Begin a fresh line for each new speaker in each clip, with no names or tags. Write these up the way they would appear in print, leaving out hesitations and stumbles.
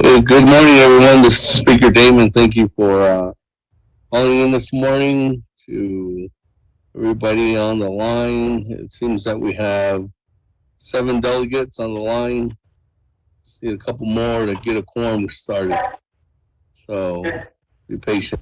Well, good morning, everyone. This is Speaker Damon. Thank you for calling in this morning. To everybody on the line, it seems that we have 7 delegates on the line. Just need a couple more to get a quorum started. So be patient.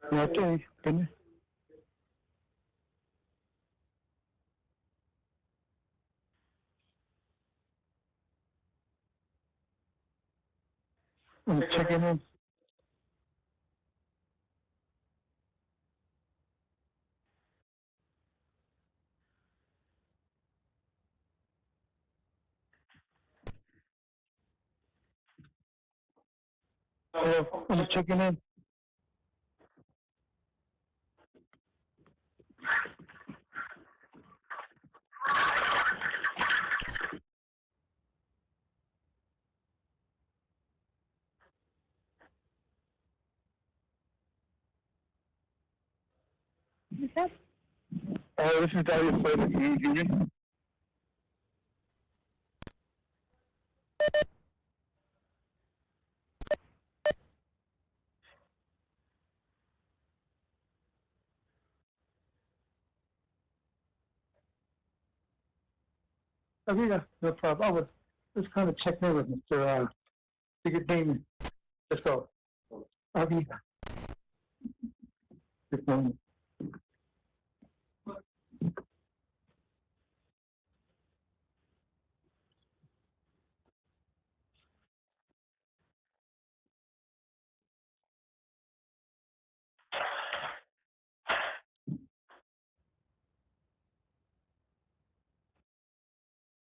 Okay, can you check it in? Hello, I'm checking in. This is Darius Slater. Can you hear me? Okay, yeah, no problem. I was just kind of checking in with Mr. Ticket Damon. Let's go. Okay. Good morning.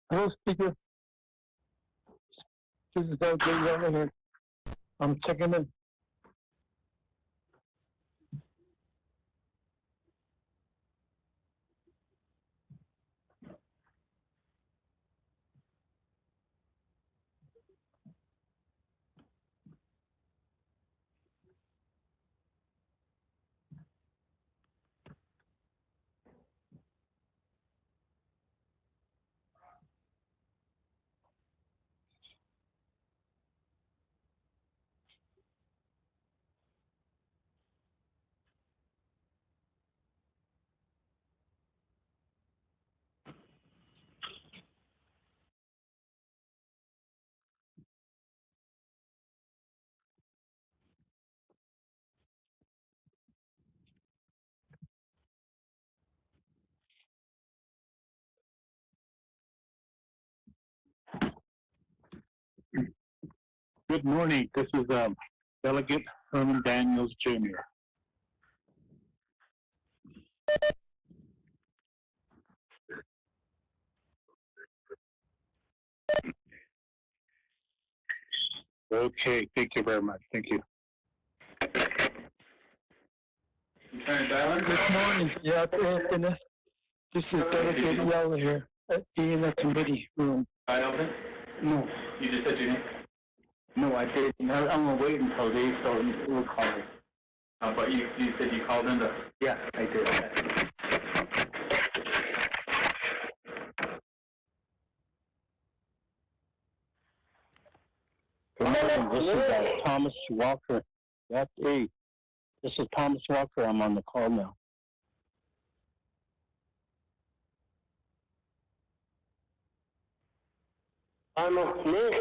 Hello, speaker. This is Darius over here. I'm checking in. Good morning. This is Delegate Herman Daniels Jr. Okay, thank you very much. Thank you. Good morning. Yeah, Anthony. This is Delegate Yeller here at the committee room.
I open?
No,
You just said your name?
no, I didn't. I'm gonna wait until they start. We'll call it.
But you said you called in to...
Yeah, I did. Good morning. This is Thomas Walker. That's hey. This is Thomas Walker. I'm on the call now. Arnold Smith.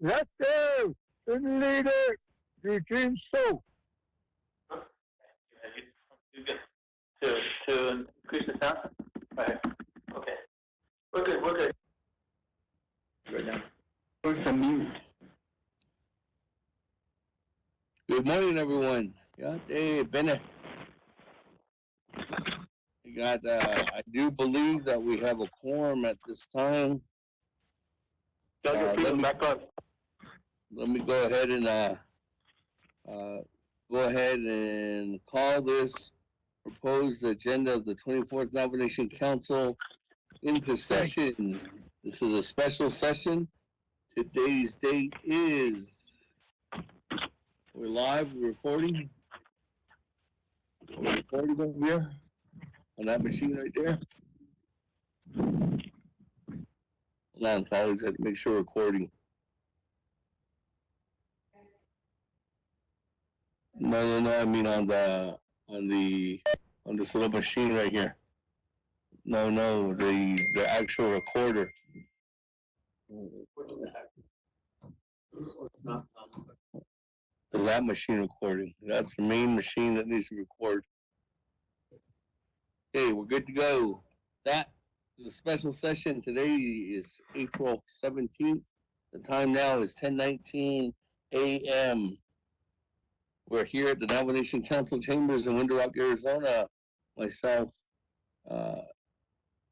Let's go! Student leader, Eugene So.
You get to increase the sound? Right. Okay. We're good. Right now.
Where's the mute?
Good morning, everyone. Yeah, hey, Bennett. I do believe that we have a quorum at this time. Let me go ahead and call this proposed agenda of the 24th Navajo Nation Council into session. This is a special session. Today's date is, we're live, we're recording. We're recording over here on that machine right there. Hold on, colleagues, I have to make sure we're recording. No, I mean on this little machine right here. No, the actual recorder. Is that machine recording? That's the main machine that needs to record. Okay, we're good to go. That is a special session. Today is April 17th. The time now is 10:19 a.m. We're here at the Navajo Nation Council Chambers in Window Rock, Arizona. Myself,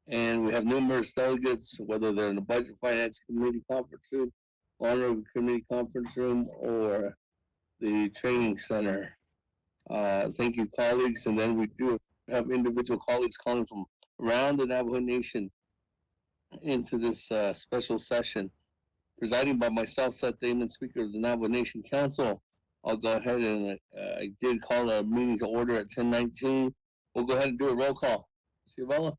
And we have numerous delegates, whether they're in the Budget Finance Committee conference room, Honor Committee conference room, or the training center. Thank you, colleagues. And then we do have individual colleagues calling from around the Navajo Nation into this special session. Presiding by myself, Seth Damon, Speaker of the Navajo Nation Council. I'll go ahead and I did call a meeting to order at 10:19. We'll go ahead and do a roll call. Ciavella?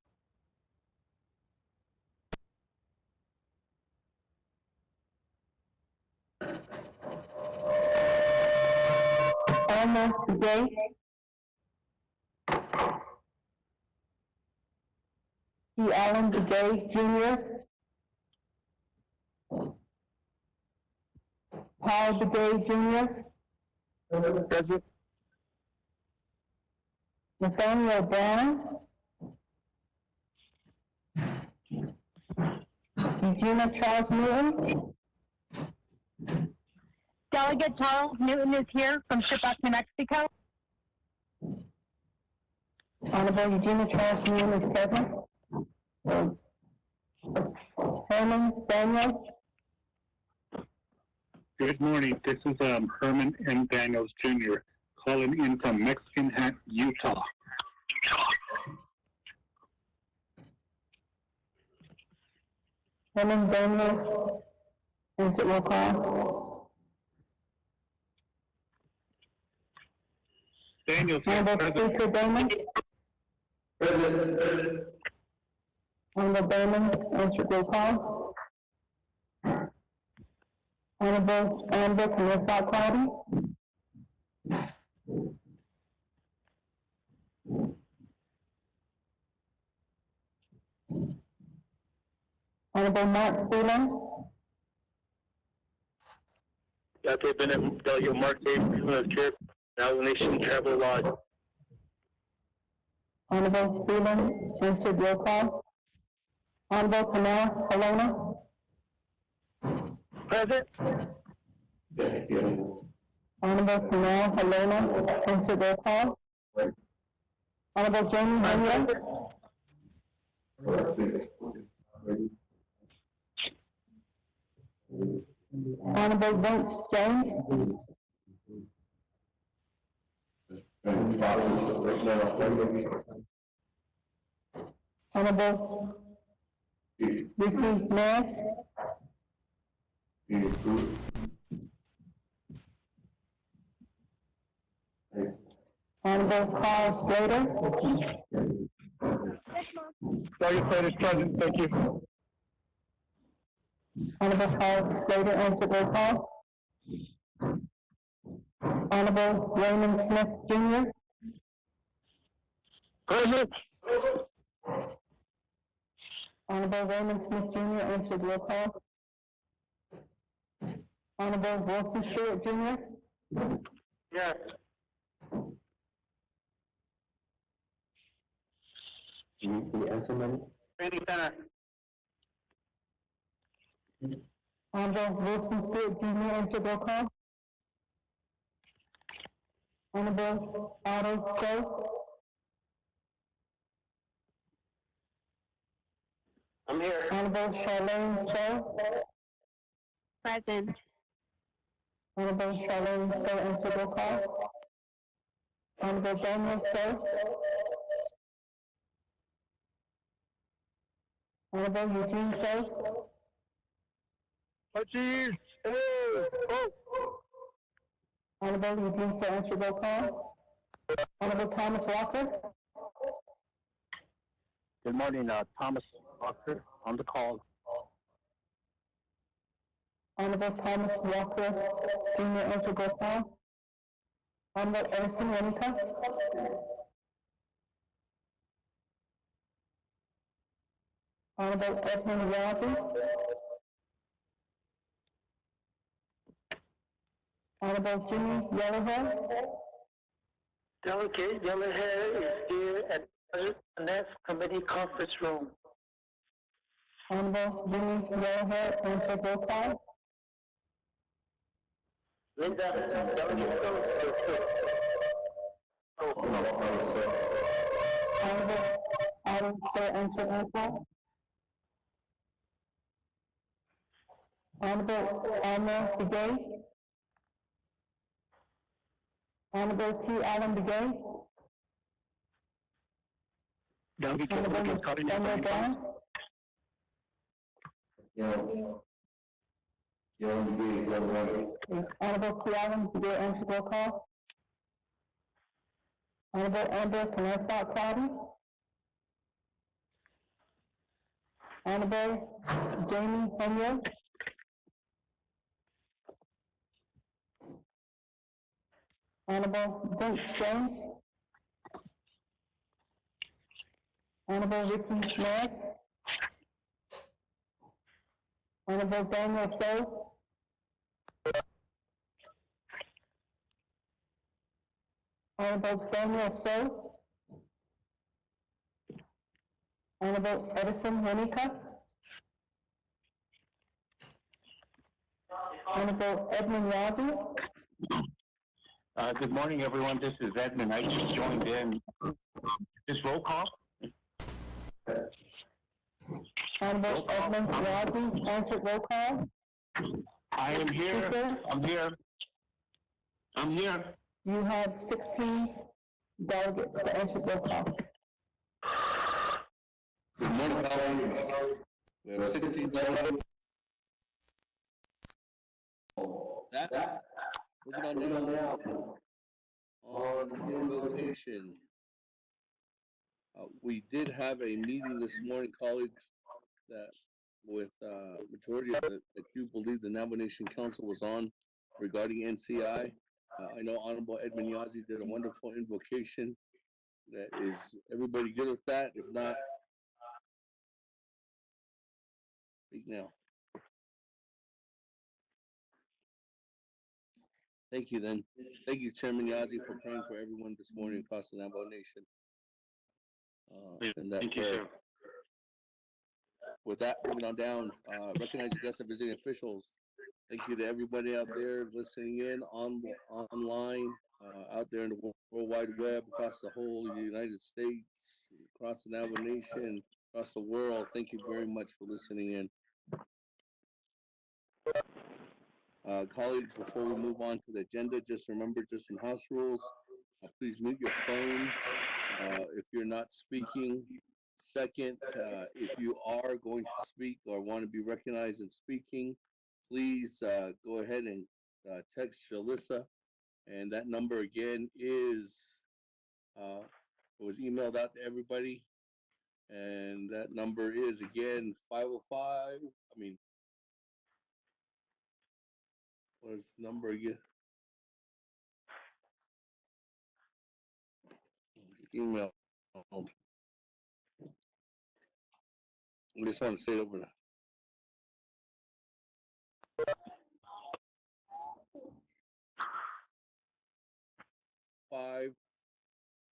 Alma today. D. Allen today, Jr. Paul today, Jr.
Present.
Nathaniel Brown. Eugenia Charles Newton.
Delegate Charles Newton is here from Shipak, New Mexico.
Honorable Eugenia Charles Newton is present. Herman Daniel.
Good morning. This is Herman M. Daniels Jr. calling in from Mexican Hat, Utah.
Herman Daniels. Is it roll call?
Daniels,
Honorable Speaker Damon. Honorable Damon, answer roll call. Honorable Amber, can you stop calling? Honorable Mark Phelan.
Dr. Bennett, Delegate Mark Davis, Chair, Navajo Nation Travel Lodge.
Honorable Phelan, answer roll call. Honorable Canal Helena.
Present.
Honorable Canal Helena, answer roll call. Honorable Jamie Henry. Honorable Vince James. Honorable Ricky Mass. Honorable Carl Slater.
Delegate Slater is present. Thank you.
Honorable Carl Slater, answer roll call. Honorable Raymond Smith Jr.
Present.
Honorable Raymond Smith Jr. answer roll call. Honorable Wilson Stewart Jr.
Yes. Training Center.
Honorable Wilson Stewart Jr. answer roll call. Honorable Otto So.
I'm here.
Honorable Charlene So.
Present.
Honorable Charlene So answer roll call. Honorable Daniel So. Honorable Eugene So. Honorable Eugene So answer roll call. Honorable Thomas Walker.
Good morning, Thomas Walker on the call.
Honorable Thomas Walker Jr. answer roll call. Honorable Edison Winnicott. Honorable Edmund Yazzie. Honorable Jimmy Yellowhead.
Delegate Yellowhead is here at the Finance Committee Conference Room.
Honorable Jimmy Yellowhead answer roll call.
Linda, Delegate
Honorable Alan, sir, enter roll call. Honorable Alma Begay. Honorable Q. Allen Begay. Honorable Daniel Brown. Honorable Q. Allen Begay, enter roll call. Honorable Amber Knansbach Cloudy. Honorable Jamie Henry. Honorable Vince Jones. Honorable Ricky Norris. Honorable Daniel So. Honorable Daniel So. Honorable Edison Monica. Honorable Edmund Yazzie.
Good morning, everyone. This is Edmund. I just joined in. This roll call?
Honorable Edmund Yazzie, answered roll call.
I am here.
Speaker,
I'm here.
you have 16 delegates to enter roll call.
Good morning, colleagues. We have 16 delegates. That, moving on down on invocation. We did have a meeting this morning, colleagues, that with majority of that you believe the Navajo Nation Council was on regarding NCI. I know Honorable Edmund Yazzie did a wonderful invocation. Is everybody good with that? If not, speak now. Thank you then. Thank you, Chairman Yazzie, for praying for everyone this morning across the Navajo Nation. And that
Thank you,
prayer.
sir.
With that, moving on down, recognize the guests and visiting officials. Thank you to everybody out there listening in online, out there in the World Wide Web, across the whole United States, across the Navajo Nation, across the world. Thank you very much for listening in. Colleagues, before we move on to the agenda, just remember, just some house rules. Please mute your phones if you're not speaking. Second, if you are going to speak or want to be recognized in speaking, please go ahead and text Shalissa. And that number again is, it was emailed out to everybody. And that number is again 505. What is the number again? Email. I just want to say it over there.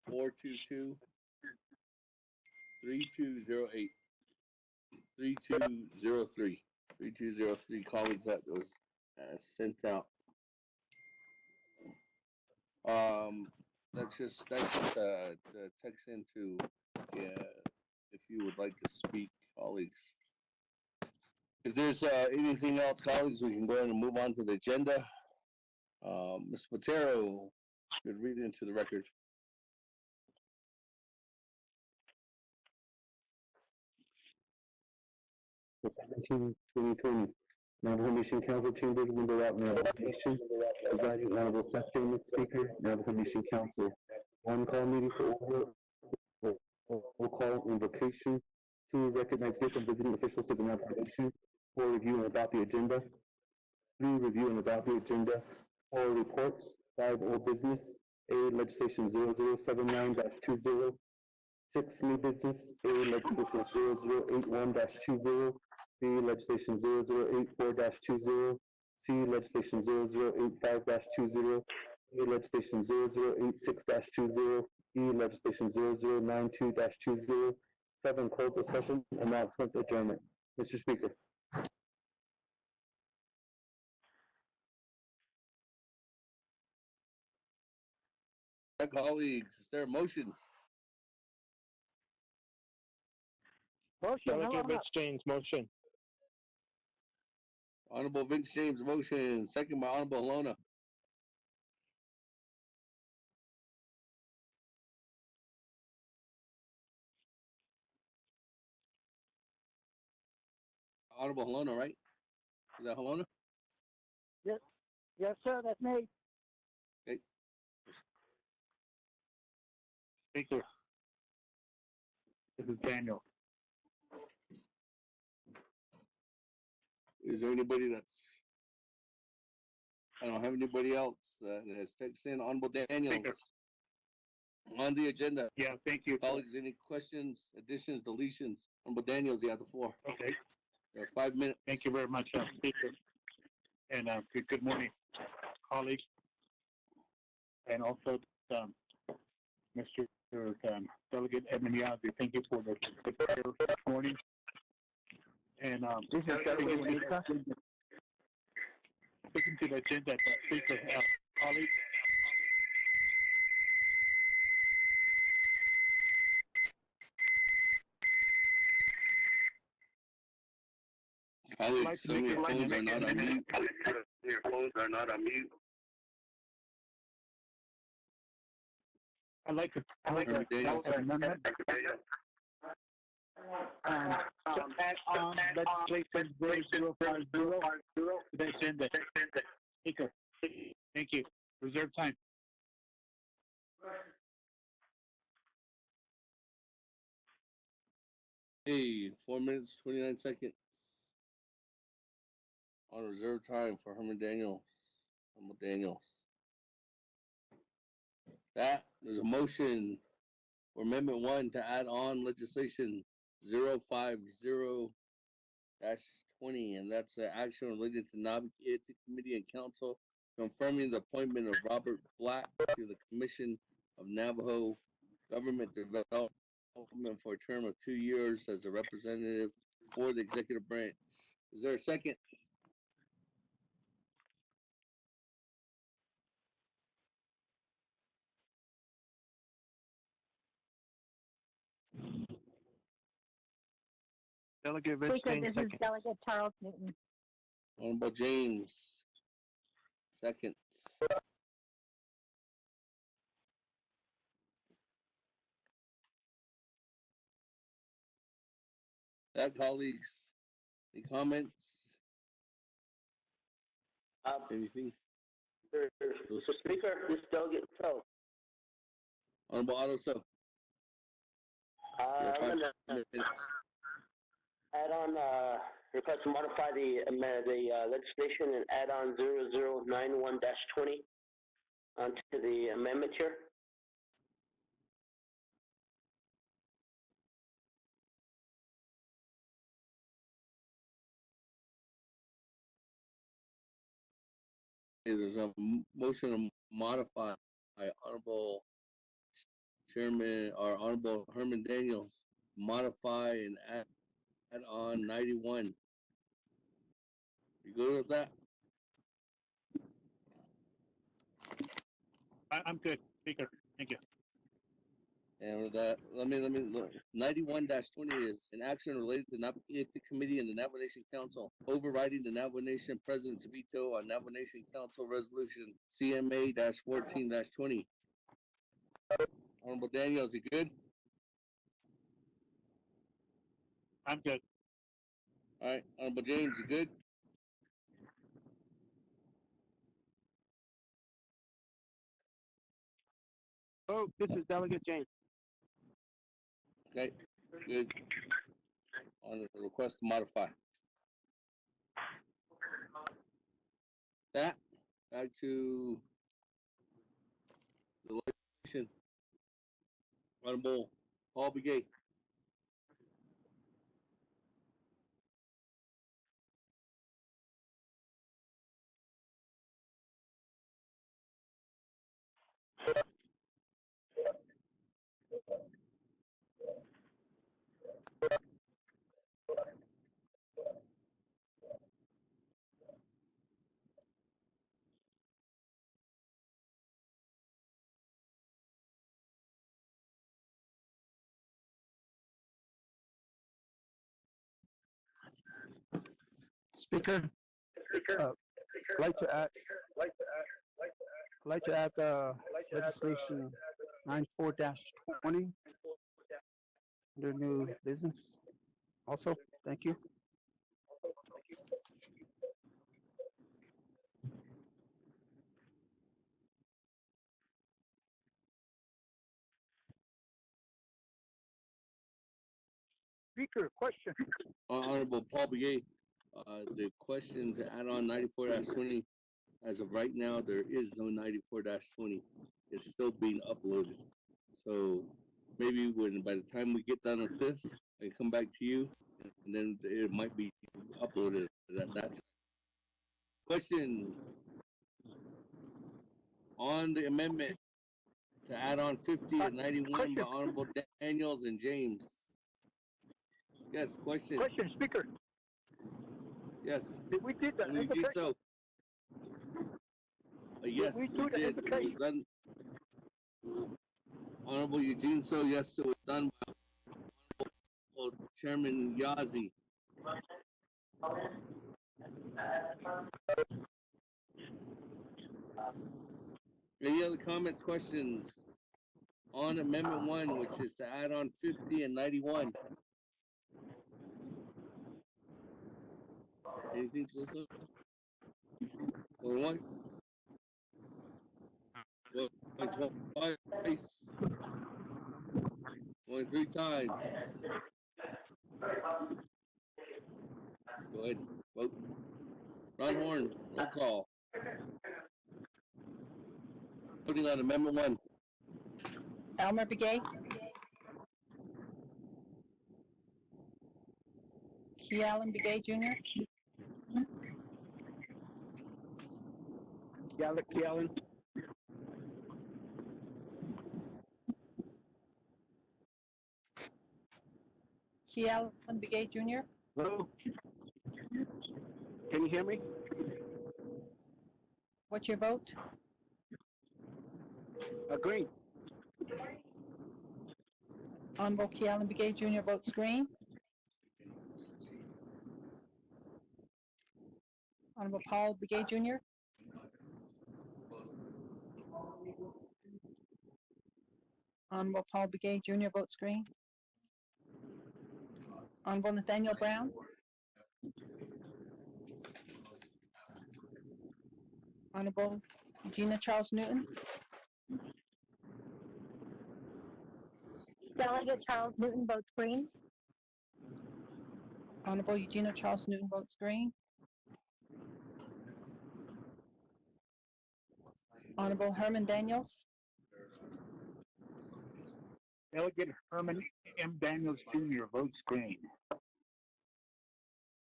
422 3208 3203 3203 colleagues that was sent out. That's just the text into if you would like to speak, colleagues. If there's anything else, colleagues, we can go ahead and move on to the agenda. Ms. Patero, could read it into the record.
The 17-2020 Navajo Nation Council Chamber, Window Out, Navajo Nation. Presiding Honorable Seth Damon, Speaker, Navajo Nation Council. One, call meeting to order. Roll call invocation. Two, recognize guests and visiting officials to the Navajo Nation. Four, review and adopt the agenda. Three, review and adopt the agenda. Four, reports. Five, old business. A, legislation 0079-20. 6, new business. A, legislation 0081-20. B, legislation 0084-20. C, legislation 0085-20. E, legislation 0086-20. E, legislation 0092-20. 7, closed session, announcements, adjournment. Mr. Speaker.
Colleagues, is there a motion?
Delegate Rich James, motion.
Honorable Vince James, motion. Second by Honorable Alona. Honorable Alona, right? Is that Alona?
Yes, sir, that's me.
Okay.
Speaker. This is Daniel.
Is there anybody that's? I don't have anybody else that has texted in. Honorable Daniels.
Speaker.
On the agenda.
Yeah, thank you.
Colleagues, any questions, additions, deletions? Honorable Daniels, you have the floor.
Okay,
You have 5 minutes.
thank you very much, Speaker. And good morning, colleagues. And also, Mr. Delegate Edmund Yazzie, thank you for the prayer this morning. And this is speaking to the agenda, Speaker, colleagues.
Colleagues, some of your phones are not on mute.
Your phones are not on mute. I'd like to
Daniels.
amendment. To add on legislation 0050 to the agenda. Speaker, thank you. Reserve time.
Hey, 4 minutes, 29 seconds. On reserve time for Herman Daniels. Herman Daniels. There's a motion for Amendment 1 to add on legislation 050-20, and that's an action related to Navajo Committee and Council confirming the appointment of Robert Black to the Commission of Navajo Government Development for a term of 2 years as a representative for the executive branch. Is there a second?
Delegate Rich
Speaker,
James,
this is
second.
Delegate Charles Newton.
Honorable James, second. That, colleagues, any comments? Anything?
Mr. Speaker, this delegate so.
Honorable Otto, so.
I'm gonna
Minutes.
add on, request to modify the legislation and add on 0091-20 onto the amendment here.
There's a motion to modify by Honorable Chairman or Honorable Herman Daniels, modify and add on 91. You good with that?
I'm good, Speaker. Thank you.
And with that, let me look. 91-20 is an action related to Navajo Committee and the Navajo Nation Council, overriding the Navajo Nation President's veto on Navajo Nation Council Resolution CMA-14-20. Honorable Daniels, you good?
I'm good.
All right. Honorable James, you good?
Oh, this is Delegate James.
Okay, good. On the request to modify. That, back to the legislation. Honorable Paul Begay.
Speaker, uh, I'd like to add, legislation 94-20 under new business. Also, thank you.
Speaker, question.
Honorable Paul Begay, the question to add on 94-20, as of right now, there is no 94-20. It's still being uploaded. So maybe by the time we get done with this, I come back to you, and then it might be uploaded at that time. Question on the amendment to add on 50 and 91 by Honorable Daniels and James. Yes, question.
Question, Speaker.
Yes.
Did we do that?
Eugene, so. Yes,
we do the
did. It was
invocation?
done. Honorable Eugene, so yes, it was done by Honorable Chairman Yazzie. Any other comments, questions on Amendment 1, which is to add on 50 and 91? Anything, Calista? Going once? Going twice? Going 3 times? Go ahead, vote. Ron Horn, roll call. Putting on Amendment 1.
Elmer Begay. Key Allen Begay Jr.
Allen.
Key Allen Begay Jr.
Hello? Can you hear me?
What's your vote?
Green.
Honorable Key Allen Begay Jr. votes green. Honorable Paul Begay Jr. Honorable Paul Begay Jr. votes green. Honorable Nathaniel Brown. Honorable Gina Charles Newton.
Delegate Charles Newton votes green.
Honorable Eugenia Charles Newton votes green. Honorable Herman Daniels.
Delegate Herman M. Daniels Jr. votes green.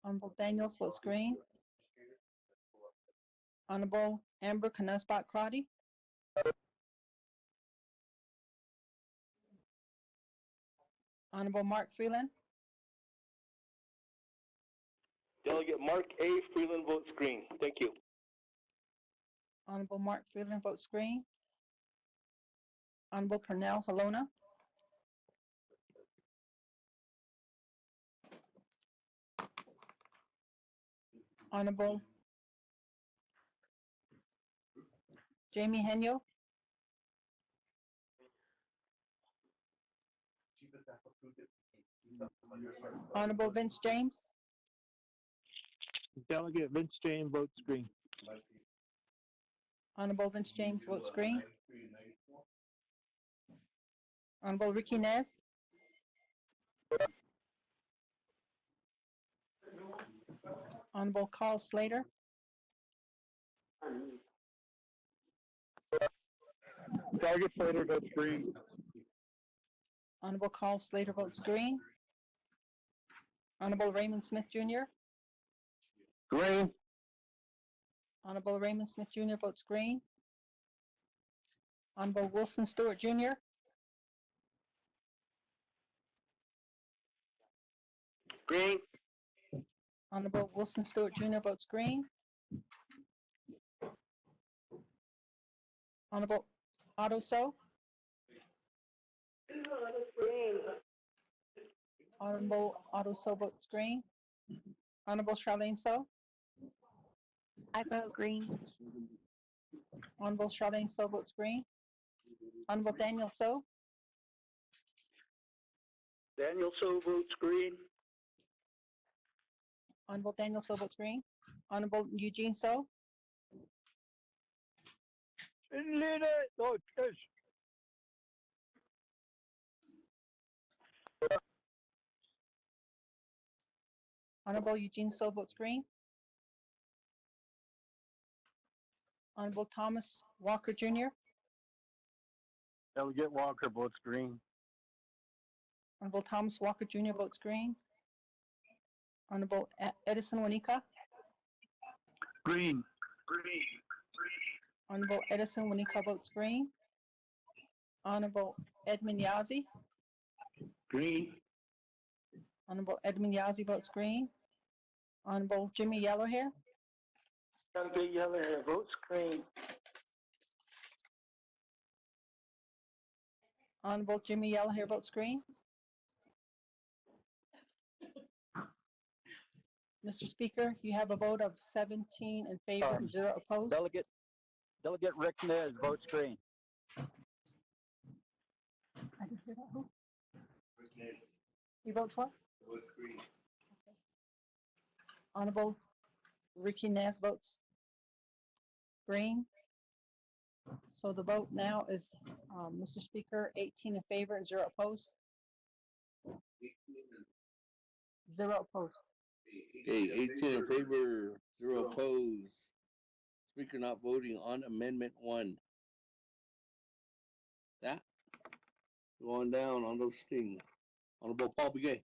Honorable Daniels votes green. Honorable Amber Knusbach Crotty. Honorable Mark Freeland.
Delegate Mark A. Freeland votes green. Thank you.
Honorable Mark Freeland votes green. Honorable Pernell Halona. Honorable Jamie Henyo. Honorable Vince James.
Delegate Vince James votes green.
Honorable Vince James votes green. Honorable Ricky Nez. Honorable Carl Slater.
Delegate Slater votes green.
Honorable Carl Slater votes green. Honorable Raymond Smith Jr.
Green.
Honorable Raymond Smith Jr. votes green. Honorable Wilson Stewart Jr.
Green.
Honorable Wilson Stewart Jr. votes green. Honorable Otto So.
Green.
Honorable Otto So votes green. Honorable Charlene So.
I vote green.
Honorable Charlene So votes green. Honorable Daniel So.
Daniel So votes green.
Honorable Daniel So votes green. Honorable Eugene So. Honorable Eugene So votes green. Honorable Thomas Walker Jr.
Delegate Walker votes green.
Honorable Thomas Walker Jr. votes green. Honorable Edison Wanika.
Green.
Honorable Edison Wanika votes green. Honorable Edmund Yazzie.
Green.
Honorable Edmund Yazzie votes green. Honorable Jimmy Yellowhair.
Delegate Yellowhair votes green.
Honorable Jimmy Yellowhair votes green. Mr. Speaker, you have a vote of 17 in favor and 0 opposed.
Delegate Rick Nez votes green.
I didn't hear that. Who? He votes what?
Votes green.
Honorable Ricky Nez votes green. So the vote now is, Mr. Speaker, 18 in favor and 0 opposed. 0 opposed.
Okay, 18 in favor, 0 opposed. Speaker not voting on Amendment 1. That. Go on down on those things. Honorable Paul Begay.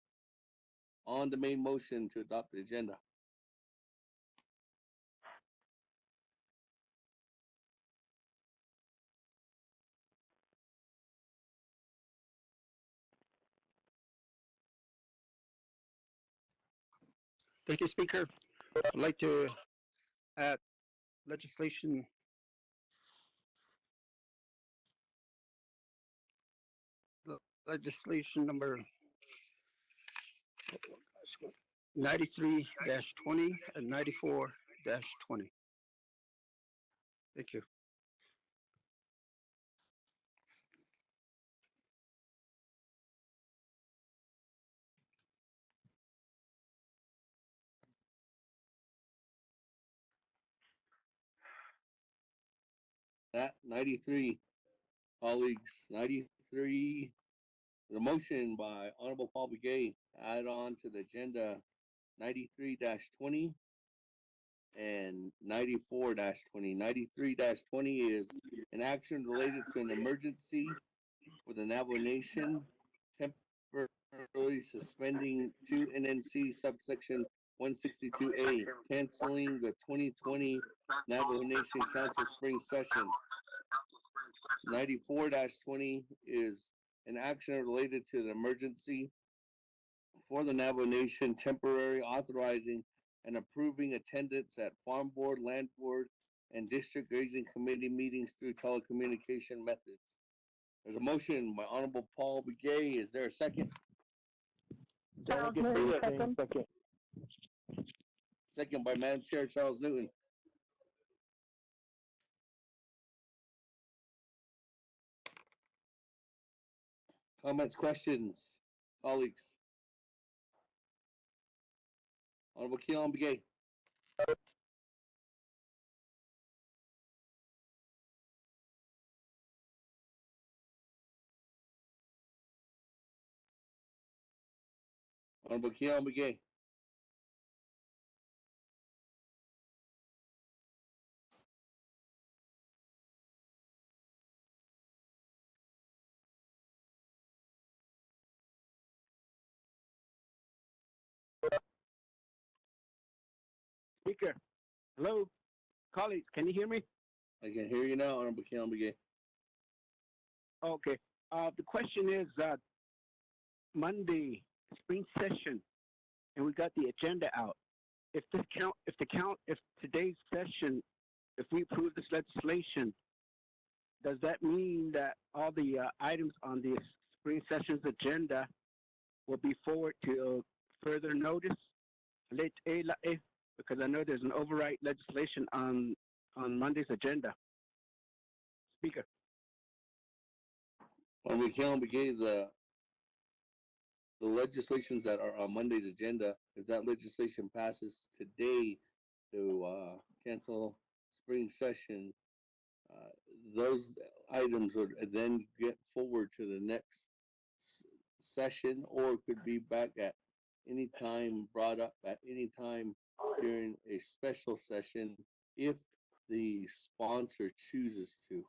On the main motion to adopt the agenda.
Thank you, Speaker. I'd like to add legislation number 93-20 and 94-20. Thank you.
That 93, colleagues, 93. The motion by Honorable Paul Begay, add on to the agenda 93-20 and 94-20. 93-20 is an action related to an emergency for the Navajo Nation, temporarily suspending 2 NNC subsection 162A, canceling the 2020 Navajo Nation Council Spring Session. 94-20 is an action related to the emergency for the Navajo Nation, temporary authorizing and approving attendance at Farm Board, Land Board, and District Grazing Committee meetings through telecommunication methods. There's a motion by Honorable Paul Begay. Is there a second?
Charles Newton, second.
Second by Madam Chair Charles Newton. Comments, questions, colleagues? Honorable Keelan Begay. Honorable Keelan Begay.
Speaker. Hello, colleagues. Can you hear me?
I can hear you now, Honorable Keelan Begay.
Okay. The question is Monday spring session, and we got the agenda out. If today's session, if we approve this legislation, does that mean that all the items on the spring session's agenda will be forward to further notice?
because I know there's an override legislation on Monday's agenda. Speaker.
When we can't begin the legislations that are on Monday's agenda, if that legislation passes today to cancel spring session, those items would then get forward to the next session, or could be back at any time, brought up at any time during a special session if the sponsor chooses to.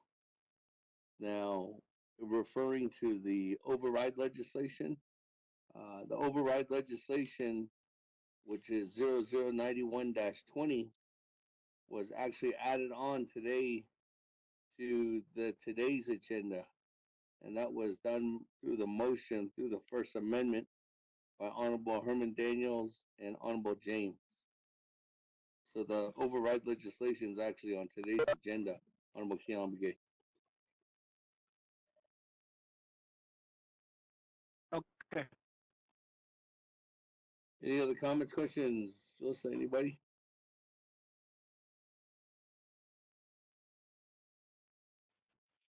Now, referring to the override legislation, the override legislation, which is 0091-20, was actually added on today to today's agenda, and that was done through the motion through the First Amendment by Honorable Herman Daniels and Honorable James. So the override legislation is actually on today's agenda, Honorable Keon Begay.
Okay.
Any other comments, questions? Just anybody?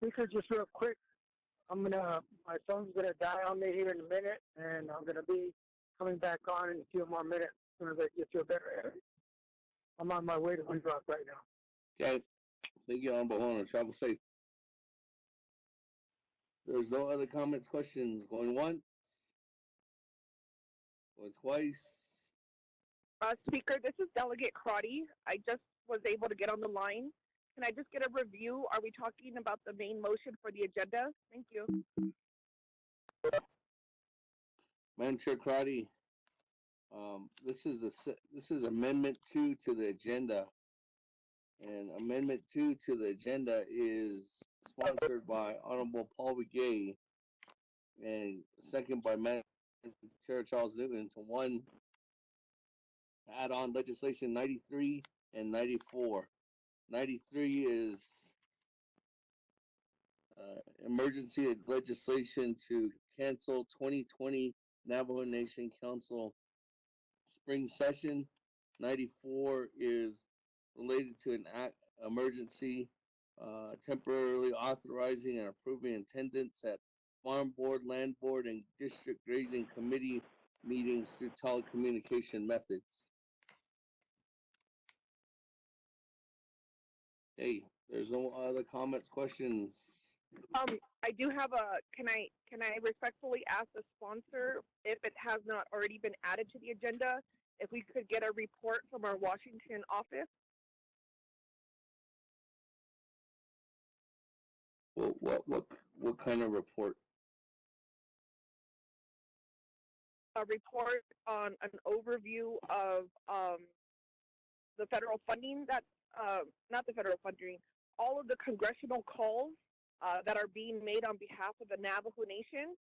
Speaker, just real quick, my phone's gonna die on me here in a minute, and I'm gonna be coming back on in a few more minutes as soon as I get to a better area. I'm on my way to Wind Rock right now.
Okay. Thank you, Honorable Horner. Travel safe. There's no other comments, questions. Going once? Going twice?
Speaker, this is Delegate Crotty. I just was able to get on the line. Can I just get a review? Are we talking about the main motion for the agenda? Thank you.
Madam Chair Crotty, this is Amendment 2 to the agenda. And Amendment 2 to the agenda is sponsored by Honorable Paul Begay and second by Madam Chair Charles Newton to one, add on legislation 93 and 94. 93 is emergency legislation to cancel 2020 Navajo Nation Council spring session. 94 is related to an emergency temporarily authorizing and approving attendance at farm board, land board, and district grazing committee meetings through telecommunication methods. Hey, there's no other comments, questions.
I do have can I respectfully ask the sponsor, if it has not already been added to the agenda, if we could get a report from our Washington office?
What kind of report?
A report on an overview of the federal funding that, not the federal funding, all of the congressional calls that are being made on behalf of the Navajo Nation.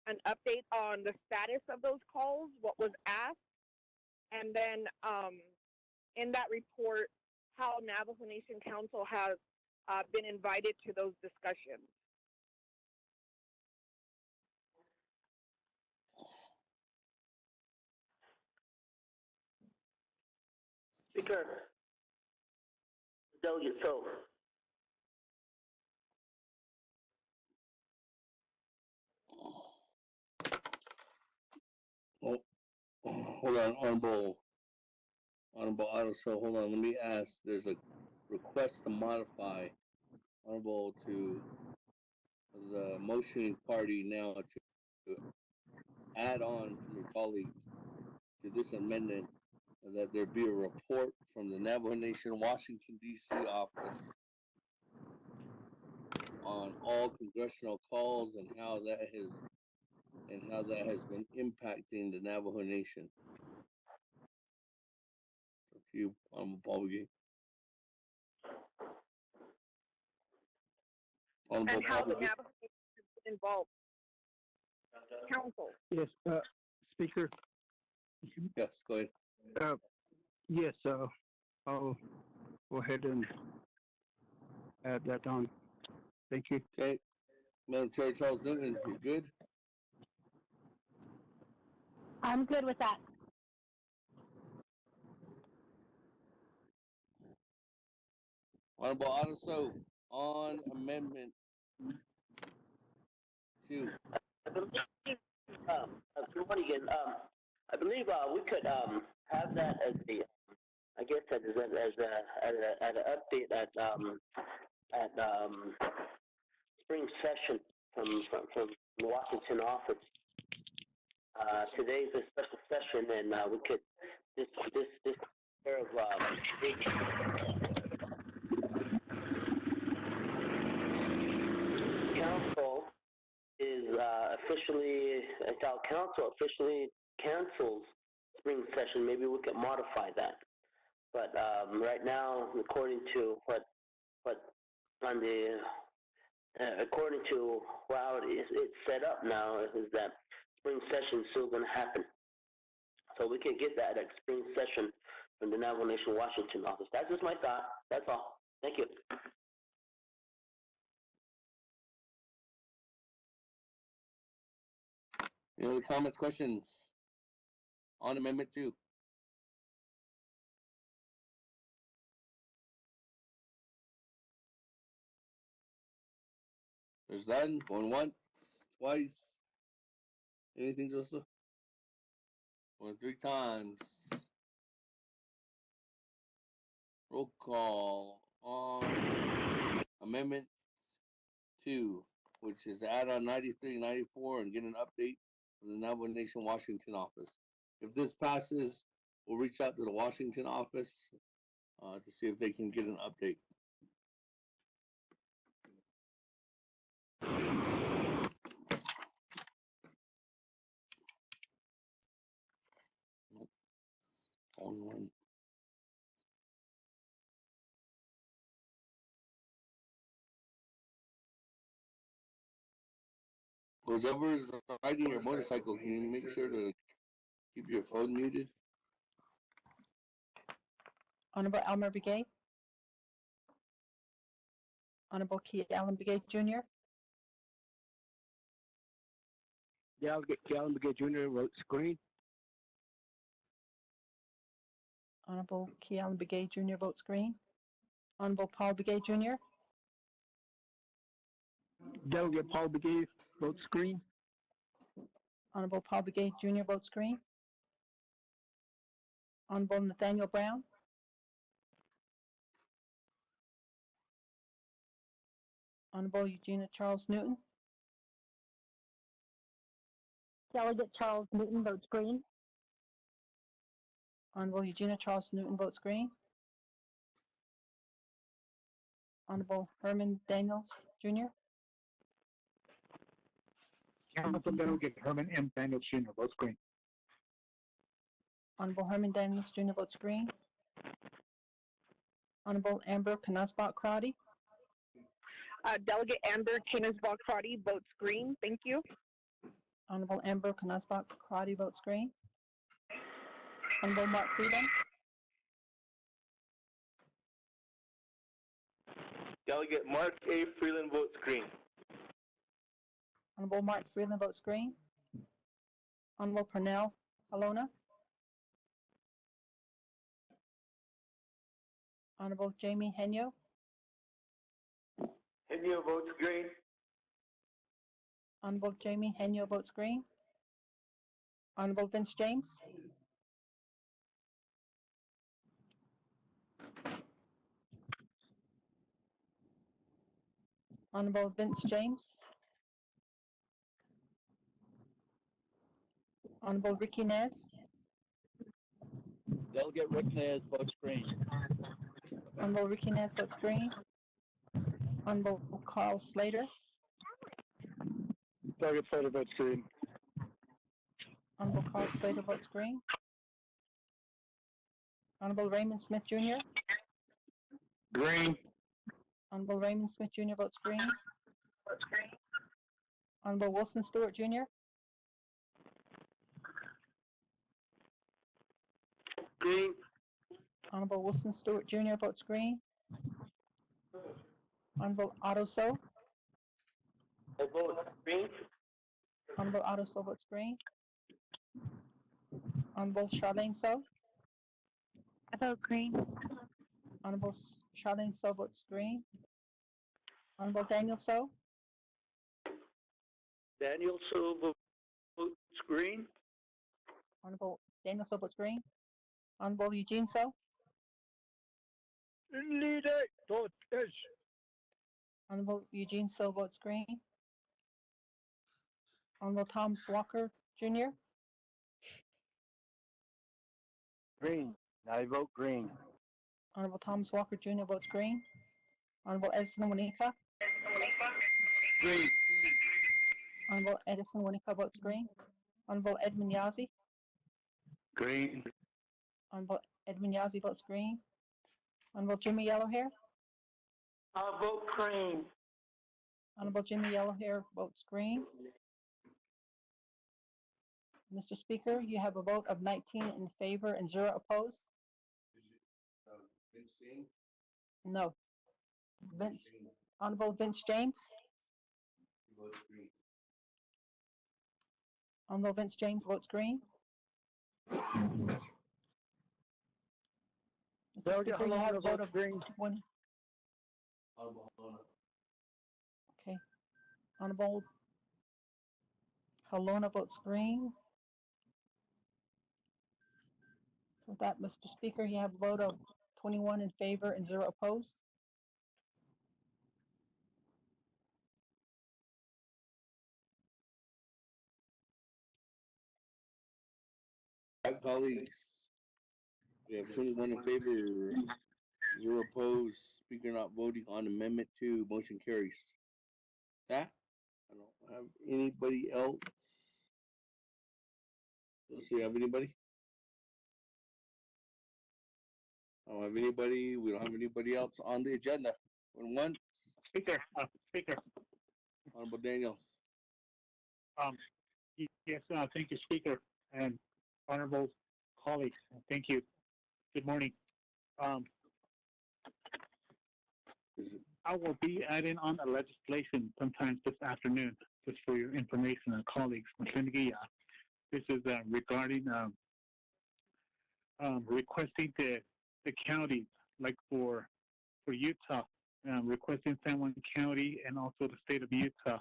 An update on the status of those calls, what was asked, and then in that report, how Navajo Nation Council has been invited to those discussions.
Speaker, Delegate Phil.
Oh, hold on, Honorable Otto. So hold on, let me ask. There's a request to modify Honorable to the motioning party now to add on from your colleagues to this amendment that there be a report from the Navajo Nation Washington D.C. office on all congressional calls and how that has been impacting the Navajo Nation. So to you, Paul McGee.
And how the Navajo Nation has been involved. Council.
Yes, Speaker.
Yes, go ahead.
Yes, I'll go ahead and add that on. Thank you.
Okay. Madam Chair Charles Newton, you good?
I'm good with that.
Honorable Otto on Amendment 2.
Good morning again. I believe we could have that as the, I guess as an update at spring session from the Washington office. Today's a special session, and we could this pair of council is officially, our council officially cancels spring session. Maybe we could modify that. But right now, according to what on the according to how it's set up now, is that spring session is still going to happen. So we can get that at spring session from the Navajo Nation Washington office. That's just my thought. That's all. Thank you.
Any other comments, questions on Amendment 2? There's none. Going once, twice. Anything, Joseph? Going 3 times. Roll call on Amendment 2, which is add on 93 and 94 and get an update from the Navajo Nation Washington office. If this passes, we'll reach out to the Washington office to see if they can get an update. On one. Whoever's riding your motorcycle, can you make sure to keep your phone muted?
Honorable Elmer Begay. Honorable Keith Allen Begay Jr.
Delegate Allen Begay Jr. votes green.
Honorable Keith Allen Begay Jr. votes green. Honorable Paul Begay Jr.
Delegate Paul Begay votes green.
Honorable Paul Begay Jr. votes green. Honorable Nathaniel Brown. Honorable Eugenia Charles Newton.
Delegate Charles Newton votes green.
Honorable Eugenia Charles Newton votes green. Honorable Herman Daniels Jr.
Council Delegate Herman M. Daniels Jr. votes green.
Honorable Herman Daniels Jr. votes green. Honorable Amber Knasbach Crowdy.
Delegate Amber Canisbach Crotty votes green. Thank you.
Honorable Amber Knasbach Crotty votes green. Honorable Mark Freeland.
Delegate Mark A. Freeland votes green.
Honorable Mark Freeland votes green. Honorable Pernell Alona. Honorable Jamie Henyo.
Henyo votes green.
Honorable Jamie Henyo votes green. Honorable Vince James. Honorable Vince James. Honorable Ricky Nez.
Delegate Rick Nez votes green.
Honorable Ricky Nez votes green. Honorable Carl Slater.
Delegate Slater votes green.
Honorable Carl Slater votes green. Honorable Raymond Smith Jr.
Green.
Honorable Raymond Smith Jr. votes green. Honorable Wilson Stewart Jr.
Green.
Honorable Wilson Stewart Jr. votes green. Honorable Otto So.
I vote green.
Honorable Otto So votes green. Honorable Charlene So.
I vote green.
Honorable Charlene So votes green. Honorable Daniel So.
Daniel So votes green.
Honorable Daniel So votes green. Honorable Eugene So.
Leader, votes.
Honorable Eugene So votes green. Honorable Thomas Walker Jr.
Green. I vote green.
Honorable Thomas Walker Jr. votes green. Honorable Edison Winika.
Green.
Honorable Edison Winika votes green. Honorable Edmund Yazzie.
Green.
Honorable Edmund Yazzie votes green. Honorable Jimmy Yellowhair.
I'll vote green.
Honorable Jimmy Yellowhair votes green. Mr. Speaker, you have a vote of 19 in favor and 0 opposed.
Vince James?
No. Honorable Vince James.
He votes green.
Honorable Vince James votes green. Mr. Speaker, you have a vote of
green.
1.
Honorable Helena.
Okay. Honorable Helena votes green. So that, Mr. Speaker, you have a vote of 21 in favor and 0 opposed.
All right, colleagues. We have 21 in favor, 0 opposed. Speaker not voting on Amendment 2. Motion carries. That, I don't have anybody else. Let's see, have anybody? I don't have anybody. We don't have anybody else on the agenda. One,
Speaker. Speaker.
Honorable Daniels.
Yes. Thank you, Speaker, and honorable colleagues. Thank you. Good morning.
Is it,
I will be adding on a legislation sometime this afternoon, just for your information, colleagues. This is regarding requesting the counties, like for Utah, requesting San Juan County and also the state of Utah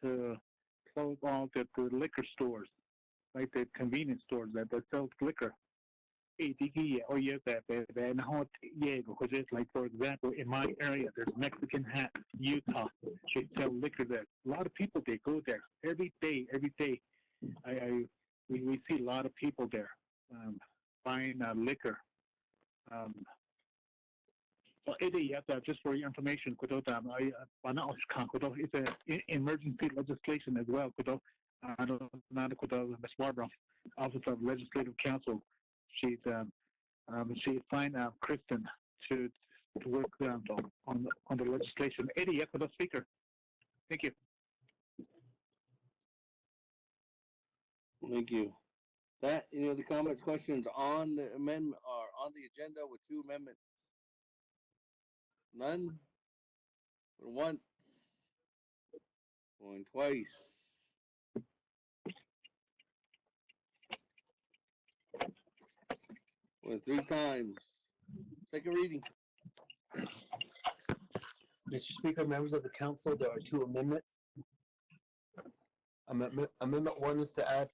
to close all the liquor stores, like the convenience stores that sell liquor. Because it's like, for example, in my area, there's Mexican Hat, Utah. They sell liquor there. A lot of people, they go there every day. We see a lot of people there buying liquor. So just for your information, it's an emergency legislation as well. Ms. Barbara, Office of Legislative Counsel, she assigned Kristen to work on the legislation. Speaker. Thank you.
thank you. That, any other comments, questions on the amendment or on the agenda with 2 amendments? None? Going once? Going twice? Going 3 times. Second reading.
Mr. Speaker, members of the council, there are 2 amendments. Amendment 1 is to add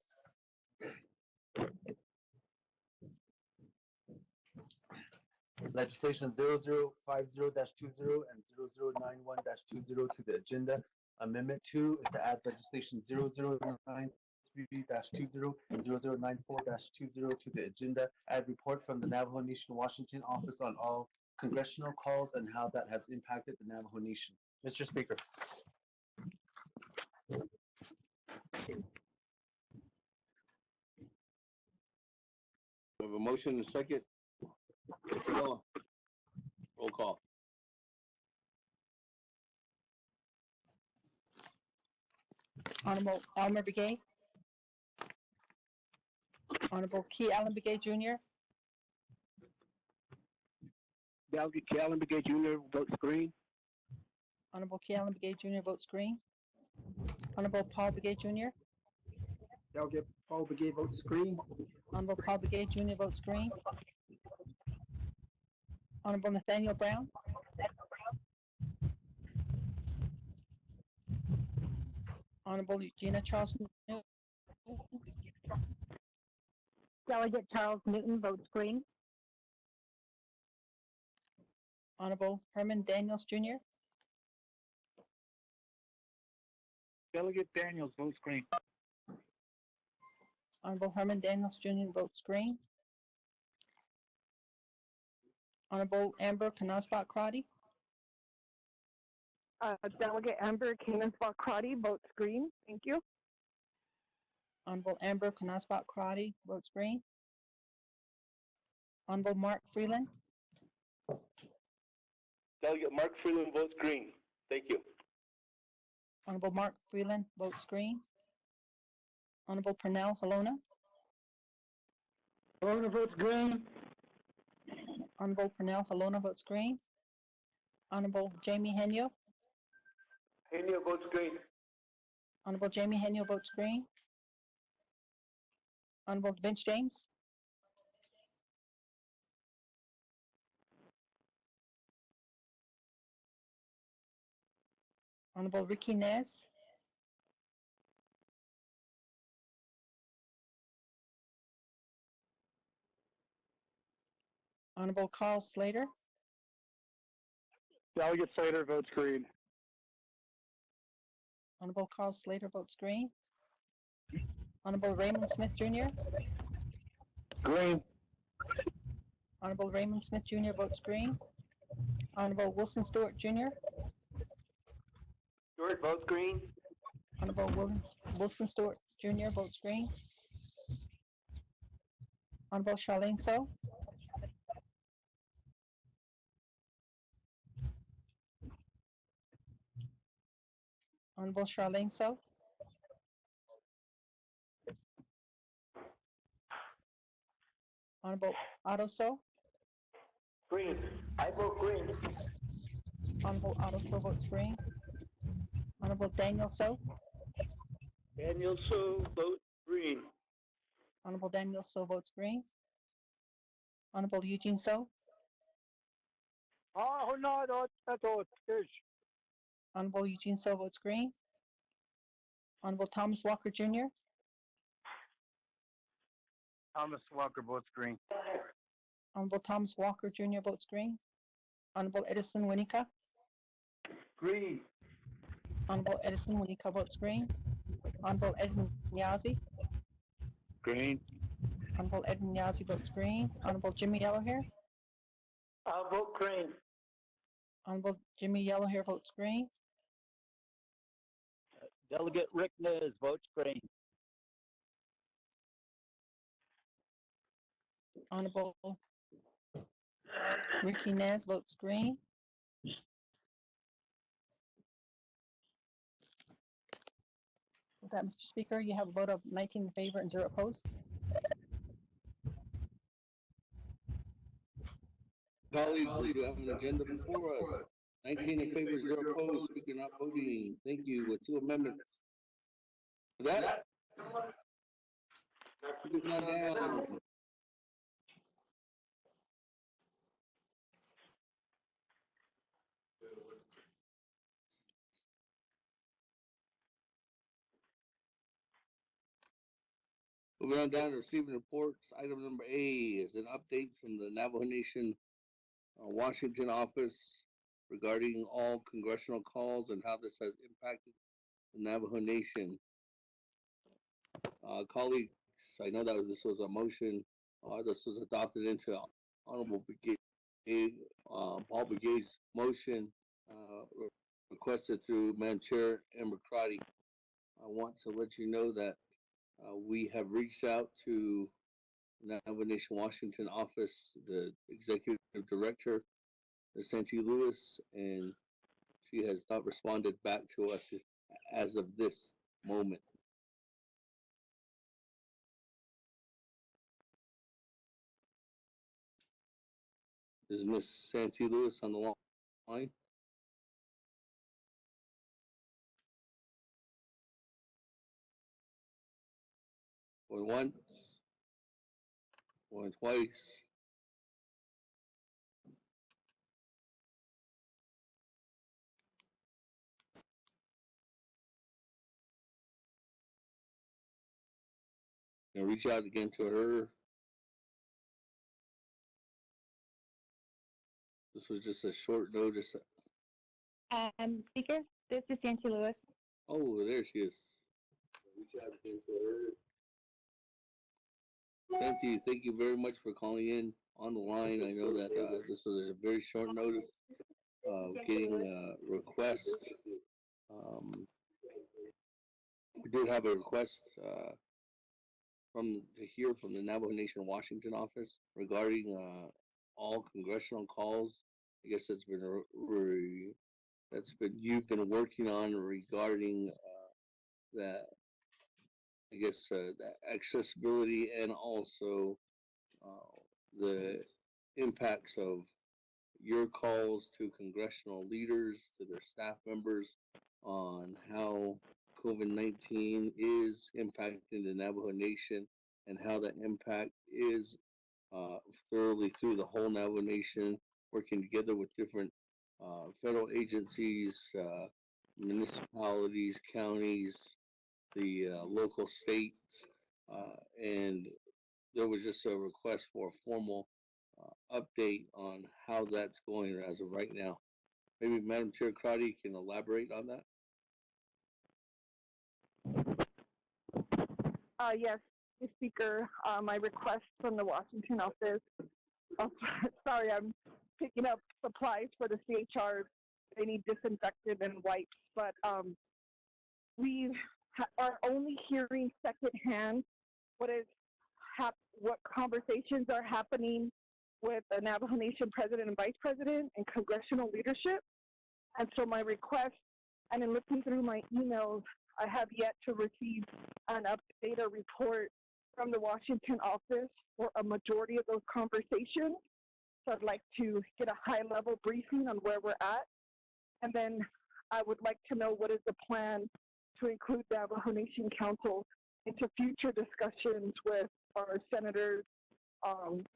legislation 0050-20 and 0091-20 to the agenda. Amendment 2 is to add legislation 0093-20 and 0094-20 to the agenda. Add report from the Navajo Nation Washington office on all congressional calls and how that has impacted the Navajo Nation. Mr. Speaker.
We have a motion and a second. Roll call.
Honorable Elmer Begay. Honorable Key Allen Begay Jr.
Key Allen Begay Jr. votes green.
Honorable Key Allen Begay Jr. votes green. Honorable Paul Begay Jr.
Paul Begay votes green.
Honorable Paul Begay Jr. votes green. Honorable Nathaniel Brown, Honorable Eugenia Charles Newton,
Delegate Charles Newton votes green.
Honorable Herman Daniels Jr.,
Delegate Daniels votes green.
Honorable Herman Daniels Jr. votes green. Honorable Amber Canasbot Crotty,
Delegate Amber Canasbach Crotty votes green. Thank you.
Honorable Amber Canasbot Crotty votes green. Honorable Mark Freeland,
Delegate Mark Freeland votes green. Thank you.
Honorable Mark Freeland votes green. Honorable Pernell Halona,
Halona votes green.
Honorable Pernell Halona votes green. Honorable Jamie Henyo,
Henio votes green.
Honorable Jamie Henyo votes green. Honorable Vince James, Honorable Ricky Nez, Honorable Carl Slater,
Delegate Slater votes green.
Honorable Carl Slater votes green. Honorable Raymond Smith Jr.,
Green.
Honorable Raymond Smith Jr. votes green. Honorable Wilson Stewart Jr.,
Stewart votes green.
Honorable Wilson Stewart Jr. votes green. Honorable Charlene So, Honorable Charlene So, Honorable Otto So,
Green. I vote green.
Honorable Otto So votes green. Honorable Daniel So,
Daniel So votes green.
Honorable Daniel So votes green. Honorable Eugene So, Honorable Eugene So votes green. Honorable Thomas Walker Jr.,
Thomas Walker votes green.
Honorable Thomas Walker Jr. votes green. Honorable Edison Winika,
Green.
Honorable Edison Winika votes green. Honorable Edwin Nyazi,
Green.
Honorable Edwin Nyazi votes green. Honorable Jimmy Yellowhair,
I'll vote green.
Honorable Jimmy Yellowhair votes green.
Delegate Rick Nez votes green.
Honorable Ricky Nez votes green. With that, Mr. Speaker, you have a vote of 19 in favor and 0 opposed.
Colleagues, we have an agenda before us. 19 in favor, 0 opposed, speaker not voting. Thank you, with 2 amendments. For that, speaker's not down. Moving on down to receiving reports. Item number A is an update from the Navajo Nation Washington office regarding all congressional calls and how this has impacted the Navajo Nation. Colleagues, I know that this was a motion, this was adopted into Honorable Brigade, Paul Brigade's motion requested through Madam Chair Amber Crotty. I want to let you know that we have reached out to Navajo Nation Washington office, the executive director, Ms. Santee Lewis, and she has not responded back to us as of this moment. Is Ms. Santee Lewis on the line? Going once, going twice. reach out again to her. This was just a short notice.
Speaker, this is Nancy Lewis.
Oh, there she is. Reach out again to her. Santi, thank you very much for calling in on the line. I know that this was a very short notice of getting a request. We did have a request to hear from the Navajo Nation Washington office regarding all congressional calls. I guess that's been you've been working on regarding that. I guess the accessibility and also the impacts of your calls to congressional leaders, to their staff members, on how COVID-19 is impacting the Navajo Nation and how that impact is thoroughly through the whole Navajo Nation, working together with different federal agencies, municipalities, counties, the local states, and there was just a request for a formal update on how that's going as of right now. Maybe Madam Chair Crowdy can elaborate on that.
Yes, Mr. Speaker, my request from the Washington office. Oh, sorry, I'm picking up supplies for the CHR. They need disinfectant and wipes, but we are only hearing secondhand what conversations are happening with the Navajo Nation president and vice president and congressional leadership. And so my request, and in looking through my emails, I have yet to receive an update or report from the Washington office for a majority of those conversations. So I'd like to get a high-level briefing on where we're at. And then I would like to know what is the plan to include Navajo Nation Council into future discussions with our senators,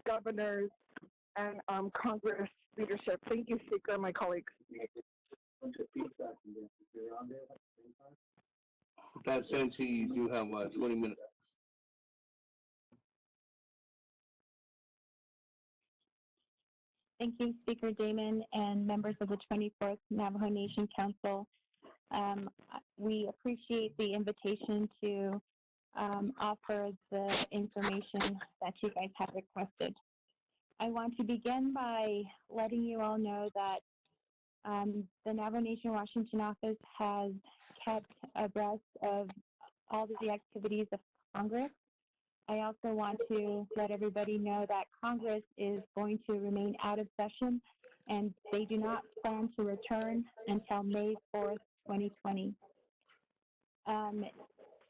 governors, and Congress leadership. Thank you, Speaker, and my colleagues.
That Santi, you do have 20 minutes.
Thank you, Speaker Damon and members of the 24th Navajo Nation Council. We appreciate the invitation to offer the information that you guys have requested. I want to begin by letting you all know that the Navajo Nation Washington office has kept abreast of all the activities of Congress. I also want to let everybody know that Congress is going to remain out of session and they do not plan to return until May 4th, 2020.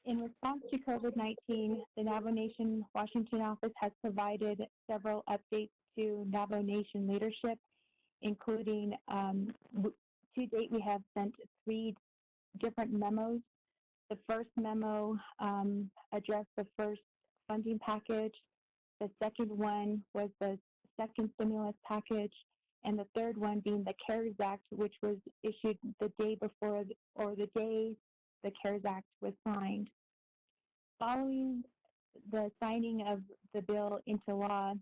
In response to COVID-19, the Navajo Nation Washington office has provided several updates to Navajo Nation leadership, including to date we have sent 3 different memos. The first memo addressed the first funding package. The second one was the second stimulus package, and the third one being the CARES Act, which was issued the day before or the day the CARES Act was signed. Following the signing of the bill into law,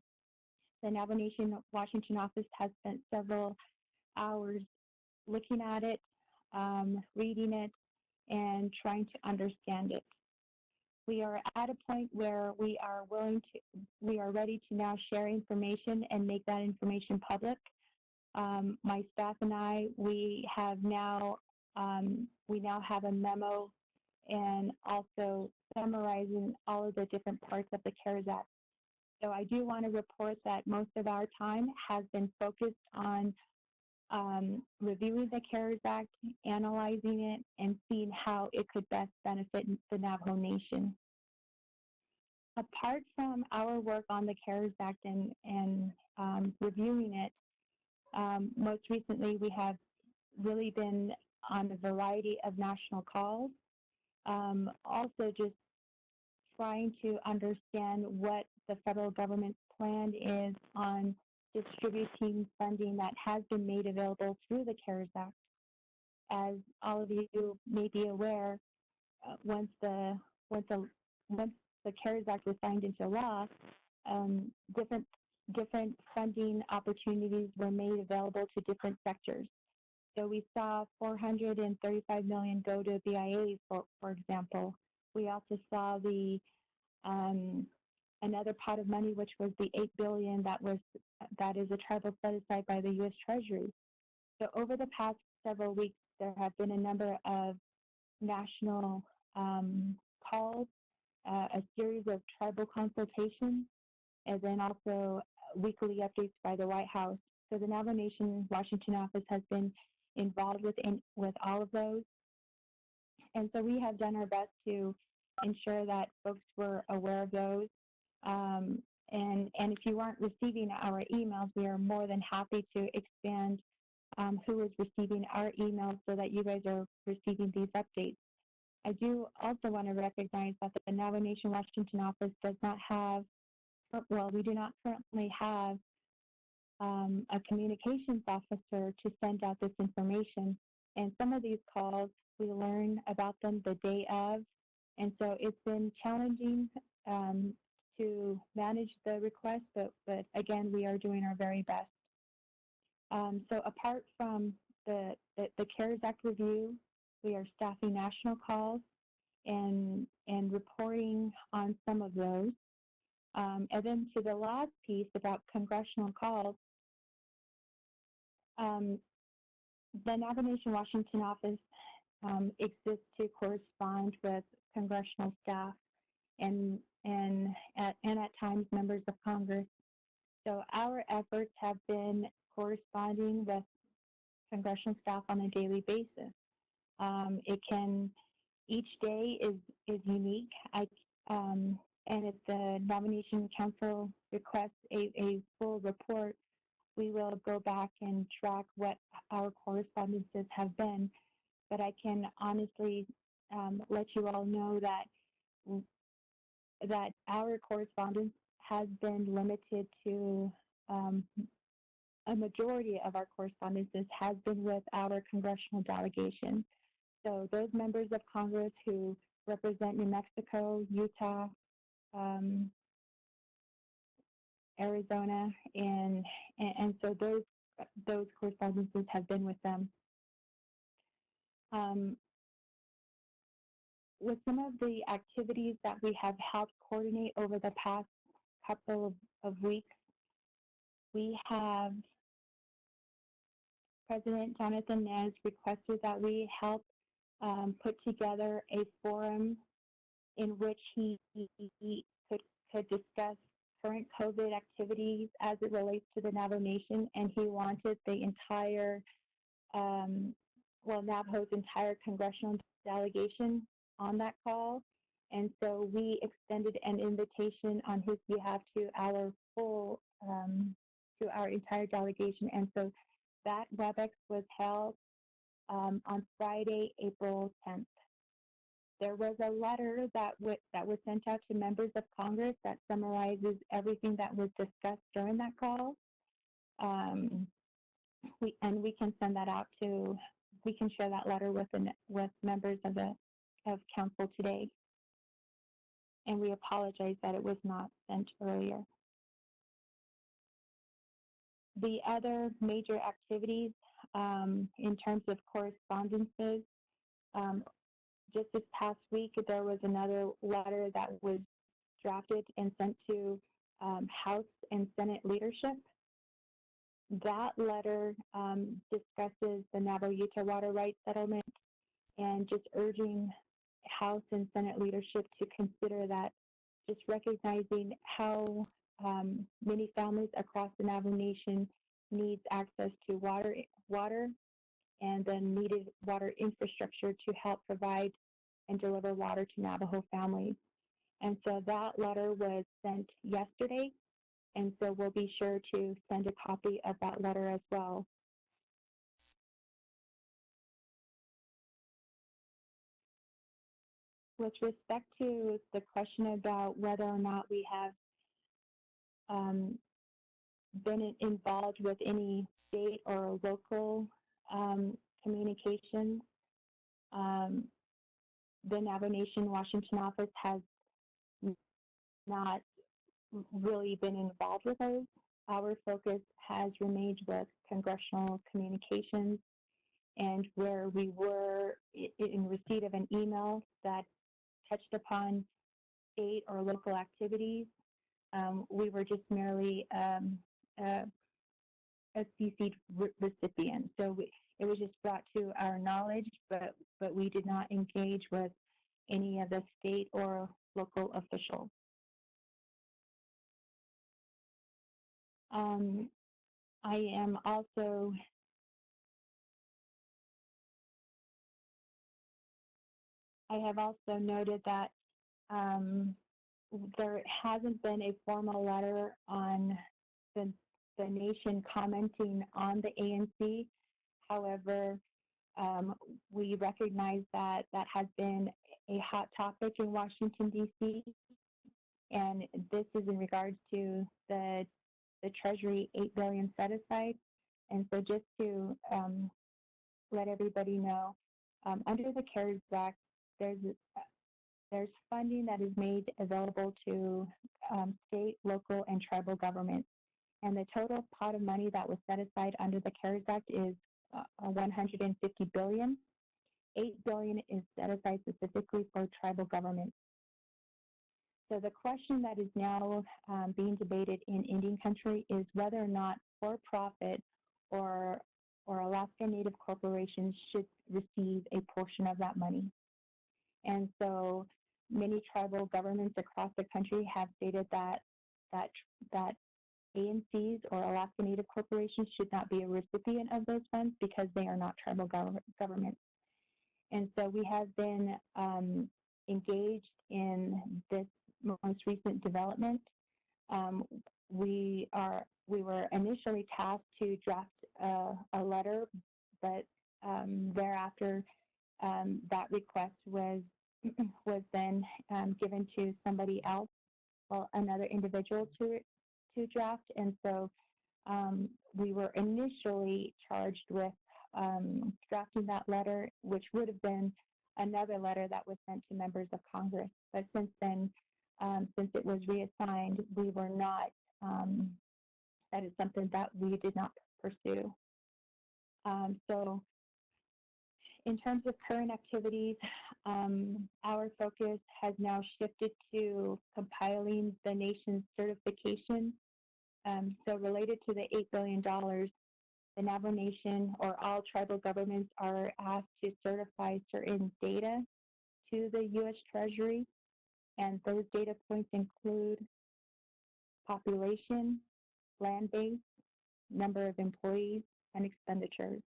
the Navajo Nation Washington office has spent several hours looking at it, reading it, and trying to understand it. We are at a point where we are ready to now share information and make that information public. My staff and I, we now have a memo and also summarizing all of the different parts of the CARES Act. So I do want to report that most of our time has been focused on reviewing the CARES Act, analyzing it, and seeing how it could best benefit the Navajo Nation. Apart from our work on the CARES Act and reviewing it, most recently we have really been on a variety of national calls, also just trying to understand what the federal government's plan is on distributing funding that has been made available through the CARES Act. As all of you may be aware, once the CARES Act was signed into law, different funding opportunities were made available to different sectors. So we saw 435 million go to BIA, for example. We also saw the another pot of money, which was the $8 billion that is a tribal set aside by the U.S. Treasury. So over the past several weeks, there have been a number of national calls, a series of tribal consultations, and then also weekly updates by the White House. So the Navajo Nation Washington office has been involved with all of those. And so we have done our best to ensure that folks were aware of those. And if you aren't receiving our emails, we are more than happy to expand who is receiving our emails so that you guys are receiving these updates. I do also want to recognize that the Navajo Nation Washington office does not have, well, we do not currently have a communications officer to send out this information. And some of these calls, we learn about them the day of. And so it's been challenging to manage the request, but again, we are doing our very best. So apart from the CARES Act review, we are staffing national calls and reporting on some of those. And then to the last piece about congressional calls, the Navajo Nation Washington office exists to correspond with congressional staff and at times members of Congress. So our efforts have been corresponding with congressional staff on a daily basis. Each day is unique. And if the Nomination Council requests a full report, we will go back and track what our correspondences have been. But I can honestly let you all know that our correspondence has been limited to a majority of our correspondences has been with our congressional delegation. So those members of Congress who represent New Mexico, Utah, Arizona, and so those correspondences have been with them. With some of the activities that we have helped coordinate over the past couple of weeks, we have President Jonathan Nez requested that we help put together a forum in which he could discuss current COVID activities as it relates to the Navajo Nation, and he wanted the entire, Navajo's entire congressional delegation on that call. And so we extended an invitation on his behalf to our to our entire delegation. And so that WebEx was held on Friday, April 10th. There was a letter that was sent out to members of Congress that summarizes everything that was discussed during that call. We can send that out we can share that letter with members of council today. And we apologize that it was not sent earlier. The other major activities in terms of correspondences, just this past week, there was another letter that was drafted and sent to House and Senate leadership. That letter discusses the Navajo-Utah water rights settlement and just urging House and Senate leadership to consider that, just recognizing how many families across the Navajo Nation needs access to water and the needed water infrastructure to help provide and deliver water to Navajo families. And so that letter was sent yesterday, and so we'll be sure to send a copy of that letter as well. With respect to the question about whether or not we have been involved with any state or local communications, the Navajo Nation Washington office has not really been involved with those. Our focus has remained with congressional communications, and where we were in receipt of an email that touched upon state or local activities, we were just merely a CC recipient. So it was just brought to our knowledge, but we did not engage with any of the state or local officials. I am also I have also noted that there hasn't been a formal letter on the, the nation commenting on the ANC. However, we recognize that that has been a hot topic in Washington, D.C., and this is in regards to the Treasury $8 billion set aside. And so just to let everybody know, under the CARES Act, there's funding that is made available to state, local, and tribal governments. And the total pot of money that was set aside under the CARES Act is $150 billion. $8 billion is set aside specifically for tribal governments. So the question that is now being debated in Indian country is whether or not for-profit or Alaska Native corporations should receive a portion of that money. And so many tribal governments across the country have stated that ANCs or Alaska Native corporations should not be a recipient of those funds because they are not tribal governments. And so we have been engaged in this most recent development. We were initially tasked to draft a letter, but thereafter that request was then given to somebody else, or another individual to draft. And so we were initially charged with drafting that letter, which would have been another letter that was sent to members of Congress. But since then, since it was reassigned, we were not, that is something that we did not pursue. So in terms of current activities, our focus has now shifted to compiling the nation's certification. So related to the $8 billion, the Navajo Nation or all tribal governments are asked to certify certain data to the U.S. Treasury, and those data points include population, land base, number of employees, and expenditures.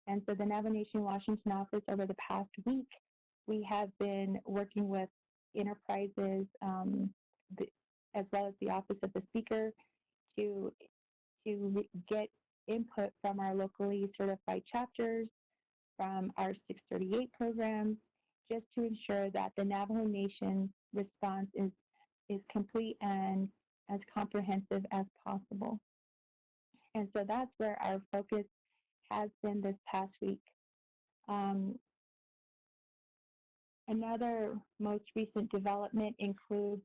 And so the Navajo Nation Washington office over the past week, we have been working with enterprises as well as the Office of the Speaker to get input from our locally certified chapters, from our 638 programs, just to ensure that the Navajo Nation response is complete and as comprehensive as possible. And so that's where our focus has been this past week. Another most recent development includes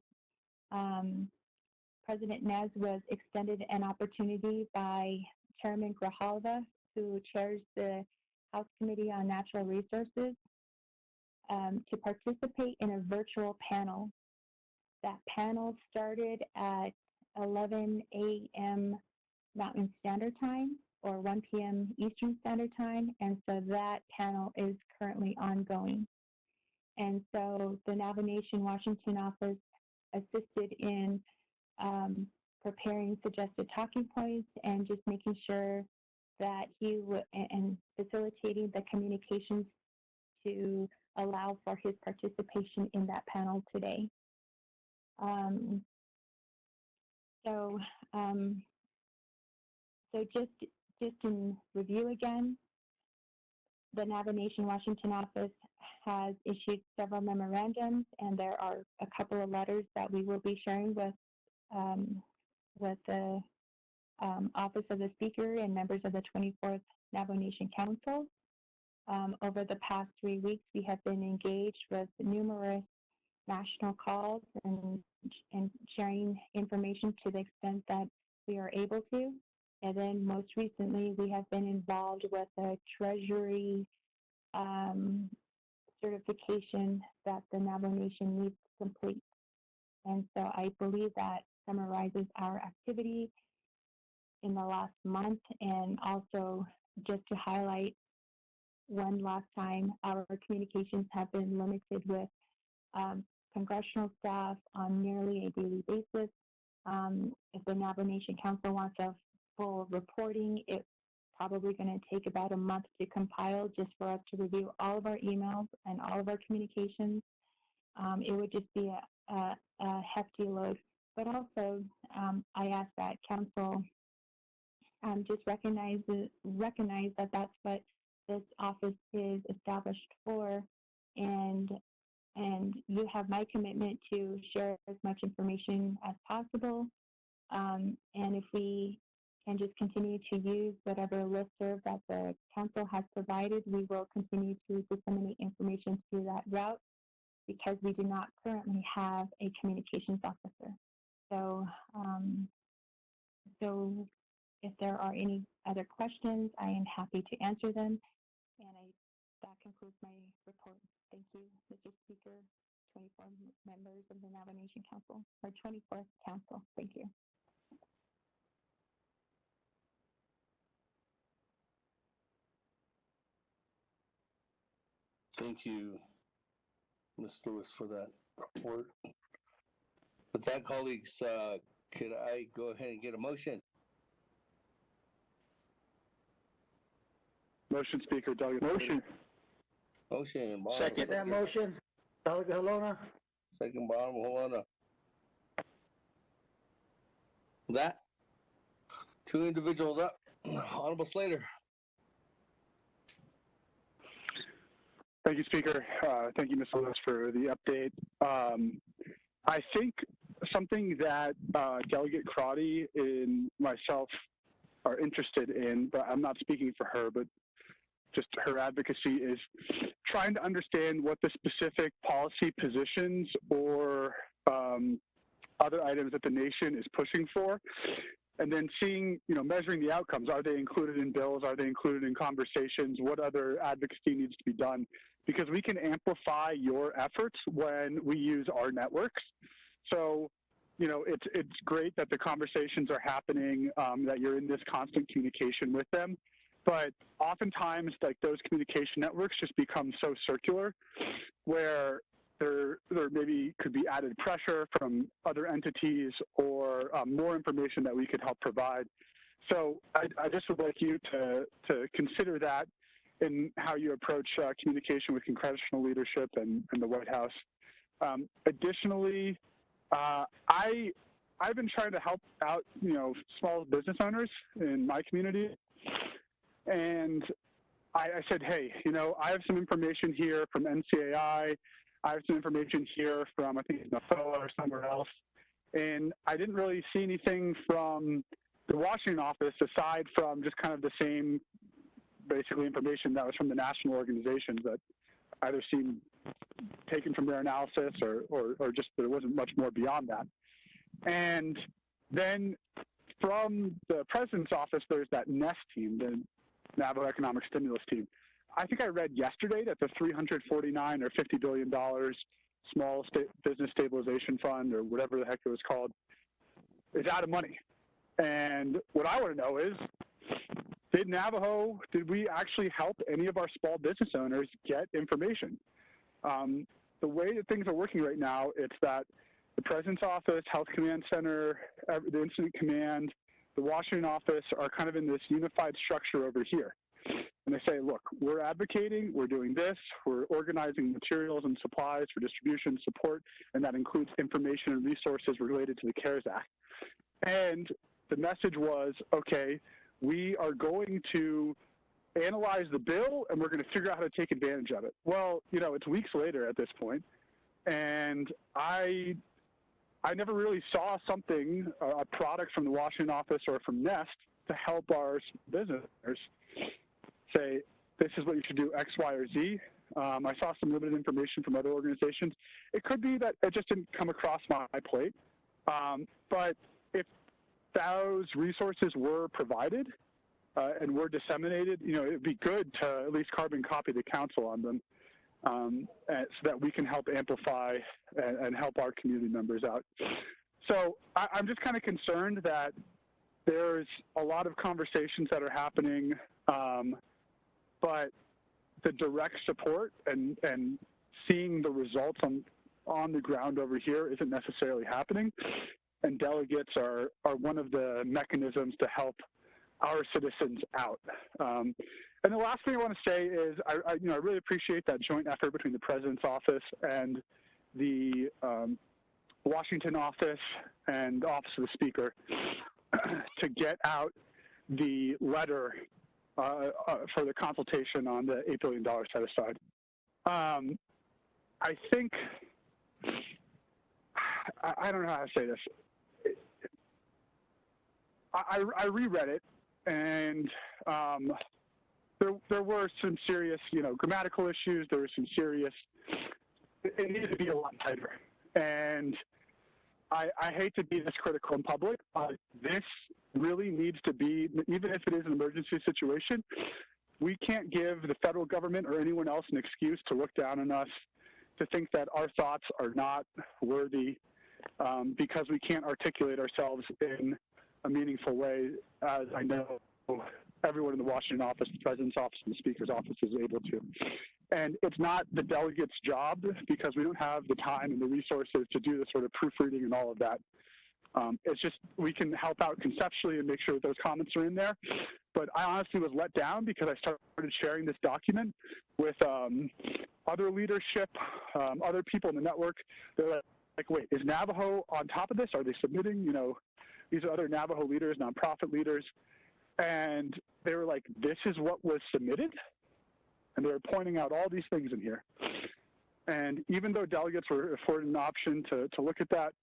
President Nez was extended an opportunity by Chairman Grijalva, who chairs the House Committee on Natural Resources, to participate in a virtual panel. That panel started at 11 a.m. Mountain Standard Time or 1 p.m. Eastern Standard Time, and so that panel is currently ongoing. And so the Navajo Nation Washington office assisted in preparing suggested talking points and just making sure that and facilitating the communications to allow for his participation in that panel today. So just in review again, the Navajo Nation Washington office has issued several memorandums, and there are a couple of letters that we will be sharing with the Office of the Speaker and members of the 24th Navajo Nation Council. Over the past 3 weeks, we have been engaged with numerous national calls and sharing information to the extent that we are able to. And then most recently, we have been involved with a Treasury certification that the Navajo Nation needs to complete. And so I believe that summarizes our activity in the last month. And also, just to highlight one last time, our communications have been limited with congressional staff on nearly a daily basis. If the Navajo Nation Council wants a full reporting, it's probably going to take about a month to compile just for us to review all of our emails and all of our communications. It would just be a hefty load. But also, I ask that Council just recognize that that's what this office is established for, and you have my commitment to share as much information as possible. And if we can just continue to use whatever listserv that the council has provided, we will continue to disseminate information through that route because we do not currently have a communications officer. So, so if there are any other questions, I am happy to answer them. And that concludes my report. Thank you, Mr. Speaker, 24 members of the Navajo Nation Council, or 24th Council. Thank you.
Thank you, Ms. Lewis, for that report. With that, colleagues, could I go ahead and get a motion?
Motion, Speaker. Delegate.
Motion.
Motion. Bob,
Second that motion. Delegate Halona.
Second, Bob Holona. That, two individuals up. Honorable Slater.
Thank you, Speaker. Thank you, Ms. Lewis, for the update. I think something that Delegate Crotty and myself are interested in, but I'm not speaking for her, but just her advocacy is trying to understand what the specific policy positions or other items that the nation is pushing for, and then seeing, measuring the outcomes. Are they included in bills? Are they included in conversations? What other advocacy needs to be done? Because we can amplify your efforts when we use our networks. So, it's great that the conversations are happening, that you're in this constant communication with them. But oftentimes, like, those communication networks just become so circular, where there maybe could be added pressure from other entities or more information that we could help provide. So I just would like you to consider that in how you approach communication with congressional leadership and the White House. Additionally, I've been trying to help out, small business owners in my community. And I said, hey, I have some information here from NCAI. I have some information here from, I think, Navajo or somewhere else. And I didn't really see anything from the Washington office aside from just kind of the same, basically, information that was from the national organizations that either seemed taken from their analysis or just there wasn't much more beyond that. And then from the president's office, there's that NEST team, the Navajo Economic Stimulus Team. I think I read yesterday that the $349 or $50 billion Small Business Stabilization Fund, or whatever the heck it was called, is out of money. And what I want to know is, did we actually help any of our small business owners get information? The way that things are working right now, it's that the President's Office, Health Command Center, the Incident Command, the Washington office are kind of in this unified structure over here. And they say, look, we're advocating, we're doing this, we're organizing materials and supplies for distribution support, and that includes information and resources related to the CARES Act. And the message was, okay, we are going to analyze the bill and we're going to figure out how to take advantage of it. Well, it's weeks later at this point, and I never really saw something, a product from the Washington office or from NEST to help our business owners say, this is what you should do, X, Y, or Z. I saw some limited information from other organizations. It could be that it just didn't come across my plate. But if those resources were provided and were disseminated, it'd be good to at least carbon copy the council on them so that we can help amplify and help our community members out. So I'm just kind of concerned that there's a lot of conversations that are happening, but the direct support and seeing the results on the ground over here isn't necessarily happening. And delegates are one of the mechanisms to help our citizens out. And the last thing I want to say is I really appreciate that joint effort between the President's office and the Washington office and Office of the Speaker to get out the letter for the consultation on the $8 billion set aside. I think, I don't know how to say this. I reread it, and there were some serious, grammatical issues. There were some serious, it needed to be a lot tighter. And I hate to be this critical in public, but this really needs to be, even if it is an emergency situation, we can't give the federal government or anyone else an excuse to look down on us, to think that our thoughts are not worthy because we can't articulate ourselves in a meaningful way, as I know everyone in the Washington office, the President's office, and the Speaker's office is able to. And it's not the delegates' job because we don't have the time and the resources to do the sort of proofreading and all of that. It's just we can help out conceptually and make sure that those comments are in there. But I honestly was let down because I started sharing this document with other leadership, other people in the network. They're like, wait, is Navajo on top of this? Are they submitting? These are other Navajo leaders, nonprofit leaders. And they were like, this is what was submitted? And they were pointing out all these things in here. And even though delegates were afforded an option to look at that,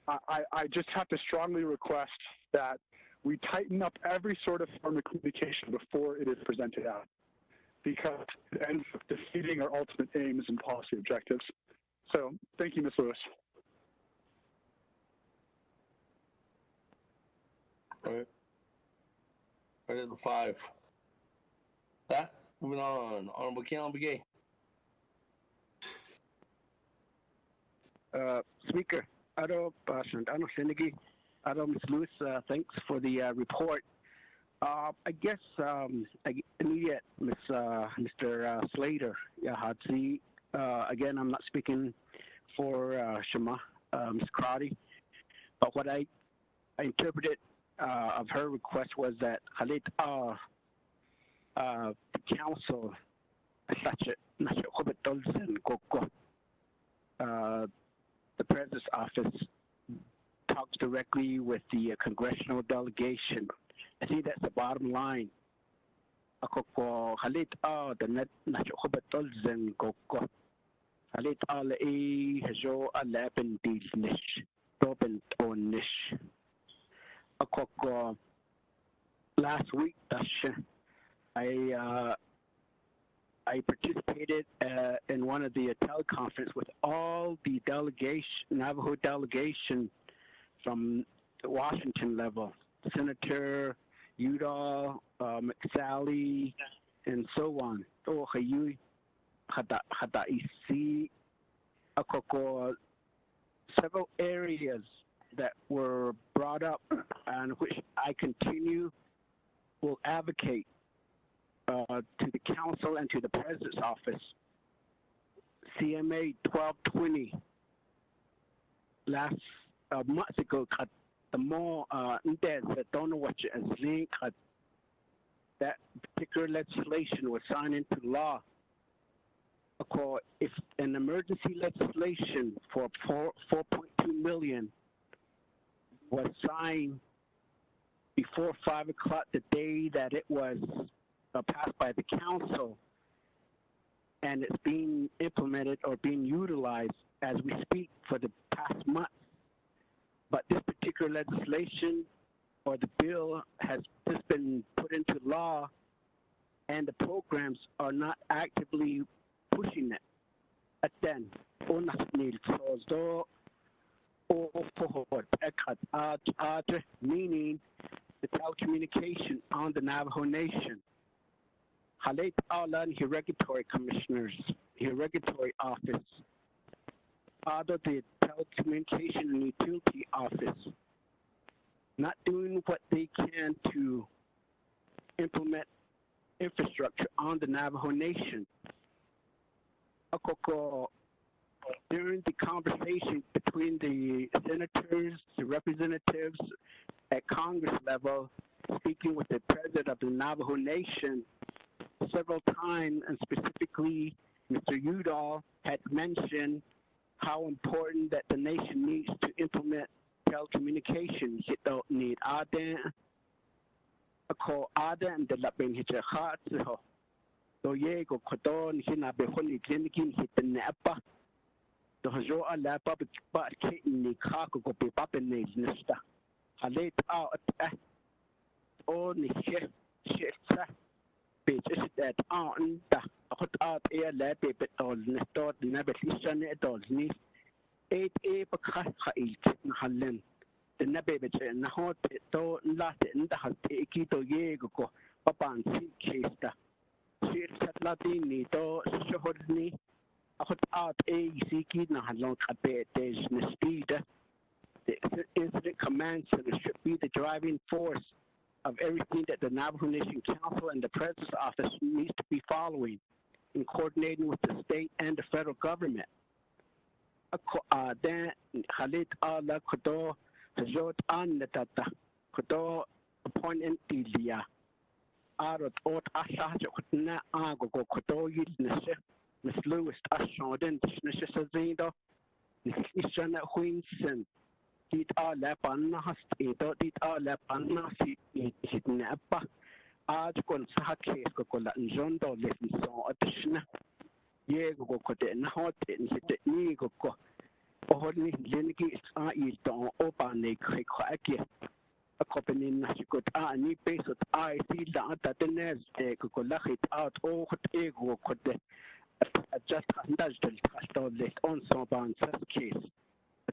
I just have to strongly request that we tighten up every sort of form of communication before it is presented out, because it ends up defeating our ultimate aims and policy objectives. So thank you, Ms. Lewis.
All right. Right at the 5. That, moving on. Honorable Keon Begay.
Speaker, Ado Santano Senegi, Ado Ms. Lewis, thanks for the report. I guess immediate Mr. Slater, Hadzi. Again, I'm not speaking for Shema, Ms. Crotty, but what I interpreted of her request was that Halit the council, the President's office talks directly with the congressional delegation. I think that's the bottom line. Halit the net nachobatolzen goko. Halit le hajo alaben dilnish, dobent onish. Last week, I participated in one of the teleconference with all the Navajo delegation from the Washington level, Senator Udall, McSally, and so on. Several areas that were brought up and which I will advocate to the council and to the President's office. CMA 1220 last months ago, the more don't know what that particular legislation was signed into law. If an emergency legislation for 4.2 million was signed before 5 o'clock the day that it was passed by the council, and it's being implemented or being utilized as we speak for the past month. But this particular legislation or the bill has just been put into law, and the programs are not actively pushing it. At then, onas nil so forward meaning the telecommunication on the Navajo Nation. Halit Alan Regulatory Commissioners, Regulatory Office, out of the Telecommunication and Utility Office, not doing what they can to implement infrastructure on the Navajo Nation. During the conversation between the senators, the representatives at Congress level, speaking with the president of the Navajo Nation several times, and specifically Mr. Udall had mentioned how important that the nation needs to implement telecommunications. It don't need Aden, a call Aden, the Lapin Hitcher Heart, so Yego Codon, Hinabe Clinic, hit the Napa. The Hajoa Lapa, but Kitten, the Kako go be Papin Nista. I laid out at only shit, bitch, is that on the hot out air lab, but all nestor, the never listen at all. 8A Bakail Hallen. The Nababit and the hot to Latin, the hot Ekito Yego, Papan Silchester. She's at Latini, to Shohodni. I hot out a Siki, Nahalon Cabe, there's Nestida. The incident command center should be the driving force of everything that the Navajo Nation Council and the President's Office needs to be following in coordinating with the state and the federal government. Then Halit Allah Kodo Hazot Anatata Kodo appointed Dilia Arot Ot Ashaja Kutna Ago Kodo Yidness Miss Lewis Ashoden Snishazindo Nishana Winson Dit Allah Panahas Edo Dit Allah Panasi Hitnapa Adkon Sahake Kokola Njondo Levinson Adishna Yego Koden Hot and hit Nigo Ohni Linki Don Opane Krikaki. A company in Nashikot Ani base of I see that the nest Kokolahit out all ego could just does the trust list on some bounds case.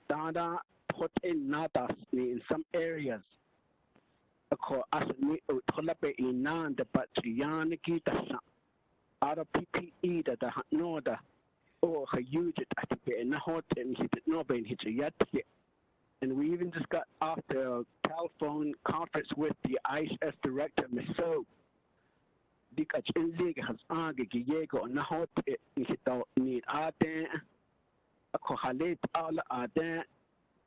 Dada put in Nadas in some areas. A call as me Tolape in Nan the Patrianiki out of PPE that the Noda or her huge at the Nahot and he did not be hit yet. And we even just got off the telephone conference with the ISS director, Ms. So. Because in League has argued Diego Nahot it don't need Aden, a Kohalit all Aden,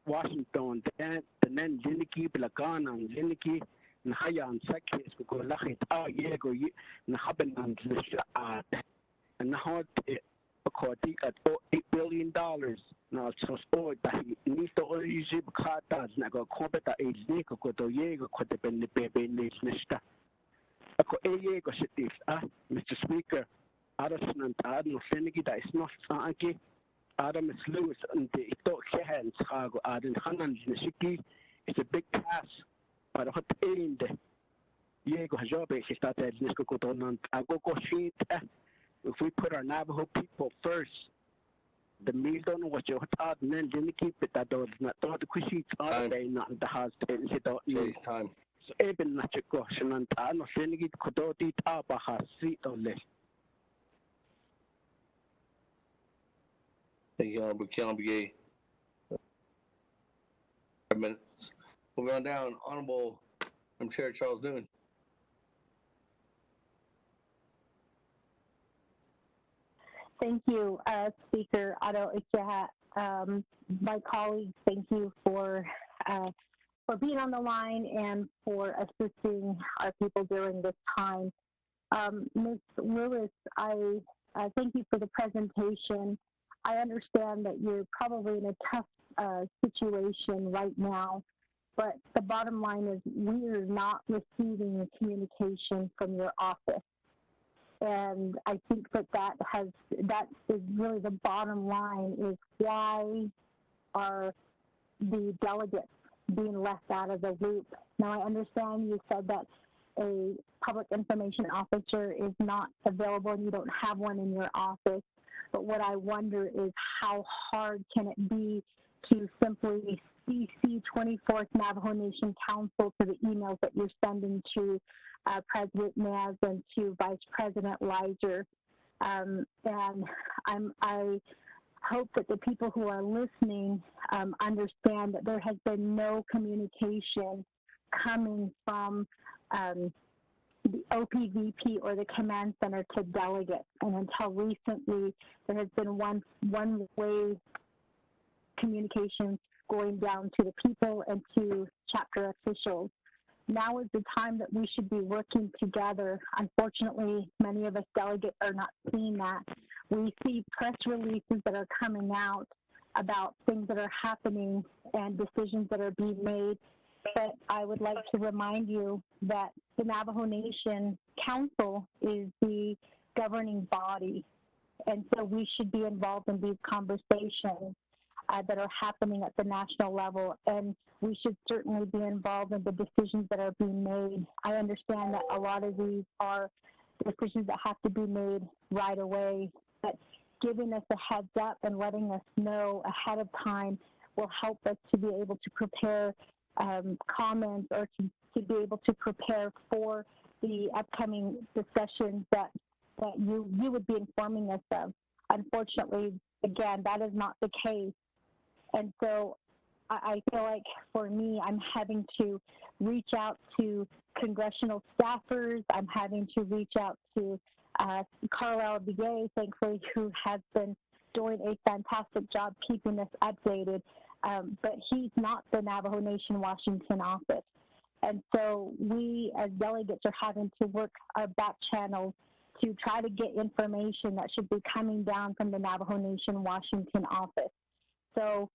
Washington, then Liniki, Blagana, and Liniki, and Hayan Sakis, because Lachit, Diego, Nahaban, and Lisha, and Nahot according at $8 billion. Now, so sport that he needs to only zip cartas, Nago Competa, a Nico, Diego, could have been the baby Nista. Ako Diego Cities, Mr. Speaker, Addison Adam Senegi, that is not Sanki, Adam Lewis, and the Ito Kehan, Sago, Adam Hanan, Nishiki, it's a big task, but what in the Diego Hajobe, she started Nisko Kotonan, Agogo Sheet. If we put our Navajo people first, the meal don't know what you're taught, and then didn't keep it. That does not the Kushi all day, not in the house, and she don't need
time.
So, even not your question, and I know sending it Kodoti Tabaha, seat on this.
Thank you, Honorable Killenby. 5 minutes. Moving on down, Honorable Chair Charles Dune.
Thank you, Speaker Otto Ichahat. My colleagues, thank you for being on the line and for assisting our people during this time. Ms. Lewis, I thank you for the presentation. I understand that you're probably in a tough situation right now, but the bottom line is we are not receiving communication from your office. And I think that is really the bottom line, is why are the delegates being left out of the loop? Now, I understand you said that a public information officer is not available and you don't have one in your office, But what I wonder is how hard can it be to simply CC 24th Navajo Nation Council to the emails that you're sending to President Naz and to Vice President Leiser. And I hope that the people who are listening understand that there has been no communication coming from the OPVP or the command center to delegates. And until recently, there has been one-way communication going down to the people and to chapter officials. Now is the time that we should be working together. Unfortunately, many of us delegates are not seeing that. We see press releases that are coming out about things that are happening and decisions that are being made. But I would like to remind you that the Navajo Nation Council is the governing body. And so we should be involved in these conversations that are happening at the national level. And we should certainly be involved in the decisions that are being made. I understand that a lot of these are decisions that have to be made right away, but giving us a heads up and letting us know ahead of time will help us to be able to prepare comments or to be able to prepare for the upcoming discussions that you would be informing us of. Unfortunately, again, that is not the case. And so I feel like for me, I'm having to reach out to congressional staffers. I'm having to reach out to Carlisle Begay, thankfully, who has been doing a fantastic job keeping us updated. But he's not the Navajo Nation Washington office. And so we as delegates are having to work our back channels to try to get information that should be coming down from the Navajo Nation Washington office. So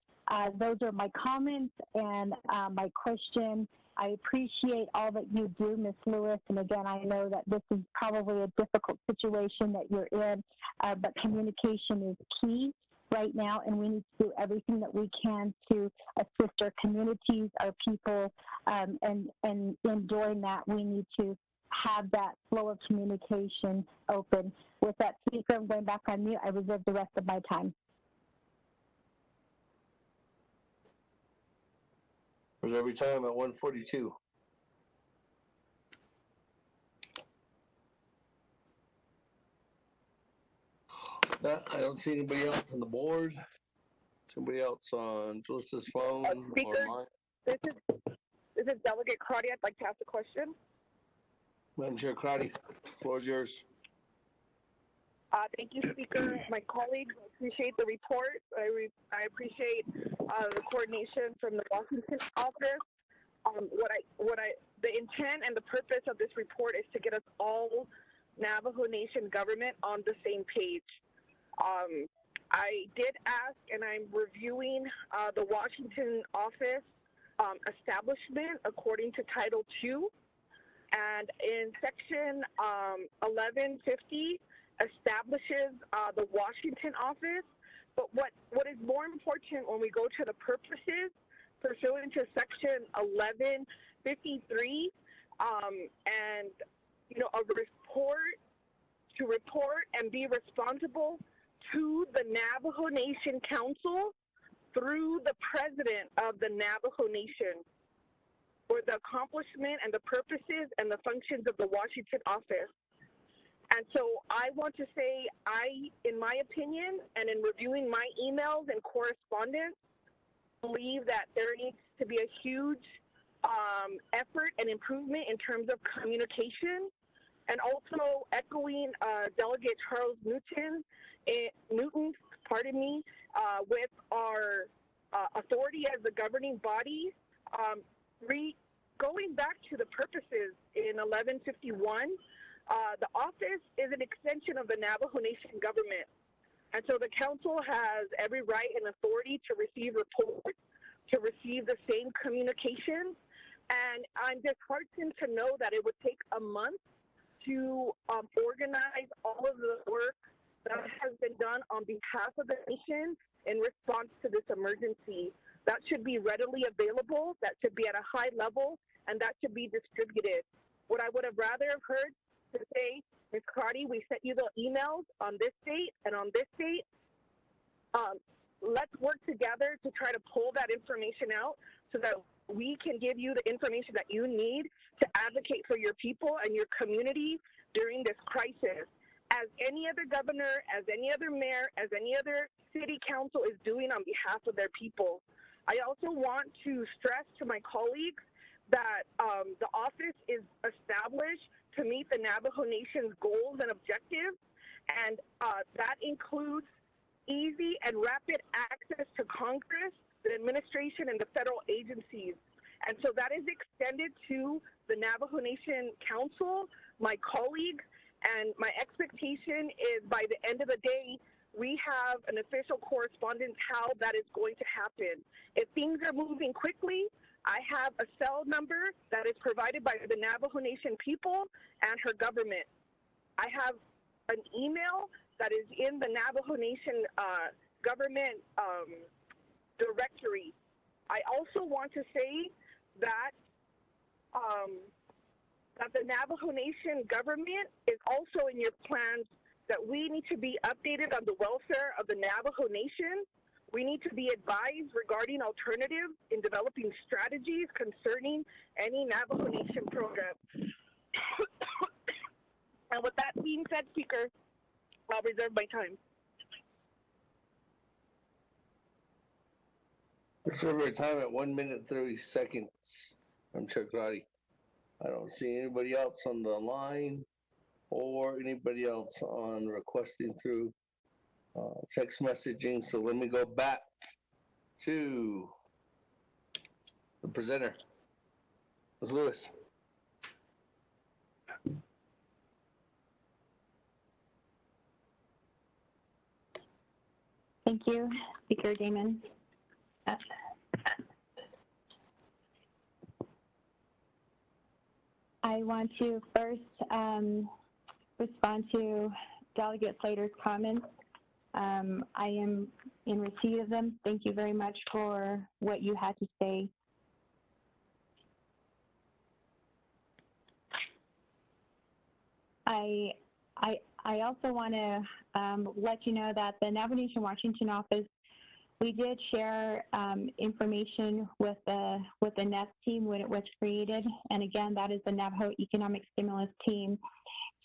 those are my comments and my question. I appreciate all that you do, Ms. Lewis. And again, I know that this is probably a difficult situation that you're in, but communication is key right now, and we need to do everything that we can to assist our communities, our people, and in doing that, we need to have that flow of communication open. With that, Speaker, I'm going back on mute. I reserve the rest of my time.
Reserve your time at 1:42. I don't see anybody else on the board. Somebody else on Jolis's phone
Speaker,
or mine?
This is Delegate Crotty. I'd like to ask a question.
Madam Chair Crotty, floor is yours.
Thank you, Speaker. My colleagues, I appreciate the report. I appreciate the coordination from the Washington office. The intent and the purpose of this report is to get us all Navajo Nation government on the same page. I did ask, and I'm reviewing the Washington office establishment according to Title II, and in Section 1150 establishes the Washington office. But what is more important when we go to the purposes pursuant to Section 1153, and a report and be responsible to the Navajo Nation Council through the President of the Navajo Nation for the accomplishment and the purposes and the functions of the Washington office. And so I want to say, in my opinion, and in reviewing my emails and correspondence, believe that there needs to be a huge effort and improvement in terms of communication, and also echoing Delegate Charles Newton, with our authority as the governing body, going back to the purposes in 1151, the office is an extension of the Navajo Nation government. And so the council has every right and authority to receive reports, to receive the same communications. And I'm disheartened to know that it would take a month to organize all of the work that has been done on behalf of the nation in response to this emergency. That should be readily available, that should be at a high level, and that should be distributed. What I would have rather have heard to say, Ms. Cardi, we sent you the emails on this date and on this date. Let's work together to try to pull that information out so that we can give you the information that you need to advocate for your people and your community during this crisis. As any other governor, as any other mayor, as any other city council is doing on behalf of their people. I also want to stress to my colleagues that the office is established to meet the Navajo Nation's goals and objectives, and that includes easy and rapid access to Congress, the administration, and the federal agencies. And so that is extended to the Navajo Nation Council, my colleagues, and my expectation is by the end of the day, we have an official correspondence how that is going to happen. If things are moving quickly, I have a cell number that is provided by the Navajo Nation people and her government. I have an email that is in the Navajo Nation government directory. I also want to say that that the Navajo Nation government is also in your plans, that we need to be updated on the welfare of the Navajo Nation. We need to be advised regarding alternatives in developing strategies concerning any Navajo Nation program. And with that being said, Speaker, I'll reserve my time.
Reserve our time at 1 minute 30 seconds. I'm Chair Crotty. I don't see anybody else on the line or anybody else on requesting through text messaging. So let me go back to the presenter, Ms. Lewis.
Thank you, Speaker Damon. I want to first respond to Delegate Slater's comments. I am in receipt of them. Thank you very much for what you had to say. I also want to let you know that the Navajo Nation Washington office, we did share information with the NEST team when it was created, and again, that is the Navajo Economic Stimulus Team,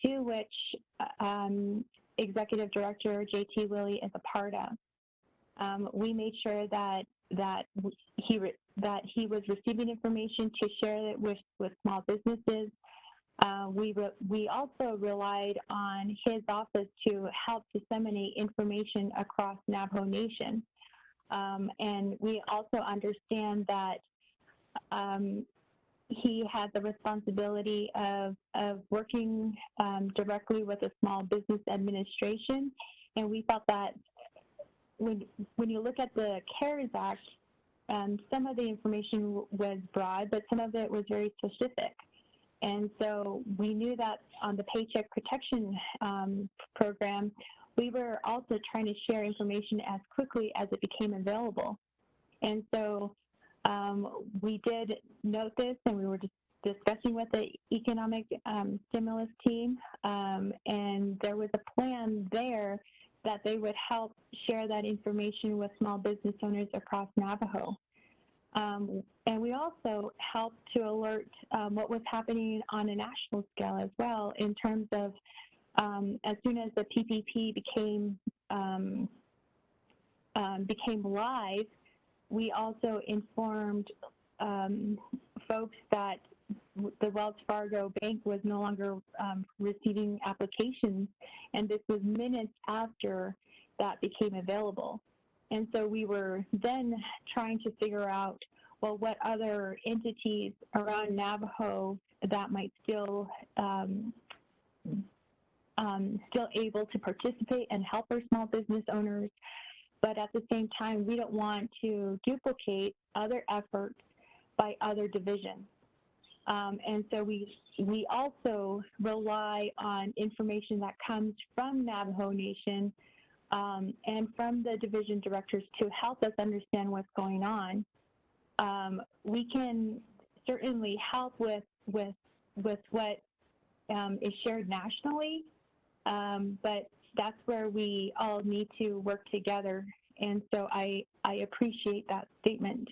to which Executive Director J.T. Willie is a part of. We made sure that he was receiving information to share it with small businesses. We also relied on his office to help disseminate information across Navajo Nation. And we also understand that he had the responsibility of working directly with the Small Business Administration. And we felt that when you look at the CARES Act, some of the information was broad, but some of it was very specific. And so we knew that on the Paycheck Protection Program, we were also trying to share information as quickly as it became available. And so we did note this, and we were discussing with the Economic Stimulus Team, and there was a plan there that they would help share that information with small business owners across Navajo. And we also helped to alert what was happening on a national scale as well, in terms of as soon as the PPP became live, we also informed folks that the Wells Fargo Bank was no longer receiving applications, and this was minutes after that became available. And so we were then trying to figure out, well, what other entities around Navajo that might still able to participate and help our small business owners. But at the same time, we don't want to duplicate other efforts by other divisions. And so we also rely on information that comes from Navajo Nation and from the division directors to help us understand what's going on. We can certainly help with what is shared nationally, but that's where we all need to work together. And so I appreciate that statement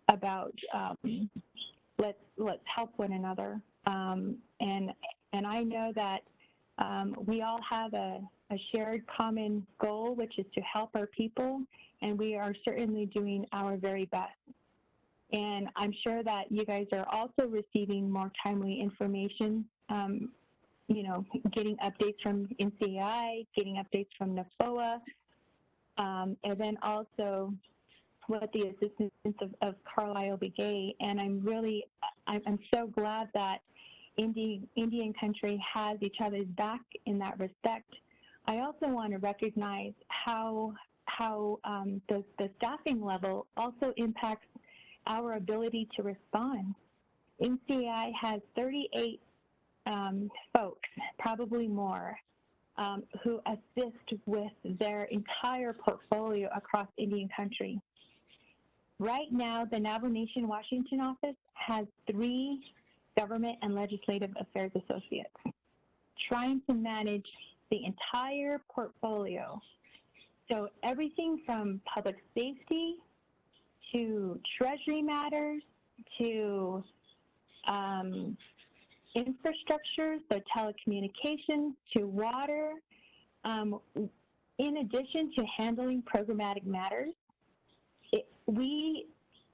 about let's help one another. And I know that we all have a shared common goal, which is to help our people, and we are certainly doing our very best. And I'm sure that you guys are also receiving more timely information, you know, getting updates from NCAI, getting updates from NAFOA, and then also with the assistance of Carlisle Begay. And I'm so glad that Indian country has each other's back in that respect. I also want to recognize how the staffing level also impacts our ability to respond. NCI has 38 folks, probably more, who assist with their entire portfolio across Indian country. Right now, the Navajo Nation Washington office has 3 government and legislative affairs associates trying to manage the entire portfolio. So everything from public safety to treasury matters to infrastructure, so telecommunications, to water, in addition to handling programmatic matters.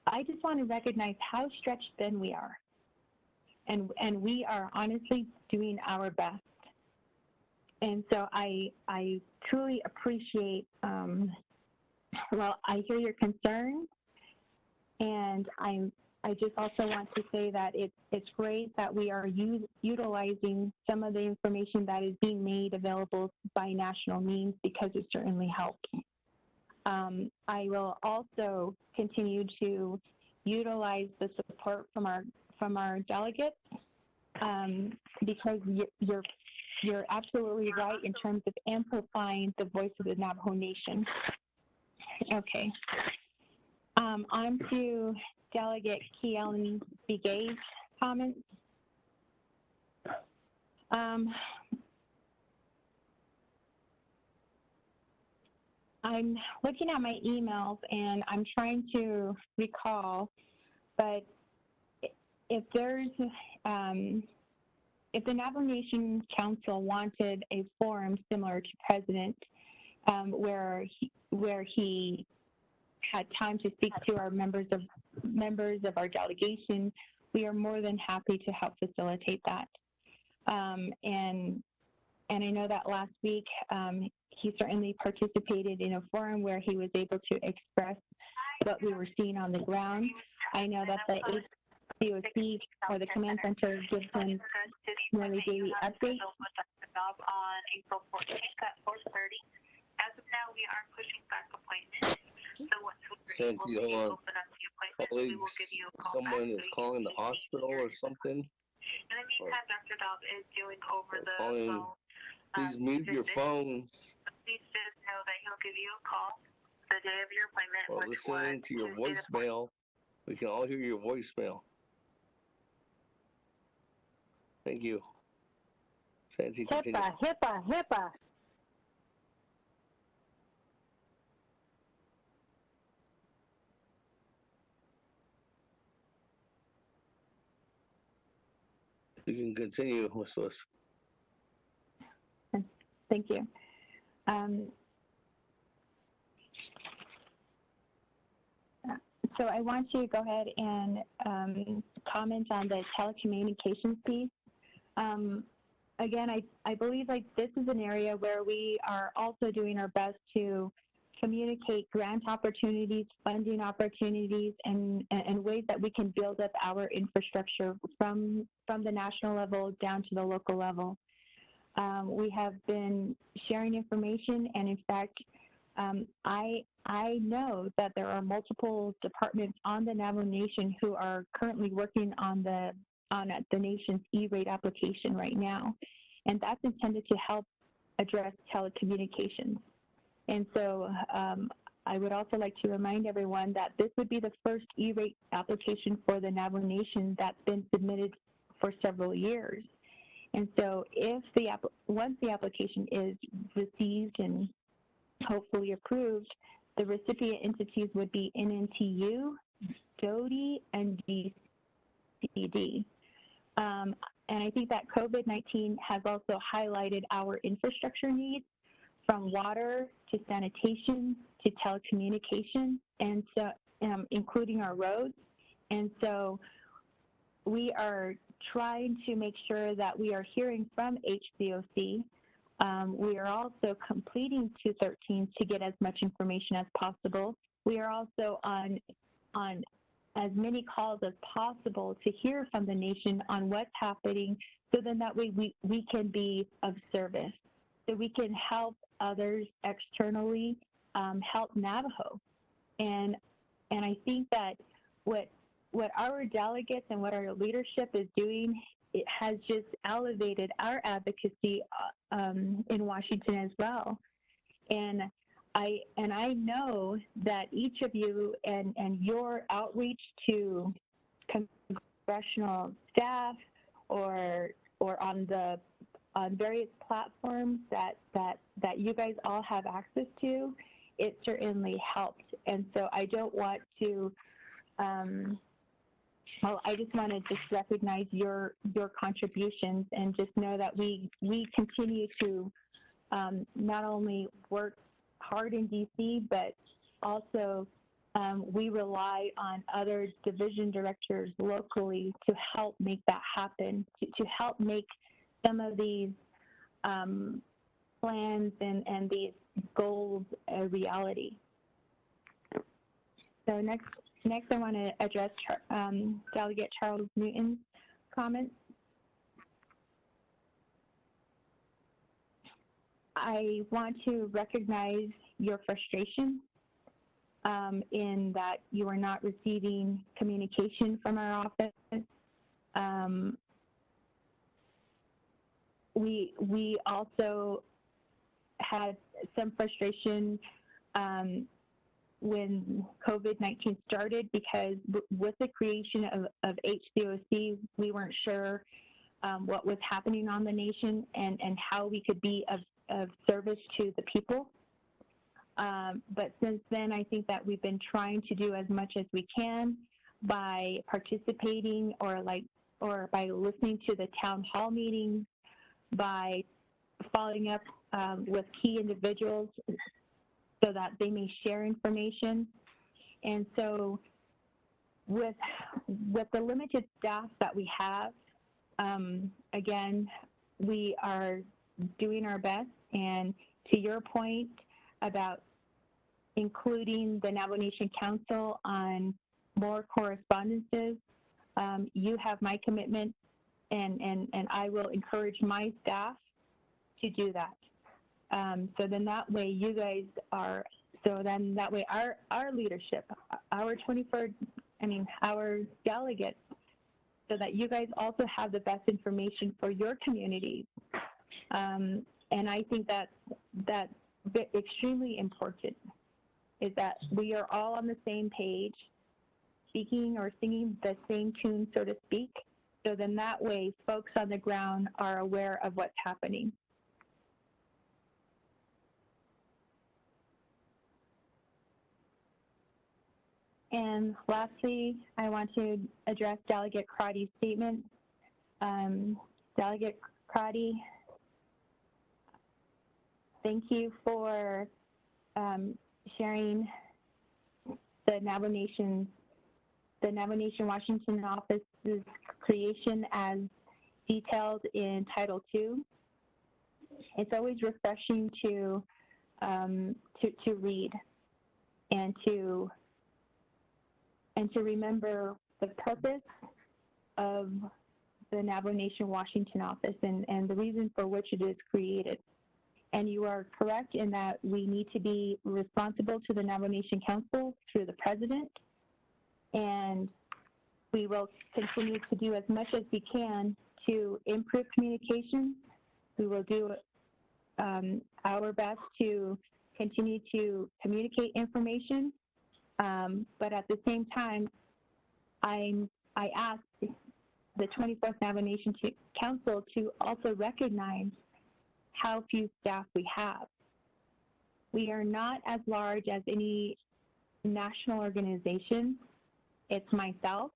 I just want to recognize how stretched thin we are. And we are honestly doing our best. And so I truly appreciate, well, I hear your concerns, and I just also want to say that it's great that we are utilizing some of the information that is being made available by national means, because it certainly helps. I will also continue to utilize the support from our delegates, because you're absolutely right in terms of amplifying the voice of the Navajo Nation. Okay. On to Delegate Keelan Begay's comments. I'm looking at my emails and I'm trying to recall, but if there's, if the Navajo Nation Council wanted a forum similar to President, where he had time to speak to our members of our delegation, we are more than happy to help facilitate that. And I know that last week he certainly participated in a forum where he was able to express what we were seeing on the ground. I know that the HCOC, or the command center, gives him nearly daily updates.
On April 14th at 4:30. As of now, we are pushing back appointments. So once we're able to open up the appointment, we will give you a call back.
Someone is calling the hospital or something.
In the meantime, Dr. Dobb is doing over the phone.
Please mute your phones.
Please just know that he'll give you a call the day of your appointment.
We're listening to your voicemail. We can all hear your voicemail. Thank you. Santi, continue.
HIPAA.
You can continue, Ms. Lewis.
Thank you. So I want to go ahead and comment on the telecommunications piece. Again, I believe like this is an area where we are also doing our best to communicate grant opportunities, funding opportunities, and ways that we can build up our infrastructure from the national level down to the local level. We have been sharing information, and in fact, I know that there are multiple departments on the Navajo Nation who are currently working on the nation's E-rate application right now, and that's intended to help address telecommunications. And so I would also like to remind everyone that this would be the first E-rate application for the Navajo Nation that's been submitted for several years. And so once the application is received and hopefully approved, the recipient entities would be NNTU, DOTI, and DCD. And I think that COVID-19 has also highlighted our infrastructure needs, from water to sanitation to telecommunications, and so including our roads. And so we are trying to make sure that we are hearing from HCOC. We are also completing 213 to get as much information as possible. We are also on as many calls as possible to hear from the nation on what's happening, so then that way we can be of service, so we can help others externally, help Navajo. And I think that what our delegates and what our leadership is doing, it has just elevated our advocacy in Washington as well. And I know that each of you and your outreach to congressional staff or on various platforms that you guys all have access to, it certainly helped. And so I don't want to I just want to just recognize your contributions, and just know that we continue to not only work hard in DC, but also we rely on other division directors locally to help make that happen, to help make some of these plans and these goals a reality. So next I want to address Delegate Charles Newton's comments. I want to recognize your frustration in that you are not receiving communication from our office. We also had some frustration when COVID-19 started, because with the creation of HCOC, we weren't sure what was happening on the nation and how we could be of service to the people. But since then, I think that we've been trying to do as much as we can by participating or by listening to the town hall meetings, by following up with key individuals so that they may share information. And so with the limited staff that we have, again, we are doing our best. And to your point about including the Navajo Nation Council on more correspondences, you have my commitment, and I will encourage my staff to do that. So then that way you guys are, so then that way our leadership, our delegates, so that you guys also have the best information for your communities. And I think that's extremely important, is that we are all on the same page, speaking or singing the same tune, so to speak. So then that way folks on the ground are aware of what's happening. And lastly, I want to address Delegate Crotty's statement. Delegate Crotty, thank you for sharing the Navajo Nation Washington office's creation as detailed in Title II. It's always refreshing to read and to remember the purpose of the Navajo Nation Washington office and the reason for which it is created. And you are correct in that we need to be responsible to the Navajo Nation Council through the president, and we will continue to do as much as we can to improve communication. We will do our best to continue to communicate information, but at the same time, I ask the 24th Navajo Nation Council to also recognize how few staff we have. We are not as large as any national organization. It's myself,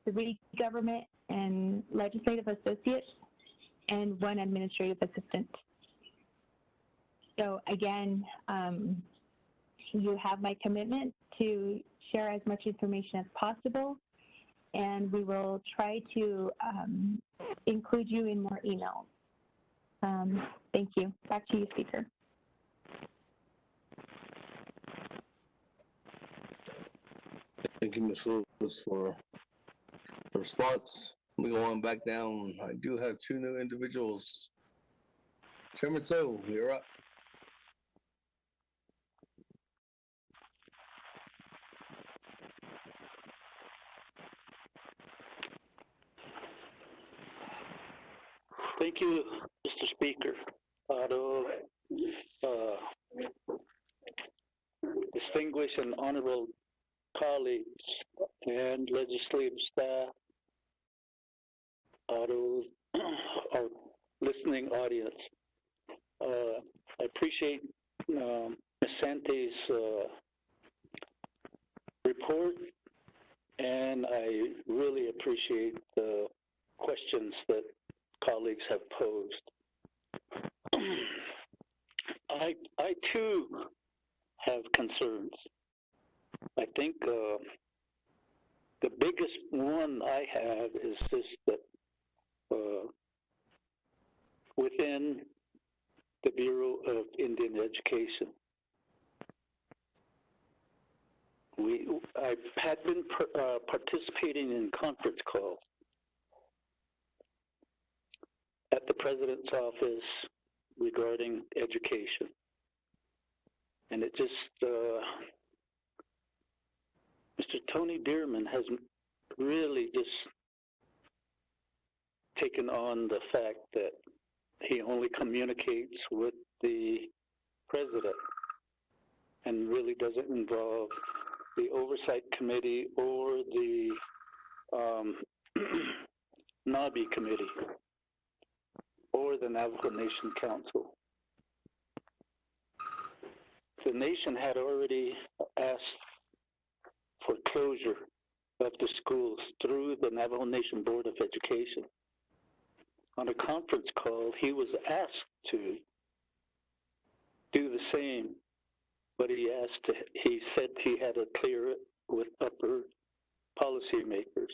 the city government and legislative associate, and one administrative assistant. So again, you have my commitment to share as much information as possible, and we will try to include you in more emails. Thank you. Back to you, Speaker.
Thank you, Ms. Lewis, for the response. We go on back down. I do have two new individuals. Chairman So, you're up.
Thank you, Mr. Speaker. Distinguished and honorable colleagues and legislative staff, our listening audience. I appreciate Ms. Sante's report, and I really appreciate the questions that colleagues have posed. I too have concerns. I think the biggest one I have is just that within the Bureau of Indian Education, I had been participating in conference calls at the President's office regarding education. And it just, Mr. Tony Dearman has really just taken on the fact that he only communicates with the President and really doesn't involve the Oversight Committee or the NABI Committee or the Navajo Nation Council. The nation had already asked for closure of the schools through the Navajo Nation Board of Education. On a conference call, he was asked to do the same, but he said he had to clear it with upper policymakers.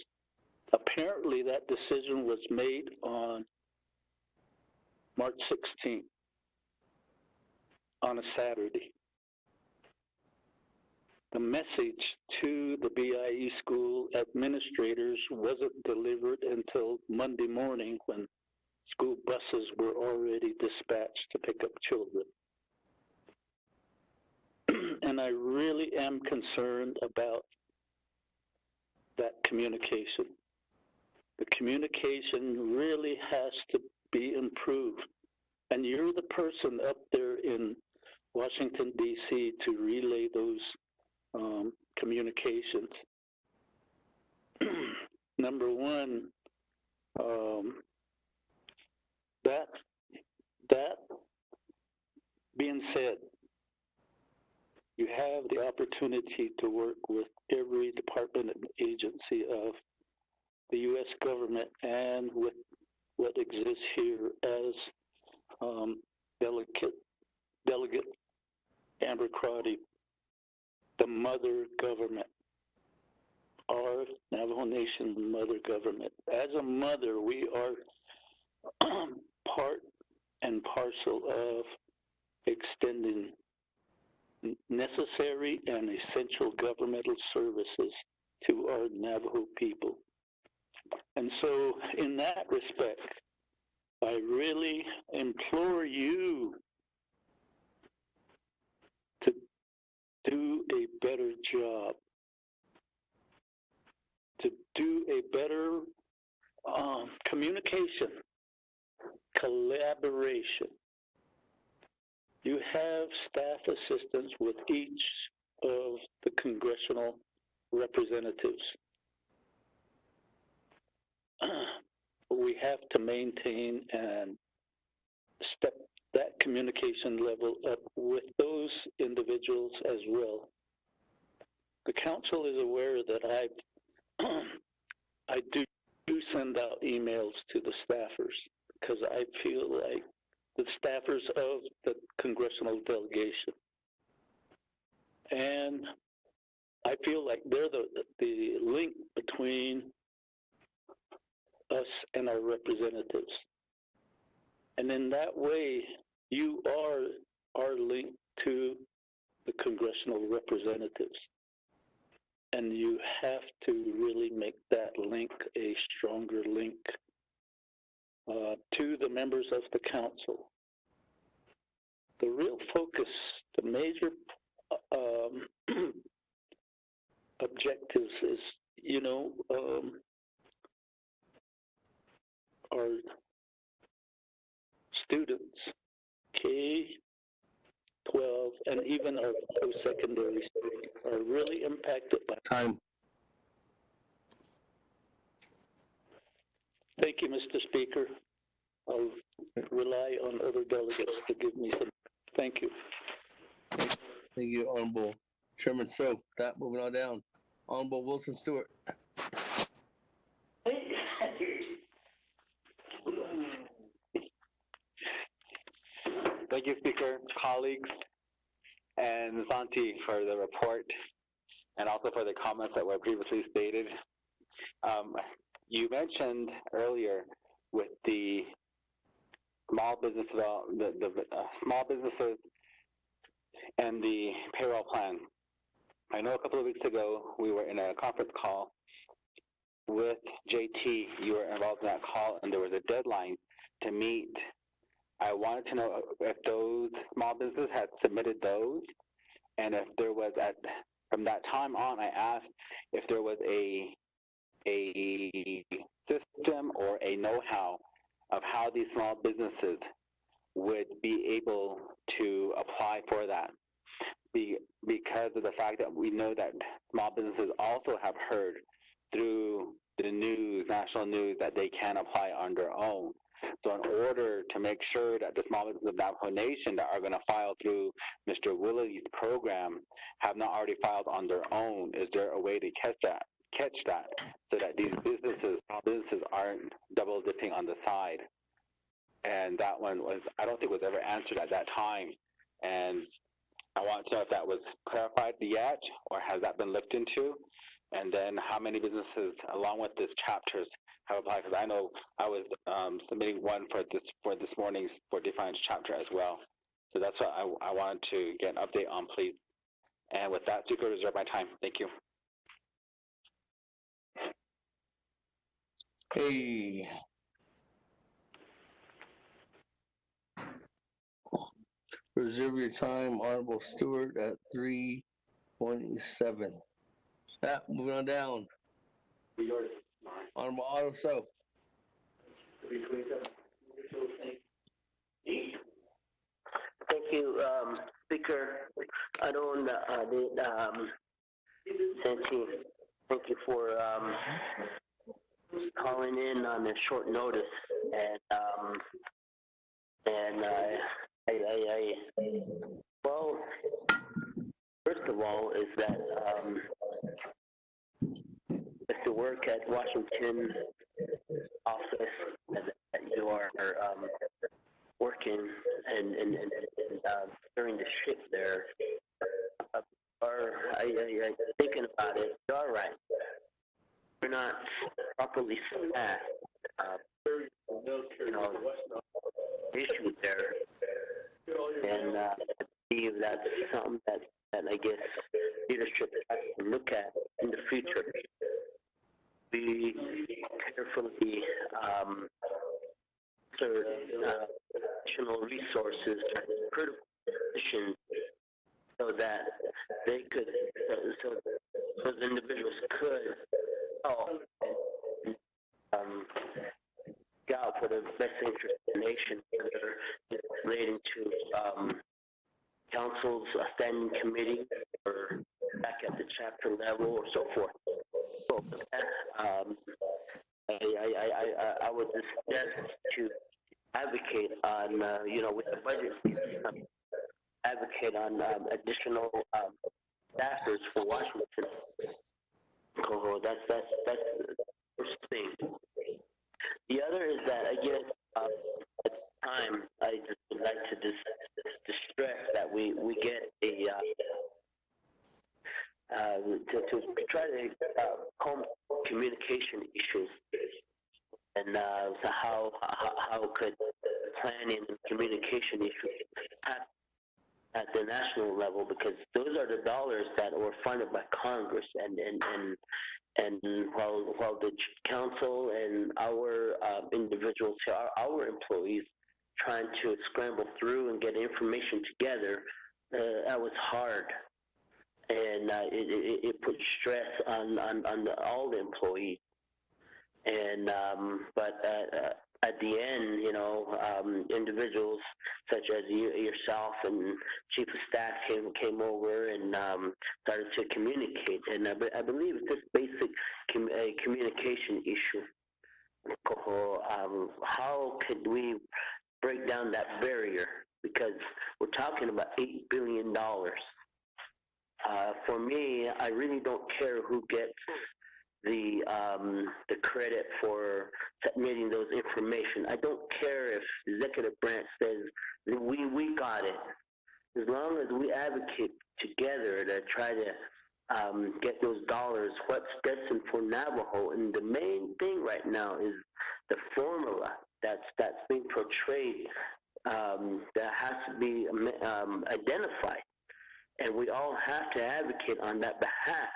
Apparently, that decision was made on March 16th, on a Saturday. The message to the BIE school administrators wasn't delivered until Monday morning when school buses were already dispatched to pick up children. And I really am concerned about that communication. The communication really has to be improved. And you're the person up there in Washington, D.C. to relay those communications. Number one, that being said, you have the opportunity to work with every department and agency of the U.S. government and with what exists here as Delegate Amber Crotty, the mother government, our Navajo Nation mother government. As a mother, we are part and parcel of extending necessary and essential governmental services to our Navajo people. And so in that respect, I really implore you to do a better job, to do a better communication, collaboration. You have staff assistants with each of the congressional representatives. we have to maintain and step that communication level up with those individuals as well. The council is aware that I do send out emails to the staffers because I feel like the staffers of the congressional delegation, and I feel like they're the link between us and our representatives. And in that way, you are linked to the congressional representatives. And you have to really make that link a stronger link to the members of the council. The real focus, the major objectives is, our students, K-12, and even our post-secondary are really impacted by
time.
Thank you, Mr. Speaker. I'll rely on other delegates to give me some. Thank you.
Thank you, Honorable Chairman So. That moving on down. Honorable Wilson Stewart.
Thank you, Speaker, colleagues, and Santi for the report and also for the comments that were previously stated. You mentioned earlier with the small business the small businesses and the payroll plan. I know a couple of weeks ago we were in a conference call with JT. You were involved in that call, and there was a deadline to meet. I wanted to know if those small businesses had submitted those, and if there was from that time on, I asked if there was a system or a know-how of how these small businesses would be able to apply for that. Because of the fact that we know that small businesses also have heard through the news, national news, that they can apply on their own. So in order to make sure that the small businesses of Navajo Nation that are going to file through Mr. Willie's program have not already filed on their own, is there a way to catch that so that these small businesses aren't double dipping on the side? And that one was, I don't think was ever answered at that time. And I want to know if that was clarified yet, or has that been looked into? And then how many businesses, along with this chapters, have applied? Because I know I was submitting one for this morning's for Defiance chapter as well. So that's what I wanted to get an update on, please. And with that, Speaker, reserve my time. Thank you.
Hey. Reserve your time, Honorable Stewart, at 3:27. Moving on down. Honorable Otto So.
Thank you, Speaker. I don't, thank you for calling in on a short notice, well, first of all, is that it's the work at Washington office that you are working and during the shift there. Thinking about it, you're all right. We're not properly staffed. Issues there, and I believe that's something that I guess leadership has to look at in the future. Be carefully additional resources, critical positions, so that they could, so those individuals could help out for the best interest of the nation, whether relating to council's standing committee or back at the chapter level or so forth. So I would suggest to advocate on, with the budget, advocate on additional staffers for Washington. So that's the first thing. The other is that, again, at the time, I just would like to stress that we get a to try to comb communication issues, and so how could planning and communication issues happen at the national level, because those are the dollars that were funded by Congress, and while the council and our individuals, our employees, trying to scramble through and get information together, that was hard, and it put stress on all the employees. And but at the end, individuals such as yourself and chief of staff came over and started to communicate. And I believe it's this basic communication issue. How could we break down that barrier? Because we're talking about $8 billion. For me, I really don't care who gets the credit for submitting those information. I don't care if the executive branch says we got it. As long as we advocate together to try to get those dollars, what's destined for Navajo. And the main thing right now is the formula that's being portrayed, that has to be identified, and we all have to advocate on that behalf.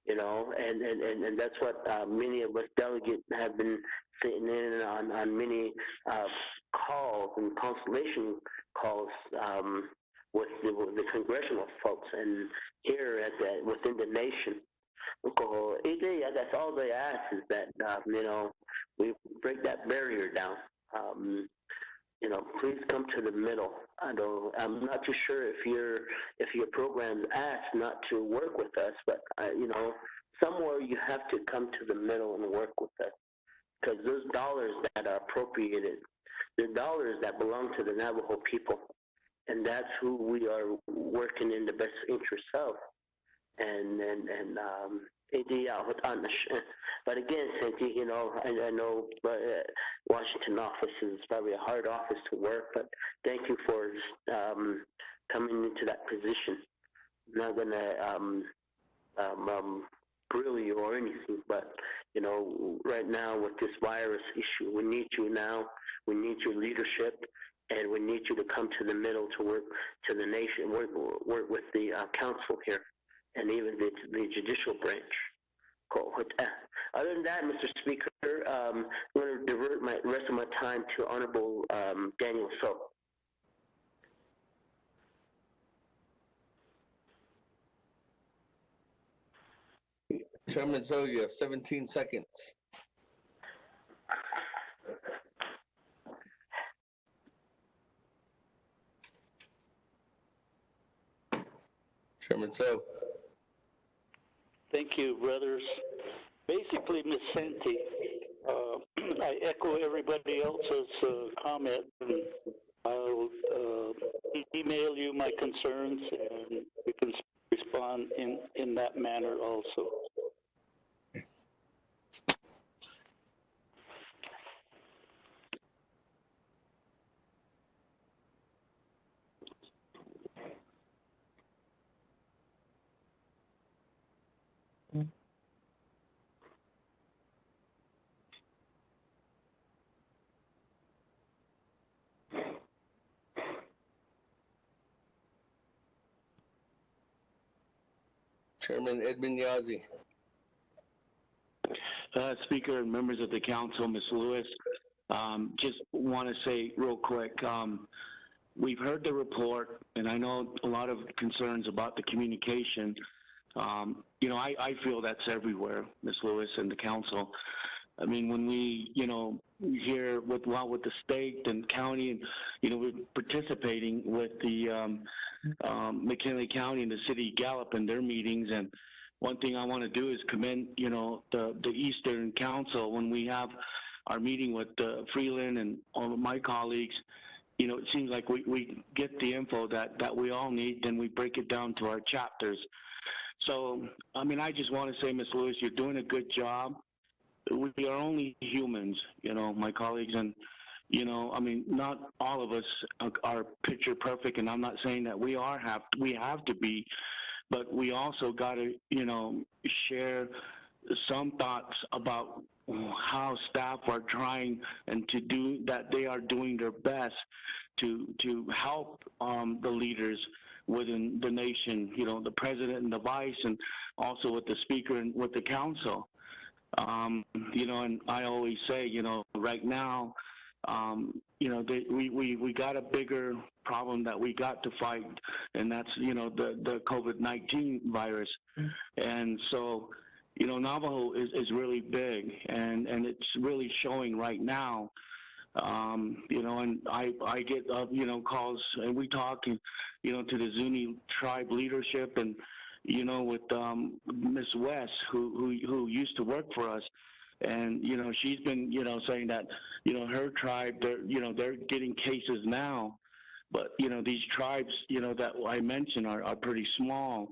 And that's what many of us delegates have been sitting in on many calls and consultation calls with the congressional folks and here within the nation. That's all they ask is that we break that barrier down. Please come to the middle. I'm not too sure if your programs ask not to work with us, but somewhere you have to come to the middle and work with us, because those dollars that are appropriated, they're dollars that belong to the Navajo people, and that's who we are working in the best interest of. But again, Santi, I know Washington office is probably a hard office to work, but thank you for coming into that position. I'm not gonna grill you or anything, but right now with this virus issue, we need you now. We need your leadership, and we need you to come to the middle to work to the nation, work with the council here, and even the judicial branch. Cool. Other than that, Mr. Speaker, I'm going to divert the rest of my time to Honorable Daniel So.
Chairman So, you have 17 seconds. Chairman So.
Thank you, brothers. Basically, Ms. Santi, I echo everybody else's comment. And I'll email you my concerns, and we can respond in that manner also.
Chairman Edmund Yazzie.
Speaker and members of the council, Ms. Lewis, just want to say real quick, we've heard the report, and I know a lot of concerns about the communication. I feel that's everywhere, Ms. Lewis and the council. I mean, when we, hear with the state and county, and, we're participating with the McKinley County and the city of Gallup in their meetings, and
one thing I want to do is commend, the Eastern Council when we have our meeting with Freeland and all of my colleagues. It seems like we get the info that we all need, then we break it down to our chapters. So, I just want to say, Ms. Lewis, you're doing a good job. We are only humans, my colleagues, and, not all of us are picture perfect, and I'm not saying that we have to be, but we also got to, share some thoughts about how staff are trying and to do that. They are doing their best to help the leaders within the nation, the president and the vice, and also with the speaker and with the council. And I always say, right now, we got a bigger problem that we got to fight, and that's, the COVID-19 virus. And so, Navajo is really big, and it's really showing right now. And I get, calls, and we talk, to the Zuni tribe leadership, and, with Miss West, who used to work for us. And, she's been, saying that, her tribe, they're getting cases now. But, these tribes, that I mentioned are pretty small.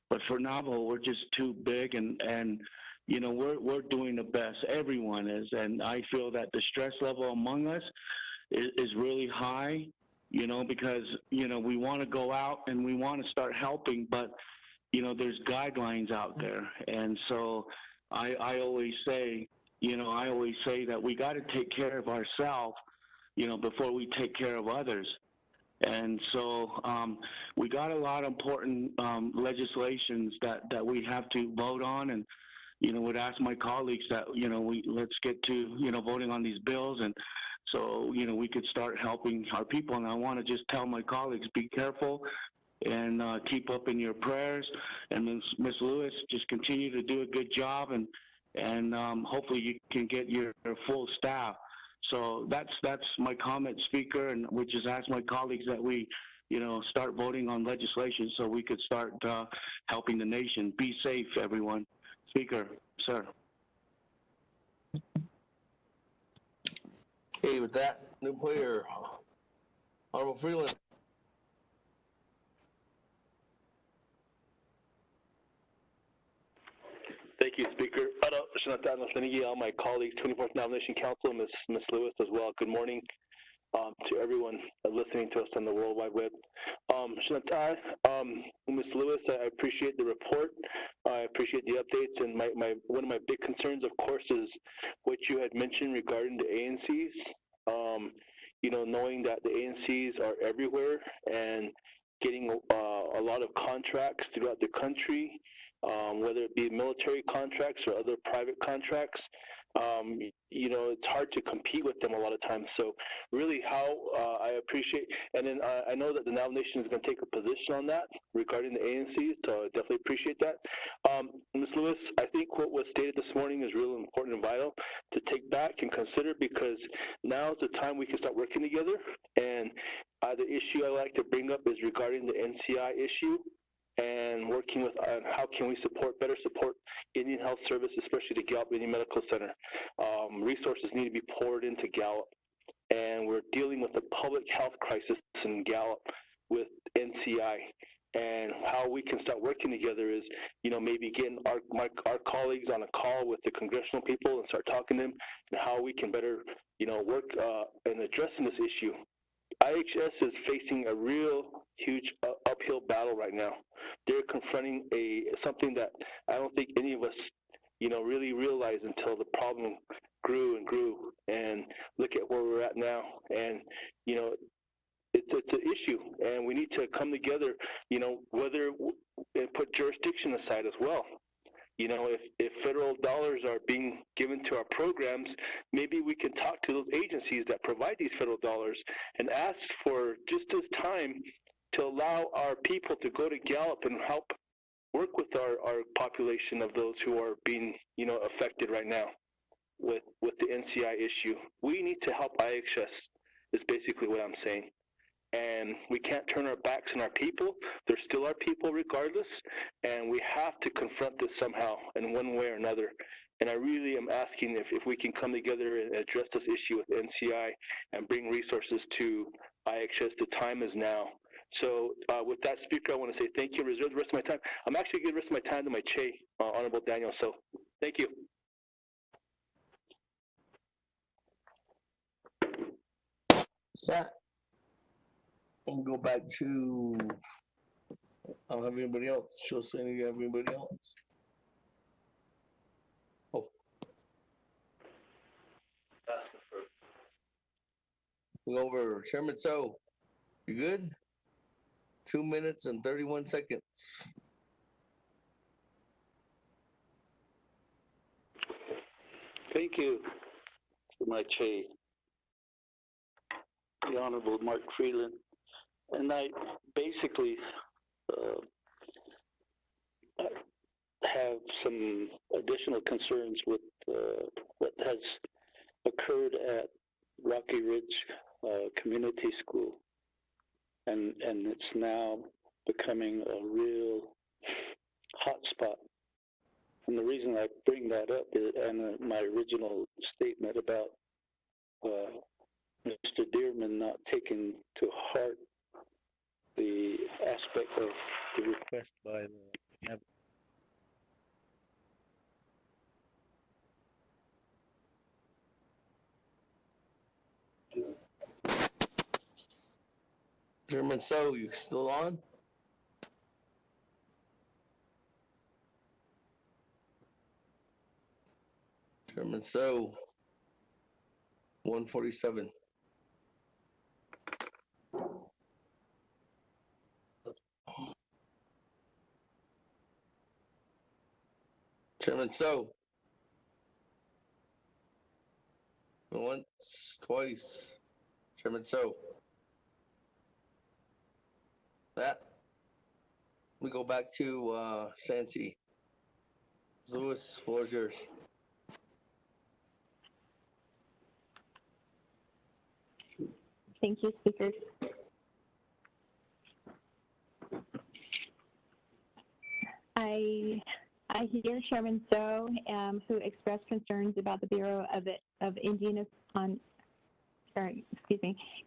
But for Navajo, we're just too big, and we're doing the best. Everyone is. And I feel that the stress level among us is really high, because, we want to go out and we want to start helping, but, there's guidelines out there. And so I always say, that we got to take care of ourselves, before we take care of others. And so we got a lot of important legislations that we have to vote on, and would ask my colleagues that let's get to voting on these bills, and so we could start helping our people. And I want to just tell my colleagues, be careful and keep up in your prayers. And Ms. Lewis, just continue to do a good job, and hopefully you can get your full staff. So that's my comment, Speaker, and we just ask my colleagues that we, start voting on legislation so we could start helping the nation. Be safe, everyone. Speaker, sir.
Okay, with that, new player, Honorable Freeland.
Thank you, Speaker. All my colleagues, 24th Nomination Council, Ms. Lewis as well. Good morning to everyone listening to us on the World Wide Web. Ms. Lewis, I appreciate the report. I appreciate the updates. And one of my big concerns, of course, is what you had mentioned regarding the ANCs. Knowing that the ANCs are everywhere and getting a lot of contracts throughout the country, whether it be military contracts or other private contracts. It's hard to compete with them a lot of times. So really how I appreciate, and then I know that the nomination is going to take a position on that regarding the ANCs, so I definitely appreciate that. Ms. Lewis, I think what was stated this morning is really important and vital to take back and consider, because now is the time we can start working together. And the issue I like to bring up is regarding the NCI issue, and working with how can we better support Indian Health Service, especially the Gallup Indian Medical Center. Resources need to be poured into Gallup, and we're dealing with a public health crisis in Gallup with NCI. And how we can start working together is, maybe getting our colleagues on a call with the congressional people and start talking to them, and how we can better, work in addressing this issue. IHS is facing a real huge uphill battle right now. They're confronting something that I don't think any of us, really realized until the problem grew and grew. And look at where we're at now. And it's an issue, and we need to come together. Whether and put jurisdiction aside as well. If federal dollars are being given to our programs, maybe we can talk to those agencies that provide these federal dollars and ask for just this time to allow our people to go to Gallup and help work with our population of those who are being, affected right now with the NCI issue. We need to help IHS, is basically what I'm saying. and we can't turn our backs on our people. They're still our people regardless, and we have to confront this somehow in one way or another. And I really am asking if we can come together and address this issue with NCI and bring resources to IHS. The time is now. So with that, Speaker, I want to say thank you. Reserve the rest of my time. I'm actually going to give the rest of my time to my Che, Honorable Daniel. So thank you.
That. We'll go back to, I don't have anybody else. She'll say you have anybody else. Oh. We'll go over Chairman So. You good? 2 minutes and 31 seconds.
Thank you, my Che, the Honorable Mark Freeland. And I basically have some additional concerns with what has occurred at Rocky Ridge Community School. And it's now becoming a real hot spot. And the reason I bring that up is, and my original statement about Mr. Dearman not taking to heart the aspect of the request by the
Chairman So, you still on? Chairman So, 147. Chairman So. Once, twice. Chairman So. That. We go back to Santee. Lewis, floor is yours.
Thank you, Speaker. I hear Chairman So, who expressed concerns about the Bureau of Indian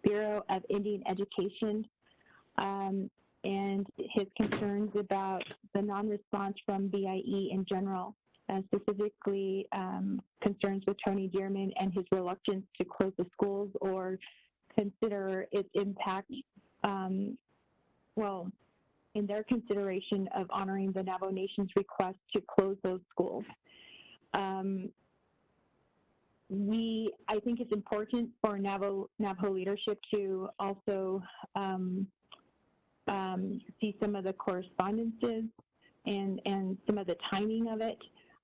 Bureau of Indian Education, and his concerns about the non-response from BIE in general, specifically concerns with Tony Dearman and his reluctance to close the schools or consider its impact, in their consideration of honoring the Navajo Nation's request to close those schools. I think it's important for Navajo leadership to also see some of the correspondences and some of the timing of it.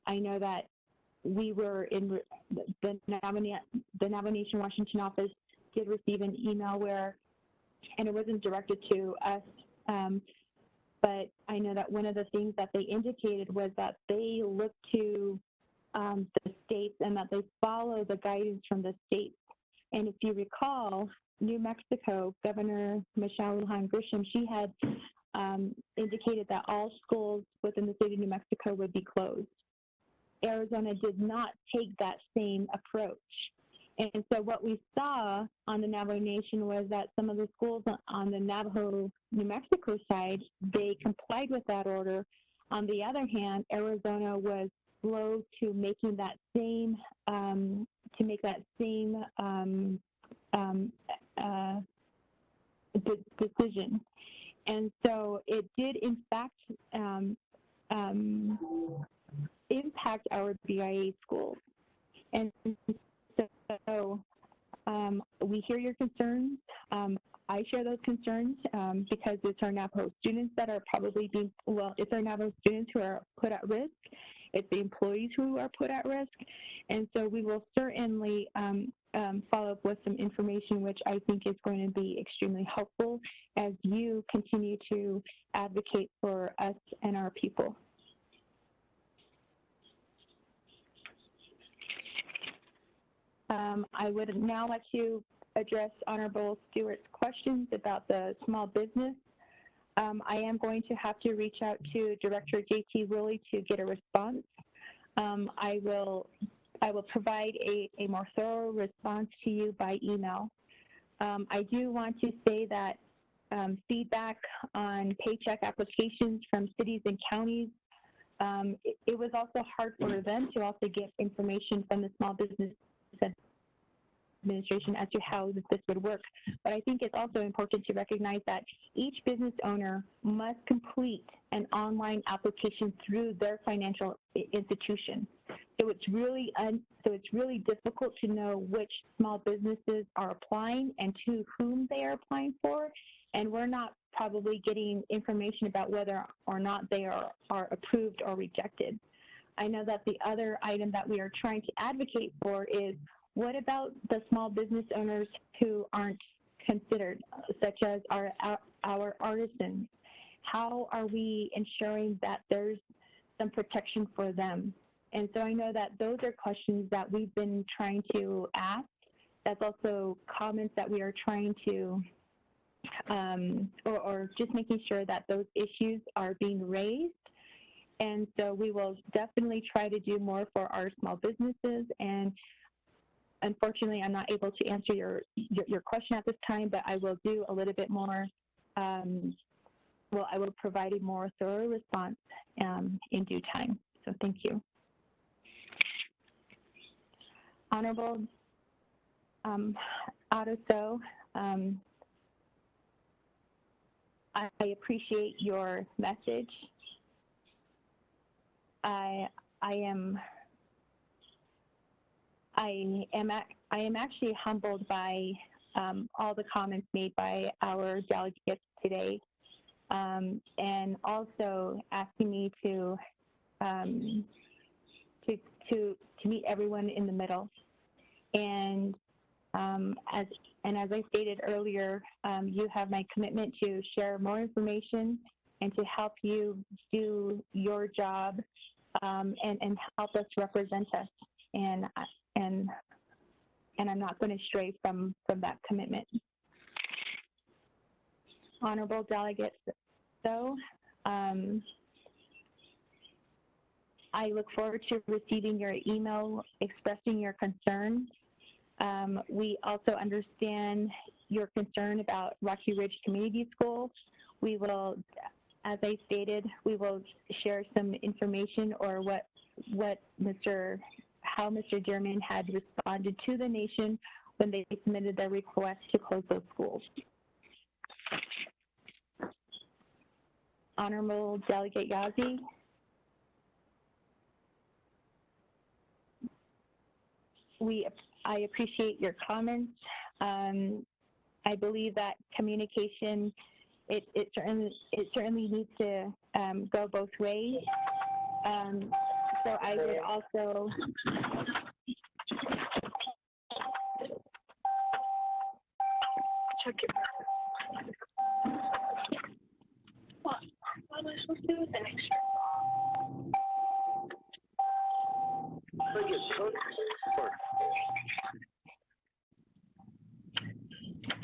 I know that we were in the Navajo Nation Washington office did receive an email and it wasn't directed to us, but I know that one of the things that they indicated was that they look to the states and that they follow the guidance from the states. And if you recall, New Mexico, Governor Michelle Lujan Grisham, she had indicated that all schools within the state of New Mexico would be closed. Arizona did not take that same approach. And so what we saw on the Navajo Nation was that some of the schools on the Navajo, New Mexico side, they complied with that order. On the other hand, Arizona was slow to making that same, decision. And so it did, in fact, impact our BIA schools. And so we hear your concerns. I share those concerns because it's our Navajo students that are probably it's our Navajo students who are put at risk. It's the employees who are put at risk. And so we will certainly follow up with some information which I think is going to be extremely helpful as you continue to advocate for us and our people. I would now like to address Honorable Stewart's questions about the small business. I am going to have to reach out to Director J.T. Willie to get a response. I will provide a more thorough response to you by email. I do want to say that feedback on paycheck applications from cities and counties, it was also hard for them to also get information from the Small Business Administration as to how this would work. But I think it's also important to recognize that each business owner must complete an online application through their financial institution. So it's really difficult to know which small businesses are applying and to whom they are applying for, and we're not probably getting information about whether or not they are approved or rejected. I know that the other item that we are trying to advocate for is, what about the small business owners who aren't considered, such as our artisans? How are we ensuring that there's some protection for them? And so I know that those are questions that we've been trying to ask. That's also comments that we are trying to, or just making sure that those issues are being raised. And so we will definitely try to do more for our small businesses. And unfortunately, I'm not able to answer your question at this time, but I will do a little bit more. I will provide a more thorough response in due time. So thank you. Honorable Otto, I appreciate your message. I am actually humbled by all the comments made by our delegates today, and also asking me to meet everyone in the middle. And as I stated earlier, you have my commitment to share more information and to help you do your job and help us represent us. And I'm not going to stray from that commitment. Honorable delegates, so I look forward to receiving your email expressing your concerns. We also understand your concern about Rocky Ridge Community School. We will, as I stated, we will share some information or how Mr. Dearman had responded to the nation when they submitted their request to close those schools. Honorable Delegate Yazzie. I appreciate your comments. I believe that communication, it certainly needs to go both ways. So I would also
check it. What am I supposed to do with the next year?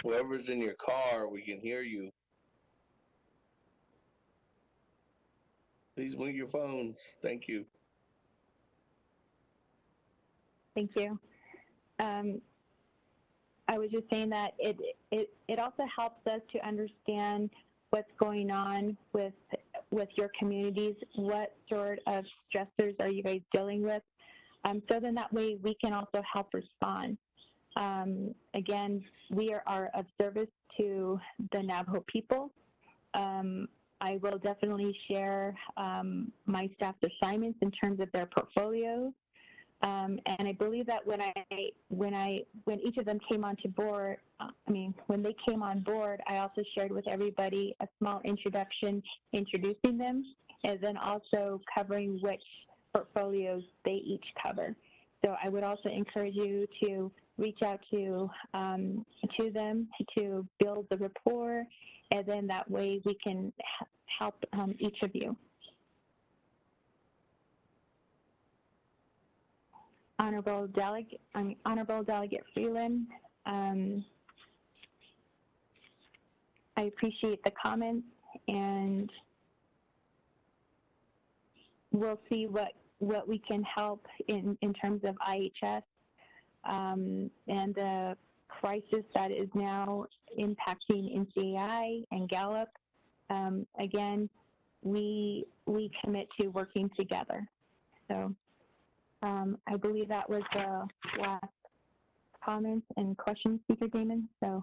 Whoever's in your car, we can hear you. Please mute your phones. Thank you.
Thank you. I was just saying that it also helps us to understand what's going on with your communities. What sort of stressors are you guys dealing with? So then that way we can also help respond. Again, we are of service to the Navajo people. I will definitely share my staff's assignments in terms of their portfolios. And I believe that when each of them came onto board, when they came on board, I also shared with everybody a small introduction, introducing them, and then also covering which portfolios they each cover. So I would also encourage you to reach out to them to build the rapport, and then that way we can help each of you. Honorable Delegate Freeland, I appreciate the comments, and we'll see what we can help in terms of IHS and the crisis that is now impacting NCAI and Gallup. Again, we commit to working together. So I believe that was the last comments and questions, Speaker Damon. So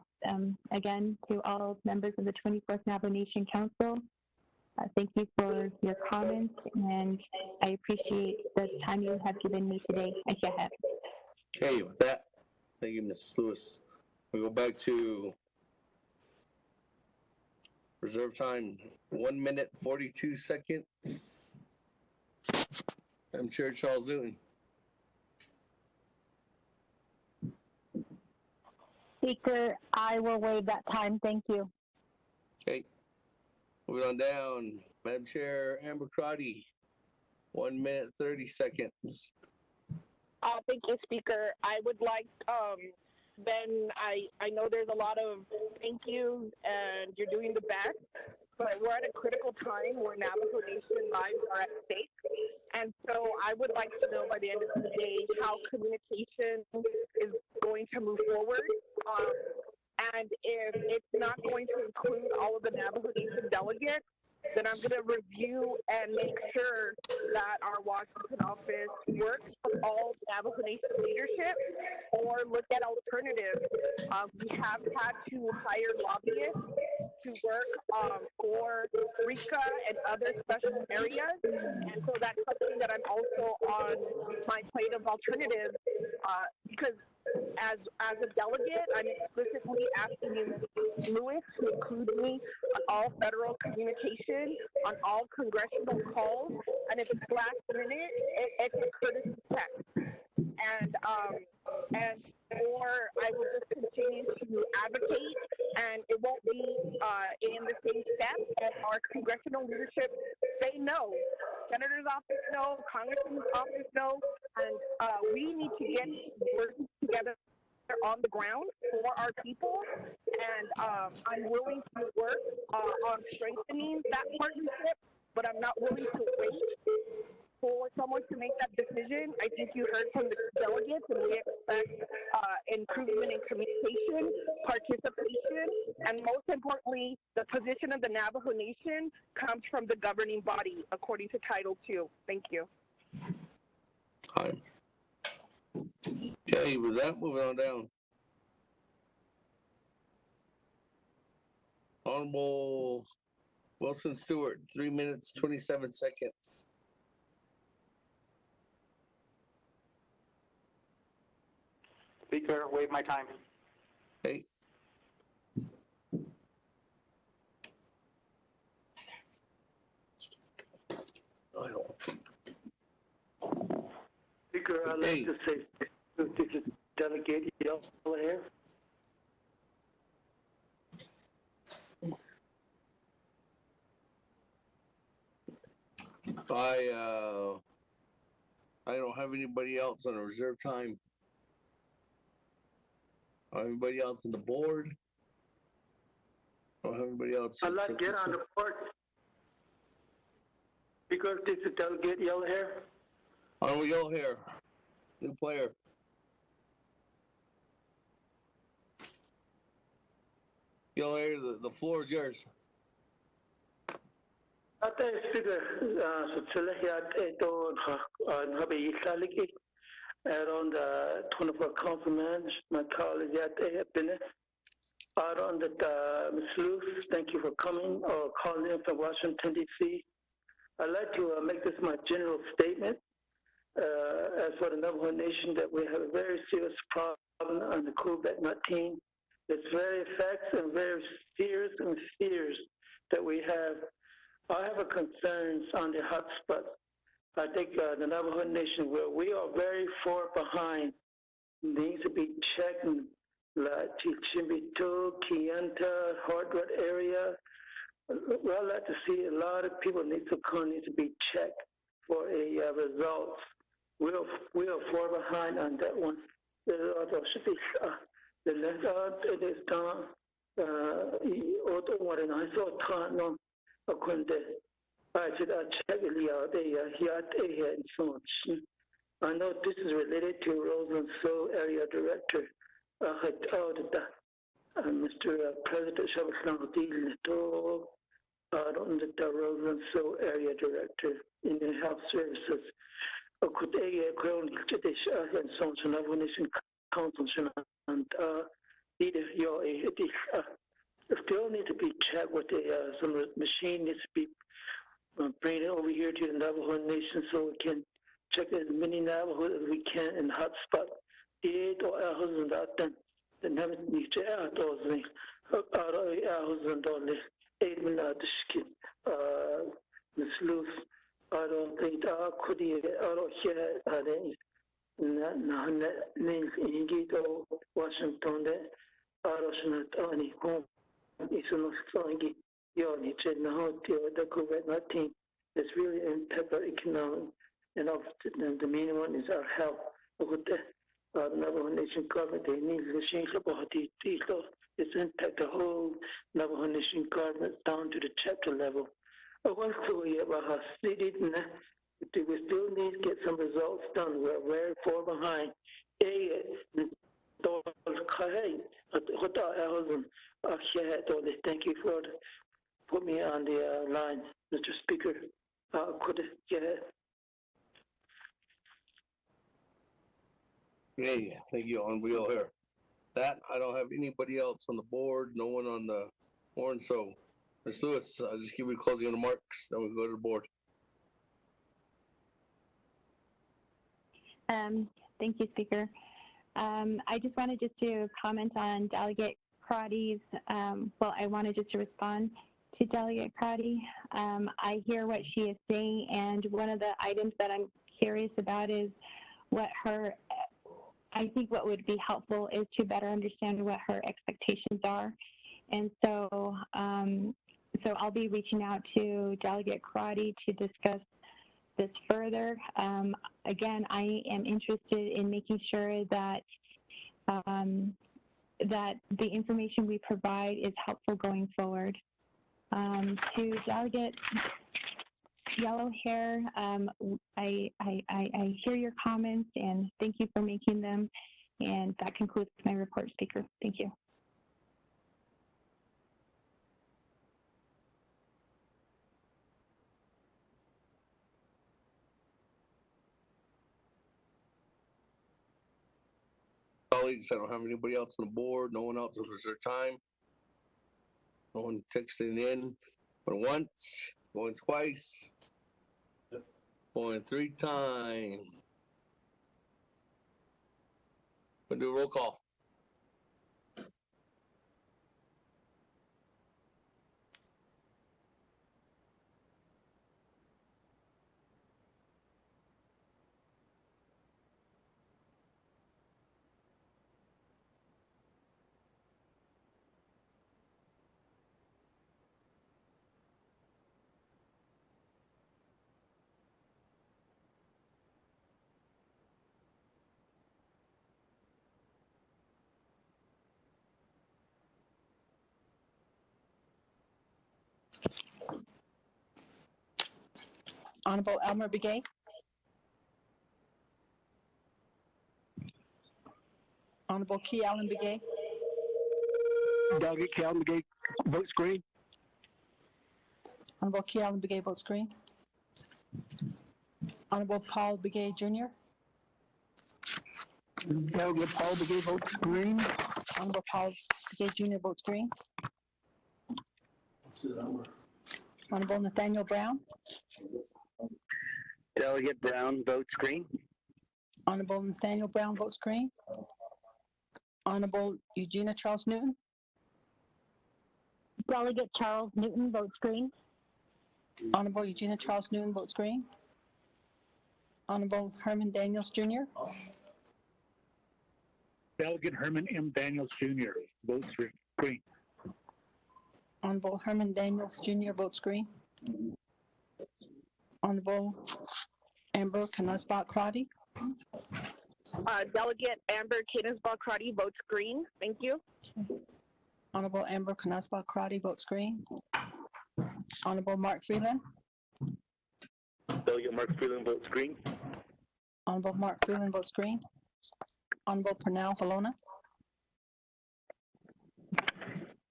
again, to all members of the 24th Navajo Nation Council, thank you for your comments, and I appreciate the time you have given me today.
Okay, with that, thank you, Ms. Lewis. We go back to reserve time, 1 minute, 42 seconds. I'm Chair Charles Newton.
Speaker, I will waive that time. Thank you.
Okay, moving on down, Madam Chair Amber Crotty, 1 minute, 30 seconds.
Thank you, Speaker. I would like, Ben, I know there's a lot of thank yous and you're doing the best, but we're at a critical time where Navajo Nation lives are at stake. And so I would like to know by the end of the day how communication is going to move forward. And if it's not going to include all of the Navajo Nation delegates, then I'm going to review and make sure that our Washington office works with all Navajo Nation leadership or look at alternatives. We have had to hire lobbyists to work for RICA and other special areas. And so that's something that I'm also on my plate of alternatives because as a delegate, I'm explicitly asking you, Ms. Lewis, to include me on all federal communication, on all congressional calls, and if it's last minute, it's a courtesy text. Or I will just continue to advocate, and it won't be in the same step as our congressional leadership. They know. Senator's office know, Congressman's office know, and we need to get working together on the ground for our people, and I'm willing to work on strengthening that partnership, but I'm not willing to wait for someone to make that decision. I think you heard from the delegates, and we expect improvement in communication, participation, and most importantly, the position of the Navajo Nation comes from the governing body, according to Title II. Thank you.
Hi. Okay, with that, moving on down. Honorable Wilson Stewart, 3 minutes, 27 seconds.
Speaker, waive my time.
Okay.
Speaker, I'd like to say, this is Delegate Yellow here.
I don't have anybody else on a reserve time. Anybody else on the board? I don't have anybody else.
I'd like to get on the board. Because this is Delegate Yellow here.
Honorable Yellow Hair, new player. Yellow Hair, the floor is yours.
Ate Speaker, Sutsulahiat Eto Habi around 24 councilmen, my colleagues at Bine. Around Ms. Luce, thank you for coming or calling in from Washington, D.C. I'd like to make this my general statement. As for the Navajo Nation, that we have a very serious problem on the COVID-19. It's very effects and very serious and fears that we have. I have a concerns on the hotspot. I think the Navajo Nation, where we are very far behind, needs to be checked in La Chichimito, Kianta, Hardwood area. Well, I'd like to see a lot of people need to be checked for a results. We are far behind on that one. There should be it is done. Otomarin, I saw Tano, a Kunde. I said, I check it and so on. I know this is related to Roseland Soul Area Director. I had ordered that Mr. President Shabaslan Dil on the Roseland Soul Area Director in the Health Services. I could grown to this and so on, Navajo Nation Council and either your still need to be checked with some machine needs to be bring it over here to the Navajo Nation so we can check as many Navajo as we can in hotspot. And that then have it need to add those things. And all the 8 minutes the sleuth. I don't think I could hear names in Washington. I don't know. It's not strong. You said no, the COVID-19 is really impact our economic, and the main one is our health. With the Navajo Nation government, they need to change about these. It's impact the whole Navajo Nation government down to the chapter level. We still need to get some results done. We're very far behind. Thank you for put me on the line, Mr. Speaker.
Okay, thank you, on wheel here. That, I don't have anybody else on the board, no one on the horn, so Ms. Lewis, I'll just give you closing remarks, then we'll go to the board.
Thank you, Speaker. I just wanted to comment on Delegate Crotty's, I wanted to respond to Delegate Crotty. I hear what she is saying, and one of the items that I'm curious about is I think what would be helpful is to better understand what her expectations are. And so, I'll be reaching out to Delegate Crotty to discuss this further. Again, I am interested in making sure that that the information we provide is helpful going forward. To Delegate Yellow Hair, I hear your comments and thank you for making them. And that concludes my report, Speaker. Thank you.
Colleagues, I don't have anybody else on the board, no one else has reserved time. No one texting in, going once, going twice, going 3 times. We'll do a roll call.
Honorable Elmer Begay. Honorable Key Allen Begay.
Delegate Key Allen Begay, votes green.
Honorable Key Allen Begay, votes green. Honorable Paul Begay Jr.
Delegate Paul Begay, votes green.
Honorable Paul Begay Jr. votes green. Honorable Nathaniel Brown.
Delegate Brown votes green.
Honorable Nathaniel Brown votes green. Honorable Eugenia Charles Newton.
Delegate Charles Newton votes green.
Honorable Eugenia Charles Newton votes green. Honorable Herman Daniels Jr.
Delegate Herman M. Daniels Jr. votes green.
Honorable Herman Daniels Jr. votes green. Honorable Amber Knusbach Crotty.
Delegate Amber Knusbach Crotty votes green. Thank you.
Honorable Amber Canaspa Karate votes green. Honorable Mark Freeland.
Delegate Mark Freeland votes green.
Honorable Mark Freeland votes green. Honorable Pernell Halona.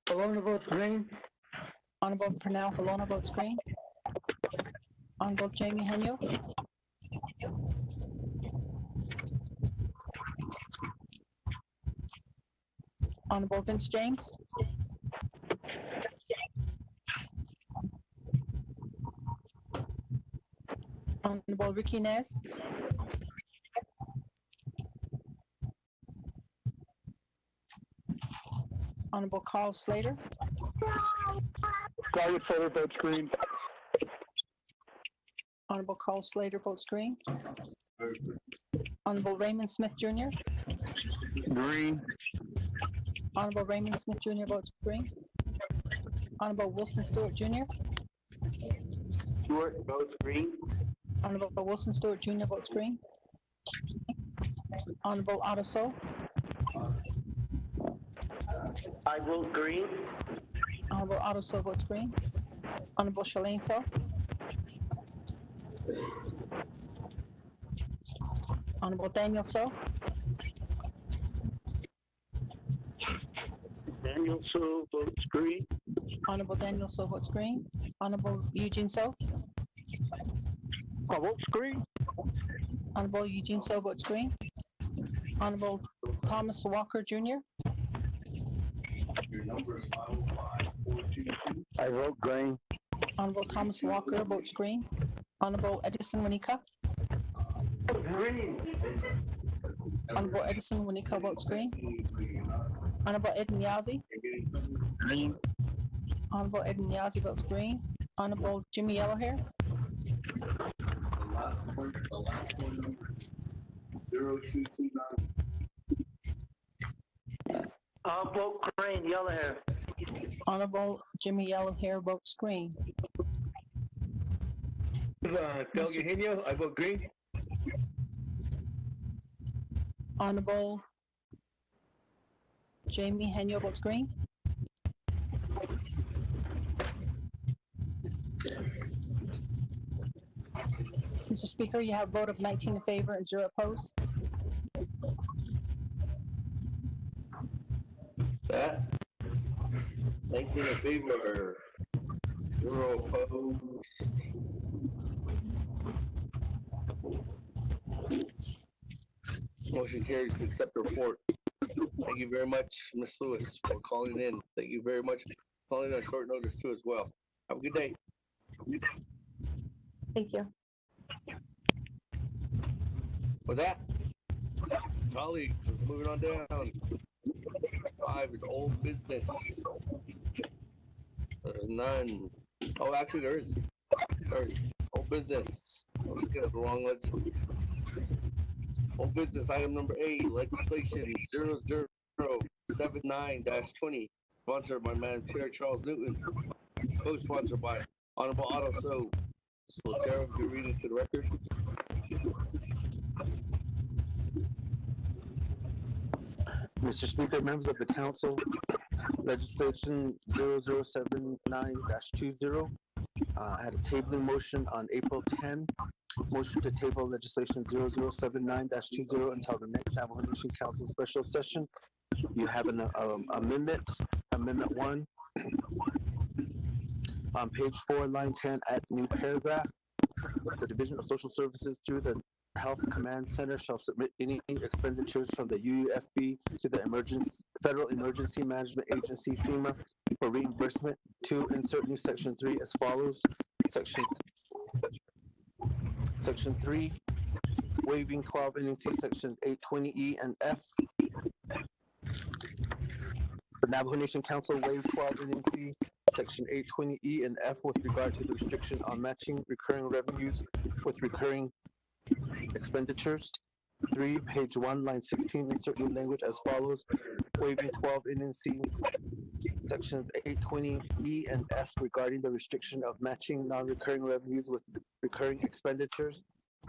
Halona votes green.
Honorable Pernell Halona votes green. Honorable Jamie Henyo. Honorable Vince James. Honorable Ricky Nez. Honorable Carl Slater.
Delegate Slater votes green.
Honorable Carl Slater votes green. Honorable Raymond Smith Jr.
Green.
Honorable Raymond Smith Jr. votes green. Honorable Wilson Stewart Jr.
Stewart votes green.
Honorable Wilson Stewart Jr. votes green. Honorable Otto So.
I vote green.
Honorable Otto So votes green. Honorable Shalane So. Honorable Daniel So.
Daniel So votes green.
Honorable Daniel So votes green. Honorable Eugene So.
I vote green.
Honorable Eugene So votes green. Honorable Thomas Walker Jr.
Your number is 505-422.
I vote green.
Honorable Thomas Walker votes green. Honorable Edison Winika.
Green.
Honorable Edison Winika votes green. Honorable Ed Niazi.
Green.
Honorable Ed Niazi votes green. Honorable Jimmy Yellowhair.
The last one number 0229.
I'll vote green, yellow hair.
Honorable Jimmy Yellowhair votes green.
Delegate Henyo, I vote green.
Honorable Jamie Henyo votes green. Mr. Speaker, you have a vote of 19 in favor and 0 opposed.
That. 19 in favor, 0 opposed. Motion carries to accept the report. Thank you very much, Ms. Lewis, for calling in. Thank you very much for calling on short notice too as well. Have a good day.
Thank you.
With that, colleagues, let's move it on down. 5 is old business. There's none. Oh, actually, there is. Sorry. Old business. I'm looking at the wrong legislation. Old business item number 8, legislation 0079-20, sponsored by Madam Chair Charles Newton, co-sponsored by Honorable Otto So. Will Sarah be reading to the record?
Mr. Speaker, members of the council, legislation 0079-20 had a tabling motion on April 10. Motion to table legislation 0079-20 until the next Navajo Nation Council special session. You have an amendment 1, on page 4, line 10, at new paragraph. The Division of Social Services through the Health Command Center shall submit any expenditures from the UUFB to the Federal Emergency Management Agency, FEMA, for reimbursement. To insert new section 3 as follows. Section 3, waiving 12 NNC section 820E and F. The Navajo Nation Council waives 12 NNC section 820E and F with regard to the restriction on matching recurring revenues with recurring expenditures. 3, page 1, line 16, insert new language as follows. Waiving 12 NNC sections 820E and F regarding the restriction of matching non-recurring revenues with recurring expenditures.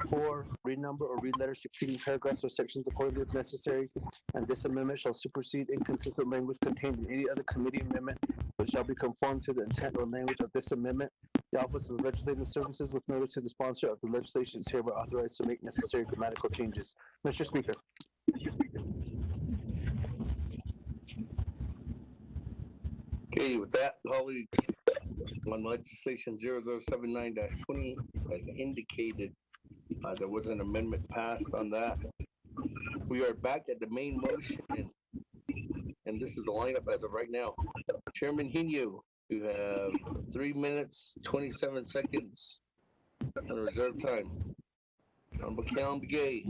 4, renumber or read letters succeeding paragraphs or sections accordingly if necessary, and this amendment shall supersede inconsistent language contained in any other committee amendment, which shall be conform to the intent or language of this amendment. The Office of Legislative Services, with notice to the sponsor of the legislation, is hereby authorized to make necessary grammatical changes. Mr. Speaker.
Okay, with that, colleagues, on legislation 0079-20, as indicated, there was an amendment passed on that. We are back at the main motion, and this is the lineup as of right now. Chairman Hinu, you have 3 minutes, 27 seconds on reserve time. Honorable Calum Begay,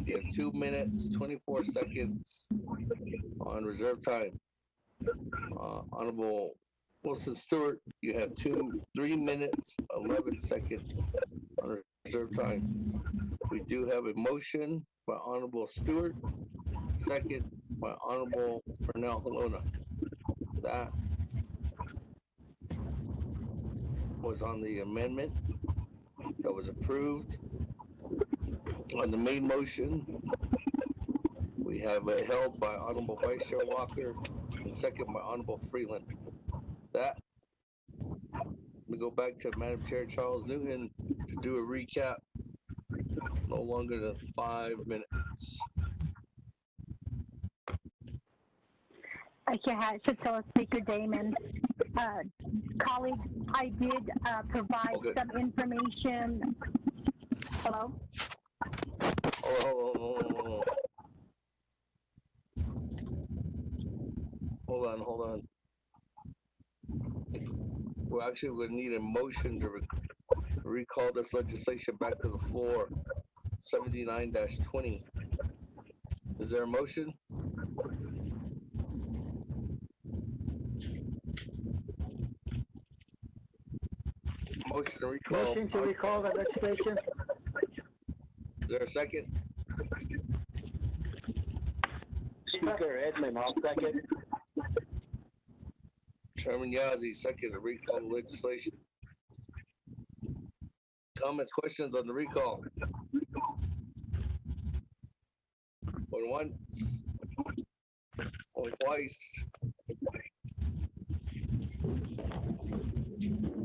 you have 2 minutes, 24 seconds on reserve time. Honorable Wilson Stewart, you have 3 minutes, 11 seconds on reserve time. We do have a motion by Honorable Stewart, second by Honorable Fernell Halona. That was on the amendment that was approved. On the main motion, we have it held by Honorable Vice Chair Walker and second by Honorable Freeland. That, we go back to Madam Chair Charles Newton to do a recap, no longer than 5 minutes.
Shachilla Speaker Damon. Colleagues, I did provide some information. Hello?
Hold on. Well, actually, we're going to need a motion to recall this legislation back to the floor, 79-20. Is there a motion? Motion to recall.
Motion to recall that legislation.
Is there a second?
Speaker Edmund, I'll second.
Chairman Yazzie, second to recall the legislation. Comments, questions on the recall? Going once, going twice.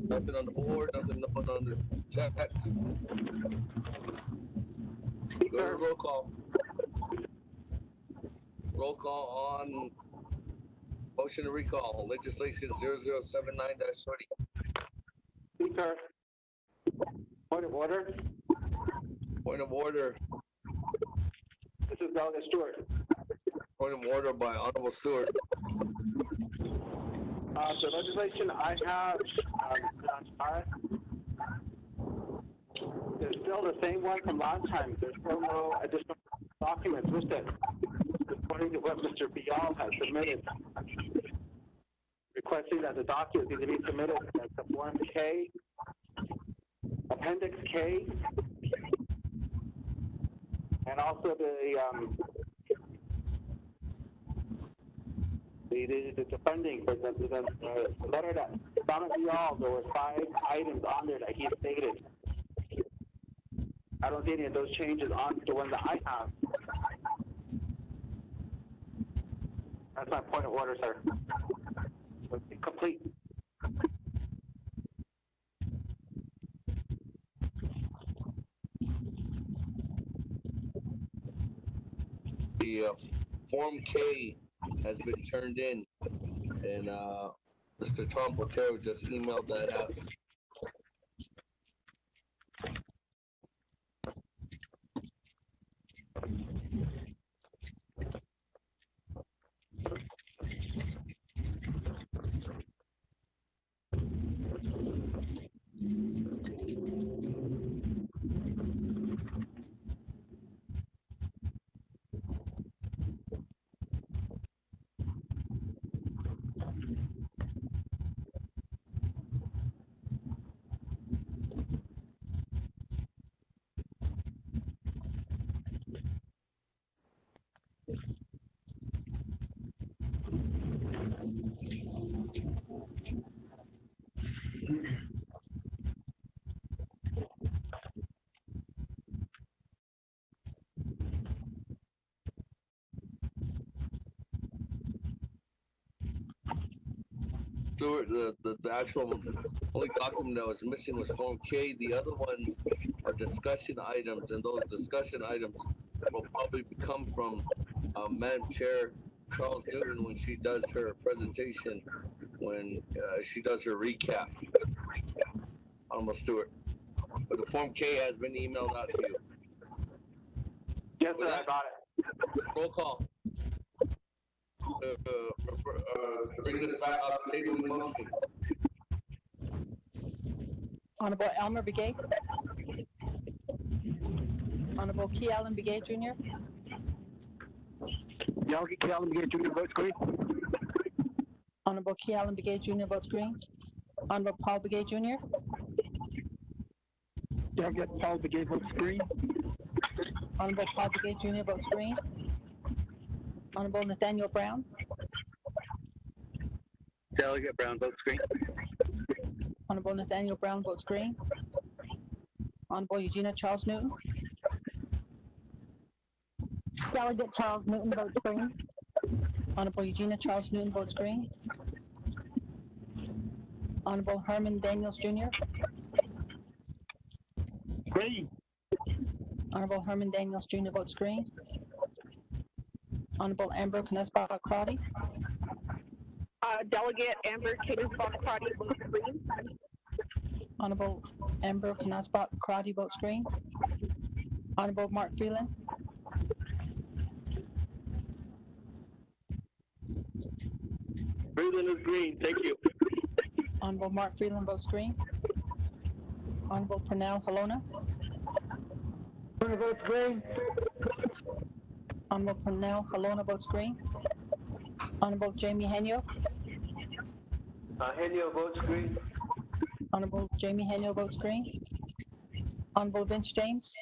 Nothing on the board, nothing on the text. Go to roll call. Roll call on motion to recall legislation 0079-20.
Speaker. Point of order.
Point of order.
This is Delegate Stewart.
Point of order by Honorable Stewart.
The legislation I have is still the same one from last time. There's still no additional documents with it, according to what Mr. Bial has submitted. Requesting that the documents need to be submitted as the Form K, Appendix K, and also the funding, the letter that Donald Bial, there were 5 items on there that he stated. I don't see any of those changes on the one that I have. That's my point of order, sir. It's complete.
The Form K has been turned in, and Mr. Tom Potero just emailed that out. Stewart, the actual only document that was missing was Form K. The other ones are discussion items, and those discussion items will probably come from Madam Chair Charles Newton when she does her presentation, when she does her recap. Almost Stewart. But the Form K has been emailed out to you.
Yes, sir, I got it.
Roll call. Bring this back off the table in motion.
Honorable Elmer Begay. Honorable Key Allen Begay Jr.
Delegate Key Allen Begay Jr. votes green.
Honorable Key Allen Begay Jr. votes green. Honorable Paul Begay Jr.
Delegate Paul Begay votes green.
Honorable Paul Begay Jr. votes green. Honorable Nathaniel Brown.
Delegate Brown votes green.
Honorable Nathaniel Brown votes green. Honorable Eugenia Charles Newton.
Delegate Charles Newton votes green.
Honorable Eugenia Charles Newton votes green. Honorable Herman Daniels Jr.
Green.
Honorable Herman Daniels Jr. votes green. Honorable Amber Knesbach Crotty.
Delegate Amber Knesbach Crotty votes green.
Honorable Amber Knesbach Crotty votes green. Honorable Mark Freeland.
Freeland is green. Thank you.
Honorable Mark Freeland votes green. Honorable Pernell Halona.
Votes green.
Honorable Pernell Halona votes green. Honorable Jamie Henyo.
Henio votes green.
Honorable Jamie Henyo votes green. Honorable Vince James.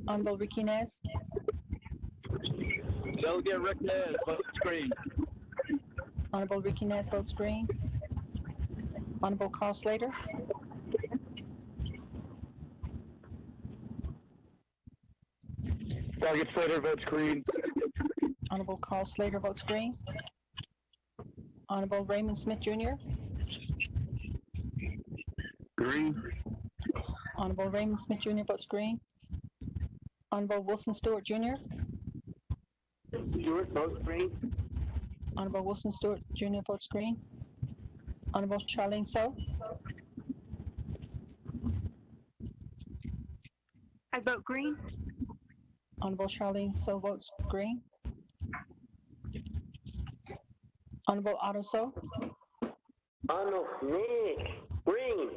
Honorable Ricky Nez.
Delegate Rick Nez votes green.
Honorable Ricky Nez votes green. Honorable Carl Slater.
Delegate Slater votes green.
Honorable Carl Slater votes green. Honorable Raymond Smith Jr.
Green.
Honorable Raymond Smith Jr. votes green. Honorable Wilson Stewart Jr.
Stewart votes green.
Honorable Wilson Stewart Jr. votes green. Honorable Charlene So.
I vote green.
Honorable Charlene So votes green. Honorable Otto So.
Honorable Nick, green.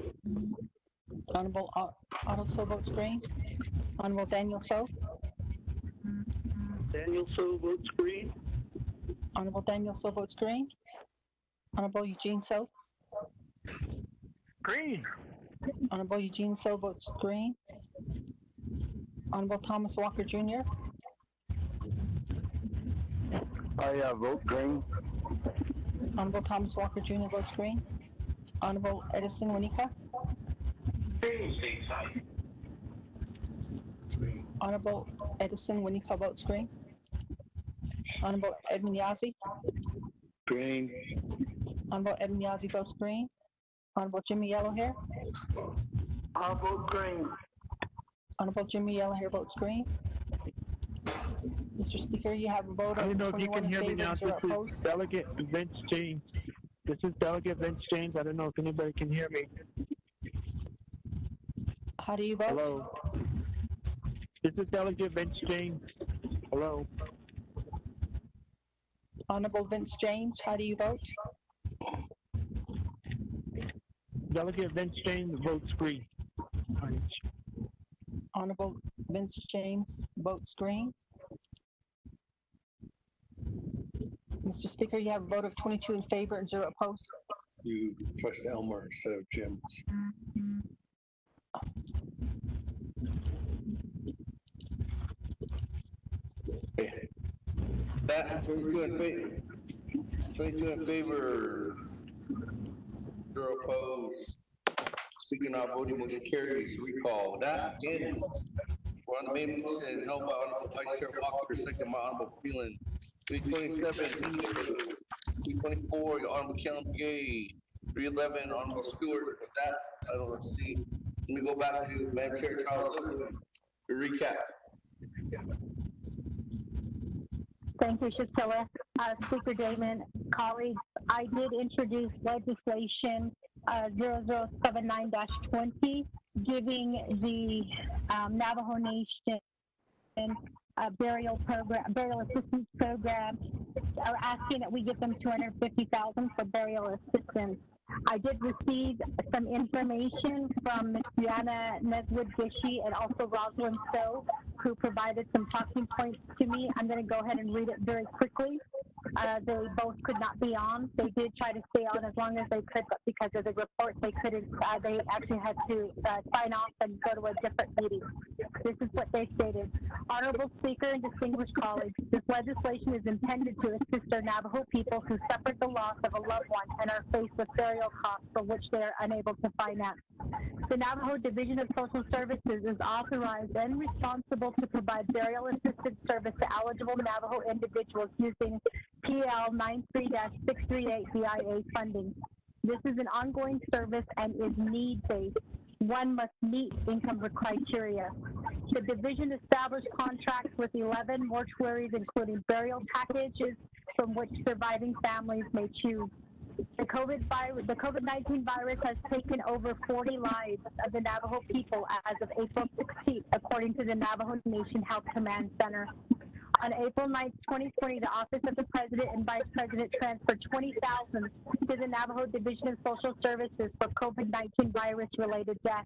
Honorable Otto So votes green. Honorable Daniel So.
Daniel So votes green.
Honorable Daniel So votes green. Honorable Eugene So.
Green.
Honorable Eugene So votes green. Honorable Thomas Walker Jr.
I vote green.
Honorable Thomas Walker Jr. votes green. Honorable Edison Winika. Honorable Edison Winika votes green. Honorable Edmund Yazzie.
Green.
Honorable Edmund Yazzie votes green. Honorable Jimmy Yellowhair.
I vote green.
Honorable Jimmy Yellowhair votes green. Mr. Speaker, you have a vote
I
of
don't know if you
21
can
in
hear me
favor
now.
and
This
0
is
opposed.
Delegate Vince James. This is Delegate Vince James. I don't know if anybody can hear me.
How do you vote?
Hello. This is Delegate Vince James. Hello.
Honorable Vince James, how do you vote?
Delegate Vince James votes green.
Honorable Vince James votes green. Mr. Speaker, you have a vote of 22 in favor and 0 opposed.
You pressed Elmer instead of Jim's. Okay. That 22 in favor. 22 in favor. 0 opposed. Speaking of voting, motion carries. Recall that again. We're on the main motion, held by Honorable Vice Chair Walker, second by Honorable Freeland. 327, Inge. 324, Your Honorable Count Gay. 311, Honorable Stewart. With that, let's see. Let me go back to Madam Chair Charles Lewis to recap.
Thank you, Shatilla. Speaker Damon, colleagues, I did introduce legislation 0079-20, giving the Navajo Nation burial assistance program, are asking that we give them $250,000 for burial assistance. I did receive some information from Ms. Brianna Neswood-Gishy and also Rosalind Stowe, who provided some talking points to me. I'm going to go ahead and read it very quickly. They both could not be on. They did try to stay on as long as they could, but because of the report, they couldn't. They actually had to sign off and go to a different meeting. This is what they stated. Honorable Speaker and distinguished colleagues, this legislation is intended to assist our Navajo people who suffered the loss of a loved one and are faced with burial costs for which they are unable to finance. The Navajo Division of Social Services is authorized and responsible to provide burial assistance service to eligible Navajo individuals using PL 93-638 BIA funding. This is an ongoing service and is need-based. One must meet income criteria. The division established contracts with 11 mortuaries, including burial packages from which surviving families may choose. The COVID-19 virus has taken over 40 lives of the Navajo people as of April 16th, according to the Navajo Nation Health Command Center. On April 9th, 2020, the Office of the President and Vice President transferred $20,000 to the Navajo Division of Social Services for COVID-19 virus-related deaths.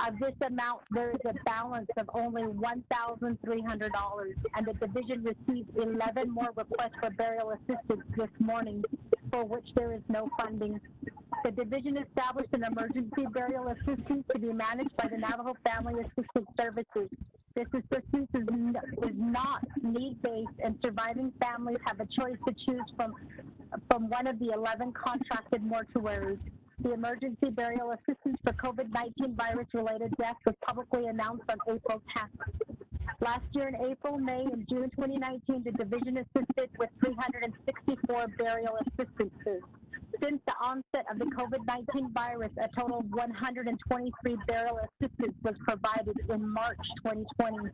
Of this amount, there is a balance of only $1,300, and the division received 11 more requests for burial assistance this morning, for which there is no funding. The division established an emergency burial assistance to be managed by the Navajo Family Assistance Services. This assistance is not need-based, and surviving families have a choice to choose from one of the 11 contracted mortuaries. The emergency burial assistance for COVID-19 virus-related deaths was publicly announced on April 10th. Last year in April, May, and June 2019, the division assisted with 364 burial assistances. Since the onset of the COVID-19 virus, a total of 123 burial assistance was provided in March 2020.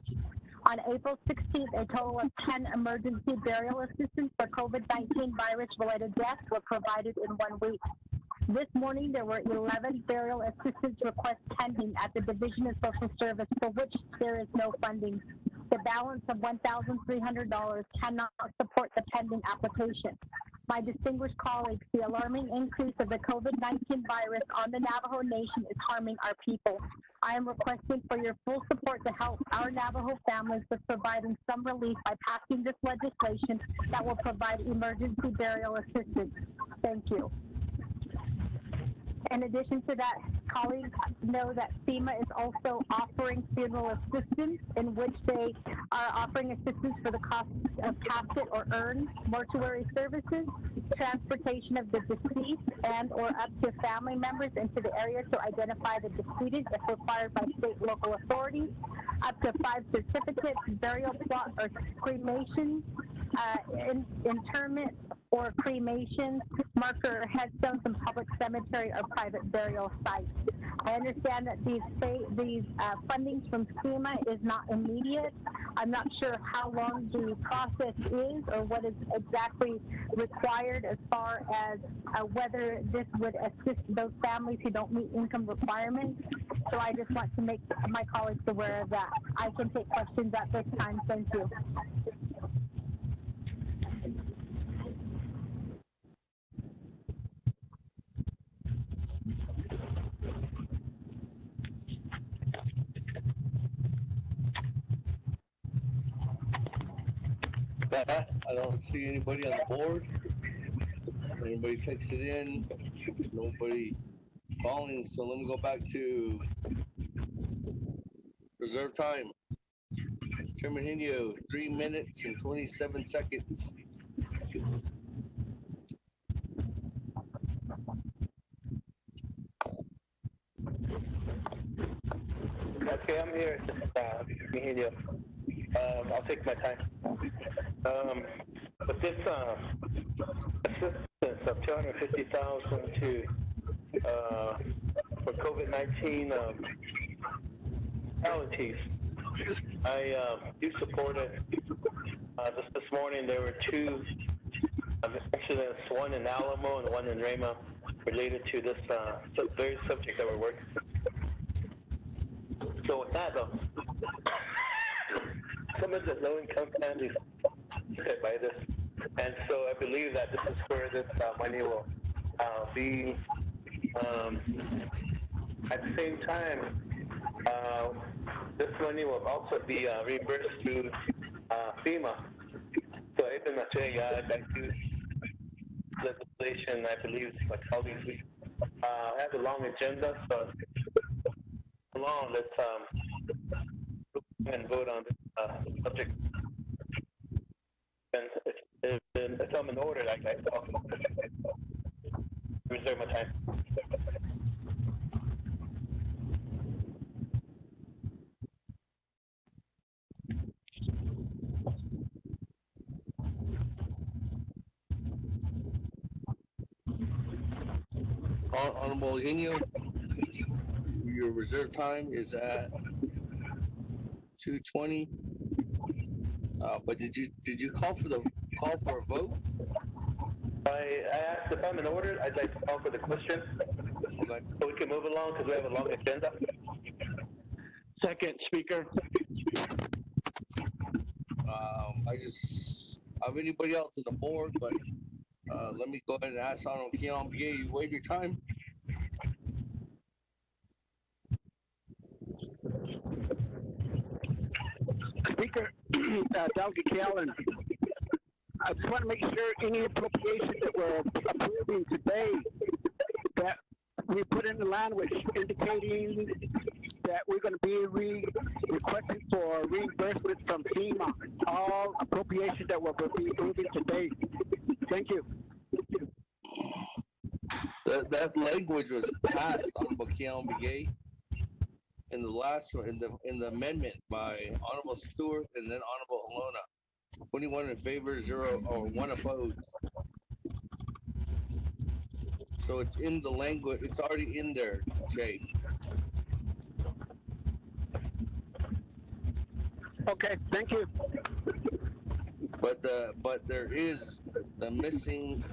On April 16th, a total of 10 emergency burial assistance for COVID-19 virus-related deaths were provided in 1 week. This morning, there were 11 burial assistance requests pending at the Division of Social Service, for which there is no funding. The balance of $1,300 cannot support the pending application. My distinguished colleagues, the alarming increase of the COVID-19 virus on the Navajo Nation is harming our people. I am requesting for your full support to help our Navajo families with providing some relief by passing this legislation that will provide emergency burial assistance. Thank you. In addition to that, colleagues know that FEMA is also offering funeral assistance, in which they are offering assistance for the cost of casket or urn, mortuary services, transportation of the deceased, and or up to family members into the area to identify the decedent if required by state and local authorities, up to 5 certificates, burial plot or cremation, interment or cremation, marker headstones in public cemetery or private burial sites. I understand that these fundings from FEMA is not immediate. I'm not sure how long the process is or what is exactly required as far as whether this would assist those families who don't meet income requirements. So I just want to make my colleagues aware of that. I can take questions at this time. Thank you.
I don't see anybody on the board. Anybody texted in? Nobody calling. So let me go back to reserve time. Chairman Henio, 3 minutes and 27 seconds.
okay, I'm here. Just, I'll take my time. But this assistance of $250,000 to for COVID-19 fatalities, I do support it. Just this morning, there were two incidents, one in Alamo and one in Rama, related to this very subject that we're working. So with that, though, some of the low-income families hit by this, and so I believe that this is where this money will be. At the same time, this money will also be reimbursed through FEMA. So even I do legislation, I believe my colleagues, we have a long agenda, so long, let's and vote on this subject. And if I'm in order, I'll reserve my time.
Honorable Inyo, your reserve time is at 2:20. But did you call for a vote?
I asked if I'm in order. I'd like to call for the question.
Okay.
So we can move along because we have a long agenda.
Second, Speaker.
I just have anybody else on the board, but let me go ahead and ask Honorable Keon Begay, you waive your time.
Speaker, Delegate Callen, I just want to make sure any appropriation that we're approving today, that we put in the language indicating that we're going to be requesting for reimbursement from FEMA, all appropriations that we're approving today. Thank you.
That language was passed, Honorable Keon Begay, in the last one, in the amendment by Honorable Stewart and then Honorable Alona. 21 in favor, 0 or 1 opposed. So it's in the language. It's already in there, Jay.
Okay, thank you.
But there is the missing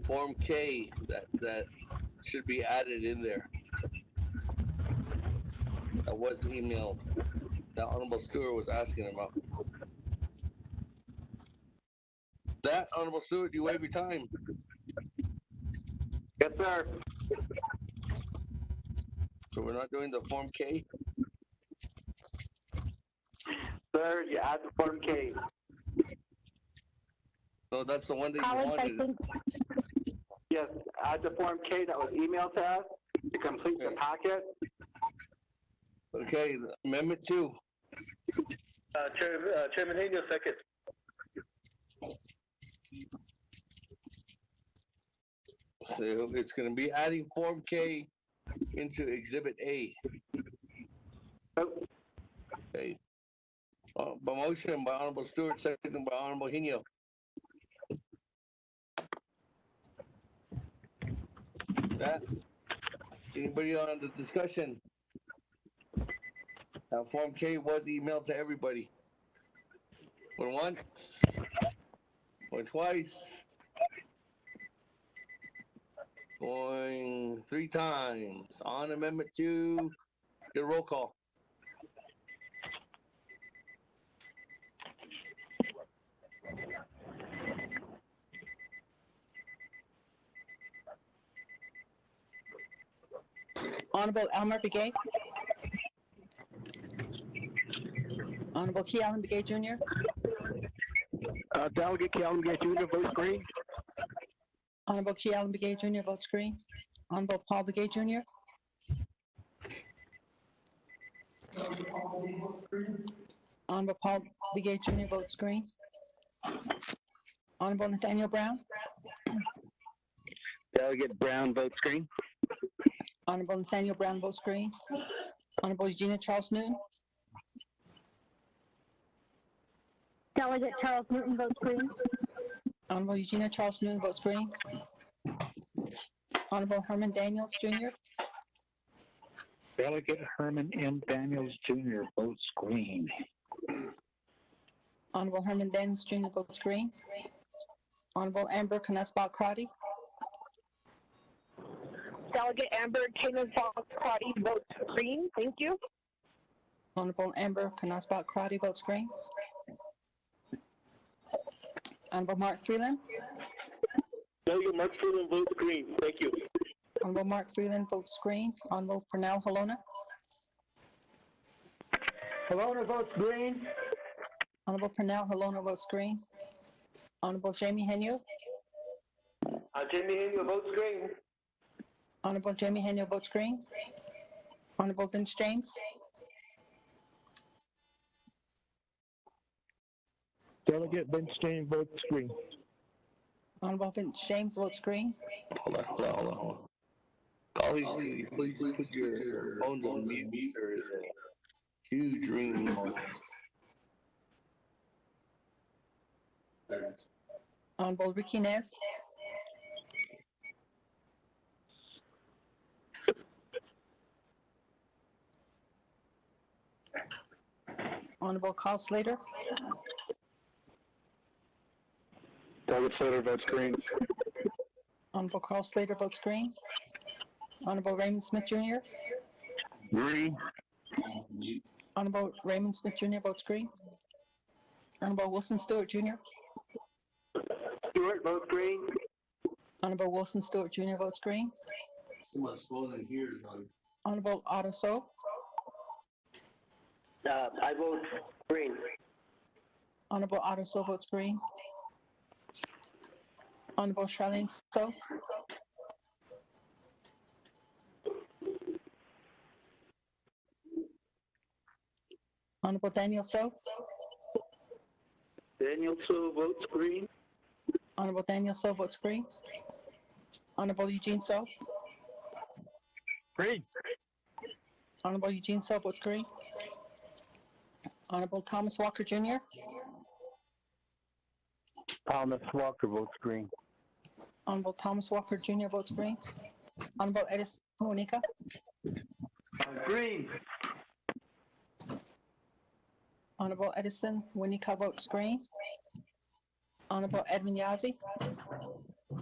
Form K that should be added in there. That was emailed. That Honorable Stewart was asking about. That Honorable Stewart, you waive your time.
Yes, sir.
So we're not doing the Form K?
Sir, you add the Form K.
No, that's the one that
Collins,
you wanted.
I think.
Yes, add the Form K that was emailed to us to complete the packet.
Okay, Amendment 2.
Chairman Haney, second.
So it's going to be adding Form K into Exhibit A. Okay. By motion by Honorable Stewart, second by Honorable Hino. That. Anybody on the discussion? Form K was emailed to everybody. Going once, going twice, going 3 times. On Amendment 2, get a roll call.
Honorable Elmer Begay. Honorable Key Allen Begay Jr.
Delegate Callen Begay Jr. votes green.
Honorable Key Allen Begay Jr. votes green. Honorable Paul Begay Jr. Honorable Paul Begay Jr. votes green. Honorable Nathaniel Brown.
Delegate Brown votes green.
Honorable Nathaniel Brown votes green. Honorable Eugenia Charles Newton.
Delegate Charles Newton votes green.
Honorable Eugenia Charles Newton votes green. Honorable Herman Daniels Jr.
Delegate Herman M. Daniels Jr. votes green.
Honorable Herman Daniels Jr. votes green. Honorable Amber Canesbach Crotty.
Delegate Amber Canesbach-Crotty votes green. Thank you.
Honorable Amber Canesbach Crotty votes green. Honorable Mark Freeland.
Delegate Mark Freeland votes green. Thank you.
Honorable Mark Freeland votes green. Honorable Pernell Halona.
Halona votes green.
Honorable Pernell Halona votes green. Honorable Jamie Henio.
Jamie Henry votes green.
Honorable Jamie Henio votes green. Honorable Vince James.
Delegate Vince James votes green.
Honorable Vince James votes green.
Hold on. Colleagues, can you please put your phones on mute? There is a huge ringing noise.
Honorable Ricky Nez. Honorable Carl Slater.
Delegate Slater votes green.
Honorable Carl Slater votes green. Honorable Raymond Smith Jr.
Green.
Honorable Raymond Smith Jr. votes green. Honorable Wilson Stewart Jr.
Stewart votes green.
Honorable Wilson Stewart Jr. votes green.
Someone's phone in here.
Honorable Otto So.
I vote green.
Honorable Otto So votes green. Honorable Charlene So. Honorable Daniel So.
Daniel So votes green.
Honorable Daniel So votes green. Honorable Eugene So.
Green.
Honorable Eugene So votes green. Honorable Thomas Walker Jr.
Thomas Walker votes green.
Honorable Thomas Walker Jr. votes green. Honorable Edison Monica.
Green.
Honorable Edison Winika votes green. Honorable Edmund Yazzie.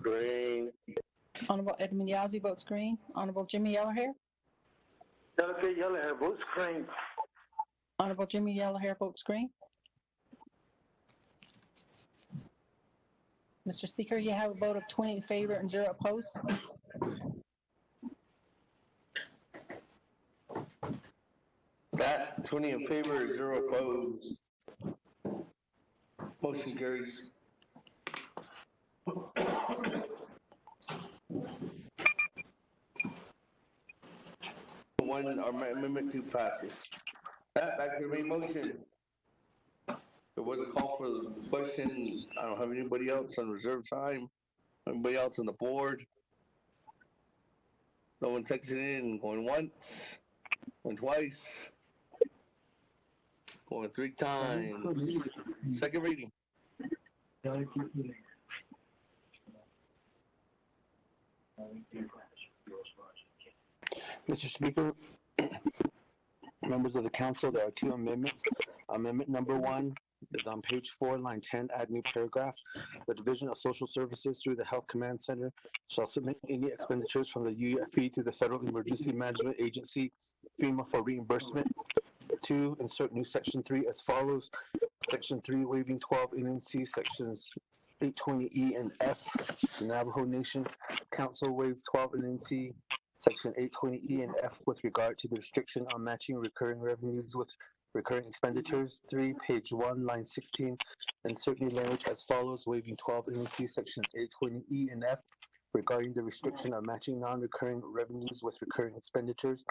Green.
Honorable Edmund Yazzie votes green. Honorable Jimmy Yellowhair.
Delegate Yellowhair votes green.
Honorable Jimmy Yellowhair votes green. Mr. Speaker, you have a vote of 20 in favor and 0 opposed.
That 20 in favor, 0 opposed. Motion carries. One, our amendment 2 passes. Back to the main motion. There was a call for the question. I don't have anybody else on reserve time. Anybody else on the board? No one texting in, going once, going twice, going 3 times. Second reading.
Mr. Speaker, members of the council, there are 2 amendments. Amendment number 1 is on page 4, line 10, add new paragraph. The Division of Social Services through the Health Command Center shall submit any expenditures from the UFB to the Federal Emergency Management Agency, FEMA, for reimbursement. 2, insert new section 3 as follows. Section 3, waiving 12 NNC sections 820E and F. The Navajo Nation Council waives 12 NNC Section 820E and F with regard to the restriction on matching recurring revenues with recurring expenditures. 3, page 1, line 16, insert new language as follows, waiving 12 NEC sections 820E and F regarding the restriction of matching non-recurring revenues with recurring expenditures.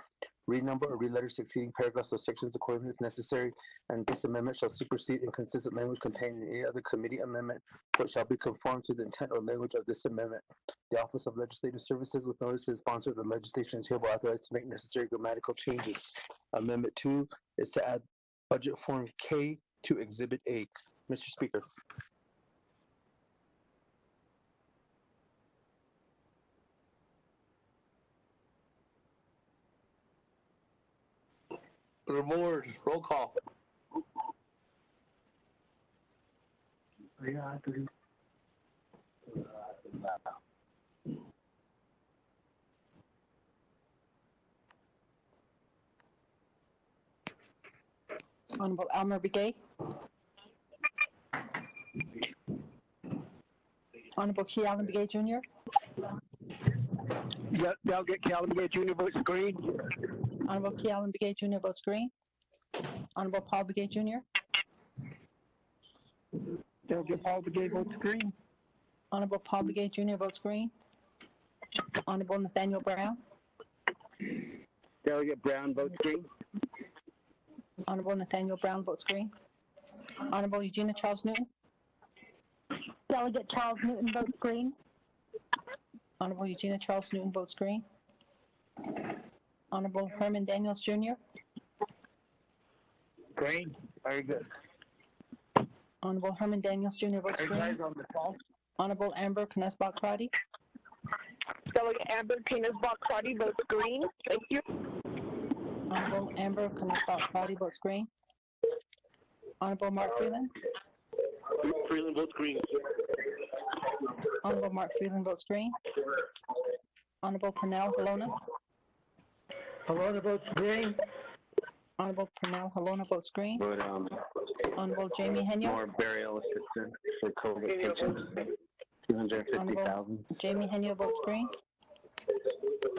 Renumber or reletter succeeding paragraphs or sections accordingly if necessary, and this amendment shall supersede inconsistent language contained in any other committee amendment, which shall be conformed to the intent or language of this amendment. The Office of Legislative Services, with notice to the sponsor of the legislation, is hereby authorized to make necessary grammatical changes. Amendment 2 is to add budget form K to Exhibit A. Mr. Speaker.
Board, roll call.
Honorable Elmer Begay. Honorable Key Allen Begay Jr.
Delegate Calvin Begay Jr. votes green.
Honorable Key Allen Begay Jr. votes green. Honorable Paul Begay Jr.
Delegate Paul Begay votes green.
Honorable Paul Begay Jr. votes green. Honorable Nathaniel Brown.
Delegate Brown votes green.
Honorable Nathaniel Brown votes green. Honorable Eugenia Charles Newton.
Delegate Charles Newton votes green.
Honorable Eugenia Charles Newton votes green. Honorable Herman Daniels Jr.
Green. Very good.
Honorable Herman Daniels Jr. votes green. Honorable Amber Knesbach Crotty.
Delegate Amber Knesbach Crotty votes green. Thank you.
Honorable Amber Knesbach Crotty votes green. Honorable Mark Freeland.
Freeland votes green.
Honorable Mark Freeland votes green. Honorable Pernell Halona.
Halona votes green.
Honorable Pernell Halona votes green.
Vote,
Honorable Jamie Henyo.
more burial assistance for COVID patients,
Honorable
$250,000.
Jamie Henyo votes green.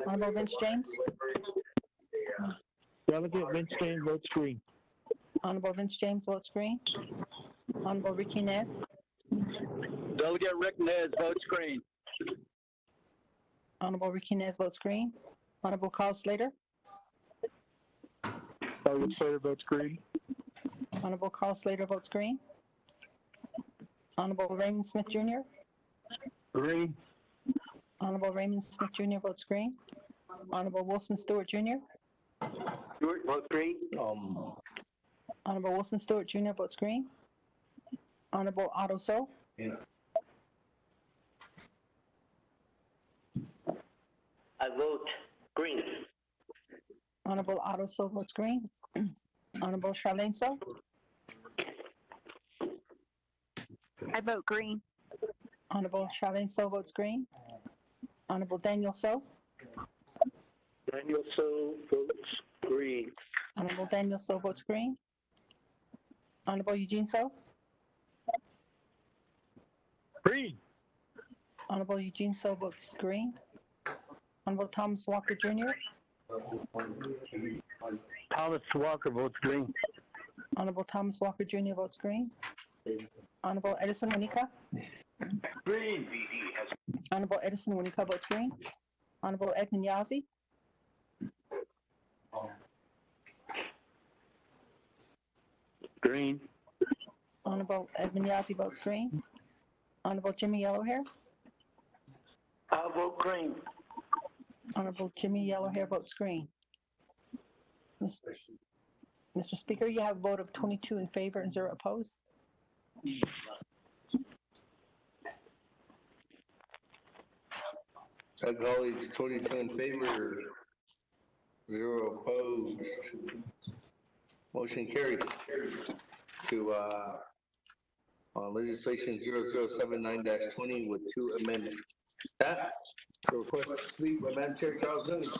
Honorable Vince James.
Delegate Vince James votes green.
Honorable Vince James votes green. Honorable Ricky Nez.
Delegate Rick Nez votes green.
Honorable Ricky Nez votes green. Honorable Carl Slater.
Delegate Slater votes green.
Honorable Carl Slater votes green. Honorable Raymond Smith Jr.
Green.
Honorable Raymond Smith Jr. votes green. Honorable Wilson Stewart Jr.
Stewart votes green.
Honorable Wilson Stewart Jr. votes green. Honorable Otto So.
Yeah.
I vote green.
Honorable Otto So votes green. Honorable Charlene So.
I vote green.
Honorable Charlene So votes green. Honorable Daniel So.
Daniel So votes green.
Honorable Daniel So votes green. Honorable Eugene So.
Green.
Honorable Eugene So votes green. Honorable Thomas Walker Jr.
Thomas Walker votes green.
Honorable Thomas Walker Jr. votes green. Honorable Edison Winika.
Green.
Honorable Edison Winika votes green. Honorable Edmund Yazzie.
Green.
Honorable Edmund Yazzie votes green. Honorable Jimmy Yellowhair.
I'll vote green.
Honorable Jimmy Yellowhair votes green. Mr. Speaker, you have a vote of 22 in favor and 0 opposed.
Colleagues, 22 in favor, 0 opposed. Motion carries to legislation 0079-20 with 2 amendments. That the request to sleep by Madam Chair Charles Newton.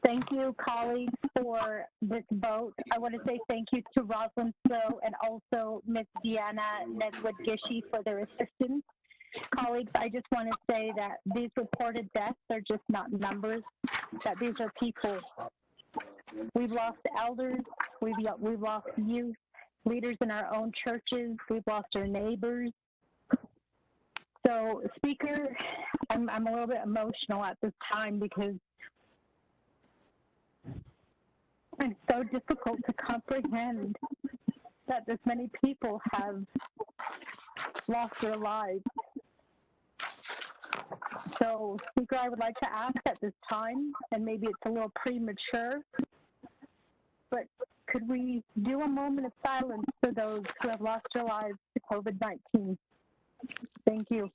Thank you, colleagues, for this vote. I want to say thank you to Rosalind So and also Ms. Deanna Nedwood-Gishy for their assistance. Colleagues, I just want to say that these reported deaths are just not numbers, that these are people. We've lost elders, we've lost youth, leaders in our own churches, we've lost our neighbors. So, Speaker, I'm a little bit emotional at this time because it's so difficult to comprehend that this many people have lost their lives. So, Speaker, I would like to ask at this time, and maybe it's a little premature, but could we do a moment of silence for those who have lost their lives to COVID-19? Thank you.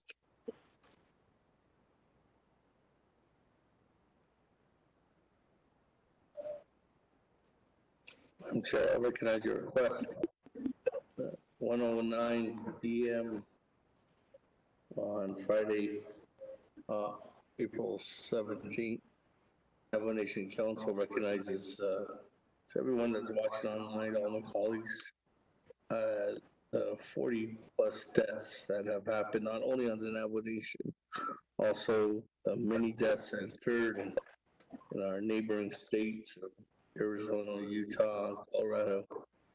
Madam Chair, I recognize your request. 1:09 p.m. on Friday, April 17th. Navajo Nation Council recognizes to everyone that's watching online, all my colleagues, the 40 plus deaths that have happened not only on the Navajo Nation, also many deaths that occurred in our neighboring states, Arizona, Utah, Colorado,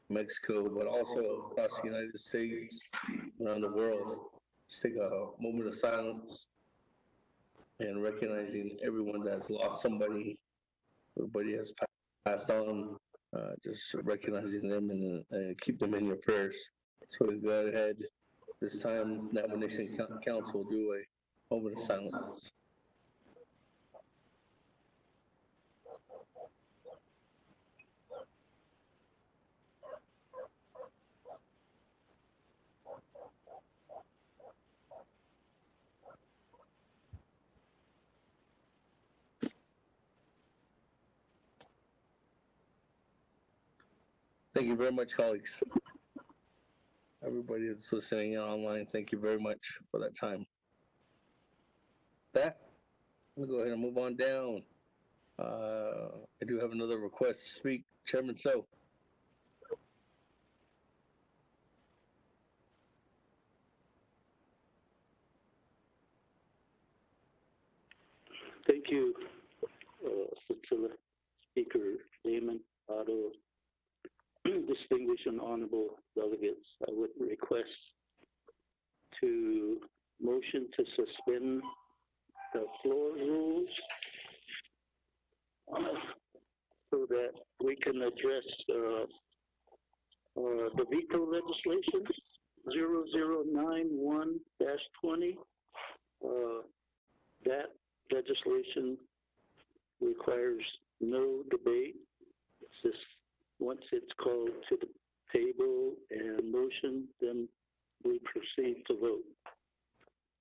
Mexico, but also across the United States, around the world. Just take a moment of silence and recognizing everyone that's lost somebody, everybody has passed on, just recognizing them and keep them in your prayers. So we go ahead, this time, Navajo Nation Council will do a moment of silence. Thank you very much, colleagues. Everybody that's listening in online, thank you very much for that time. That, we'll go ahead and move on down. I do have another request to speak. Chairman So.
Thank you, Speaker Lehman, Otto, distinguished and honorable delegates. I would request to motion to suspend the floor rules so that we can address the veto legislation 0091-20. That legislation requires no debate. It's just once it's called to the table and motion, then we proceed to vote.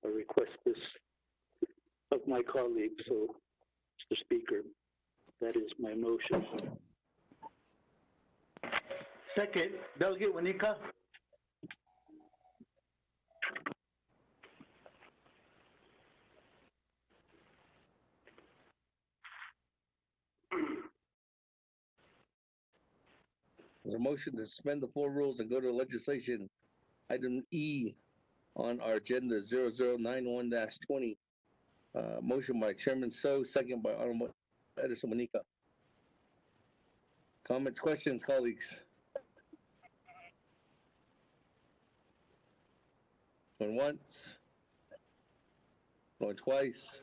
I request this of my colleagues, so Mr. Speaker, that is my motion.
Second, Delegate Wanika.
There's a motion to suspend the floor rules and go to legislation. Item E on our agenda 0091-20. Motion by Chairman So, second by Honorable Edison Manika. Comments, questions, colleagues? Going once, going twice,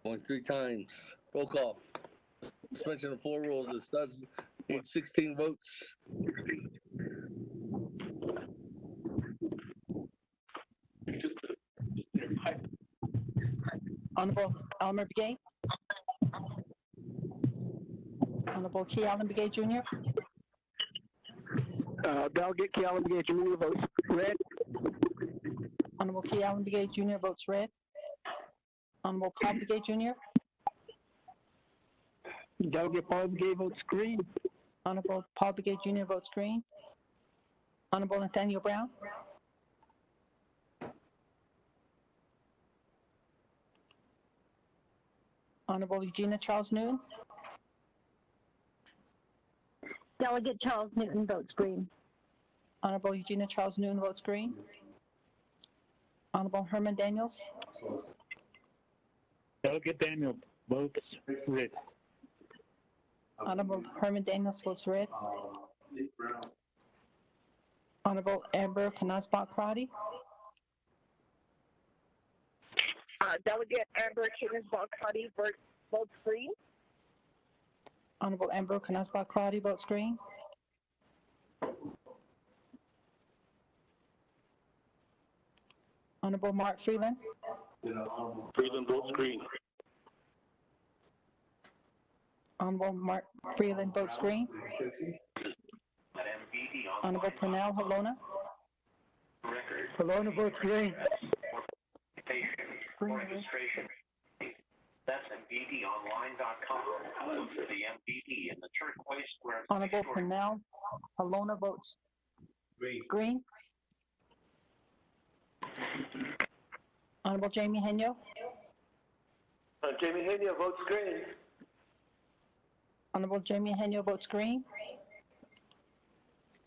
going three times. Roll call. Suspension of floor rules. This does need 16 votes.
Honorable Elmer Begay. Honorable Key Allen Begay Jr.
Delegate Key Allen Begay Jr. votes red.
Honorable Key Allen Begay Jr. votes red. Honorable Paul Begay Jr.
Delegate Paul Begay votes green.
Honorable Paul Begay Jr. votes green. Honorable Nathaniel Brown. Honorable Eugenia Charles Newton.
Delegate Charles Newton votes green.
Honorable Eugenia Charles Newton votes green. Honorable Herman Daniels.
Delegate Daniel votes red.
Honorable Herman Daniels votes red. Honorable Amber Knazbach Crotty.
Delegate Amber Kingensbaugh-Cuddy votes green.
Honorable Amber Canas-Claudy votes green. Honorable Mark Freeland.
Freeland votes green.
Honorable Mark Freeland votes green. Honorable Pernell Halona.
Halona votes green.
Green.
Registration. That's MDDonline.com. For the MDD in the turquoise square.
Honorable Pernell Halona votes green. Honorable Jamie Henyo.
Jamie Henry votes green.
Honorable Jamie Henyo votes green.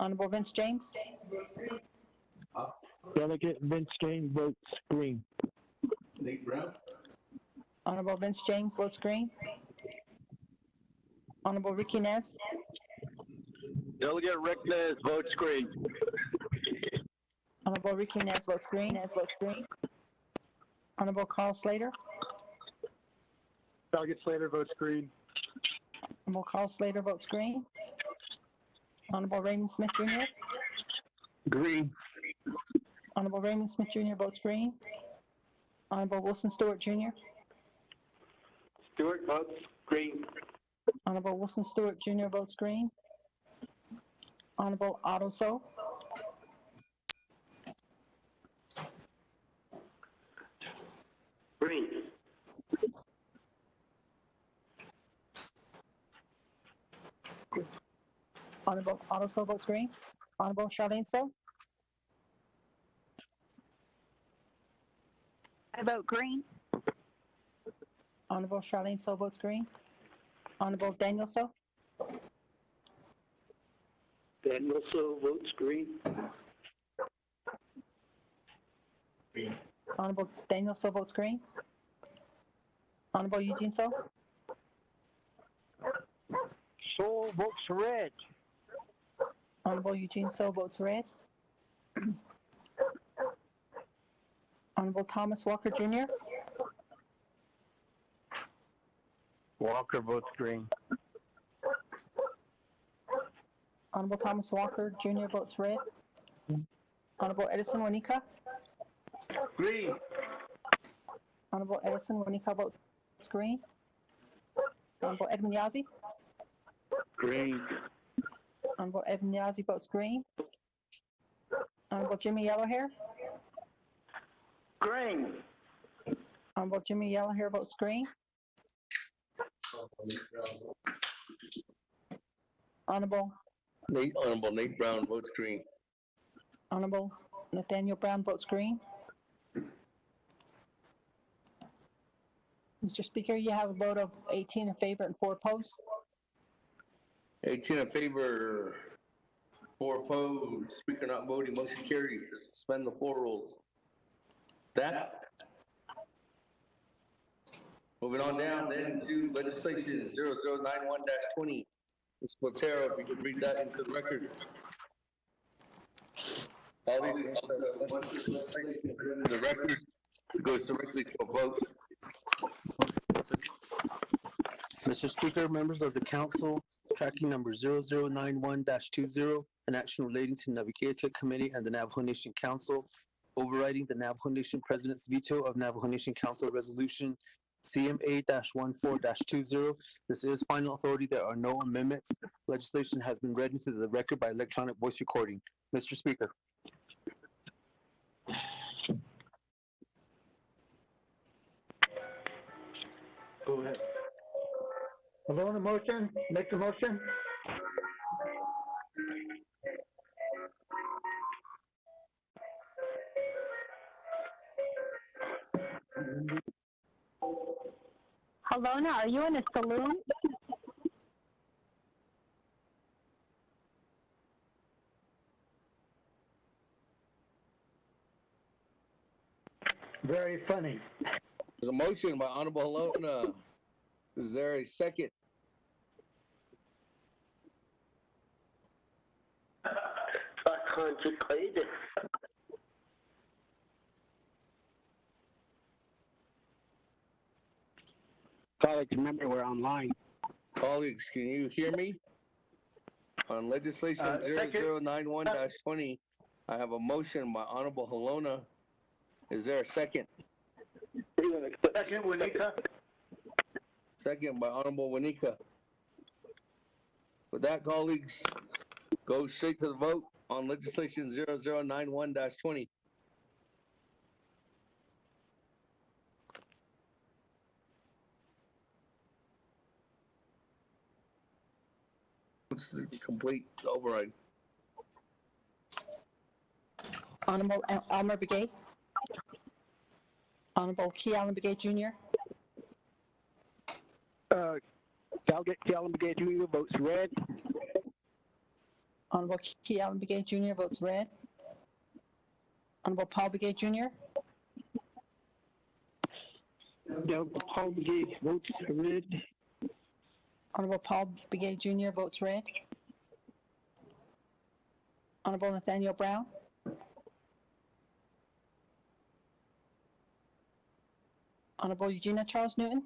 Honorable Vince James.
Delegate Vince James votes green.
Nate Brown.
Honorable Vince James votes green. Honorable Ricky Nez.
Delegate Rick Nez votes green.
Honorable Ricky Nez votes green. Honorable Carl Slater.
Delegate Slater votes green.
Honorable Carl Slater votes green. Honorable Raymond Smith Jr.
Green.
Honorable Raymond Smith Jr. votes green. Honorable Wilson Stewart Jr.
Stewart votes green.
Honorable Wilson Stewart Jr. votes green. Honorable Otto So.
Green.
Honorable Otto So votes green. Honorable Charlene So.
I vote green.
Honorable Charlene So votes green. Honorable Daniel So.
Daniel So votes green.
Honorable Daniel So votes green. Honorable Eugene So.
So votes red.
Honorable Eugene So votes red. Honorable Thomas Walker Jr.
Walker votes green.
Honorable Thomas Walker Jr. votes red. Honorable Edison Wanika.
Green.
Honorable Edison Wanika votes green. Honorable Edmund Yazzie.
Green.
Honorable Edmund Yazzie votes green. Honorable Jimmy Yellowhair.
Green.
Honorable Jimmy Yellowhair votes green. Honorable
Nate Brown votes green.
Honorable Nathaniel Brown votes green. Mr. Speaker, you have a vote of 18 in favor and 4 opposed.
18 in favor, 4 opposed. Speaker not voting. Motion carries to suspend the floor rules. That. Moving on down then to legislation 0091-20. Ms. Platero, if you could read that into the record. Colleagues, once this legislation is read into the record, it goes directly to a vote.
Mr. Speaker, members of the council, tracking number 0091-20, an action relating to Navigator Committee and the Navajo Nation Council, overriding the Navajo Nation President's veto of Navajo Nation Council Resolution CMA-14-20. This is final authority. There are no amendments. Legislation has been read into the record by electronic voice recording. Mr. Speaker.
Go ahead. Alone, a motion? Make the motion?
Halona, are you in a saloon?
Very funny.
There's a motion by Honorable Halona. Is there a second?
Colleagues, remember we're online.
Colleagues, can you hear me? On legislation 0091-20, I have a motion by Honorable Halona. Is there a second?
Second, Winika.
Second by Honorable Winika. With that, colleagues, go straight to the vote on legislation 0091-20. It's the complete override.
Honorable Elmer Begay. Honorable Key Allen Begay Jr.
Delegate Key Allen Begay Jr. votes red.
Honorable Key Allen Begay Jr. votes red. Honorable Paul Begay Jr.
Delegate Paul Begay votes red.
Honorable Paul Begay Jr. votes red. Honorable Nathaniel Brown. Honorable Eugenia Charles Newton.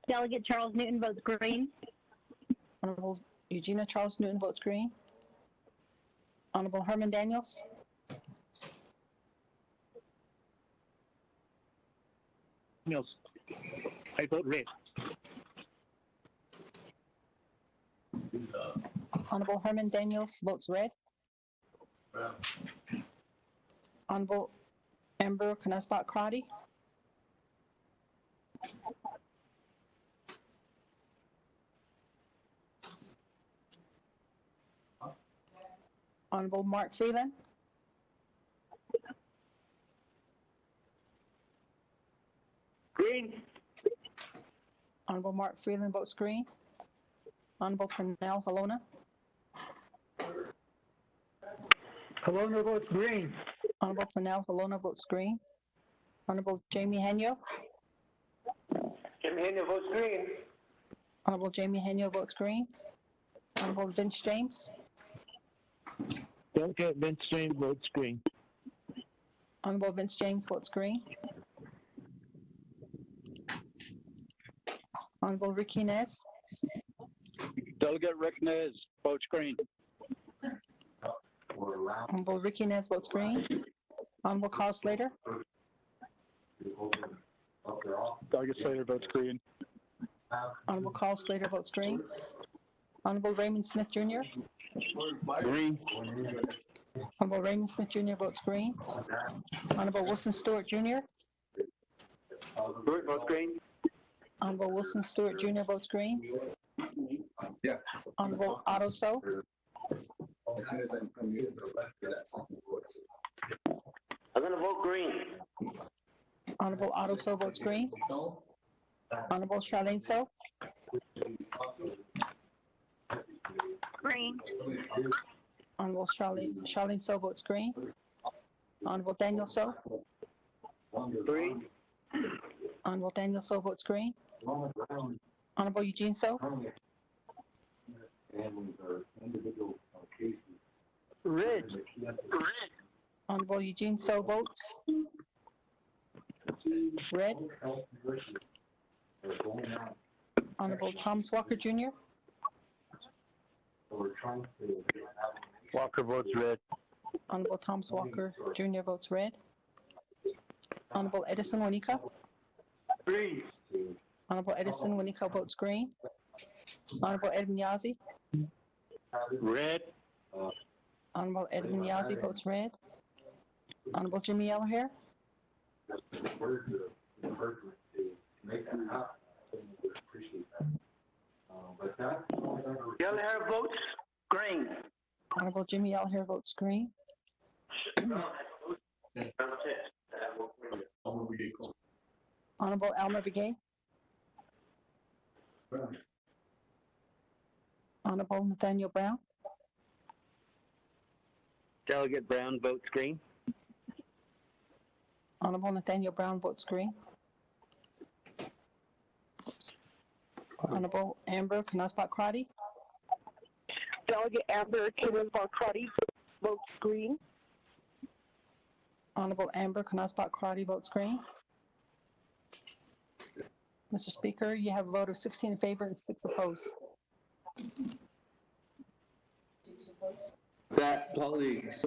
Delegate Charles Newton votes green.
Honorable Eugenia Charles Newton votes green. Honorable Herman Daniels.
Daniels, I vote red.
Honorable Herman Daniels votes red. Honorable Amber Knusbach Crotty. Honorable Mark Freeland.
Green.
Honorable Mark Freeland votes green. Honorable Pernell Halona.
Halona votes green.
Honorable Pernell Halona votes green. Honorable Jamie Henyo.
Jimmy Henry votes green.
Honorable Jamie Henyo votes green. Honorable Vince James.
Delegate Vince James votes green.
Honorable Vince James votes green. Honorable Ricky Nez.
Delegate Rick Nez votes green.
Honorable Ricky Nez votes green. Honorable Carl Slater.
Delegate Slater votes green.
Honorable Carl Slater votes green. Honorable Raymond Smith Jr.
Green.
Honorable Raymond Smith Jr. votes green. Honorable Wilson Stewart Jr.
Stewart votes green.
Honorable Wilson Stewart Jr. votes green. Honorable Otto So.
As soon as I'm muted, for that second voice.
I'm gonna vote green.
Honorable Otto So votes green. Honorable Charlene So.
Green.
Honorable Charlene So votes green. Honorable Daniel So.
Green.
Honorable Daniel So votes green. Honorable Eugene So.
Red.
Honorable Eugene So votes red. Honorable Thomas Walker Jr.
Walker votes red.
Honorable Thomas Walker Jr. votes red. Honorable Edison Wanika.
Green.
Honorable Edison Wanika votes green. Honorable Edwin Yazzie.
Red.
Honorable Edwin Yazzie votes red. Honorable Jimmy Yellowhair.
Yellow hair votes green.
Honorable Jimmy Yellowhair votes green. Honorable Elmer Begay. Honorable Nathaniel Brown.
Delegate Brown votes green.
Honorable Nathaniel Brown votes green. Honorable Amber Knusbach Crotty.
Delegate Amber Knusbach Crotty votes green.
Honorable Amber Knusbach Crotty votes green. Mr. Speaker, you have a vote of 16 in favor and 6 opposed.
That, colleagues,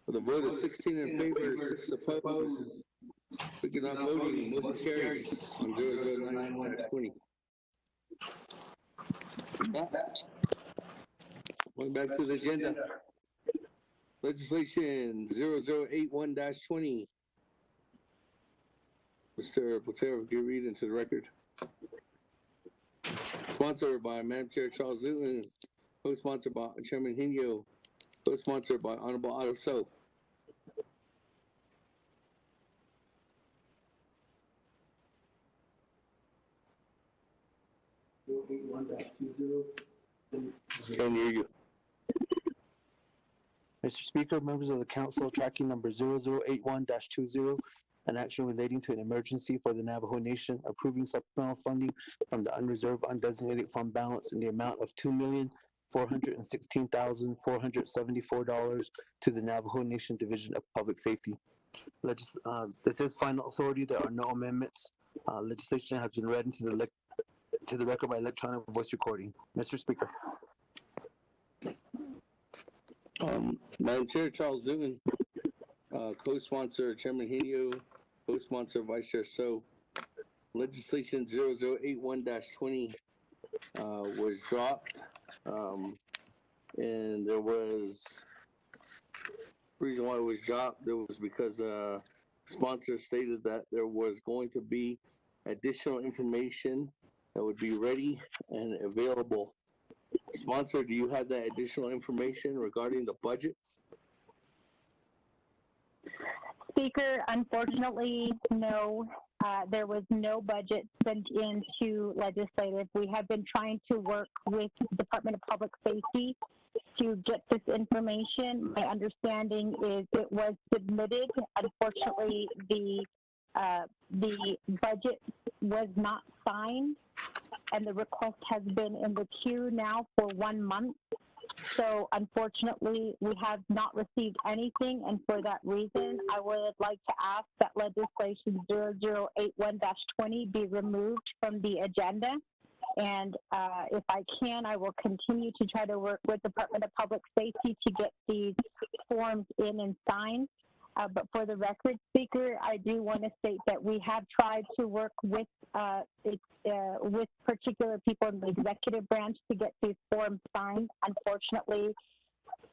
with a vote of 16 in favor, 6 opposed, speaker not voting, motion carries on 0091-20. Going back to the agenda. Legislation 0081-20. Mr. Platero, can you read into the record? Sponsored by Madam Chair Charles Newton, co-sponsored by Chairman Hino, co-sponsored by Honorable Otto So. Can hear you.
Mr. Speaker, members of the council, tracking number 0081-20, an action relating to an emergency for the Navajo Nation, approving supplemental funding from the unreserved undesignated fund balance in the amount of $2,416,474 to the Navajo Nation Division of Public Safety. This is final authority. There are no amendments. Legislation has been read into the record by electronic voice recording. Mr. Speaker.
Madam Chair Charles Newton, co-sponsor Chairman Hino, co-sponsor Vice Chair So. Legislation 0081-20 was dropped, and there was reason why it was dropped. There was because sponsor stated that there was going to be additional information that would be ready and available. Sponsor, do you have that additional information regarding the budgets?
Speaker, unfortunately, no. There was no budget sent into legislative. We have been trying to work with the Department of Public Safety to get this information. My understanding is it was submitted. Unfortunately, the budget was not signed, and the request has been in the queue now for 1 month. So unfortunately, we have not received anything, and for that reason, I would like to ask that legislation 0081-20 be removed from the agenda. And if I can, I will continue to try to work with the Department of Public Safety to get these forms in and signed. But for the record, Speaker, I do want to state that we have tried to work with particular people in the executive branch to get these forms signed. Unfortunately,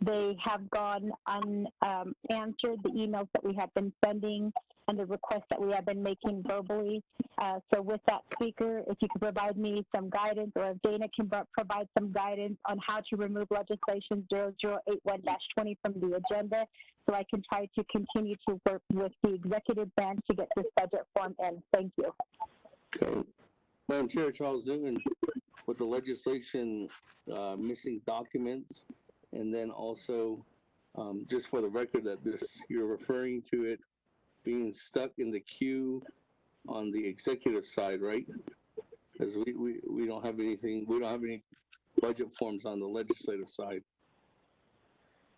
they have gone unanswered, the emails that we have been sending and the requests that we have been making verbally. So with that, Speaker, if you could provide me some guidance, or if Dana can provide some guidance on how to remove legislation 0081-20 from the agenda, so I can try to continue to work with the executive branch to get this budget form in. Thank you.
Okay. Madam Chair Charles Newton, with the legislation missing documents, and then also just for the record that you're referring to it being stuck in the queue on the executive side, right? Because we don't have anything, we don't have any budget forms on the legislative side.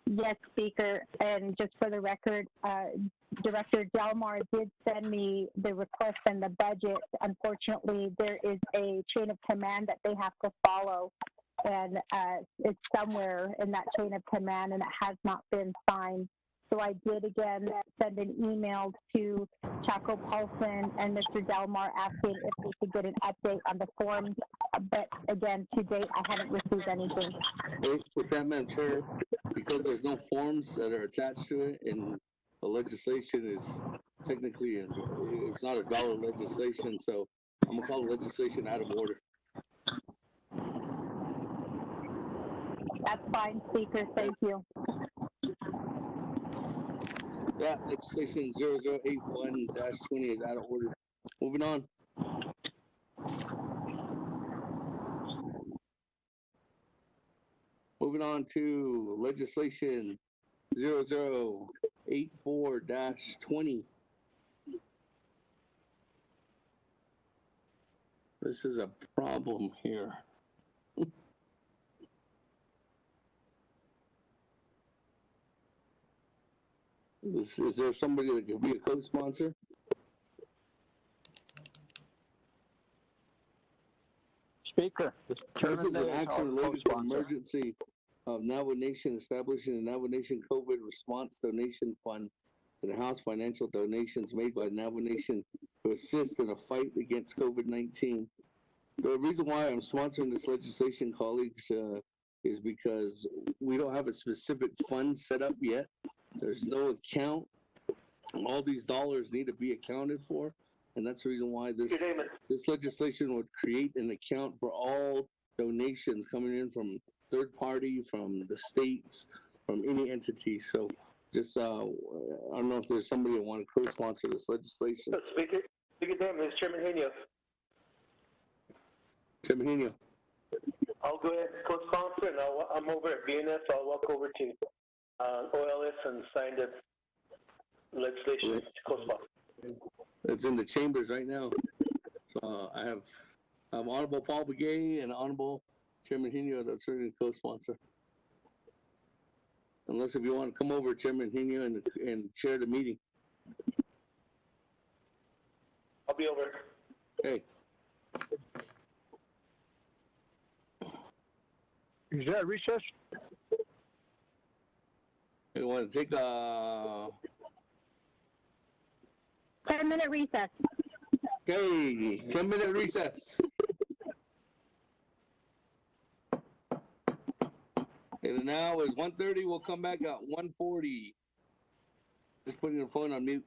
Yes, Speaker, and just for the record, Director Delmar did send me the request and the budget. Unfortunately, there is a chain of command that they have to follow, and it's somewhere in that chain of command, and it has not been signed. So I did again send an email to Chaco Paulson and Mr. Delmar asking if we could get an update on the forms. But again, to date, I haven't received anything.
With that, Madam Chair, because there's no forms that are attached to it, and the legislation is technically, it's not a valid legislation, so I'm gonna call the legislation out of order.
That's fine, Speaker. Thank you.
That legislation 0081-20 is out of order. Moving on. Moving on to legislation 0084-20. This is a problem here. Is there somebody that could be a co-sponsor?
Speaker,
This
Chairman
is an
Day is
action
our
related to the
co-sponsor.
emergency of Navajo Nation establishing a Navajo Nation COVID response donation fund to the House financial donations made by Navajo Nation to assist in a fight against COVID-19. The reason why I'm sponsoring this legislation, colleagues, is because we don't have a specific fund set up yet. There's no account. All these dollars need to be accounted for, and that's the reason why this legislation would create an account for all donations coming in from third party, from the states, from any entity. So just, I don't know if there's somebody that want to co-sponsor this legislation.
Speaker Damon, it's Chairman Henio.
Chairman Henio.
I'll go ahead and co-sponsor, and I'm over at BNS, so I'll walk over to OLS and sign the legislation to co-sponsor.
It's in the chambers right now. So I have Honorable Paul Begay and Honorable Chairman Henio that's ready to co-sponsor. Unless if you want to come over, Chairman Henio, and chair the meeting.
I'll be over.
Okay.
Is there a recess?
You want to take a
10-minute recess.
okay 10-minute recess. And now is 1:30. We'll come back at 1:40. Just putting your phone on mute.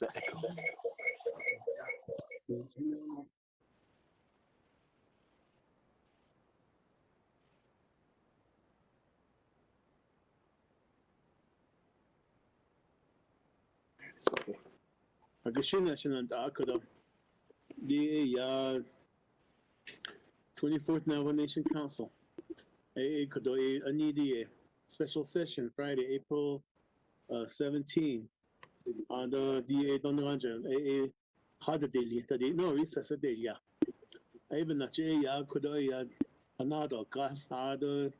There's an echo. Okay. Agashina Shananda Akada. The 24th Navajo Nation Council. A Kodoi Anidi special session Friday, April 17. On the DA Donarajan, A Hada Daily, no recess a day, yeah. Even not ya Kodoi Anado, God, the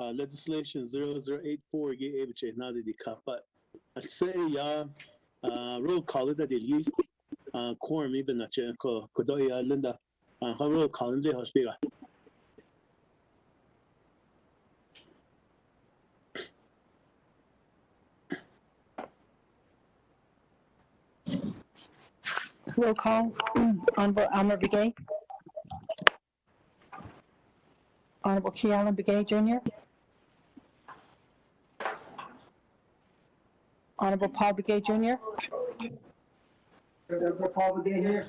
legislation 0084 gave Abiche, not the cup, but I'd say, yeah, roll call it a daily, quorum, even not Kodoi Linda, her roll call in the hospital.
Roll call. Honorable Elmer Begay. Honorable Key Allen Begay Jr. Honorable Paul Begay Jr.
Honorable Paul Begay here.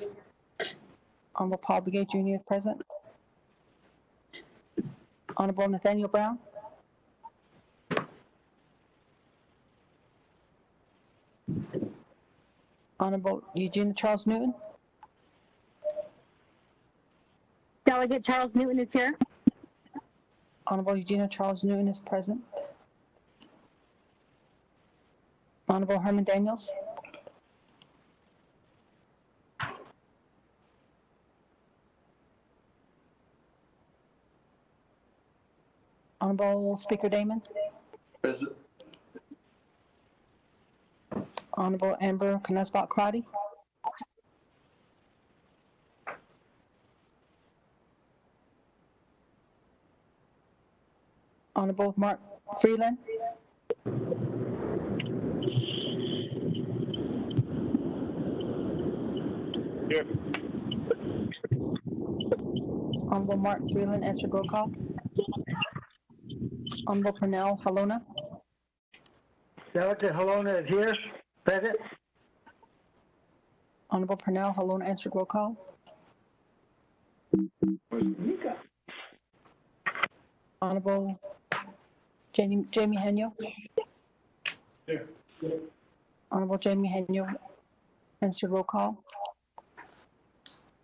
Honorable Paul Begay Jr. is present. Honorable Nathaniel Brown. Honorable Eugene Charles Newton.
Delegate Charles Newton is here.
Honorable Eugenia Charles Newton is present. Honorable Herman Daniels. Honorable Speaker Damon.
Present.
Honorable Amber Knesbot Crotty. Honorable Mark Freeland.
Here.
Honorable Mark Freeland, answered roll call. Honorable Pernell Halona.
Delegate Halona is here. Present.
Honorable Pernell Halona, answered roll call. Honorable Jamie Henyo.
Here.
Honorable Jamie Henyo, answered roll call.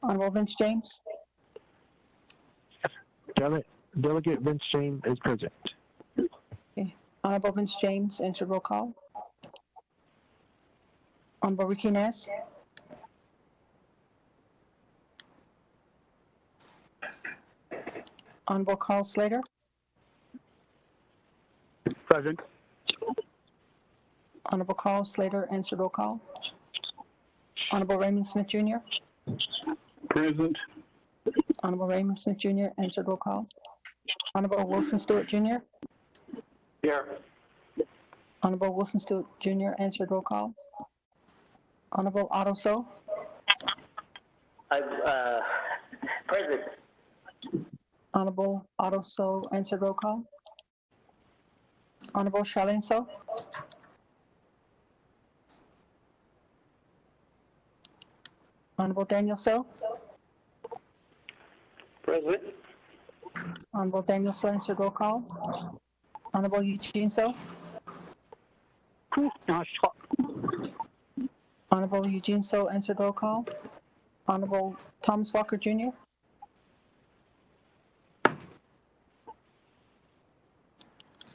Honorable Vince James.
Delegate Vince James is present.
Okay. Honorable Vince James, answered roll call. Honorable Ricky Ness. Honorable Carl Slater.
Present.
Honorable Carl Slater, answered roll call. Honorable Raymond Smith Jr.
Present.
Honorable Raymond Smith Jr., answered roll call. Honorable Wilson Stewart Jr.
Here.
Honorable Wilson Stewart Jr., answered roll call. Honorable Otto So.
Present.
Honorable Otto So, answered roll call. Honorable Charlene So. Honorable Daniel So.
Present.
Honorable Daniel So, answered roll call. Honorable Eugene So. Honorable Eugene So, answered roll call. Honorable Thomas Walker Jr.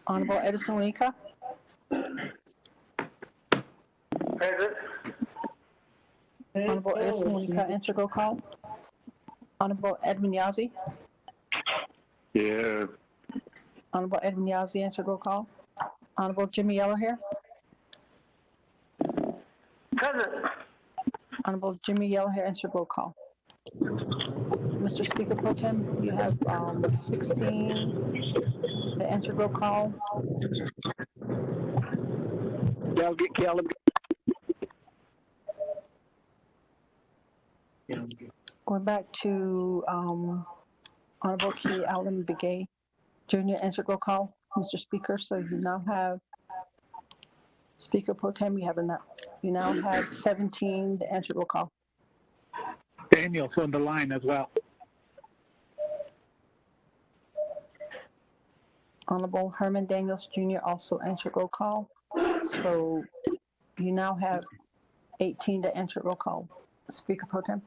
Honorable Edison Wanika.
Present.
Honorable Edison Wanika, answered roll call. Honorable Edwin Yazzie.
Yeah.
Honorable Edwin Yazzie, answered roll call. Honorable Jimmy Yellowhair.
Present.
Honorable Jimmy Yellowhair, answered roll call. Mr. Speaker Pro Tem, you have 16 that answered roll call.
Delegate Caleb.
Going back to Honorable Key Allen Begay Jr. answered roll call, Mr. Speaker. So you now have Speaker Pro Tem, you now have 17 to answer roll call.
Daniel's on the line as well.
Honorable Herman Daniels Jr. also answered roll call. So you now have 18 to answer roll call. Speaker Pro Tem.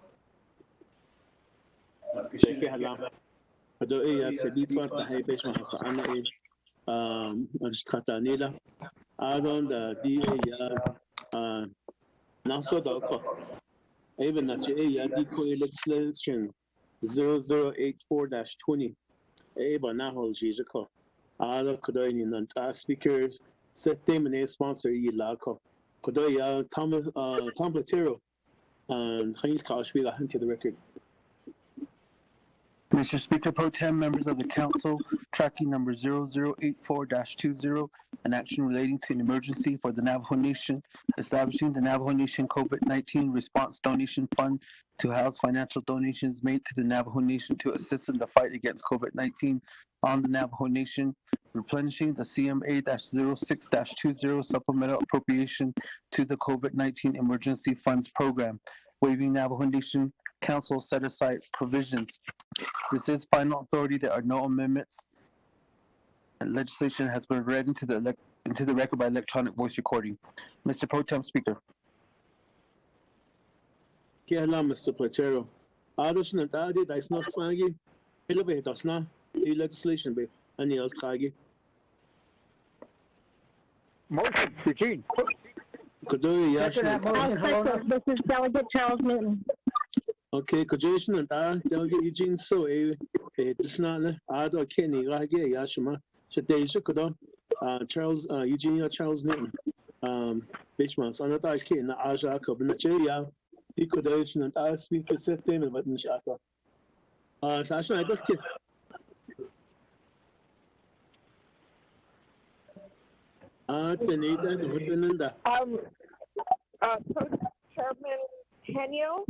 Adon the DA Naso Doko. Even at DCO legislation 0084-20. Eba Nahol Jijako. Ada Kodoini Nanta speakers set them and sponsor Yilako. Kodoya Tom Platero and Heinz Kashvila into the record.
Mr. Speaker Pro Tem, members of the Council, tracking number 0084-20, an action relating to an emergency for the Navajo Nation, establishing the Navajo Nation COVID-19 Response Donation Fund to house financial donations made to the Navajo Nation to assist in the fight against COVID-19 on the Navajo Nation, replenishing the CMA-06-20 supplemental appropriation to the COVID-19 Emergency Funds Program, waiving Navajo Nation Council set-aside provisions. This is final authority. There are no amendments. And legislation has been read into the record by electronic voice recording. Mr. Pro Tem Speaker.
Kiala, Mr. Platero. Addition Adi, that's not Sagi. Elevate us now. The legislation be any else Kagi.
Motion, Eugene.
This
is Delegate Charles Newton.
Okay, Kajation and Delegate Eugene so it's not Ada Kenny Rage Yashima. Shadeja Kodo, Charles Eugenia Charles Newton. Bishman, Sanata Ken, Aja Kobinacheria, the Kodation and I speak a set them about Nishaka. Sasha, I just kid.
Chairman Kenyo,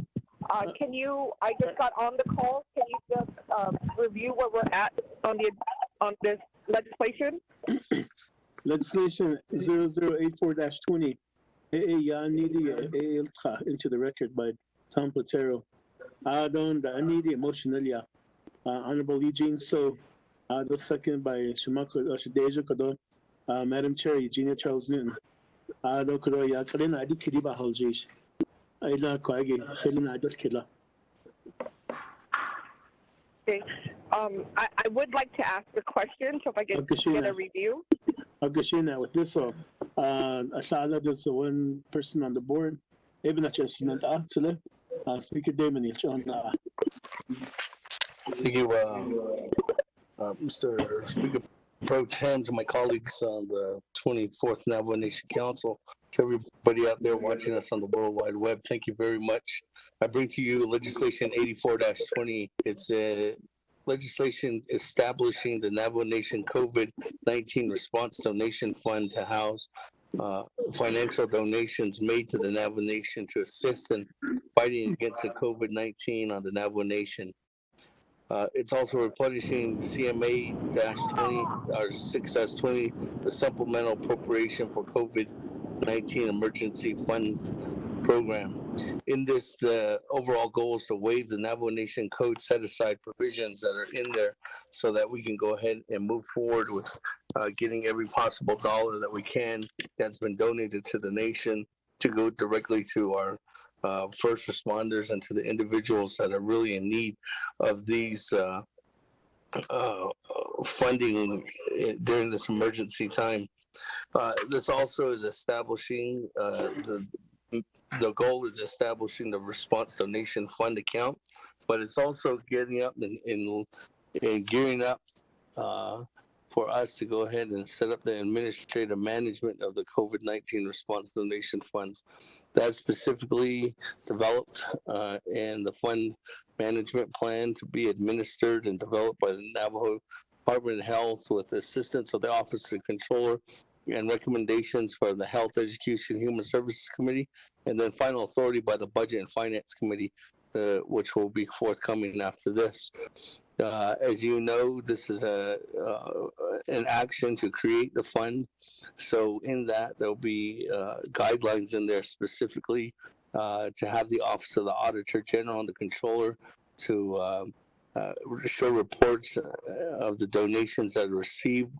can you? I just got on the call. Can you just review where we're at on this legislation?
Legislation 0084-20. Into the record by Tom Platero. Adon the Anidi emotionally. Honorable Eugene So. The second by Shimako Shadeja Kodo. Madam Chair Eugenia Charles Newton. Ado Kodo Yakalina Adi Kidiba Haljish. Aila Kwagi, Helena Adakila.
Okay. I would like to ask a question, so if I can get a review.
Agashina with this one. Ashala, there's one person on the board. Even at Speaker Damon.
Thank you, Mr. Speaker Pro Tem, to my colleagues on the 24th Navajo Nation Council, to everybody out there watching us on the World Wide Web. Thank you very much. I bring to you legislation 84-20. It's a legislation establishing the Navajo Nation COVID-19 Response Donation Fund to house financial donations made to the Navajo Nation to assist in fighting against the COVID-19 on the Navajo Nation. It's also replenishing CMA-20 or 6-20, the supplemental appropriation for COVID-19 Emergency Fund Program. In this, the overall goal is to waive the Navajo Nation Code set-aside provisions that are in there so that we can go ahead and move forward with getting every possible dollar that we can that's been donated to the nation to go directly to our first responders and to the individuals that are really in need of these funding during this emergency time. This also is establishing the goal is establishing the response donation fund account, but it's also getting up and gearing up for us to go ahead and set up the administrative management of the COVID-19 response donation funds. That's specifically developed and the fund management plan to be administered and developed by the Navajo Department of Health with assistance of the Office of the Controller and recommendations from the Health, Education, Human Services Committee, and then final authority by the Budget and Finance Committee which will be forthcoming after this. As you know, this is an action to create the fund. So in that, there'll be guidelines in there specifically to have the Office of the Auditor General and the Controller to show reports of the donations that are received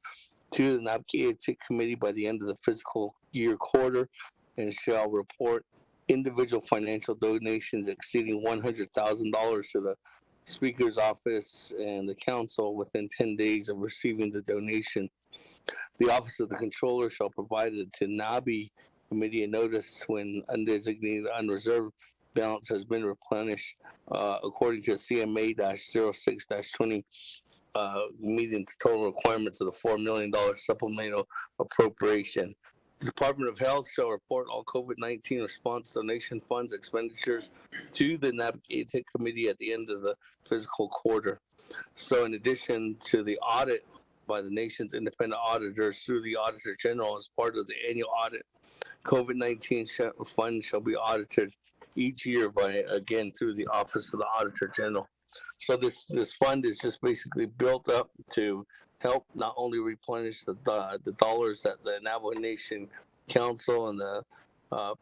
to the Navajo Committee by the end of the fiscal year quarter, and shall report individual financial donations exceeding $100,000 to the Speaker's office and the council within 10 days of receiving the donation. The Office of the Controller shall provide to NABI Committee a notice when undesignated unreserved balance has been replenished according to CMA-06-20 meeting the total requirements of the $4 million supplemental appropriation. The Department of Health shall report all COVID-19 response donation funds expenditures to the Navajo Committee at the end of the fiscal quarter. So in addition to the audit by the nation's independent auditors through the Auditor General as part of the annual audit, COVID-19 fund shall be audited each year again through the Office of the Auditor General. So this fund is just basically built up to help not only replenish the dollars that the Navajo Nation Council and the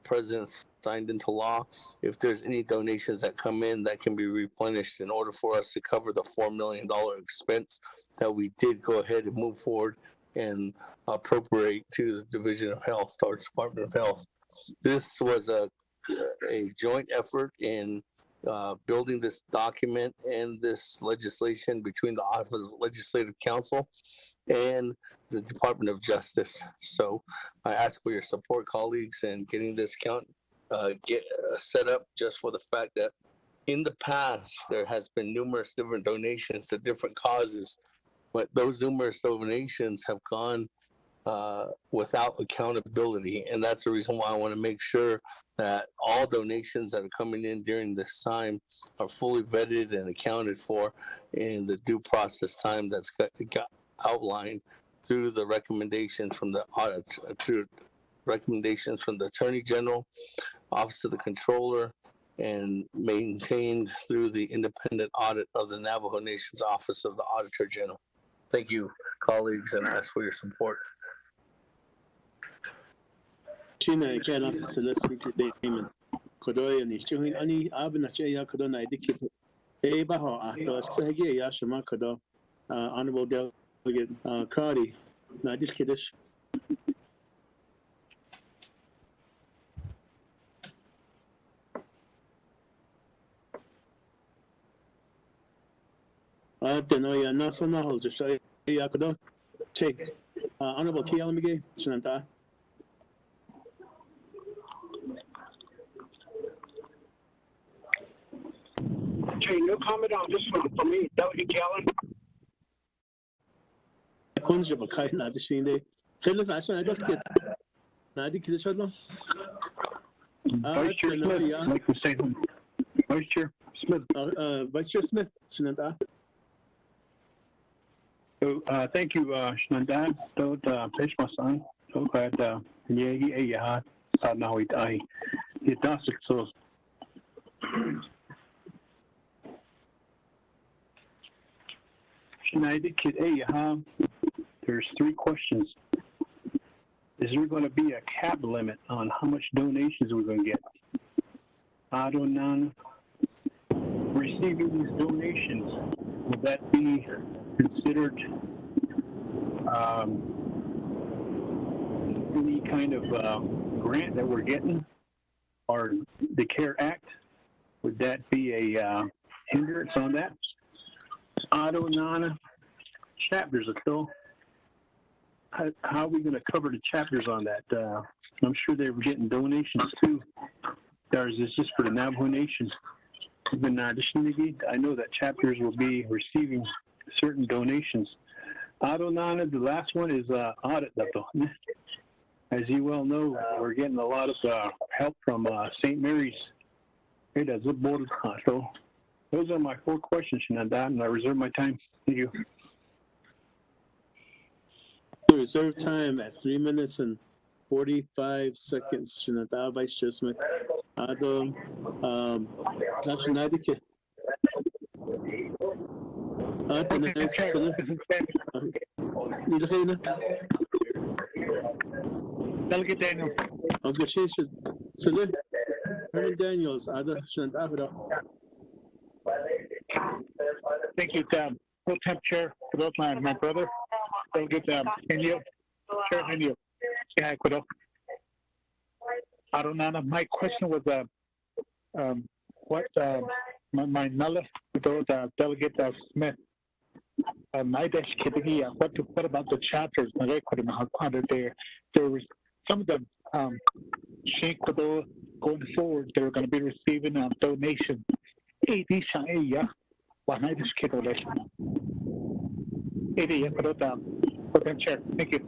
President signed into law. If there's any donations that come in, that can be replenished in order for us to cover the $4 million expense that we did go ahead and move forward and appropriate to the Division of Health, or Department of Health. This was a joint effort in building this document and this legislation between the Office of Legislative Counsel and the Department of Justice. So I ask for your support, colleagues, in getting this count set up, just for the fact that in the past there has been numerous different donations to different causes, but those numerous donations have gone without accountability, and that's the reason why I want to make sure that all donations that are coming in during this time are fully vetted and accounted for in the due process time that's got outlined through the recommendations from the audit, through recommendations from the Attorney General, Office of the Controller, and maintained through the independent audit of the Navajo Nation's Office of the Auditor General. Thank you, colleagues, and I ask for your support.
China can also select Damon. Kodoy and Chuin Ani Abinachaya Kodona Dikit. Ebaho after Sagi Yashima Kodo, Honorable Delegate Cardi, Nadish Kiddish. Denoya Nasana Hol just say Yakodo. Check Honorable Kialamige, Shananta.
Jay, no comment on this one for me, Delegate Gallen.
Kunja Bakai Nadishinde. Tell us, I don't get Nadi Kidishadlo.
Vice Chair Smith, I'd like to say something. Vice Chair Smith.
Vice Chair Smith, Shananta.
So, thank you, Shananda. Don't pitch my son. So glad, yeah, sad now I it does so. Shanada Kid, there's 3 questions. Is there going to be a cap limit on how much donations we're going to get? I don't know. Receiving these donations, would that be considered any kind of grant that we're getting, or the CARE Act? Would that be a hindrance on that? Adonana chapters, though. How are we going to cover the chapters on that? I'm sure they were getting donations too. Or is this just for the Navajo Nation? I know that chapters will be receiving certain donations. Adonana, the last one is audit. As you well know, we're getting a lot of help from St. Mary's. Hey, that's a border. So those are my 4 questions, and I reserve my time. Thank you.
The reserve time at 3 minutes and 45 seconds. Shanata, Vice Chair Smith. That's Nadike.
Delegate Daniel.
Okay, she should. Herman Daniels, Ada Shandahura.
Thank you, Pro Temp Chair, my brother. Delegate Henio, Chair Henio. Yeah, Arunana, my question was what my nulla with Delegate Smith. What about the chapters? There was some of them going forward. They were going to be receiving donations. Thank you.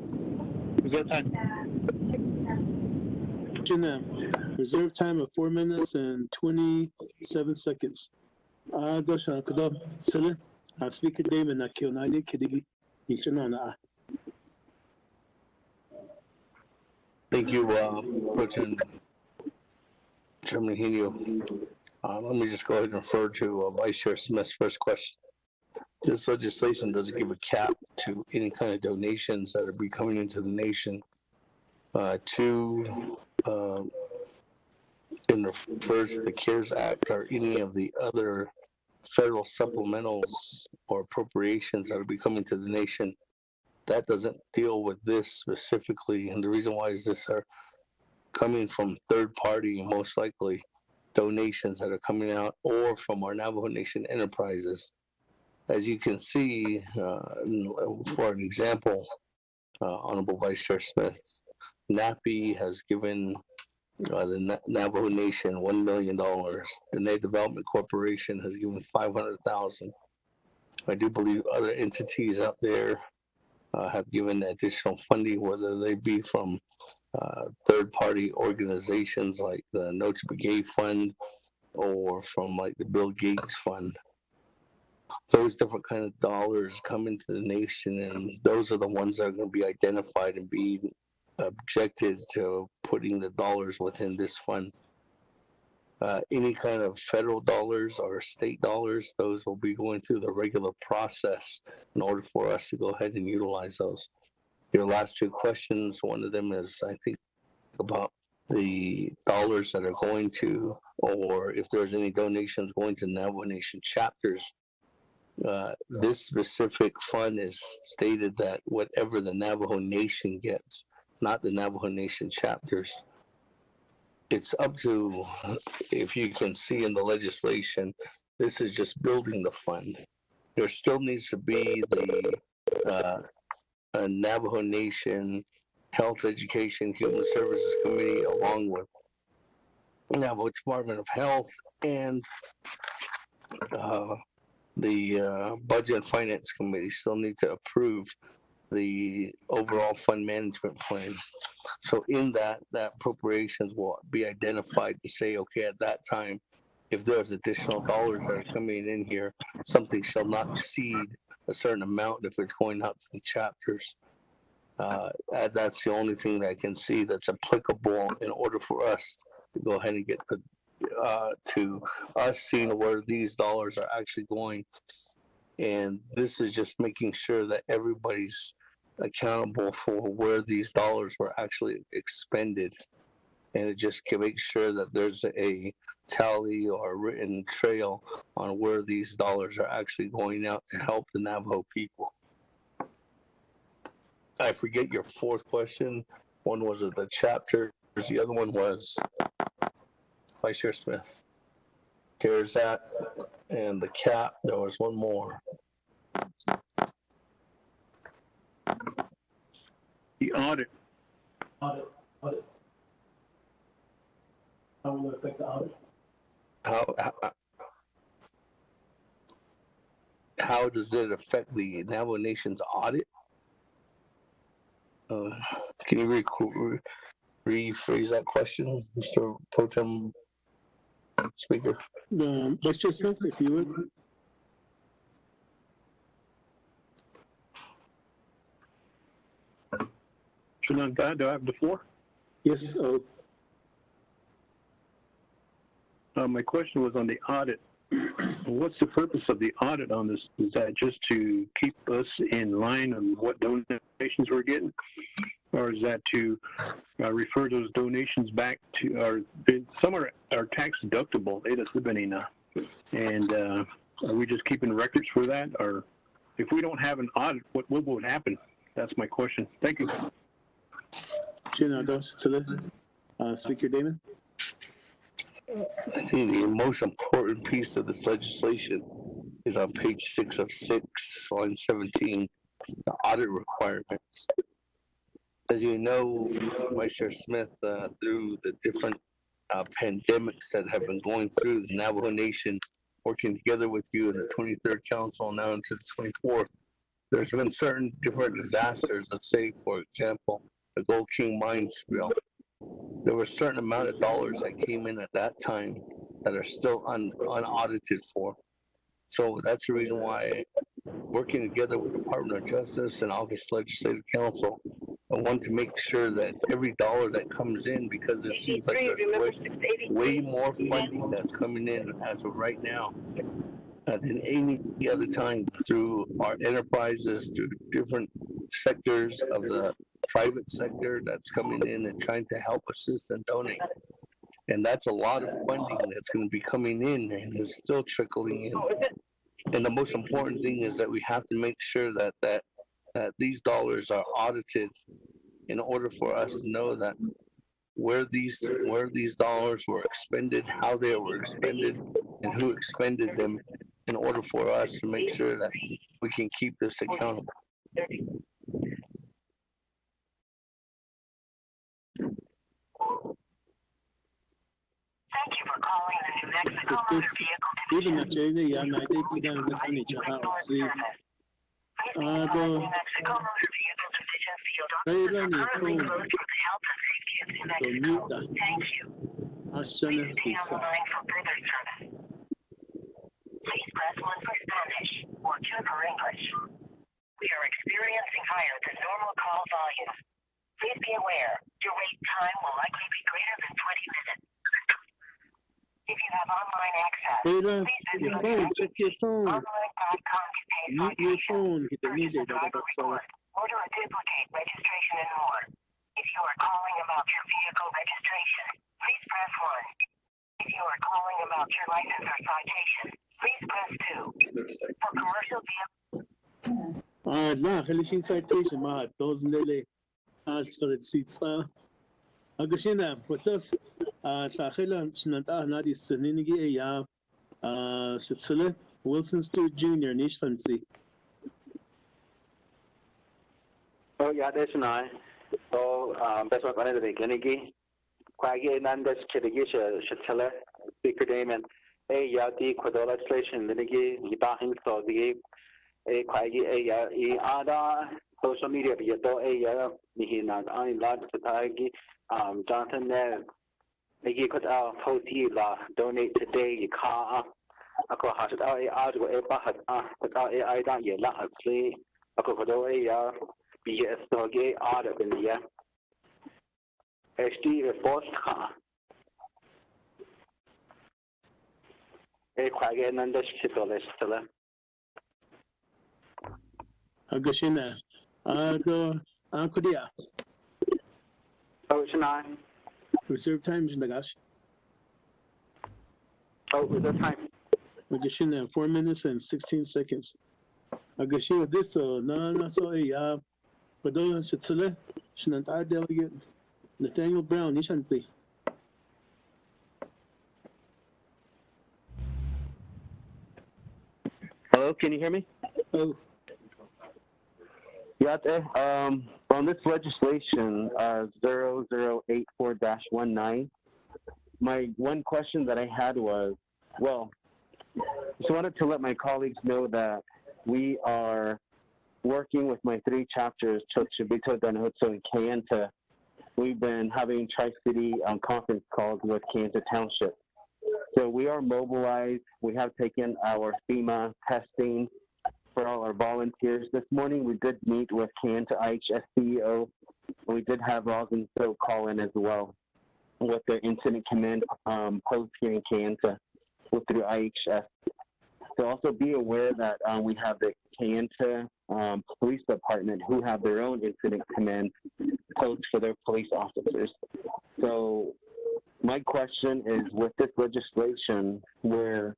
Reserve time.
Reserve time of 4 minutes and 27 seconds. Dosha Kodom Sele. Speaker Damon Nakionali Kidigi.
Thank you, Pro Tem Chairman Henio. Let me just go ahead and refer to Vice Chair Smith's first question. This legislation doesn't give a cap to any kind of donations that are be coming into the nation and refers to the CARES Act or any of the other federal supplementals or appropriations that are be coming to the nation. That doesn't deal with this specifically, and the reason why is this are coming from third party, most likely donations that are coming out or from our Navajo Nation enterprises. As you can see, for an example, Honorable Vice Chair Smith, NAPI has given the Navajo Nation $1 million. The Native Development Corporation has given $500,000. I do believe other entities out there have given additional funding, whether they be from third-party organizations like the Notre Brigade Fund or from like the Bill Gates Fund. Those different kind of dollars come into the nation, and those are the ones that are going to be identified and be objected to putting the dollars within this fund. Any kind of federal dollars or state dollars, those will be going through the regular process in order for us to go ahead and utilize those. Your last two questions, one of them is, I think, about the dollars that are going to, or if there's any donations going to Navajo Nation chapters. This specific fund is stated that whatever the Navajo Nation gets, not the Navajo Nation chapters. It's up to, if you can see in the legislation, this is just building the fund. There still needs to be the Navajo Nation Health, Education, Human Services Committee, along with Navajo Department of Health and the Budget and Finance Committee still need to approve the overall fund management plan. So in that appropriations will be identified to say, okay, at that time, if there's additional dollars that are coming in here, something shall not exceed a certain amount if it's going out to the chapters. That's the only thing that I can see that's applicable in order for us to go ahead and get the to us seeing where these dollars are actually going. And this is just making sure that everybody's accountable for where these dollars were actually expended. And it just can make sure that there's a tally or a written trail on where these dollars are actually going out to help the Navajo people. I forget your fourth question. One was of the chapter. The other one was Vice Chair Smith. CARES Act and the cap. There was one more.
The audit.
Audit. How will it affect the audit?
How does it affect the Navajo Nation's audit? Can you rephrase that question, Mr. Pro Tem Speaker?
Vice Chair Smith, if you would.
Do I have the floor?
Yes.
My question was on the audit. What's the purpose of the audit on this? Is that just to keep us in line on what donations we're getting? Or is that to refer those donations back to some are tax deductible, and are we just keeping records for that? Or if we don't have an audit, what would happen? That's my question. Thank you.
Speaker Damon.
I think the most important piece of this legislation is on page 6 of 6, line 17, the audit requirements. As you know, Vice Chair Smith, through the different pandemics that have been going through the Navajo Nation, working together with you in the 23rd Council, now into the 24th, there's been certain different disasters. Let's say, for example, the Gold King mine spill. There were a certain amount of dollars that came in at that time that are still unaudited for. So that's the reason why, working together with the Department of Justice and Office Legislative Council, I want to make sure that every dollar that comes in, because it seems like there's way more funding that's coming in as of right now than any other time, through our enterprises, through different sectors of the private sector that's coming in and trying to help assist and donate. And that's a lot of funding that's going to be coming in and is still trickling in. And the most important thing is that we have to make sure that these dollars are audited in order for us to know that where these dollars were expended, how they were expended, and who expended them, in order for us to make sure that we can keep this accountable.
Thank you for calling the New Mexico Motor Vehicle Division. Please press 1 for New Mexico Motor Vehicle Division field officers are currently closed for the health and safety of New Mexico. Thank you. Please stay on the line for further service. Please press 1 for Spanish or 2 for English. We are experiencing higher than normal call volumes. Please be aware, your wait time will likely be greater than 20 minutes. If you have online access,
Your phone, check your phone.
online.com
Mute your phone. Hit the music.
Order a duplicate registration and more. If you are calling about your vehicle registration, please press 1. If you are calling about your license or citation, please press 2. For commercial vehicles.
خلي citation ما دوزن لي أشتغل سيتسا أقشينا فتوس تأخيلا شنطة نادي السنينجي يا شتسلة Wilson Stewart Jr. نيشتنسي.
Oh yeah, that's nice. So that's what I'm going to do. Quaggy Nandas Chedigisha Shatella, Speaker Damon, Yati Quadro legislation, Linigi, Yibahin, so the Quaggy Ada, social media, Yato, Nihina, I love Satagi, Jonathan, Nigi could post la donate today, car, Ako Hashat, I go Ebahat, I don't yet, actually, Ako Kodo, BS Doge, Ada, in the year. HD report car. Quaggy Nandas Chitolestella.
Agashina. Kodia.
Oh, it's 9.
Reserve time is Nagash.
Oh, reserve time.
Agashina, 4 minutes and 16 seconds. Agashina, this, no, so, Kodo Shitsele, Shinanta delegate, Nathaniel Brown, Nishansi.
Hello, can you hear me?
Oh.
Yeah, on this legislation, 0084-19, my one question that I had was, well, just wanted to let my colleagues know that we are working with my 3 chapters, Chochabito, Danhutso, and Kayenta. We've been having Tri-City conference calls with Kayenta Township. So we are mobilized. We have taken our FEMA testing for all our volunteers. This morning we did meet with Kayenta IHS CEO, and we did have Rosin So call in as well. with their incident command post here in Kayenta through IHS. To also be aware that we have the Kayenta Police Department who have their own incident command posts for their police officers. So my question is, with this legislation, where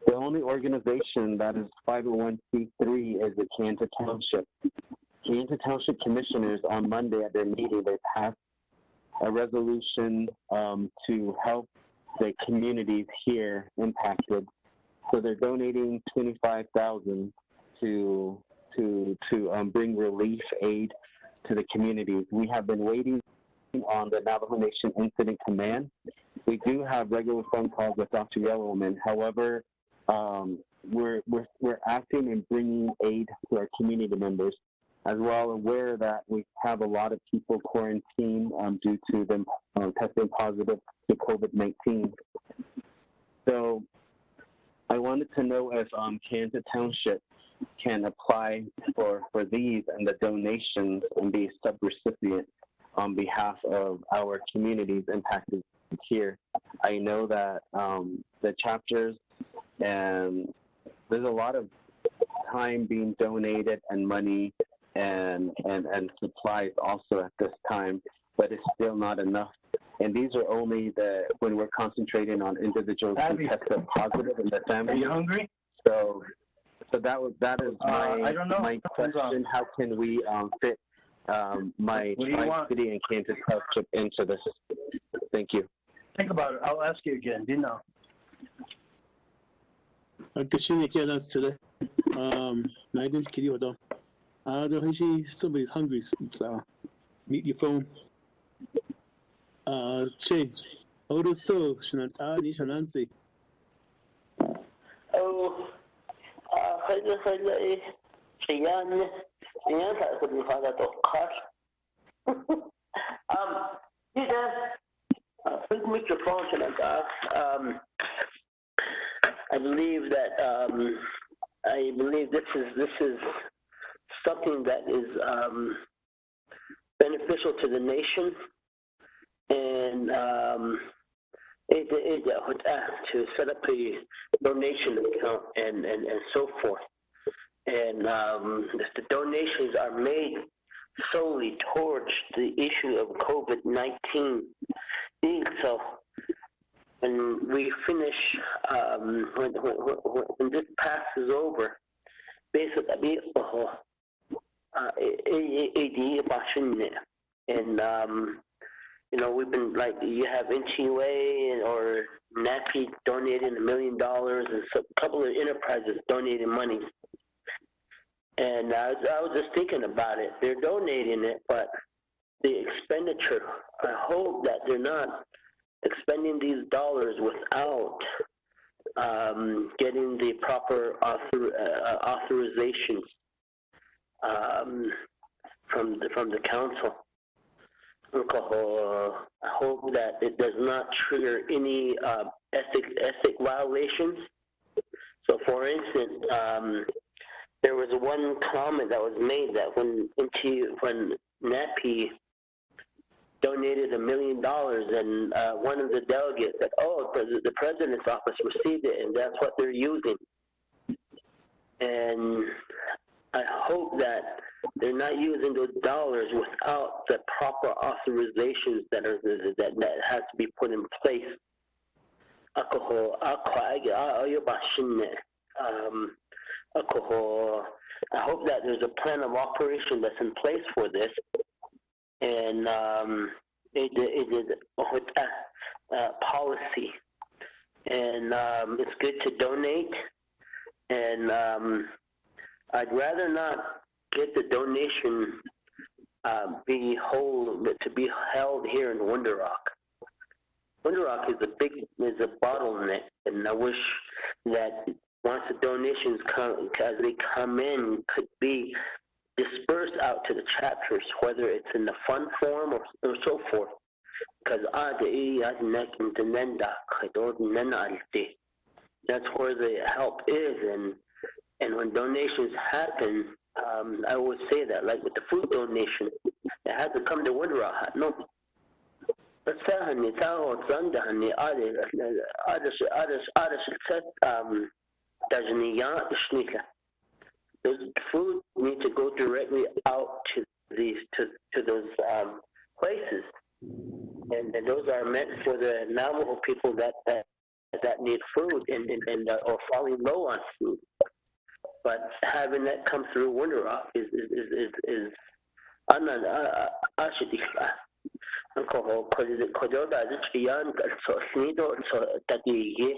the only organization that is 501c3 is the Kayenta Township. Kayenta Township Commissioners on Monday at their meeting, they passed a resolution to help the communities here impacted. So they're donating $25,000 to bring relief aid to the communities. We have been waiting on the Navajo Nation Incident Command. We do have regular phone calls with Dr. Yellowman. However, we're acting and bringing aid to our community members, as well aware that we have a lot of people quarantined due to them testing positive to COVID-19. So I wanted to know if Kayenta Township can apply for these and the donations and be a subrecipient on behalf of our communities impacted here. I know that the chapters, and there's a lot of time being donated and money and supplies also at this time, but it's still not enough. And these are only when we're concentrating on individuals who tested positive in their family.
Are you hungry?
So that is my question. How can we fit my Tri-City and Kansas Township into this? Thank you.
Think about it. I'll ask you again. Do you know?
today. I didn't kill you though. Somebody's hungry, so meet your phone. Che, Odo so, Shanata, Nishanansi.
Oh, Siyan sa sa to car. Please mute your phone, Shanata. I believe this is something that is beneficial to the nation, and to set up a donation account and so forth. And the donations are made solely towards the issue of COVID-19. So when we finish, when this passes over, basically, and we've been like, you have NTUA or NAPI donating $1 million, and a couple of enterprises donating money. And I was just thinking about it. They're donating it, but the expenditure, I hope that they're not expending these dollars without getting the proper authorizations from the council. I hope that it does not trigger any ethic violations. So, for instance, there was one comment that was made that when NAPI donated $1 million, and one of the delegates said, "Oh, the president's office received it, and that's what they're using." And I hope that they're not using those dollars without the proper authorizations that has to be put in place. I hope that there's a plan of operation that's in place for this, and it is policy, and it's good to donate, and I'd rather not get the donation be held here in Winter Rock. Winter Rock is a bottleneck, and I wish that once the donations as they come in, could be dispersed out to the chapters, whether it's in the fund form or so forth. Because that's where the help is, and when donations happen, I always say that, like with the food donation, it has to come to Winter Rock. No, Sahan Nitaho Zandahani Others Dajaniya Ishnika. Those food need to go directly out to these to those places, and those are meant for the Navajo people that need food and are falling low on food. But having that come through Winter Rock is alcohol kododa zichiyan so snido so tatiye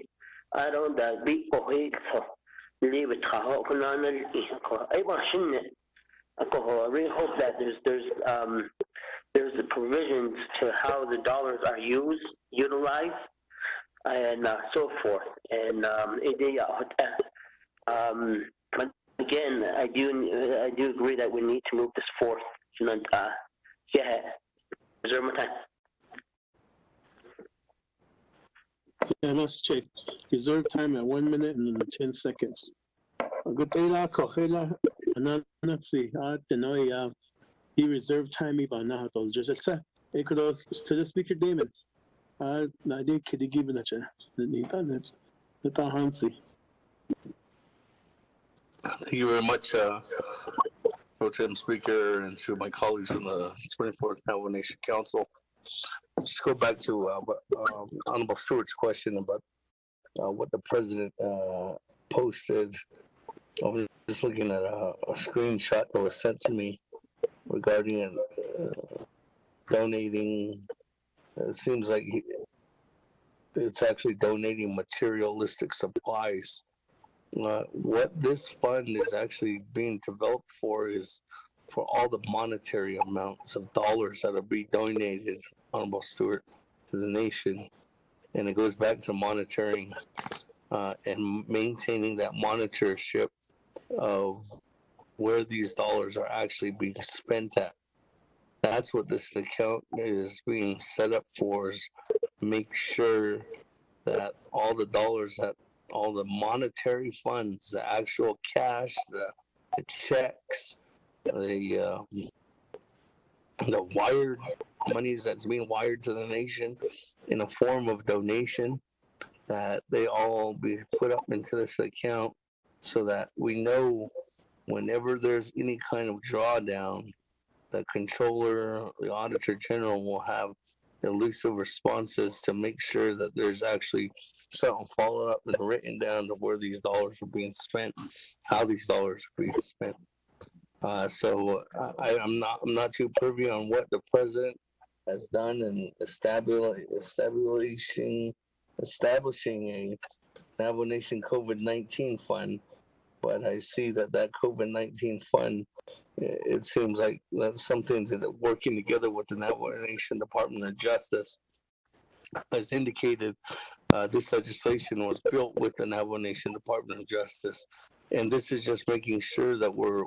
around the big boy so leave it how kunana I really hope that there's the provisions to how the dollars are utilized and so forth and again I do agree that we need to move this forth yeah. Reserve my time.
Yeah, let's check. Reserve time at 1 minute and 10 seconds. Good day, la, kohela, ananatsi, tenoy, he reserved time about now, just to the speaker, Damon. Nadi kiddy given at you. The Hansi.
Thank you very much, Pro Tem Speaker, and to my colleagues in the 24th Navajo Nation Council. Let's go back to Honorable Stewart's question about what the president posted. I was just looking at a screenshot that was sent to me regarding donating. It seems like it's actually donating materialistic supplies. What this fund is actually being developed for is for all the monetary amounts of dollars that are being donated, Honorable Stewart, to the nation. And it goes back to monitoring and maintaining that monitorship of where these dollars are actually being spent at. That's what this account is being set up for, is make sure that all the dollars, that all the monetary funds, the actual cash, the checks, the wired monies that's being wired to the nation in a form of donation, that they all be put up into this account so that we know whenever there's any kind of drawdown, the controller, the auditor general will have elusive responses to make sure that there's actually something followed up and written down to where these dollars are being spent, how these dollars are being spent. So I'm not too privy on what the president has done in establishing a Navajo Nation COVID-19 fund, but I see that COVID-19 fund, it seems like that's something that working together with the Navajo Nation Department of Justice has indicated. This legislation was built with the Navajo Nation Department of Justice, and this is just making sure that we're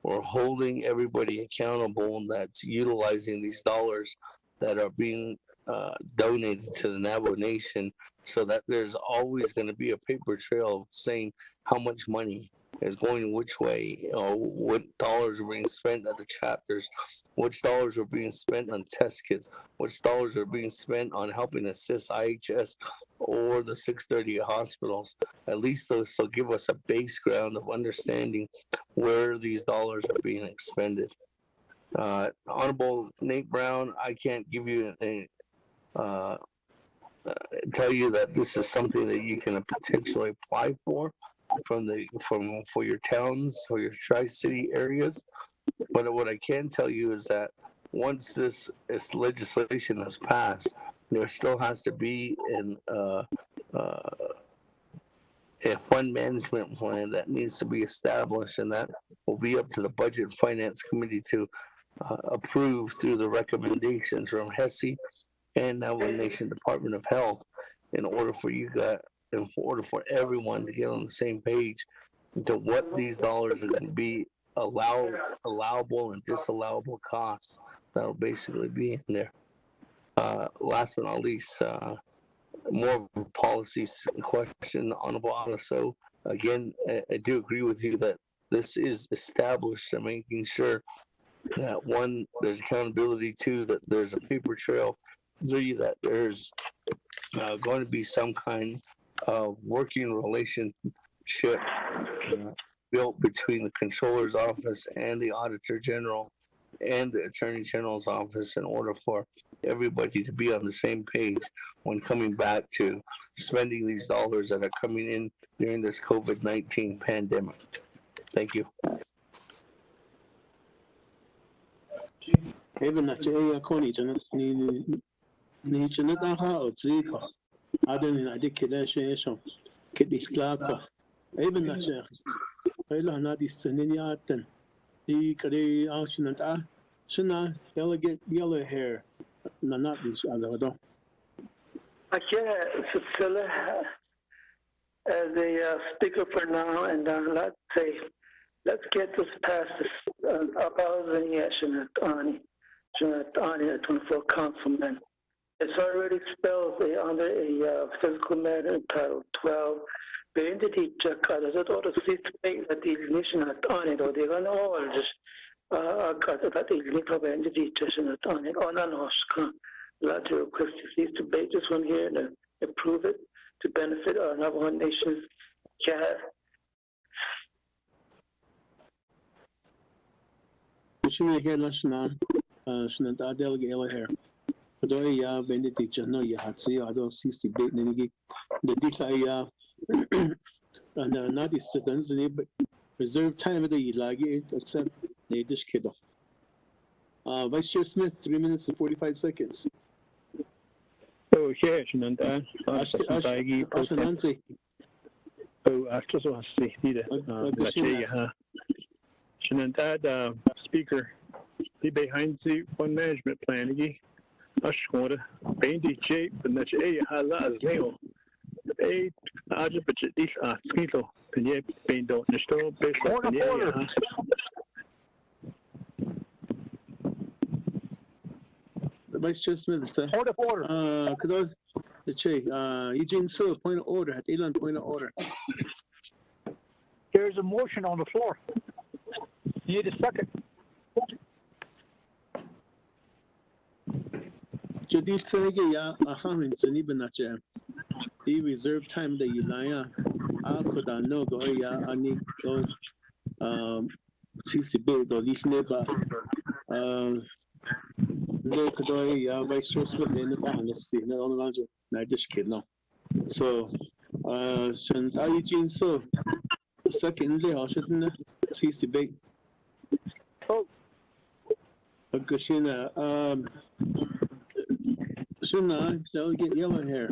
holding everybody accountable that's utilizing these dollars that are being donated to the Navajo Nation, so that there's always going to be a paper trail of saying how much money is going which way, what dollars are being spent at the chapters, which dollars are being spent on test kits, which dollars are being spent on helping assist IHS or the 630 hospitals. At least those will give us a base ground of understanding where these dollars are being expended. Honorable Nate Brown, I can't give you tell you that this is something that you can potentially apply for your towns or your tri-city areas. But what I can tell you is that once this legislation is passed, there still has to be a fund management plan that needs to be established, and that will be up to the Budget and Finance Committee to approve through the recommendations from HESI and Navajo Nation Department of Health, in order for everyone to get on the same page to what these dollars are going to be, allowable and disallowable costs that'll basically be in there. Last but not least, more of a policy question, Honorable Otto. So again, I do agree with you that this is established and making sure that one, there's accountability, two, that there's a paper trail that there's going to be some kind of working relationship built between the controller's office and the auditor general and the attorney general's office in order for everybody to be on the same page when coming back to spending these dollars that are coming in during this COVID-19 pandemic. Thank you.
Even na che ko ni chen ni chen da ha o zi ko. Adon na de kida she so. Kidi kla ko. Even na che. Ela na di senen ya ten. Di kare a shin da. Shina delegate yellow hair. Na not this other do.
I can't Cecilia as a speaker for now, and let's get this past this about the 24 councilman. It's already spelled under a physical matter Title 12. The entity check others at all the seats that the ignition at on it, or they're going to all just got that the ignition entity just on it, on and off. Lot to request to cease debate this one here and approve it to benefit our Navajo Nation's cat.
Shina here lashna shina da delegate yellow hair. But ya bendit teacher no ya hat see I don't see debate nigi the dikla ya and not the citizens but reserve time of the like except the dish kiddo. Vice Chair Smith, 3 minutes and 45 seconds.
Oh, yeah, Shananda.
Ashanansi.
Oh, after so I see the Shananda, Speaker, the behind the one management plan again. Ashwara, Bandy J, but not a hala as Leo. A Aja, but these are Skito, and yet Bando, the store, based on the
Vice Chair Smith,
Point of order.
Could those the Chair, Eugene Sue, point of order, at Elon, point of order.
There's a motion on the floor. You need a second.
Jadid Sege ya ahamin saniba na Chair. The reserve time that you lie could no go ya ani go CCB do Lishneba no could ya Vice Chair Smith in the time see no on the launch. I just kid no. So shouldn't I Eugene so secondly I shouldn't CCB.
Oh
Kushina Shuna delegate yellow hair.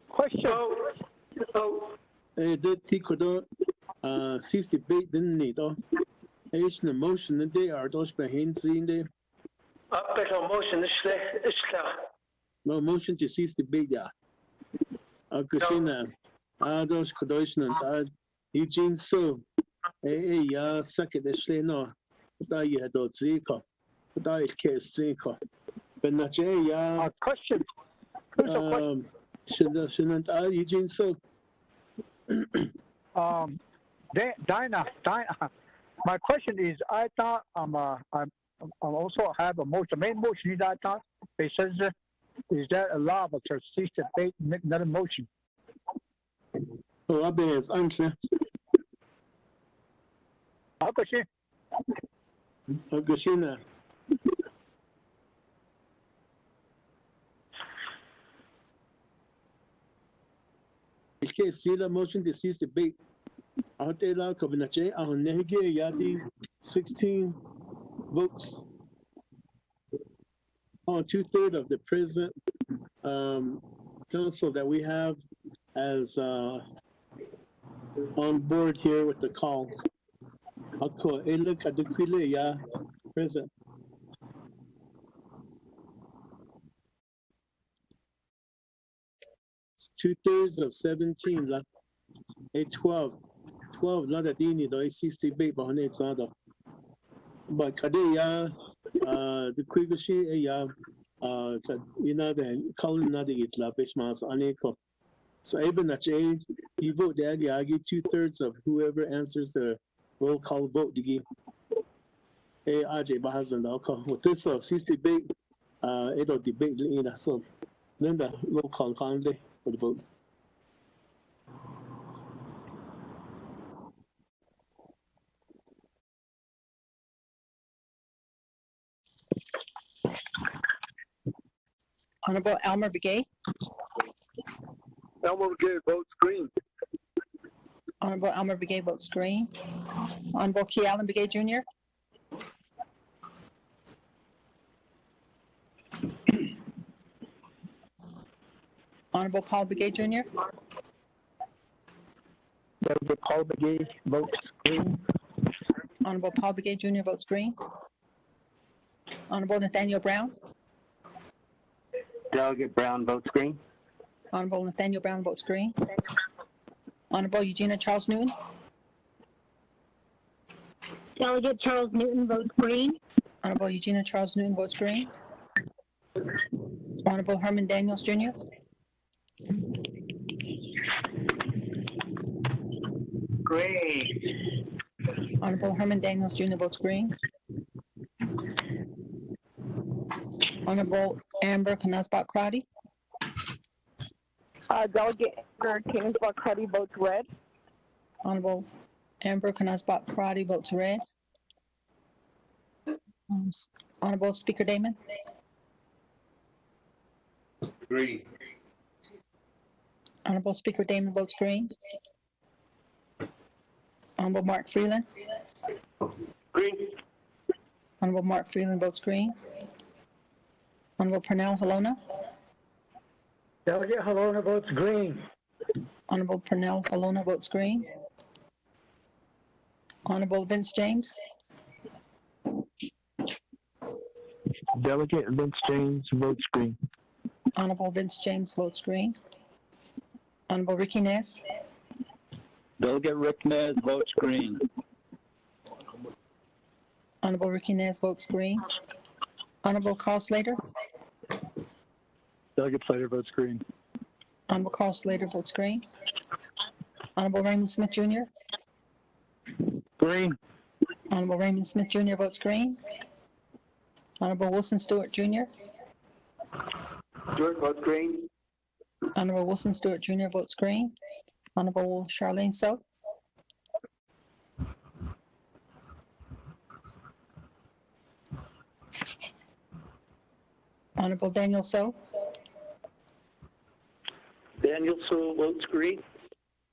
Question.
Did Tikodo cease debate didn't need oh Asian motion that they are those behind seeing there.
Motion is
No motion to cease debate ya. Kushina those Kodoshin and Eugene so ya second the no that you had those ziko. That is case ziko. But not ya
question.
Shouldn't I Eugene so
Dinah, my question is, I thought I'm also have a motion. Main motion is I thought it says is that allowable to cease debate and make another motion?
Oh, I bet it's unclear. Augustina. You can't see the motion to cease debate. Out there, la Kabinache, on Nehige Yadi, 16 votes. On 2/3 of the present council that we have as on board here with the calls. Ako, look at the Quile, yeah, present. It's 2/3 of 17, la. 12. 12, la da dini do ACC debate behind it, but Kade, yeah, the Quigashi, yeah, you know, the Colin Nadi, la, Bishmas, Aneko. So even that you vote the Agi 2/3 of whoever answers the roll call vote. Digi. RJ Bahazan Loko. With this 60 big, it'll debate Linda. So, Linda, roll call calendly for the vote.
Honorable Elmer Begay.
Elmer Begay votes green.
Honorable Elmer Begay votes green. Honorable Key Allen Begay Jr. Honorable Paul Begay Jr.
Delegate Paul Begay votes green.
Honorable Paul Begay Jr. votes green. Honorable Nathaniel Brown.
Delegate Brown votes green.
Honorable Nathaniel Brown votes green. Honorable Eugenia Charles Newton.
Delegate Charles Newton votes green.
Honorable Eugenia Charles Newton votes green. Honorable Herman Daniels Jr.
Green.
Honorable Herman Daniels Jr. votes green. Honorable Amber Knasbach Crotty.
Delegate Amber Knasbach Crotty votes red.
Honorable Amber Knasbach Crotty votes red. Honorable Speaker Damon.
Green.
Honorable Speaker Damon votes green. Honorable Mark Freeland.
Green.
Honorable Mark Freeland votes green. Honorable Pernell Halona.
Delegate Halona votes green.
Honorable Pernell Halona votes green. Honorable Vince James.
Delegate Vince James votes green.
Honorable Vince James votes green. Honorable Ricky Nez.
Delegate Rick Nez votes green.
Honorable Ricky Nez votes green. Honorable Carl Slater.
Delegate Slater votes green.
Honorable Carl Slater votes green. Honorable Raymond Smith Jr.
Green.
Honorable Raymond Smith Jr. votes green. Honorable Wilson Stewart Jr.
Stewart votes green.
Honorable Wilson Stewart Jr. votes green. Honorable Charlene So. Honorable Daniel So.
Daniel So votes green.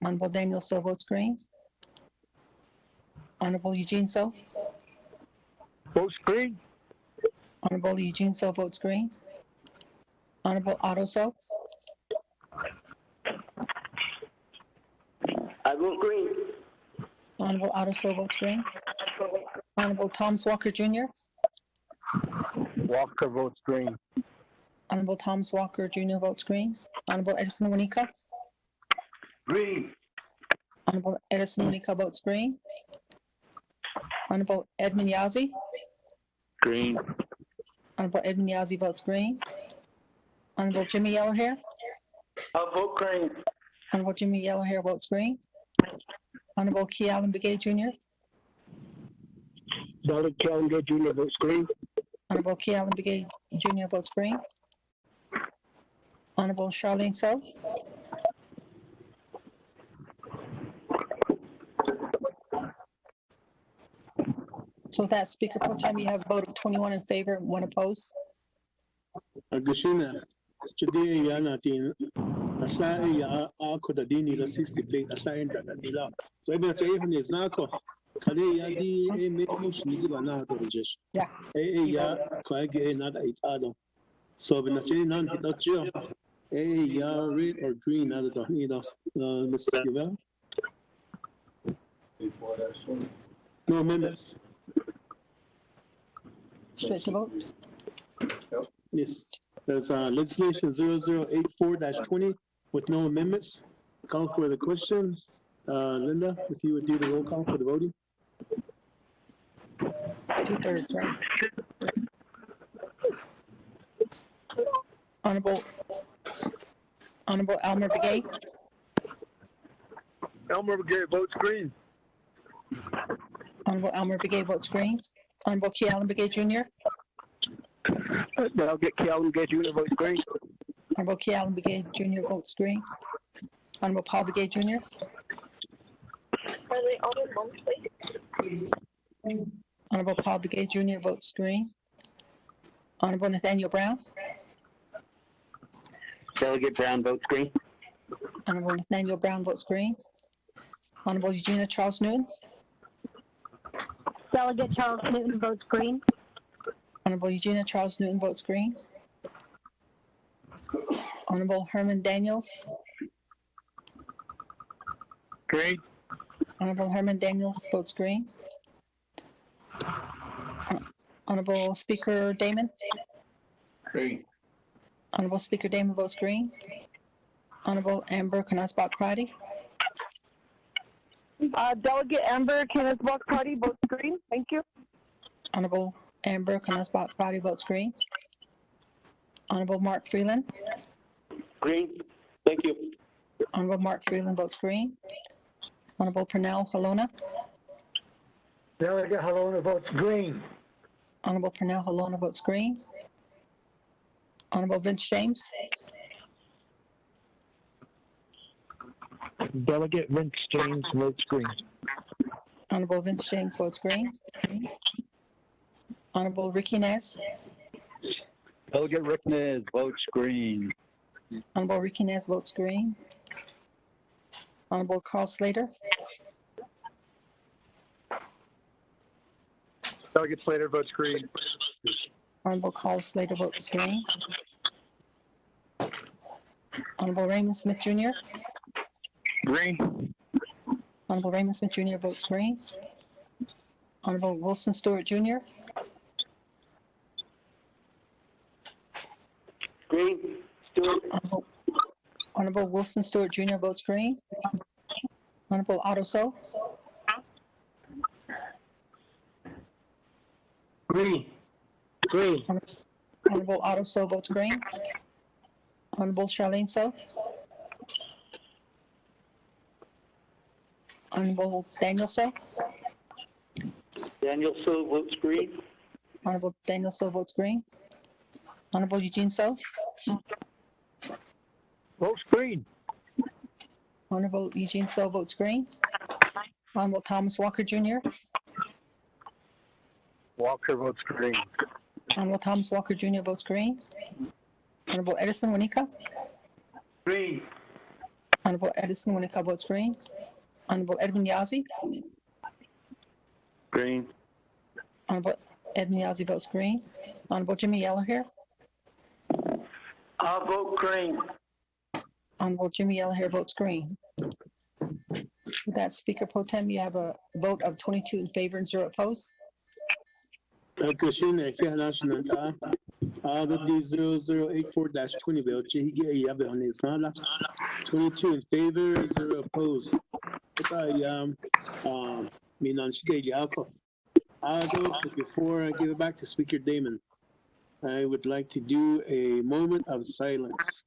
Honorable Daniel So votes green. Honorable Eugene So.
Votes green.
Honorable Eugene So votes green. Honorable Otto So.
I vote green.
Honorable Otto So votes green. Honorable Tom Walker Jr.
Walker votes green.
Honorable Tom Walker Jr. votes green. Honorable Edison Wanika.
Green.
Honorable Edison Wanika votes green. Honorable Edmund Yazzie.
Green.
Honorable Edmund Yazzie votes green. Honorable Jimmy Yellowhair.
I'll vote green.
Honorable Jimmy Yellowhair votes green. Honorable Key Allen Begay Jr.
Delegate Calendar Jr. votes green.
Honorable Key Allen Begay Jr. votes green. Honorable Charlene So. So with that, Speaker Pro Tem, you have a vote of 21 in favor and 1 opposed.
Agashina, today ya natin asa ya ako da dini la 60 big asa enda da nila. So ibe sa ihon is nako. Kale ya di me motion di ba na to just.
Yeah.
Ya kwa ge na da itado. So bin na chini nan hito chiyo. Ya red or green na da ni da Mr. Givel. No amendments.
Straight to vote.
Yes, there's legislation 0084-20 with no amendments. Call for the question. Linda, if you would do the roll call for the voting.
2/3, right? Honorable Elmer Begay.
Elmer Begay votes green.
Honorable Elmer Begay votes green. Honorable Key Allen Begay Jr.,
Delegate Calvin Gay Jr. votes green.
Honorable Key Allen Begay Jr. votes green. Honorable Paul Begay Jr.,
Are they all in one place?
Honorable Paul Begay Jr. votes green. Honorable Nathaniel Brown,
Delegate Brown votes green.
Honorable Nathaniel Brown votes green. Honorable Eugenia Charles Newton,
Delegate Charles Newton votes green.
Honorable Eugenia Charles Newton votes green. Honorable Herman Daniels,
Green.
Honorable Herman Daniels votes green. Honorable Speaker Damon,
Green.
Honorable Speaker Damon votes green. Honorable Amber Canasbach Crotty,
Delegate Amber Kenneth-Bock Party votes green. Thank you.
Honorable Amber Canasbach Crotty votes green. Honorable Mark Freeland,
Green. Thank you.
Honorable Mark Freeland votes green. Honorable Pernell Halona,
Delegate Halona votes green.
Honorable Pernell Halona votes green. Honorable Vince James,
Delegate Vince James votes green.
Honorable Vince James votes green. Honorable Ricky Nez,
Delegate Rick Nez votes green.
Honorable Ricky Nez votes green. Honorable Carl Slater,
Delegate Slater votes green.
Honorable Carl Slater votes green. Honorable Raymond Smith Jr.,
Green.
Honorable Raymond Smith Jr. votes green. Honorable Wilson Stewart Jr.,
Green. Stewart.
Honorable Wilson Stewart Jr. votes green. Honorable Otto So,
Green. Green.
Honorable Otto So votes green. Honorable Charlene So, Honorable Daniel So,
Daniel So votes green.
Honorable Daniel So votes green. Honorable Eugene So,
Votes green.
Honorable Eugene So votes green. Honorable Thomas Walker Jr.,
Walker votes green.
Honorable Thomas Walker Jr. votes green. Honorable Edison Winika,
Green.
Honorable Edison Winika votes green. Honorable Edmund Yazzie,
Green.
Honorable Edmund Yazzie votes green. Honorable Jimmy Yeller here,
I vote green.
Honorable Jimmy Yeller here votes green. With that, Speaker Pro Tem, you have a vote of 22 in favor and 0 opposed.
Kushin Eke National RD 0084-20 bill Chihige Yabe on his nala 22 in favor, 0 opposed. Minan Shige Yako. Before I give it back to Speaker Damon, I would like to do a moment of silence.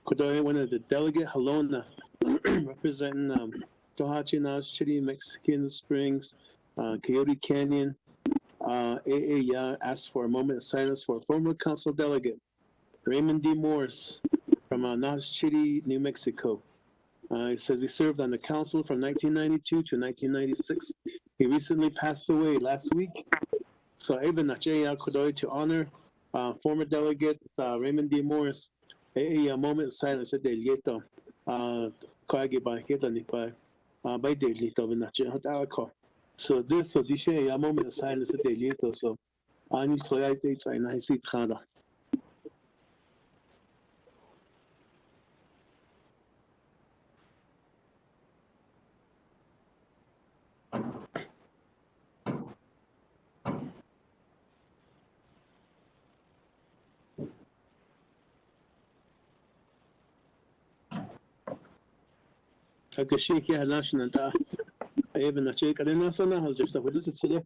Could I one of the delegate Halona representing Tohachi Nash City, Mexican Springs, Coyote Canyon. AA asked for a moment of silence for former council delegate Raymond D. Morris from Nash City, New Mexico. He says he served on the council from 1992 to 1996. He recently passed away last week. So even to honor former delegate Raymond D. Morris, a moment of silence at Delieto. So this a moment of silence at Delieto. So I need to I see Khada. Kakashiki Halashna da even a check and then also now just what is it today?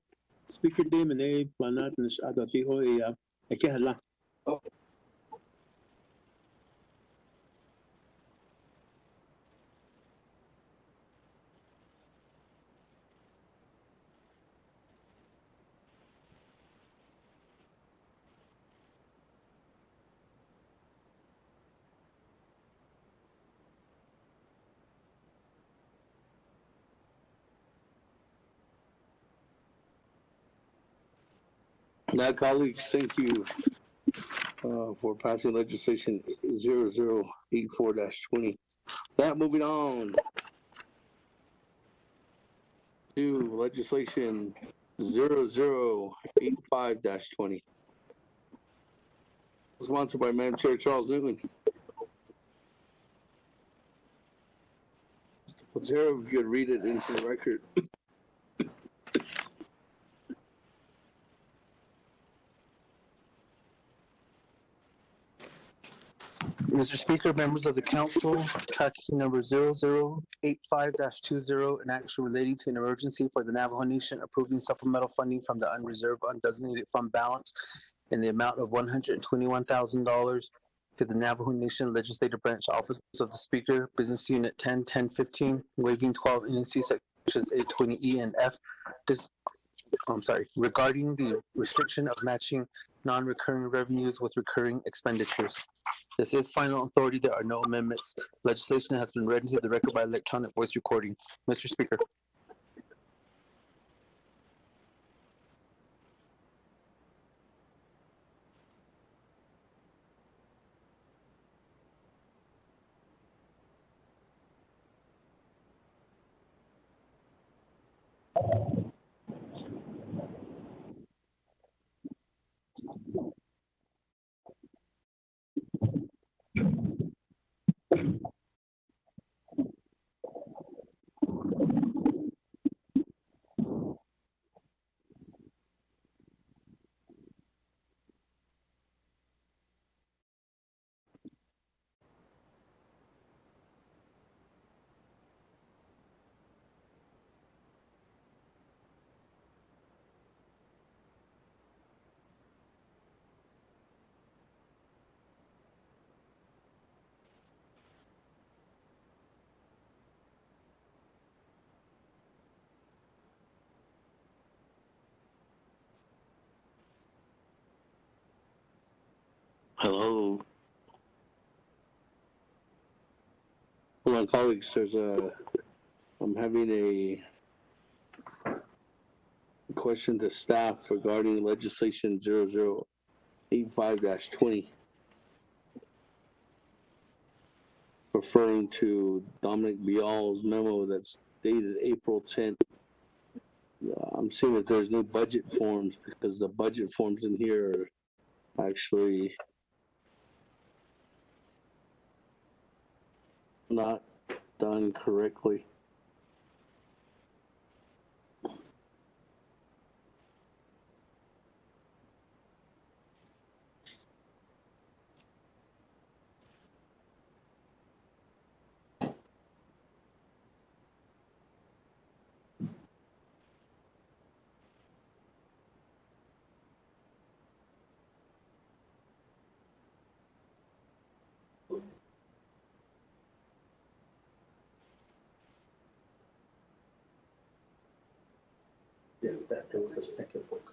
Speaker Damon A. Banat and Adatiho a Kahala.
Now, colleagues, thank you for passing legislation 0084-20. That moving on to legislation 0085-20. Sponsored by Madam Chair Charles Newman. Zero, if you could read it into the record.
Mr. Speaker, members of the council, tracking number 0085-20, an action relating to an emergency for the Navajo Nation approving supplemental funding from the unreserved undesignated fund balance in the amount of $121,000 to the Navajo Nation Legislative Branch Office of the Speaker, Business Unit 10-1015, waiving 12 NC sections 820E and F. Regarding the restriction of matching non-recurring revenues with recurring expenditures. This is final authority. There are no amendments. Legislation has been read into the record by electronic voice recording. Mr. Speaker.
Hello. Hold on, colleagues. I'm having a question to staff regarding legislation 0085-20, referring to Dominic Bial's memo that's dated April 10th. I'm seeing that there's no budget forms because the budget forms in here are actually not done correctly.
Yeah, that there was a second book.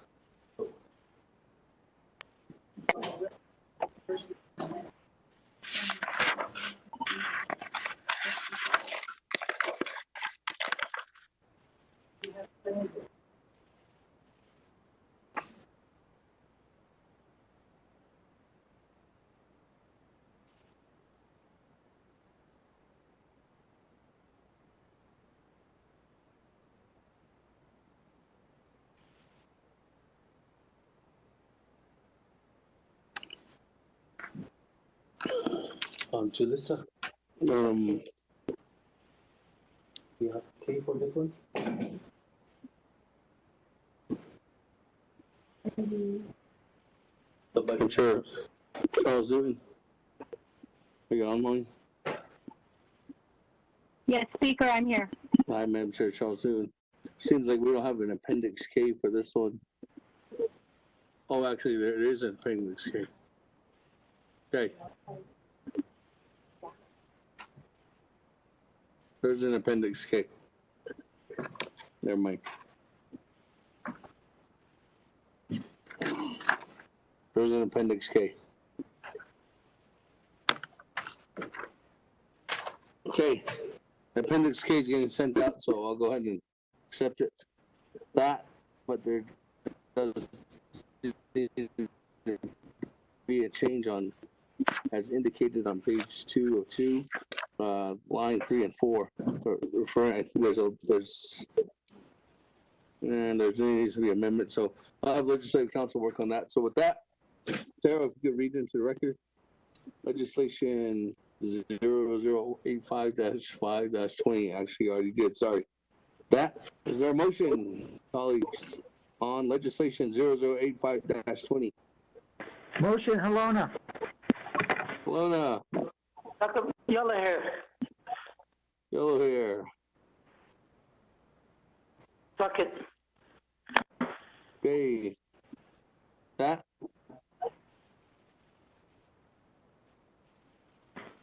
Julissa, you have K for this one?
I'm sure. Charles Newton, are you online?
Yes, Speaker, I'm here.
Hi, Madam Chair Charles Newton. Seems like we don't have an Appendix K for this one. Oh, actually, there is an Appendix K. Okay. There's an Appendix K. Never mind. There's an Appendix K. Okay. Appendix K is getting sent out, so I'll go ahead and accept it. That, but there does be a change on, as indicated on page 202, line 3 and 4. Referring, I think there needs to be amendment. So I'll have legislative council work on that. So with that, Sarah, if you could read into the record, legislation 0085-5-20. Actually, I already did. Sorry. That is there a motion, colleagues, on legislation 0085-20?
Motion, Helona.
Helona.
Yellow hair.
Yellow hair.
Second.
Okay. That.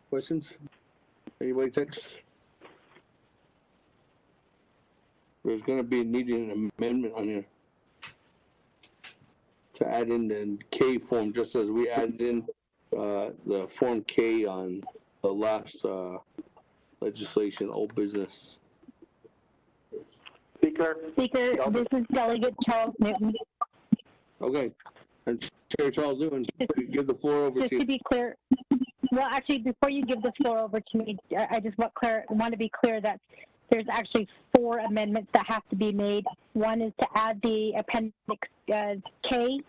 Questions? Anybody text? There's going to be needing an amendment on here to add in the K form, just as we added in the Form K on the last legislation, old business.
Speaker, this is Delegate Charles Newton.
Okay. And Chair Charles Newton, give the floor over to you.
Just to be clear, well, actually, before you give the floor over to me, I just want to be clear that there's actually 4 amendments that have to be made. One is to add the Appendix K,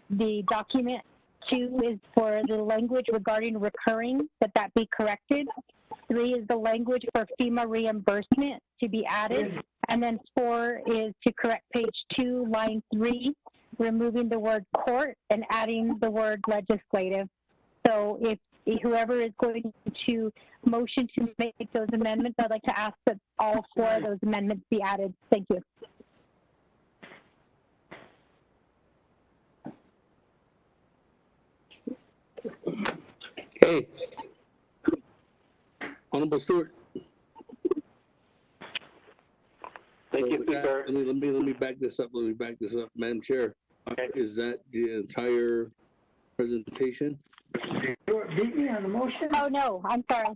the document. 2 is for the language regarding recurring, that be corrected. 3 is the language for FEMA reimbursement to be added. And then 4 is to correct page 2, line 3, removing the word court and adding the word legislative. So if whoever is going to motion to make those amendments, I'd like to ask that all 4 of those amendments be added. Thank you.
Okay. Honorable Stewart.
Thank you, Speaker.
Let me back this up. Madam Chair.
Okay.
Is that the entire presentation?
Beat me on the motion?
Oh, no, I'm sorry.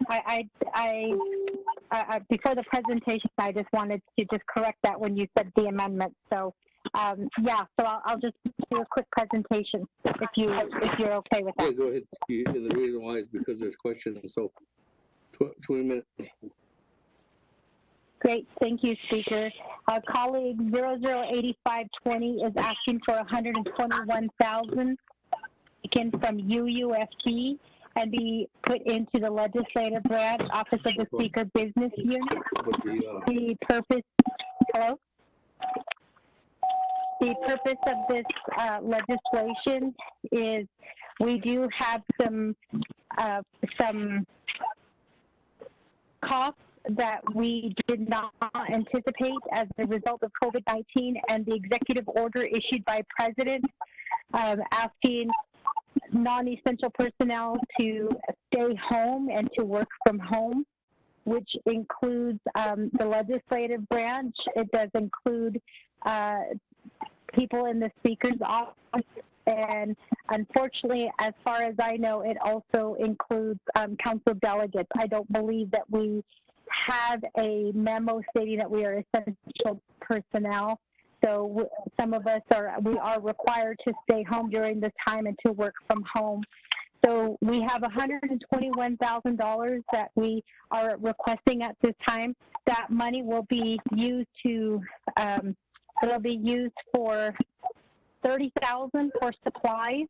I before the presentation, I just wanted to just correct that when you said the amendment. So, yeah, so I'll just do a quick presentation if you're okay with that.
Yeah, go ahead. And the reason why is because there's questions, and so 20 minutes.
Great, thank you, Speaker. Colleague 008520 is asking for $121,000 taken from UUFT and be put into the legislative branch, Office of the Speaker Business Unit. The purpose, hello? The purpose of this legislation is we do have some costs that we did not anticipate as a result of COVID-19 and the executive order issued by President asking non-essential personnel to stay home and to work from home, which includes the legislative branch. It does include people in the Speaker's office, and unfortunately, as far as I know, it also includes council delegates. I don't believe that we have a memo stating that we are essential personnel. So some of us we are required to stay home during this time and to work from home. So we have $121,000 that we are requesting at this time. That money will be used to, it'll be used for $30,000 for supplies,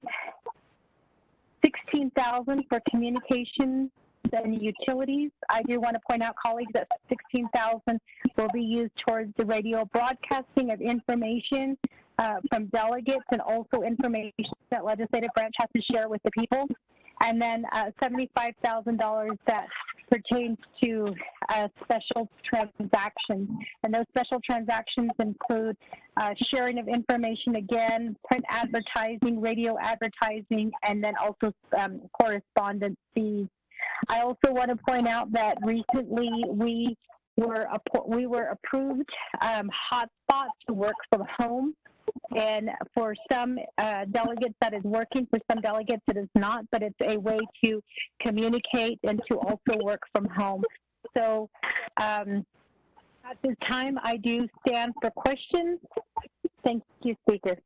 $16,000 for communications and utilities. I do want to point out, colleagues, that $16,000 will be used towards the radio broadcasting of information from delegates and also information that legislative branch has to share with the people. And then $75,000 that pertains to special transactions. And those special transactions include sharing of information, again, print advertising, radio advertising, and then also correspondence fees. I also want to point out that recently we were approved hotspots to work from home. And for some delegates that is working, for some delegates it is not, but it's a way to communicate and to also work from home. So at this time, I do stand for questions. Thank you, Speaker.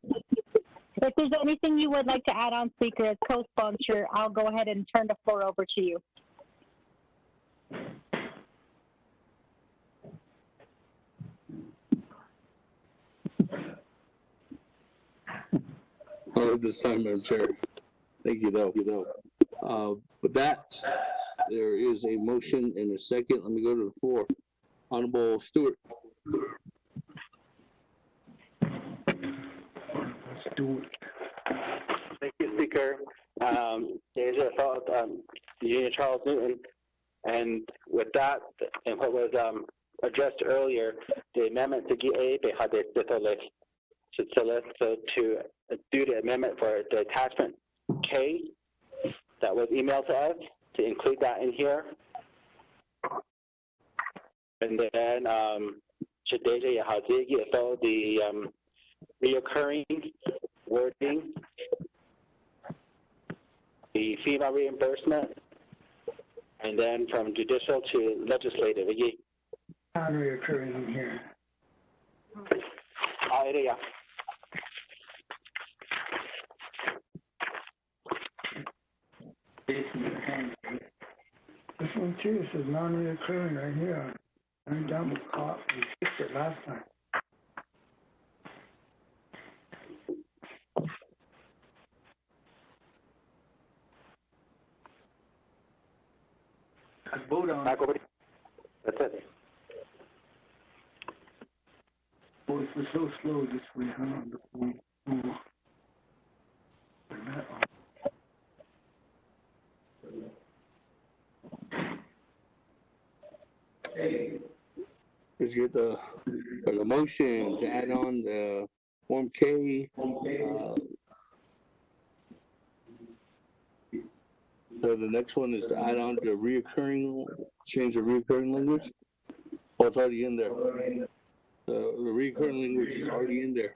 If there's anything you would like to add on, Speaker, as co-sponsor, I'll go ahead and turn the floor over to you.
Not at this time, Madam Chair. Thank you, though. With that, there is a motion and a second. Let me go to the floor. Honorable Stewart.
Thank you, Speaker. Asia Assault, Junior Charles Newton. And with that, and what was addressed earlier, the amendment to GA, so to do the amendment for the attachment K that was emailed to us, to include that in here. And then Shadeja Yahazigi, so the reoccurring wording, the FEMA reimbursement, and then from judicial to legislative.
Non-reoccurring in here.
Yeah.
This one too says non-reoccurring right here. I'm down with cop. We fixed it last time. I vote on it.
That's it.
Oh, it's so slow this week, huh? Ooh.
Let's get the motion to add on the Form K. So the next one is to add on the reoccurring, change the reoccurring language. Oh, it's already in there. The reoccurring language is already in there,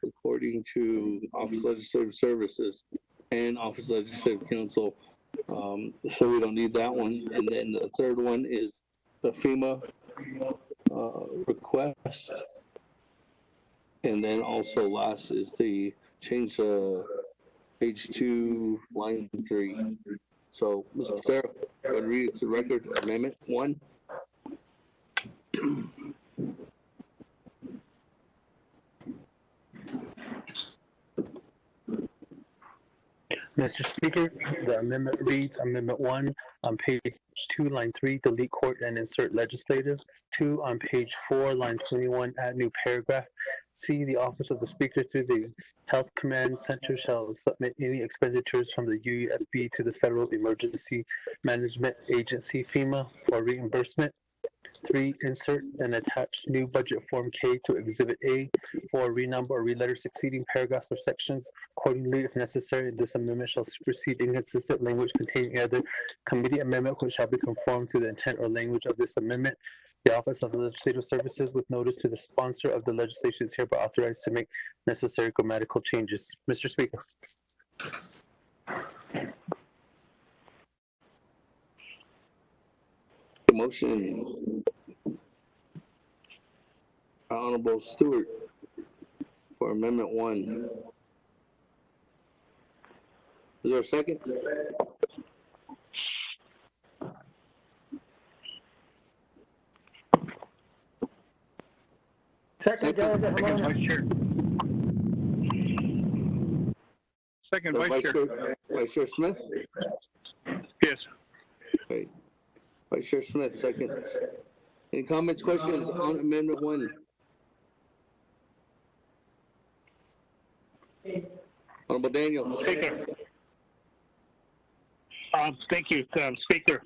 according to Office of Legislative Services and Office of Legislative Counsel. So we don't need that one. And then the third one is the FEMA request. And then also last is the change page 2, line 3. So, Mr. Castero, go ahead and read it to the record. Amendment 1.
Mr. Speaker, the amendment reads, Amendment 1, on page 2, line 3, delete court and insert legislative. 2, on page 4, line 21, add new paragraph. C, the office of the Speaker through the Health Command Center shall submit any expenditures from the UUFB to the Federal Emergency Management Agency, FEMA, for reimbursement. 3, insert and attach new budget Form K to Exhibit A. 4, renumber or reletter succeeding paragraphs or sections accordingly if necessary. This amendment shall supersede inconsistent language containing other committee amendment which shall be conformed to the intent or language of this amendment. The Office of Legislative Services, with notice to the sponsor of the legislation, is hereby authorized to make necessary grammatical changes. Mr. Speaker.
Motion. Honorable Stewart for Amendment 1. Is there a second?
Second,
Vice Chair. Second, Vice Chair.
Vice Chair Smith?
Yes.
Okay. Vice Chair Smith, seconds. Any comments, questions on Amendment 1? Honorable Daniel.
Speaker. Thank you, Speaker.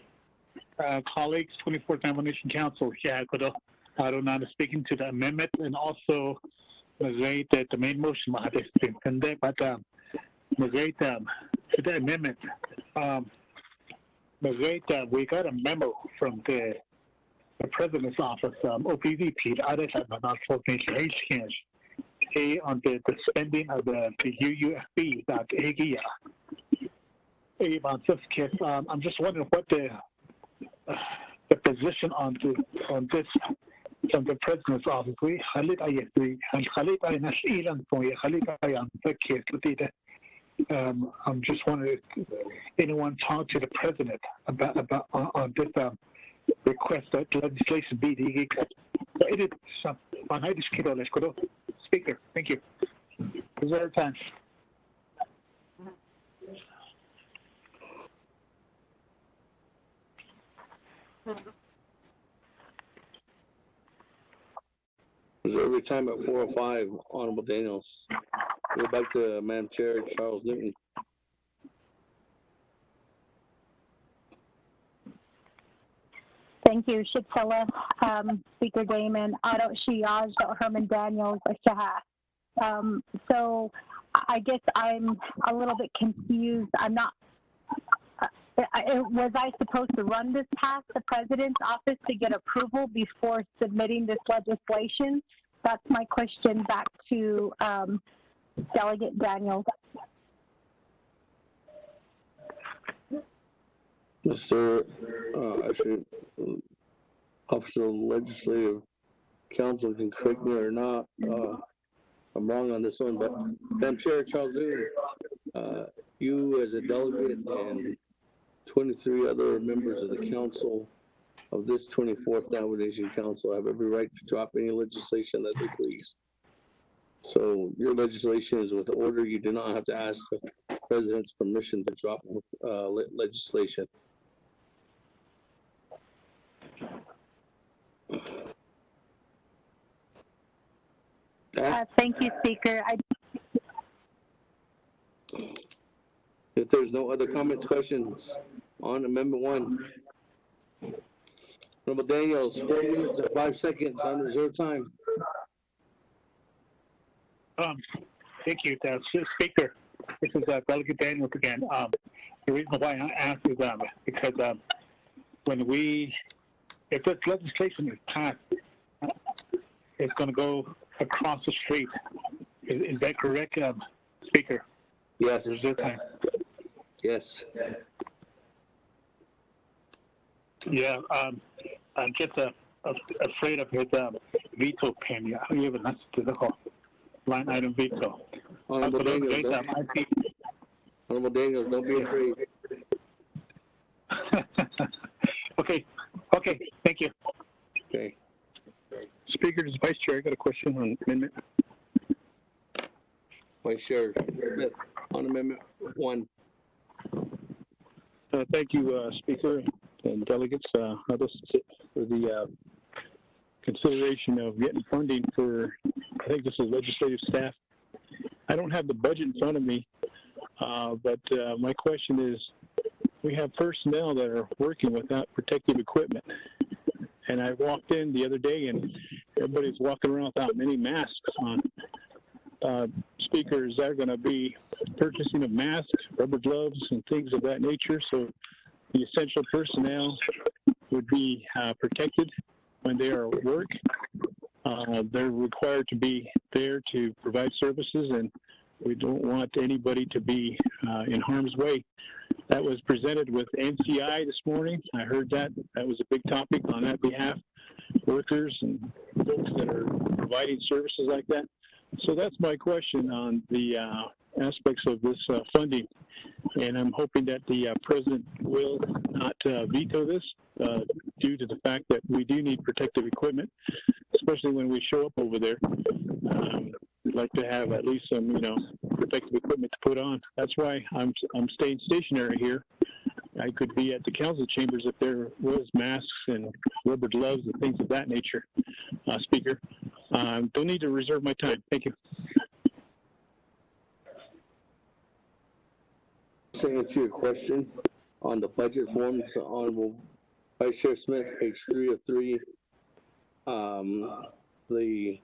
Colleagues, 24th Nomination Council, I don't know, speaking to the amendment and also that the main motion, but to the amendment, we got a memo from the President's Office, OPVP, on the spending of the UUFB, I'm just wondering what the position on this from the president's office. We halit ayetri and halit ayanas ilan po ya halit ayan fakir kutita. I'm just wondering if anyone talked to the president about on this request that legislation be the it is some on high kiddo let's go. Speaker, thank you. Reserve time.
Reserve time at 4:05. Honorable Daniels. Go back to Madam Chair Charles Newton.
Thank you, Shipsella, Speaker Damon, Otto Shiaj, Herman Daniels, Shahar. So I guess I'm a little bit confused. I'm not, was I supposed to run this past the president's office to get approval before submitting this legislation? That's my question back to Delegate Daniels.
Mr. Actually, Office of Legislative Counsel can correct me or not. I'm wrong on this one, but Madam Chair Charles Newton, you as a delegate and 23 other members of the council of this 24th Navajo Nation Council have every right to drop any legislation that they please. So your legislation is with order. You do not have to ask the president's permission to drop legislation.
Thank you, Speaker.
If there's no other comments, questions on Amendment 1. Honorable Daniels, 4 minutes and 5 seconds on reserve time.
Thank you, Speaker. This is Delegate Daniels again. The reason why I asked is because if this legislation is passed, it's going to go across the street. Is that correct, Speaker?
Yes.
Reserve time.
Yes.
Yeah, I'm just afraid of his veto pen. Yeah, even that's the line item veto.
Honorable Daniels, don't be afraid.
Okay, thank you.
Okay.
Speaker, as Vice Chair, I got a question on amendment.
Vice Chair Smith, on Amendment 1.
Thank you, Speaker and delegates, for the consideration of getting funding for, I think this is legislative staff. I don't have the budget in front of me, but my question is, we have personnel that are working without protective equipment. And I walked in the other day and everybody's walking around without many masks on. Speakers are going to be purchasing of masks, rubber gloves, and things of that nature. So the essential personnel would be protected when they are at work. They're required to be there to provide services, and we don't want anybody to be in harm's way. That was presented with NCI this morning. I heard that. That was a big topic on that behalf. Workers and folks that are providing services like that. So that's my question on the aspects of this funding. And I'm hoping that the president will not veto this due to the fact that we do need protective equipment, especially when we show up over there. We'd like to have at least some, protective equipment to put on. That's why I'm staying stationary here. I could be at the council chambers if there was masks and rubber gloves and things of that nature, Speaker. Don't need to reserve my time. Thank you.
To answer your question on the budget forms, Honorable Vice Chair Smith, page 3 of 3, the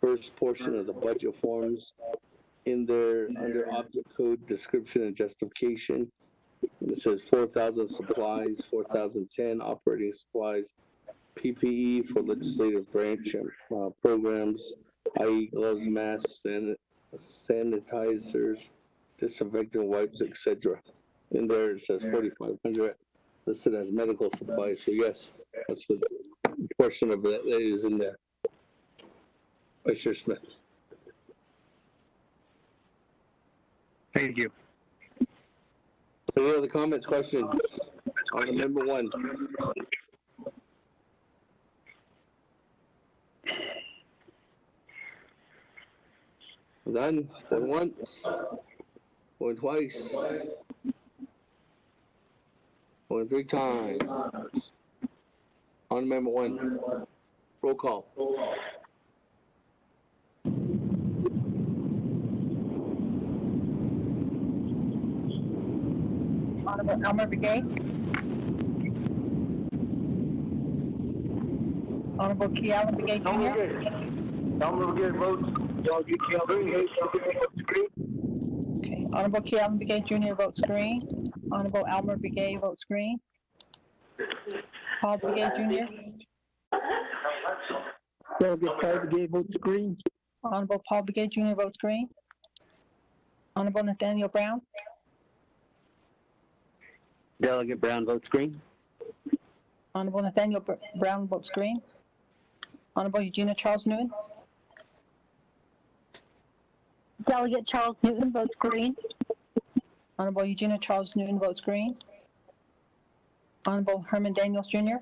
first portion of the budget forms in there under object code description and justification. It says 4,000 supplies, 4,010 operating supplies, PPE for legislative branch programs, i.e. gloves, masks, sanitizers, disinfectant wipes, etc. In there it says 4,500 listed as medical supplies. So yes, that's what portion of that is in there. Vice Chair Smith.
Thank you.
Any other comments, questions on Amendment 1? Done. Going once. Going twice. Going 3 times. On Amendment 1. Roll call.
Honorable Elmer Begay. Honorable Key Allen Begay Jr.
Elmer Begay votes.
Okay. Honorable Key Allen Begay Jr. votes green. Honorable Elmer Begay votes green. Paul Begay Jr.
Delegate Paul Begay votes green.
Honorable Paul Begay Jr. votes green. Honorable Nathaniel Brown.
Delegate Brown votes green.
Honorable Nathaniel Brown votes green. Honorable Eugenia Charles Newton.
Delegate Charles Newton votes green.
Honorable Eugenia Charles Newton votes green. Honorable Herman Daniels Jr.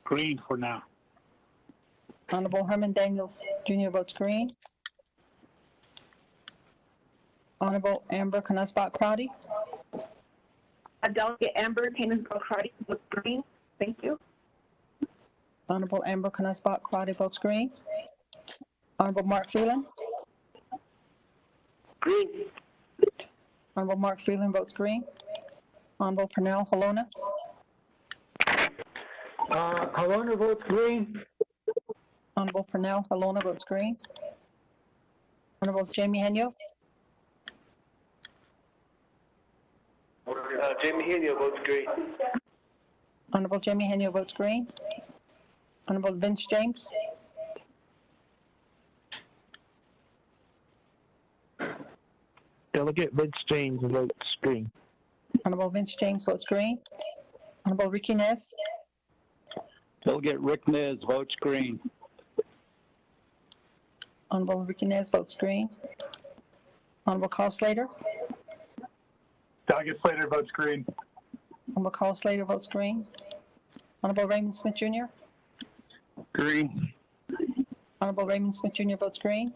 Green for now.
Honorable Herman Daniels Jr. votes green. Honorable Amber Canesbach Crowdy.
Delegate Amber Canesbach Crowdy votes green. Thank you.
Honorable Amber Canesbach Crowdy votes green. Honorable Mark Phelan.
Green.
Honorable Mark Phelan votes green. Honorable Pernell Halona.
Halona votes green.
Honorable Pernell Halona votes green. Honorable Jamie Henyo.
Jamie Henio votes green.
Honorable Jamie Henyo votes green. Honorable Vince James.
Delegate Vince James votes green.
Honorable Vince James votes green. Honorable Ricky Nez.
Delegate Rick Nez votes green.
Honorable Ricky Nez votes green. Honorable Carl Slater.
Delegate Slater votes green.
Honorable Carl Slater votes green. Honorable Raymond Smith Jr.
Green.
Honorable Raymond Smith Jr. votes green.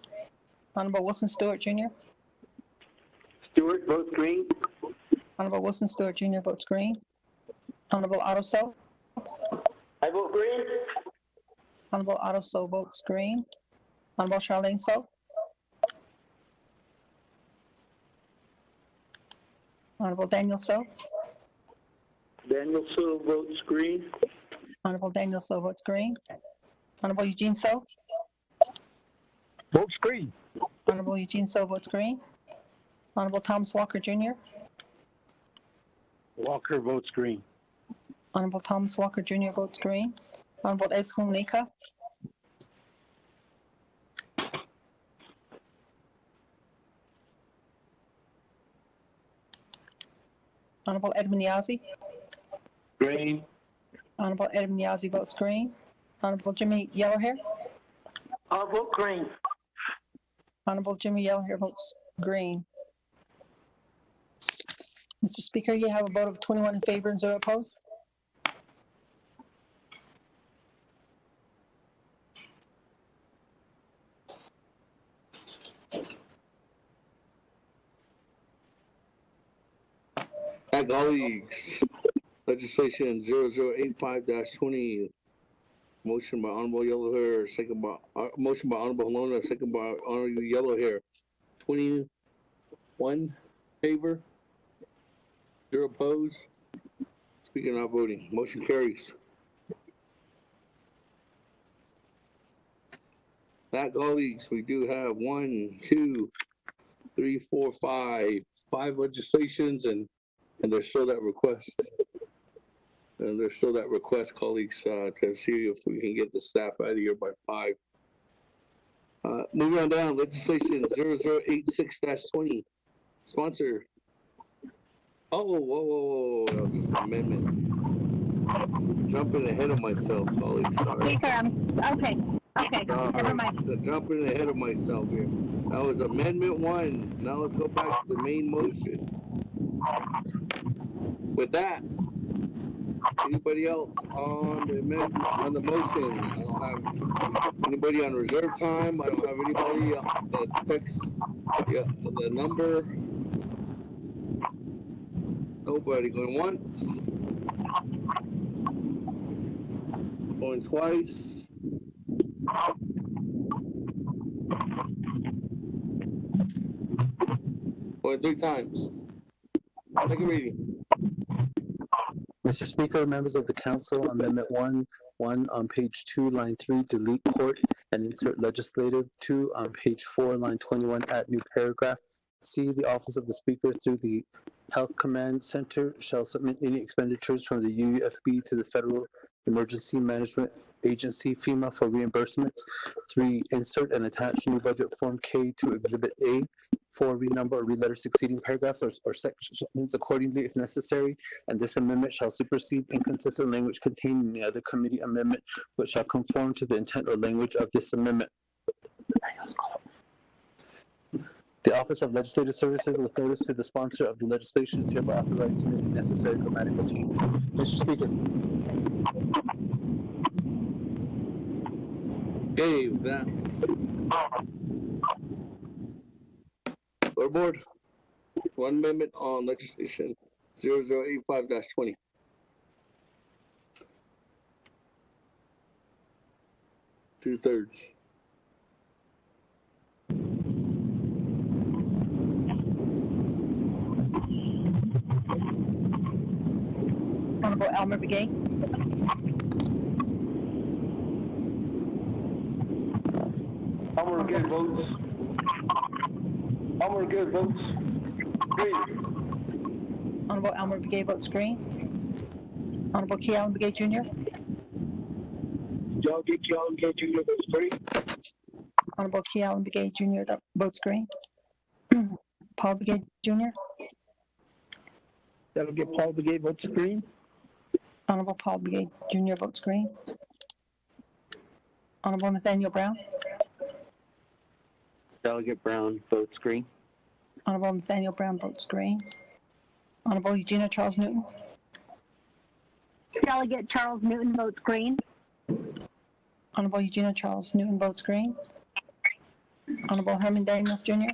Honorable Wilson Stewart Jr.
Stewart votes green.
Honorable Wilson Stewart Jr. votes green. Honorable Otto So.
I vote green.
Honorable Otto So votes green. Honorable Charlene So. Honorable Daniel So.
Daniel So votes green.
Honorable Daniel So votes green. Honorable Eugene So.
Votes green.
Honorable Eugene So votes green. Honorable Thomas Walker Jr.
Walker votes green.
Honorable Thomas Walker Jr. votes green. Honorable Escom Nika. Honorable Edmund Yazzie.
Green.
Honorable Edmund Yazzie votes green. Honorable Jimmy Yellowhair.
I vote green.
Honorable Jimmy Yellowhair votes green. Mr. Speaker, you have a vote of 21 in favor and 0 opposed.
Hi, colleagues. Legislation 0085-20. Motion by Honorable Yellowhair, second by motion by Honorable Halona, second by Honorable Yellowhair. 21 favor, 0 opposed. Speaker not voting. Motion carries. That, colleagues, we do have 5 legislations, and there's still that request. And there's still that request, colleagues, to see if we can get the staff out of here by 5. Moving on down, legislation 0086-20, sponsor Oh, whoa, that was just an amendment. Jumping ahead of myself, colleagues, sorry.
Speaker, okay, never mind.
Jumping ahead of myself here. That was Amendment 1. Now let's go back to the main motion. With that, anybody else on the amendment, on the motion? I don't have anybody on reserve time. I don't have anybody that texts the number. Nobody going once. Going twice. Going 3 times. Second reading.
Mr. Speaker, members of the council, Amendment 1 on page 2, line 3, delete court and insert legislative. 2 on page 4, line 21, add new paragraph. C, the office of the speaker through the Health Command Center shall submit any expenditures from the UUFB to the Federal Emergency Management Agency, FEMA, for reimbursements. 3, insert and attach new budget form K to Exhibit A. 4, renumber or reletter succeeding paragraphs or sections accordingly if necessary, and this amendment shall supersede inconsistent language contained in the other committee amendment, which shall conform to the intent or language of this amendment. The Office of Legislative Services, with notice to the sponsor of the legislation, is hereby authorized to make necessary grammatical changes. Mr. Speaker.
Okay, with that. Board. One amendment on legislation 0085-20. Two-thirds.
Honorable Elmer Begay.
Elmer Begay votes. Elmer Begay votes green.
Honorable Elmer Begay votes green. Honorable Kealan Begay Jr.
Kealan Begay Jr. votes green.
Honorable Kealan Begay Jr. votes green. Paul Begay Jr.
Delegate Paul Begay votes green.
Honorable Paul Begay Jr. votes green. Honorable Nathaniel Brown.
Delegate Brown votes green.
Honorable Nathaniel Brown votes green. Honorable Eugenia Charles Newton.
Delegate Charles Newton votes green.
Honorable Eugenia Charles Newton votes green. Honorable Herman Daniels Jr.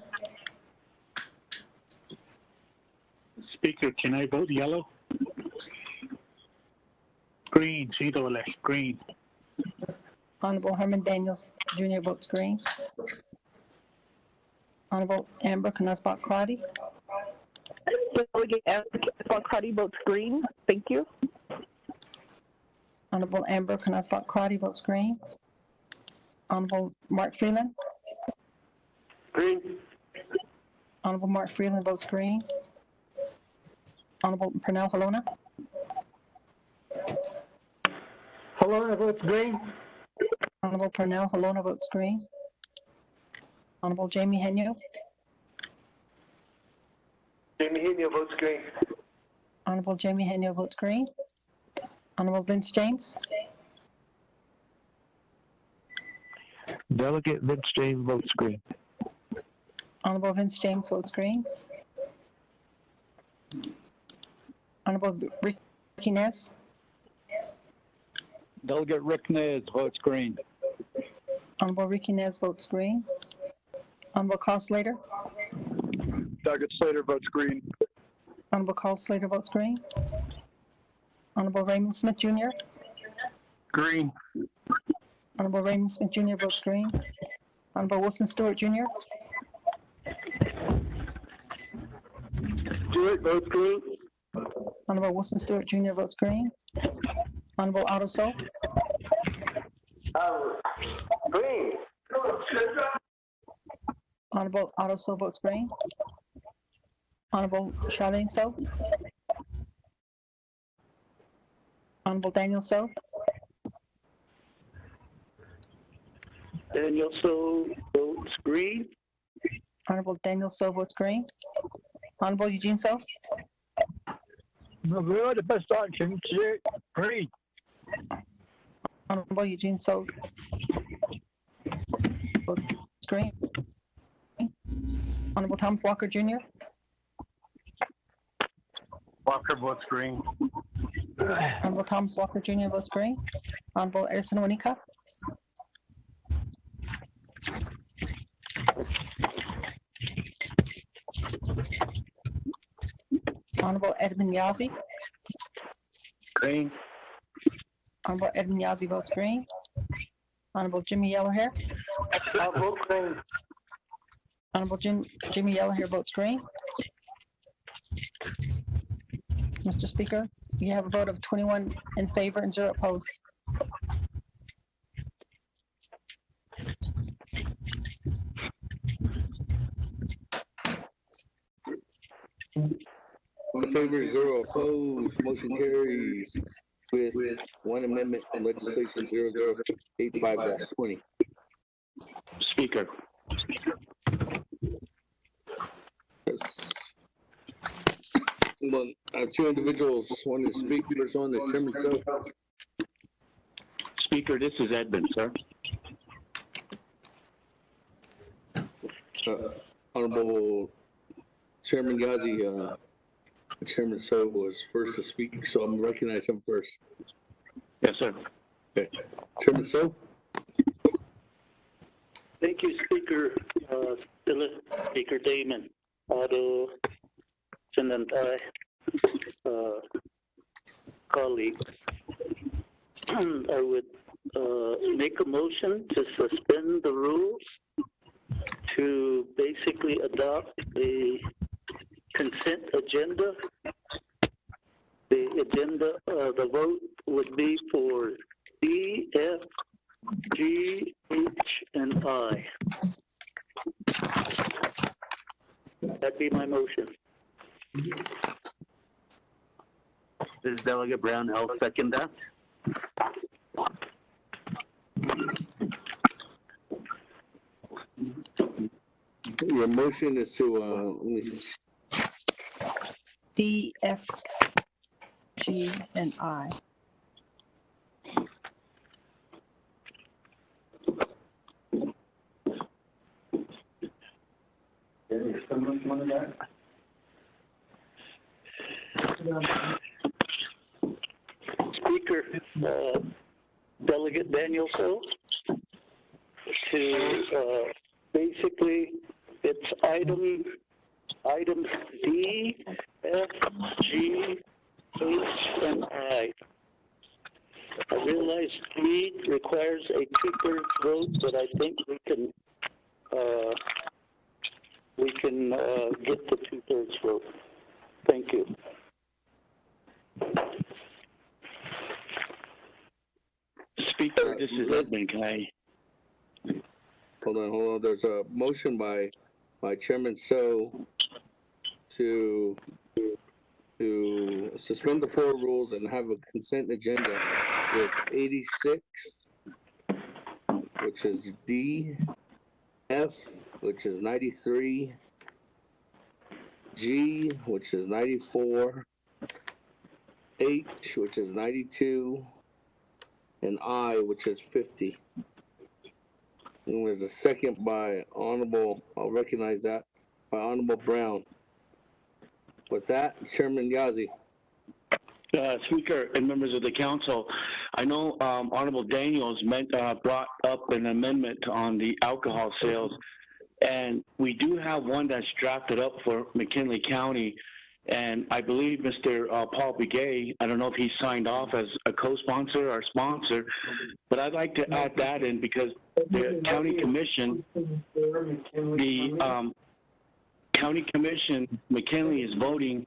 Speaker, can I vote yellow? Green, green.
Honorable Herman Daniels Jr. votes green. Honorable Amber Knusbach Crotty.
Delegate Amber Crotty votes green. Thank you.
Honorable Amber Knusbach Crotty votes green. Honorable Mark Freeland.
Green.
Honorable Mark Freeland votes green. Honorable Pernell Halona.
Halona votes green.
Honorable Pernell Halona votes green. Honorable Jamie Henyo.
Jamie Henyo votes green.
Honorable Jamie Henyo votes green. Honorable Vince James.
Delegate Vince James votes green.
Honorable Vince James votes green. Honorable Ricky Nez.
Delegate Rick Nez votes green.
Honorable Ricky Nez votes green. Honorable Carl Slater.
Delegate Slater votes green.
Honorable Carl Slater votes green. Honorable Raymond Smith Jr.
Green.
Honorable Raymond Smith Jr. votes green. Honorable Wilson Stewart Jr.
Stewart votes green.
Honorable Wilson Stewart Jr. votes green. Honorable Otto So.
Green.
Honorable Otto So votes green. Honorable Charlene So. Honorable Daniel So.
Daniel So votes green.
Honorable Daniel So votes green. Honorable Eugene So.
We're the best option to green.
Honorable Eugene So. Votes green. Honorable Thomas Walker Jr.
Walker votes green.
Honorable Thomas Walker Jr. votes green. Honorable Edison Wanika. Honorable Edmund Yazzie.
Green.
Honorable Edmund Yazzie votes green. Honorable Jimmy Yellowhair.
I vote green.
Honorable Jimmy Yellowhair votes green. Mr. Speaker, you have a vote of 21 in favor and 0 opposed.
One in favor, 0 opposed. Motion carries with one amendment on legislation 0085-20.
Speaker.
Yes. Well, I have two individuals. One is speak. First one is Chairman So.
Speaker, this is Edmund, sir.
Honorable Chairman Yazzie, Chairman So was first to speak, so I'm gonna recognize him first.
Yes, sir.
Okay. Chairman So.
Thank you, Speaker. Speaker Damon, Otto, and colleagues. I would make a motion to suspend the rules to basically adopt a consent agenda. The agenda, the vote would be for D, F, G, H, and I. That'd be my motion.
This is Delegate Brown. I'll second that.
Your motion is to, let me see.
D, F, G, and I.
Speaker, Delegate Daniel So, to basically it's items D, F, G, H, and I. I realize D requires a 2/3 vote, but I think we can get the 2/3 vote. Thank you.
Speaker, this is Edmund. Can I?
Hold on. There's a motion by Chairman So to suspend the floor rules and have a consent agenda with 86, which is D, F, which is 93, G, which is 94, H, which is 92, and I, which is 50. And there's a second by Honorable, I'll recognize that, by Honorable Brown. With that, Chairman Yazzie.
Speaker and members of the council, I know Honorable Daniels brought up an amendment on the alcohol sales, and we do have one that's drafted up for McKinley County, and I believe Mr. Paul Begay, I don't know if he signed off as a co-sponsor or sponsor, but I'd like to add that in because the county commission, county commission, McKinley is voting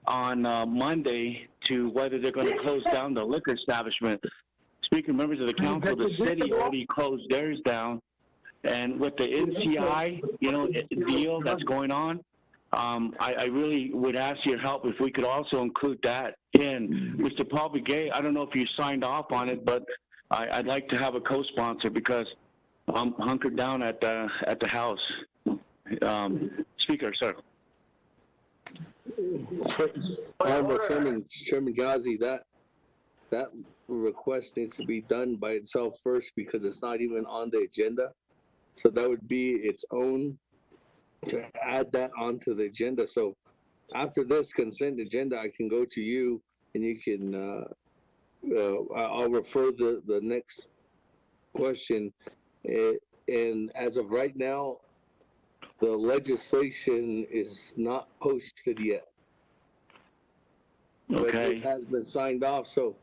on Monday to whether they're going to close down the liquor establishment. Speaker, members of the council, the city already closed theirs down, and with the NCI, deal that's going on, I really would ask your help if we could also include that in. Mr. Paul Begay, I don't know if you signed off on it, but I'd like to have a co-sponsor because I'm hunkered down at the house. Speaker, sir.
Honorable Chairman Gazi, that request needs to be done by itself first because it's not even on the agenda. So that would be its own to add that onto the agenda. So after this consent agenda, I can go to you and you can, I'll refer the next question. And as of right now, the legislation is not posted yet. But it has been signed off, so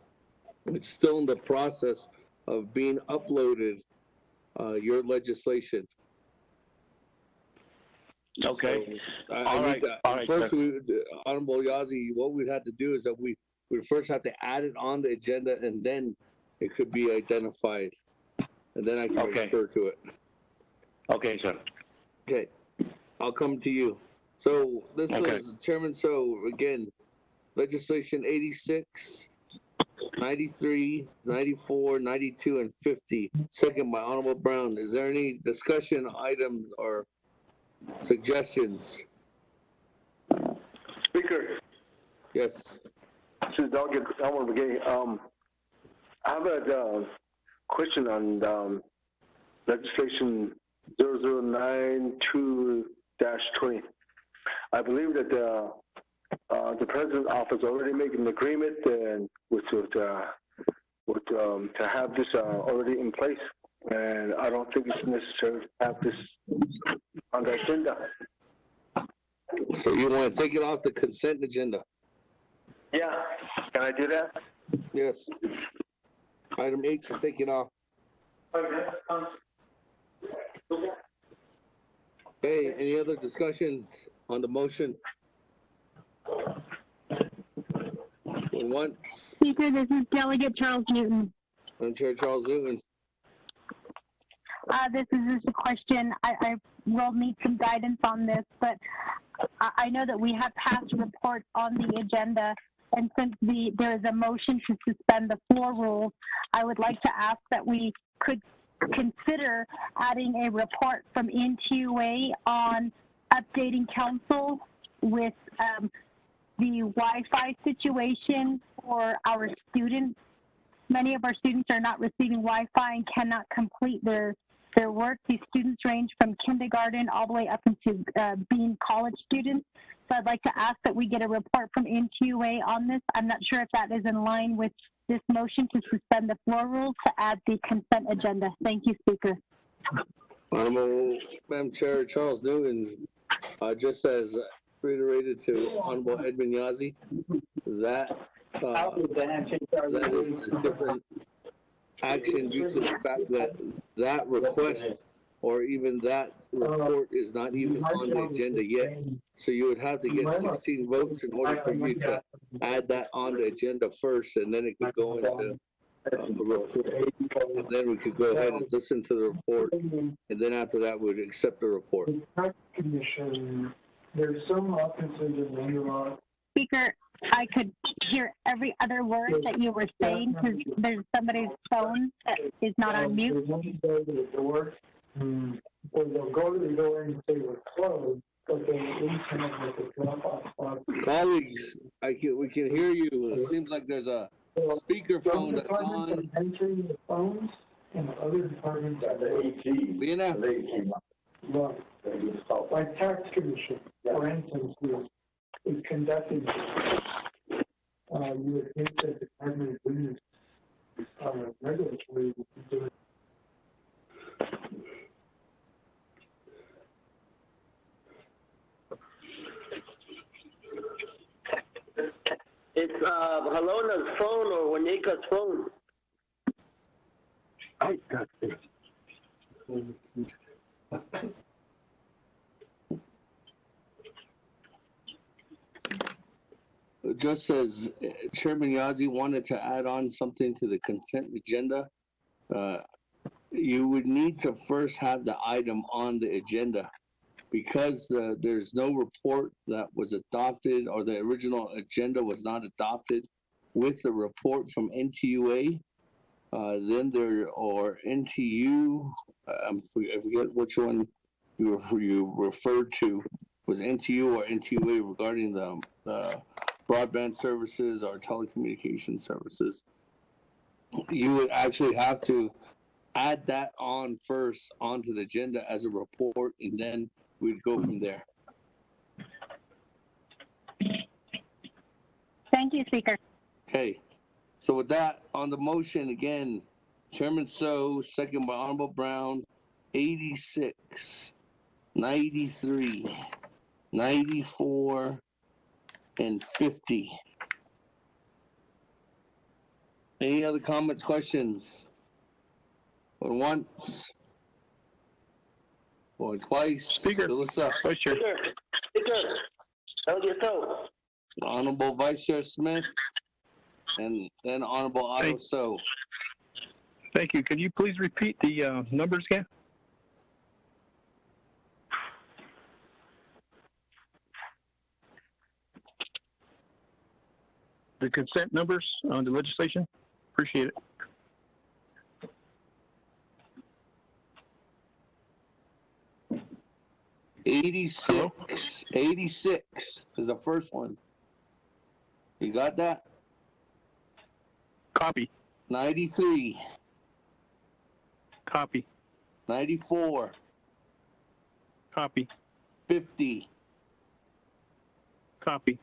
it's still in the process of being uploaded, your legislation.
Okay.
So I need to, first, Honorable Yazi, what we'd have to do is that we first have to add it on the agenda and then it could be identified. And then I can refer to it.
Okay, sir.
Okay, I'll come to you. So this is Chairman. So again, legislation 86, 93, 94, 92, and 50. Second by Honorable Brown. Is there any discussion items or suggestions?
Speaker.
Yes.
This is Delegate Elmer Begay. I have a question on legislation 0092-20. I believe that the President's office already made an agreement to have this already in place, and I don't think it's necessary to have this on the agenda.
So you want to take it off the consent agenda?
Yeah, can I do that?
Yes. Item 8 is taken off.
Okay.
Okay, any other discussion on the motion? Once.
Speaker, this is Delegate Charles Newton.
I'm Chair Charles Newton.
This is just a question. I will need some guidance on this, but I know that we have passed reports on the agenda, and since there is a motion to suspend the floor rules, I would like to ask that we could consider adding a report from NTUA on updating council with the Wi-Fi situation for our students. Many of our students are not receiving Wi-Fi and cannot complete their work. These students range from kindergarten all the way up into being college students. So I'd like to ask that we get a report from NTUA on this. I'm not sure if that is in line with this motion to suspend the floor rules to add the consent agenda. Thank you, Speaker.
Honorable Madam Chair Charles Newton, just as reiterated to Honorable Edmund Yazi, that is a different action due to the fact that that request or even that report is not even on the agenda yet. So you would have to get 16 votes in order for you to add that on the agenda first, and then it could go into the report. And then we could go ahead and listen to the report, and then after that, we'd accept the report.
There's some offenses in the law.
Speaker, I could hear every other word that you were saying because there's somebody's phone that is not on mute.
Or they'll go to the door and say we're closed, but they internet with the drop-off spot.
Colleagues, we can hear you. It seems like there's a speakerphone that's on.
Entering the phones and other departments at the AG. Right. Like tax commission, for instance, is conducting. You would think that the Department of Business regulatory would be doing.
It's Halona's phone or Wanika's phone.
I got it.
Just as Chairman Yazi wanted to add on something to the consent agenda, you would need to first have the item on the agenda. Because there's no report that was adopted or the original agenda was not adopted with the report from NTUA, then there, or NTU, I forget which one you referred to, was NTU or NTUA regarding the broadband services or telecommunication services, you would actually have to add that on first onto the agenda as a report, and then we'd go from there.
Thank you, Speaker.
Okay, so with that, on the motion again, Chairman So, second by Honorable Brown, 86, 93, 94, and 50. Any other comments, questions? Going once. Going twice.
Speaker.
Alyssa.
Vice Chair.
Speaker. Delegate So.
Honorable Vice Chair Smith. And then Honorable Otto So.
Thank you. Could you please repeat the numbers again? The consent numbers on the legislation? Appreciate it.
Hello? 86 is the first one. You got that?
Copy.
93.
Copy.
94.
Copy.
50.
Copy.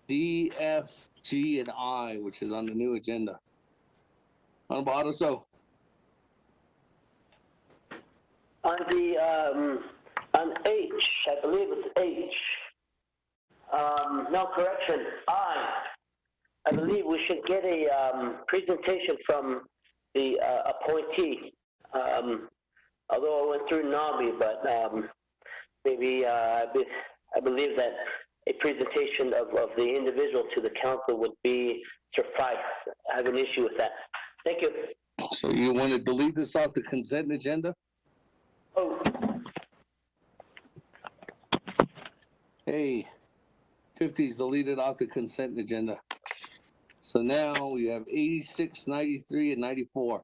D, F, G, and I, which is on the new agenda. Honorable Otto So.
On the, on H, I believe it's H. No, correction, I believe we should get a presentation from the appointee. Although I went through Navi, but maybe I believe that a presentation of the individual to the council would be suffice. I have an issue with that. Thank you.
So you want to delete this off the consent agenda?
Oh.
Hey, 50 is deleted off the consent agenda. So now we have 86, 93, and 94.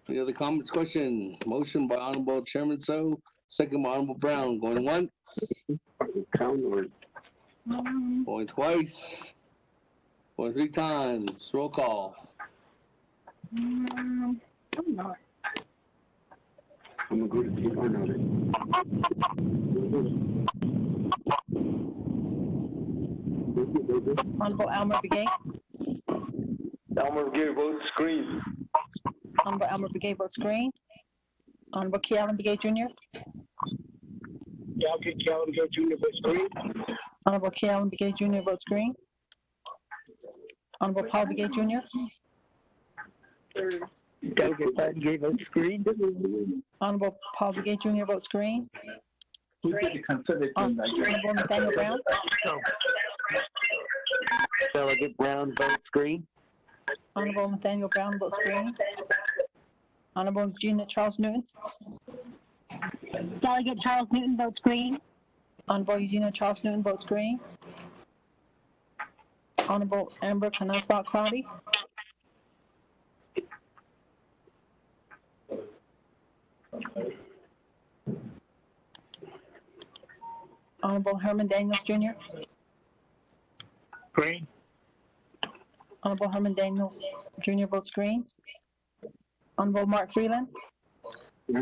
Any other comments, question? Motion by Honorable Chairman So, second by Honorable Brown. Going once. Going twice. Going three times. Roll call.
I'm not.
I'm gonna go to the
Honorable Elmer Begay.
Elmer Begay votes green.
Honorable Elmer Begay votes green. Honorable Kealan Begay Jr.
Delegate Kealan Begay Jr. votes green.
Honorable Kealan Begay Jr. votes green. Honorable Paul Begay Jr.
Delegate Paul Begay votes green.
Honorable Paul Begay Jr. votes green. Honorable Nathaniel Brown.
Delegate Brown votes green.
Honorable Nathaniel Brown votes green. Honorable Gina Charles Newton.
Delegate Charles Newton votes green.
Honorable Eugenia Charles Newton votes green. Honorable Amber Canasbach Crowdy. Honorable Herman Daniels Jr.
Green.
Honorable Herman Daniels Jr. votes green. Honorable Mark Freeland.
All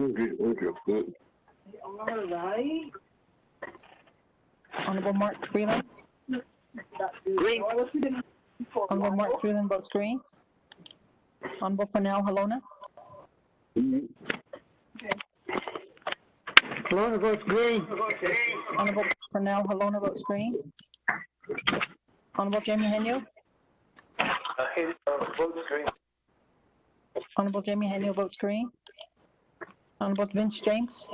right.
Honorable Mark Freeland.
Green.
Honorable Mark Freeland votes green. Honorable Pernell Halona.
Halona votes green.
Honorable Pernell Halona votes green. Honorable Jamie Henio.
Votes green.
Honorable Jamie Henio votes green. Honorable Vince James.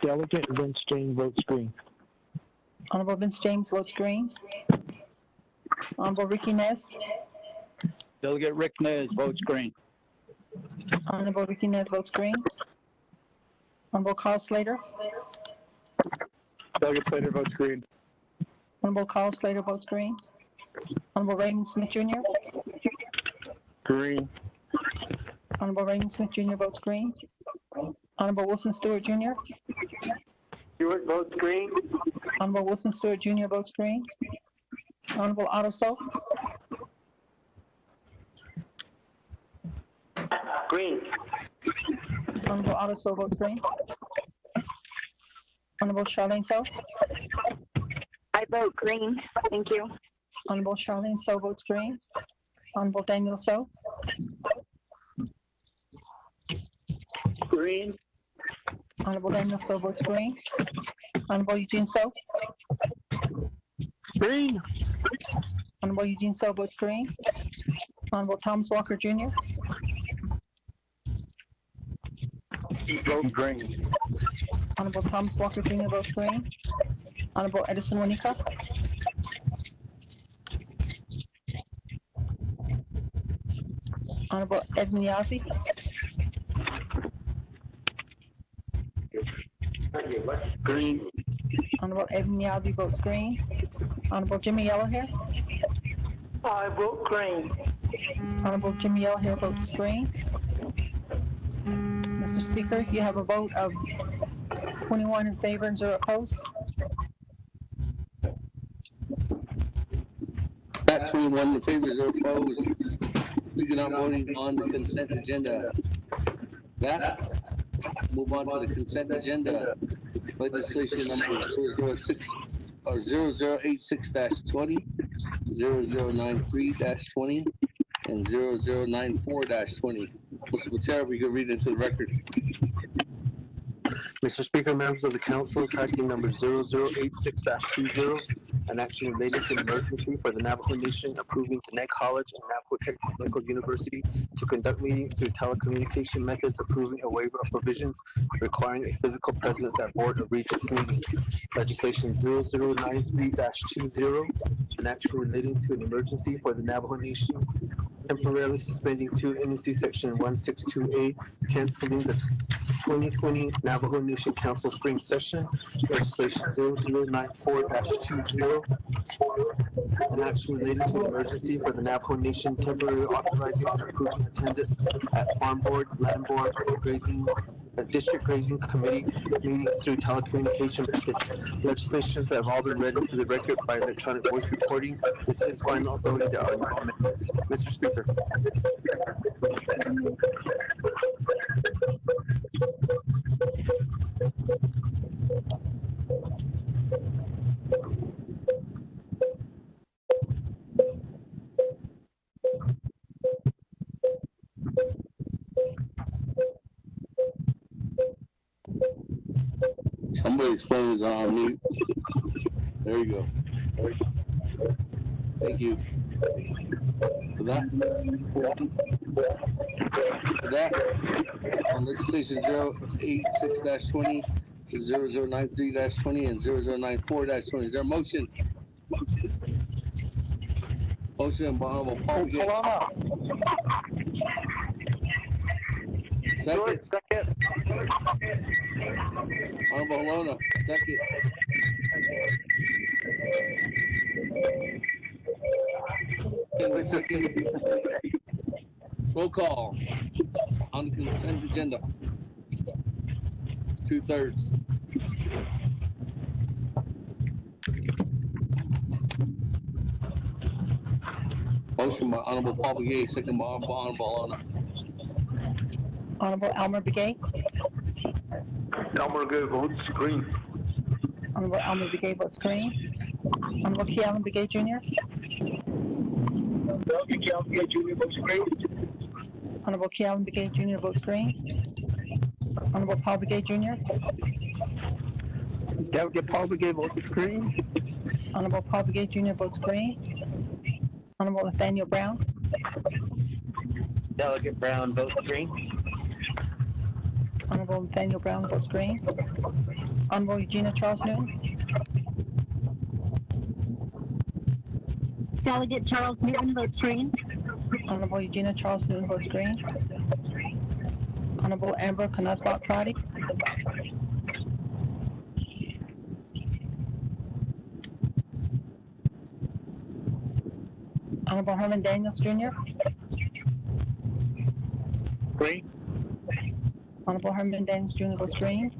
Delegate Vince James votes green.
Honorable Vince James votes green. Honorable Ricky Nez.
Delegate Rick Nez votes green.
Honorable Ricky Nez votes green. Honorable Carl Slater.
Delegate Slater votes green.
Honorable Carl Slater votes green. Honorable Raymond Smith Jr.
Green.
Honorable Raymond Smith Jr. votes green. Honorable Wilson Stewart Jr.
Stewart votes green.
Honorable Wilson Stewart Jr. votes green. Honorable Otto So.
Green.
Honorable Otto So votes green. Honorable Charlene So.
I vote green. Thank you.
Honorable Charlene So votes green. Honorable Daniel So.
Green.
Honorable Daniel So votes green. Honorable Eugene So.
Green.
Honorable Eugene So votes green. Honorable Thomas Walker Jr.
He votes green.
Honorable Thomas Walker Jr. votes green. Honorable Edison Wanika. Honorable Edmund Yazzie.
Green.
Honorable Edmund Yazzie votes green. Honorable Jimmy Yellowhair.
I vote green.
Honorable Jimmy Yellowhair votes green. Mr. Speaker, you have a vote of 21 in favor and 0 opposed.
At 21 in favor, 0 opposed. We are not voting on the consent agenda. That, move on to the consent agenda. Legislation number 006 or 0086-20, 0093-20, and 0094-20. Mr. Patera, if we could read into the record.
Mr. Speaker, members of the council, tracking number 0086-20, an action related to an emergency for the Navajo Nation approving Connect College and Navajo Technical University to conduct meetings through telecommunication methods, approving a waiver of provisions requiring a physical presence at Board of Regents meetings. Legislation 0093-20, an action relating to an emergency for the Navajo Nation temporarily suspending 2 NEC Section 162A, canceling the 2020 Navajo Nation Council Spring Session. Legislation 0094-20, an action relating to an emergency for the Navajo Nation temporarily authorizing and approving attendance at Farm Board, Land Board, Grazing, District Grazing Committee meetings through telecommunication methods. Legislations have all been read into the record by electronic voice recording. This is final authority. There are no amendments. Mr. Speaker.
Somebody's phone is on mute. There you go. Thank you. For that, on legislation 086-20, 0093-20, and 0094-20. Is there a motion? Motion by Honorable Paul Begay. Second. Honorable Halona, second. Second. Roll call on the consent agenda. 2/3. Motion by Honorable Paul Begay, second by Honorable Halona.
Honorable Elmer Begay.
Elmer Begay votes green.
Honorable Elmer Begay votes green. Honorable Kealan Begay Jr.
Kealan Begay Jr. votes green.
Honorable Kealan Begay Jr. votes green. Honorable Paul Begay Jr.
Delegate Paul Begay votes green.
Honorable Paul Begay Jr. votes green. Honorable Nathaniel Brown.
Delegate Brown votes green.
Honorable Nathaniel Brown votes green. Honorable Eugenia Charles Newton.
Delegate Charles Newton votes green.
Honorable Eugenia Charles Newton votes green. Honorable Amber Knazbot Crotty. Honorable Herman Daniels Jr.
green.
Honorable Herman Daniels Jr. votes green.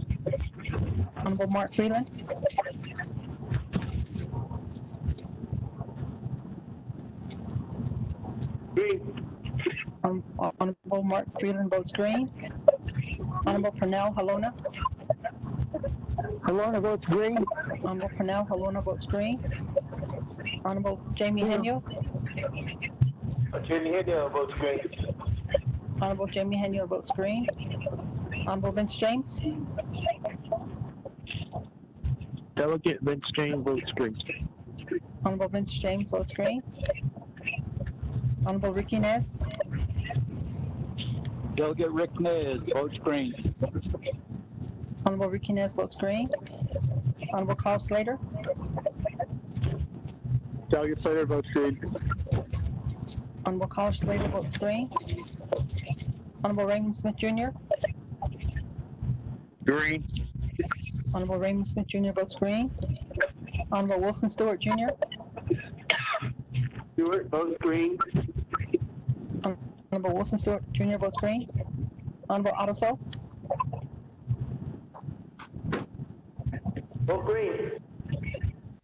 Honorable Mark Freeland.
Green.
Honorable Mark Freeland votes green. Honorable Pernell Halona.
Halona votes green.
Honorable Pernell Halona votes green. Honorable Jamie Henyo.
Jamie Henyo votes green.
Honorable Jamie Henyo votes green. Honorable Vince James.
Delegate Vince James votes green.
Honorable Vince James votes green. Honorable Ricky Nez.
Delegate Rick Nez votes green.
Honorable Ricky Nez votes green. Honorable Carl Slater.
Delegate Slater votes green.
Honorable Carl Slater votes green. Honorable Raymond Smith Jr.
Green.
Honorable Raymond Smith Jr. votes green. Honorable Wilson Stewart Jr.
Stewart votes green.
Honorable Wilson Stewart Jr. votes green. Honorable Otto So.
Vote green.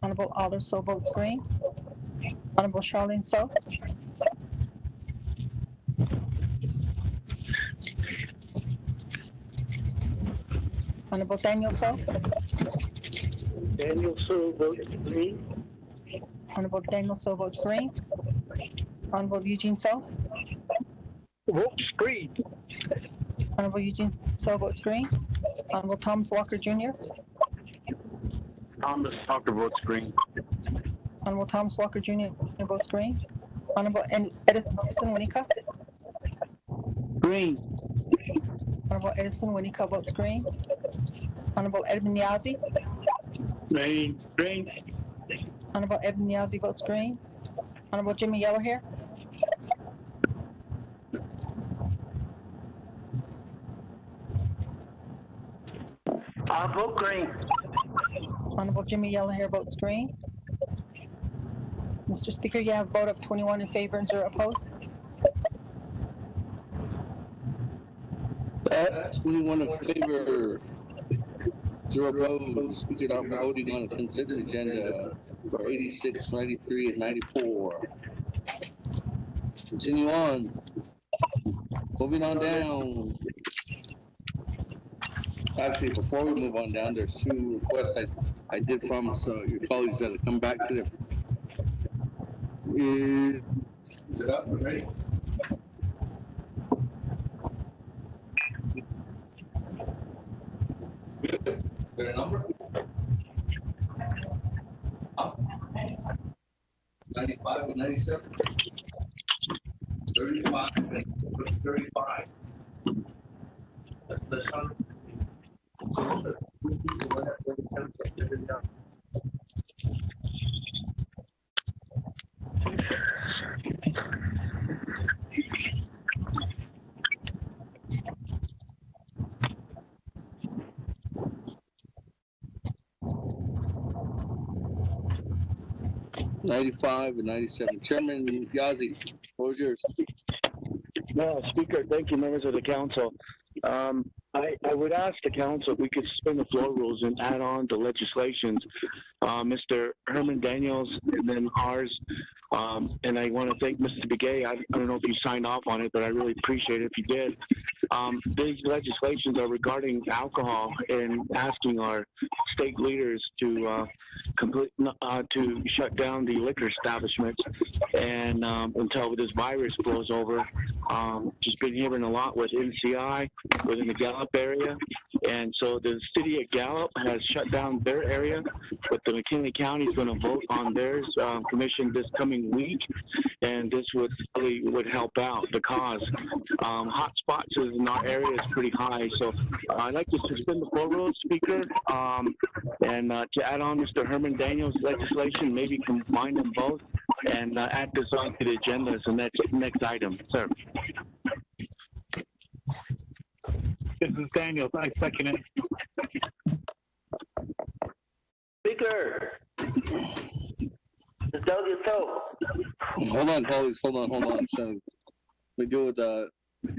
Honorable Otto So votes green. Honorable Charlene So. Honorable Daniel So.
Daniel So votes green.
Honorable Daniel So votes green. Honorable Eugene So.
Votes green.
Honorable Eugene So votes green. Honorable Thomas Walker Jr.
Thomas Walker votes green.
Honorable Thomas Walker Jr. votes green. Honorable Edison Winika.
Green.
Honorable Edison Winika votes green. Honorable Edmund Yazi.
Green. Green.
Honorable Edmund Yazi votes green. Honorable Jimmy Yellowhair.
I'll vote green.
Honorable Jimmy Yellowhair votes green. Mr. Speaker, you have a vote of 21 in favor and 0 opposed.
21 in favor, 0 opposed. Speaker not voting on the consent agenda for 86, 93, and 94. Continue on. Moving on down. Actually, before we move on down, there's 2 requests I did promise your colleagues that to come back to them. Is it up? We're ready? Good. Is there a number? 95 and 97? 35 and 35. That's one. 95 and 97. Chairman Yazi, what was yours?
No, Speaker, thank you, members of the council. I would ask the council if we could suspend the floor rules and add on the legislations. Mr. Herman Daniels and then ours. And I want to thank Mr. Begay. I don't know if you signed off on it, but I really appreciate it if you did. These legislations are regarding alcohol and asking our state leaders to to shut down the liquor establishments and until this virus blows over. Just been hearing a lot with NCI within the Gallup area, and so the city of Gallup has shut down their area, but the McKinley County is going to vote on theirs commission this coming week, and this would really help out the cause. Hot spots in our area is pretty high, so I'd like to suspend the floor rules, Speaker, and to add on Mr. Herman Daniels' legislation, maybe combine them both and add this on to the agenda as the next item, sir.
This is Daniels. I second it.
Speaker. It's Delegate So.
Hold on, colleagues. Hold on. So we deal with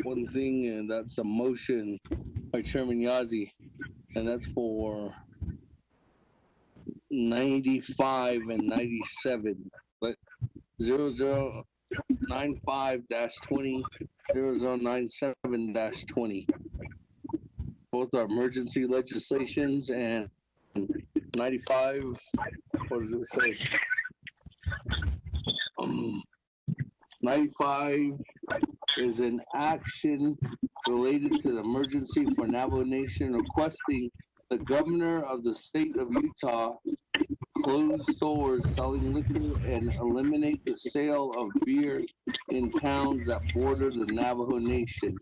one thing, and that's a motion by Chairman Yazzie, and that's for 95 and 97, but 0095-20, 0097-20. Both are emergency legislations, and 95, what does it say? 95 is an action related to the emergency for Navajo Nation requesting the governor of the state of Utah close stores selling liquor and eliminate the sale of beer in towns that border the Navajo Nation.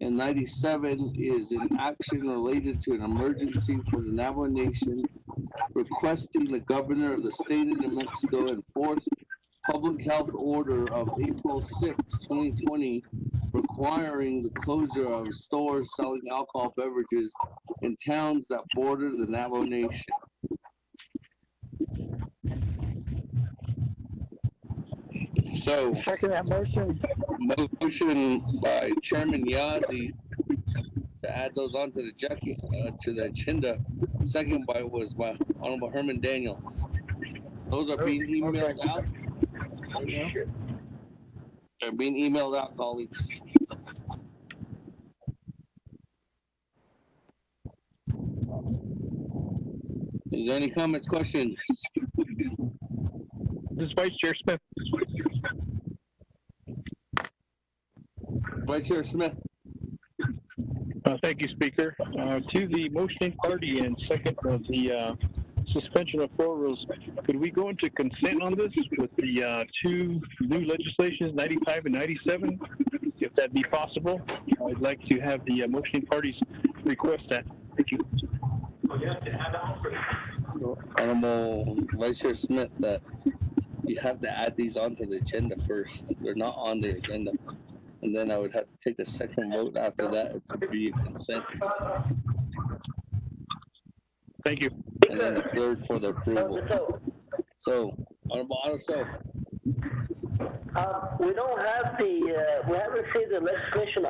And 97 is an action related to an emergency for the Navajo Nation requesting the governor of the state of New Mexico enforce public health order of April 6, 2020, requiring the closure of stores selling alcohol beverages in towns that border the Navajo Nation. So,
second that motion.
Motion by Chairman Yazzie to add those onto the to the agenda. Second by Honorable Herman Daniels. Those are being emailed out right now. They're being emailed out, colleagues. Is there any comments, questions?
This is Vice Chair Smith.
Vice Chair Smith.
Thank you, Speaker. To the motioning party and second of the suspension of floor rules, could we go into consent on this with the two new legislations, 95 and 97, if that be possible? I'd like to have the motioning parties request that. Thank you.
Honorable Vice Chair Smith, that you have to add these onto the agenda first. They're not on the agenda. And then I would have to take a second vote after that to be a consent.
Thank you.
And then a third for the approval. So, Honorable Otto.
We don't have we haven't seen the legislation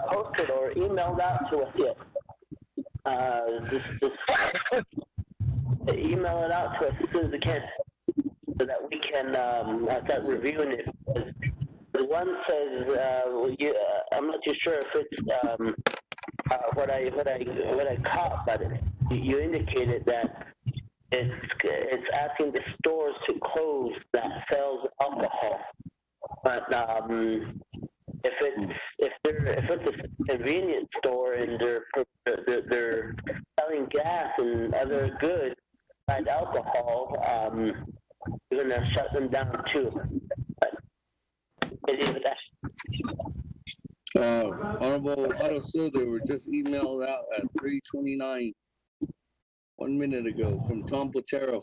posted or emailed out to us yet. Just email it out to us as soon as we can, so that we can start reviewing it. The one says, I'm not too sure if it's what I caught, but you indicated that it's asking the stores to close that sells alcohol. But if it's a convenience store and they're selling gas and other goods besides alcohol, you're gonna shut them down too.
Honorable Otto, they were just emailed out at 3:29, 1 minute ago, from Tom Platero.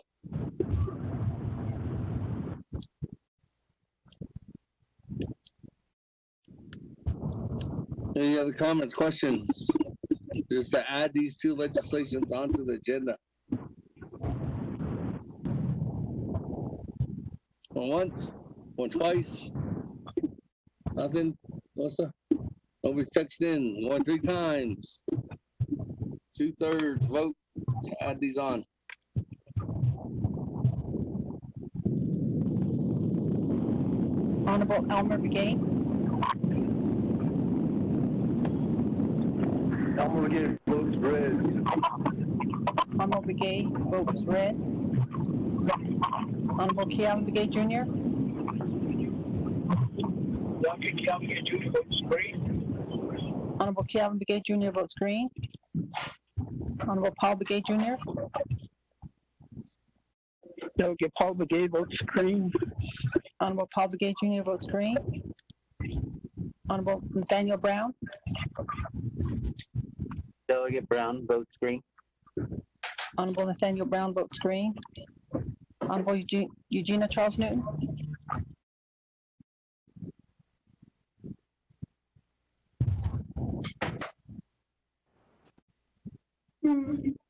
Any other comments, questions? Just to add these two legislations onto the agenda. Going once, going twice. Nothing, Melissa? Nobody's texted in. Going 3 times. 2/3 vote to add these on.
Honorable Elmer Begay.
Elmer Begay votes red.
Honorable Begay votes red. Honorable Kealan Begay Jr.
votes green.
Honorable Kealan Begay Jr. votes green. Honorable Paul Begay Jr.
Delegate Paul Begay votes green.
Honorable Paul Begay Jr. votes green. Honorable Nathaniel Brown.
Delegate Brown votes green.
Honorable Nathaniel Brown votes green. Honorable Eugenia Charles Newton.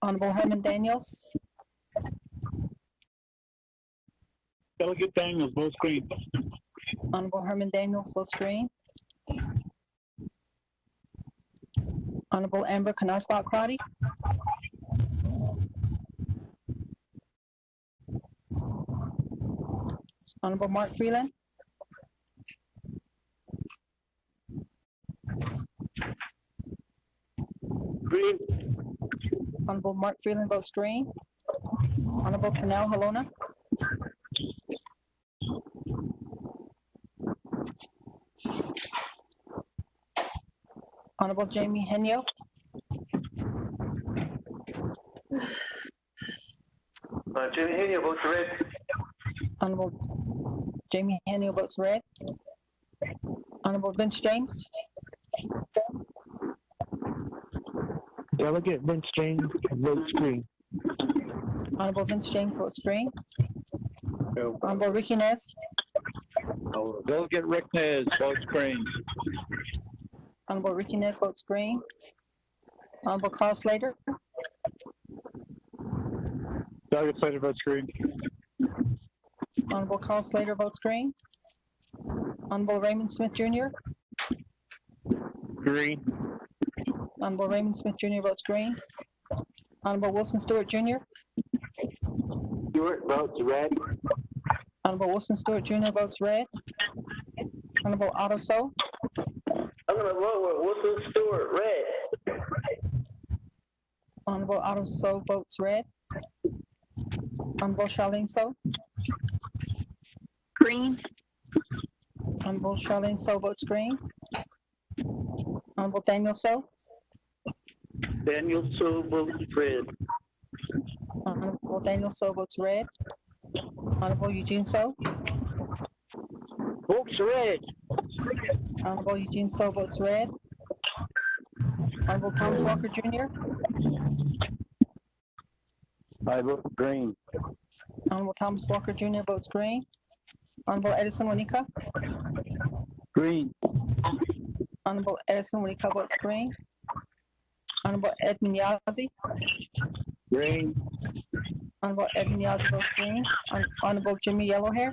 Honorable Herman Daniels.
Delegate Daniels votes green.
Honorable Herman Daniels votes green. Honorable Amber Canasbach Crotty. Honorable Mark Freeland.
Green.
Honorable Mark Freeland votes green. Honorable Pernell Halona. Honorable Jamie Henyo.
Jimmy Henry votes red.
Honorable Jamie Henyo votes red. Honorable Vince James.
Delegate Vince James votes green.
Honorable Vince James votes green. Honorable Ricky Nez.
Delegate Rick Nez votes green.
Honorable Ricky Nez votes green. Honorable Carl Slater.
Delegate Slater votes green.
Honorable Carl Slater votes green. Honorable Raymond Smith Jr.
Green.
Honorable Raymond Smith Jr. votes green. Honorable Wilson Stewart Jr.
Stewart votes red.
Honorable Wilson Stewart Jr. votes red. Honorable Otto So.
I'm gonna vote with Wilson Stewart red.
Honorable Otto So votes red. Honorable Charlene So.
Green.
Honorable Charlene So votes green. Honorable Daniel So.
Daniel So votes red.
Honorable Daniel So votes red. Honorable Eugene So.
Votes red.
Honorable Eugene So votes red. Honorable Thomas Walker Jr.
I vote green.
Honorable Thomas Walker Jr. votes green. Honorable Edison Wanika.
Green.
Honorable Edison Wanika votes green. Honorable Edmund Yazzie.
Green.
Honorable Edmund Yazzie votes green. Honorable Jimmy Yellowhair.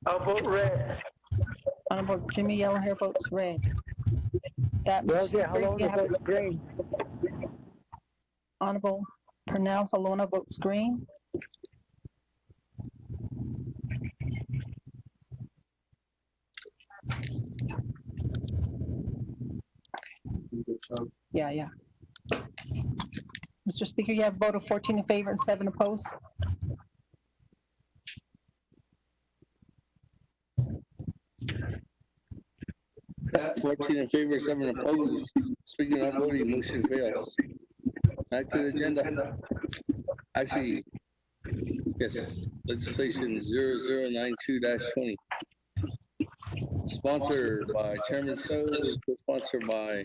I'll vote red.
Honorable Jimmy Yellowhair votes red. That
Delegate Halona votes green.
Honorable Pernell Halona votes green. Yeah. Mr. Speaker, you have a vote of 14 in favor and 7 opposed.
That 14 in favor, 7 opposed. Speaker not voting, motion fails. Back to the agenda. Actually, yes, legislation 0092-20. Sponsored by Chairman So, co-sponsored by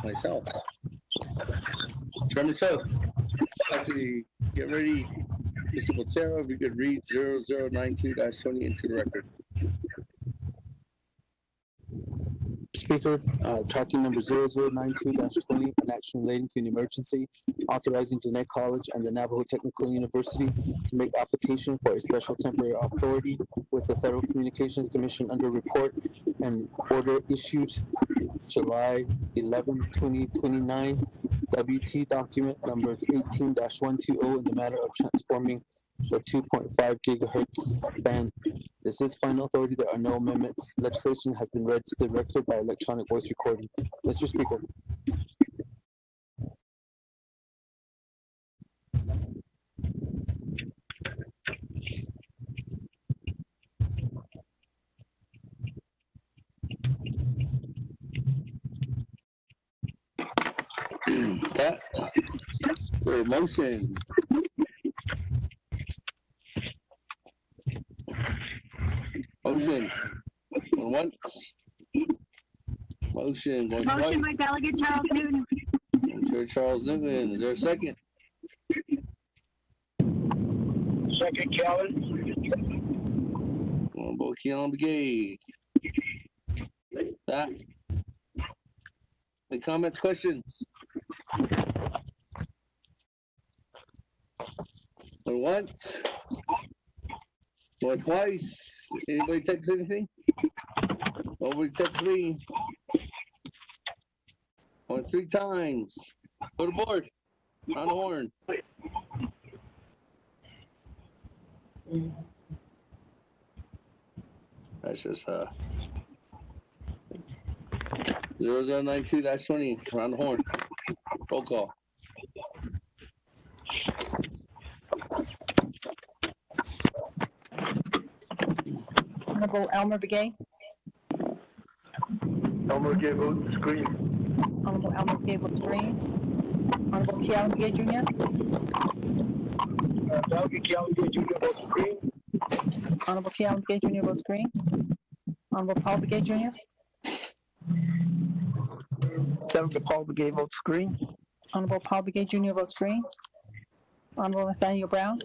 myself. Chairman So, actually, get ready. Mr. Botero, if you could read 0092-20 into the record.
Speaker, tracking number 0092-20, an action relating to an emergency, authorizing Gwinnett College and the Navajo Technical University to make application for a special temporary authority with the Federal Communications Commission under report and order issued July 11, 2029, WT document number 18-120 in the matter of transforming the 2.5 gigahertz band. This is final authority. There are no amendments. Legislation has been read to the record by electronic voice recording. Mr. Speaker.
That for motion. Motion going once. Motion going twice.
Motion by Delegate Charles Newton.
Chair Charles Newton. Is there a second?
Second, Calvin.
One vote, Keelan Brigade. That. Any comments, questions? Going once. Going twice. Anybody text anything? Nobody text me. Going 3 times. Go to board. On the horn. That's just 0092-20. Around the horn. Roll call.
Honorable Elmer Begay.
Elmer Gay votes green.
Honorable Elmer Begay votes green. Honorable Kealan Begay Jr.
Delegate Kealan Begay Jr. votes green.
Honorable Kealan Begay Jr. votes green. Honorable Paul Begay Jr.
Delegate Paul Begay votes green.
Honorable Paul Begay Jr. votes green. Honorable Nathaniel Brown.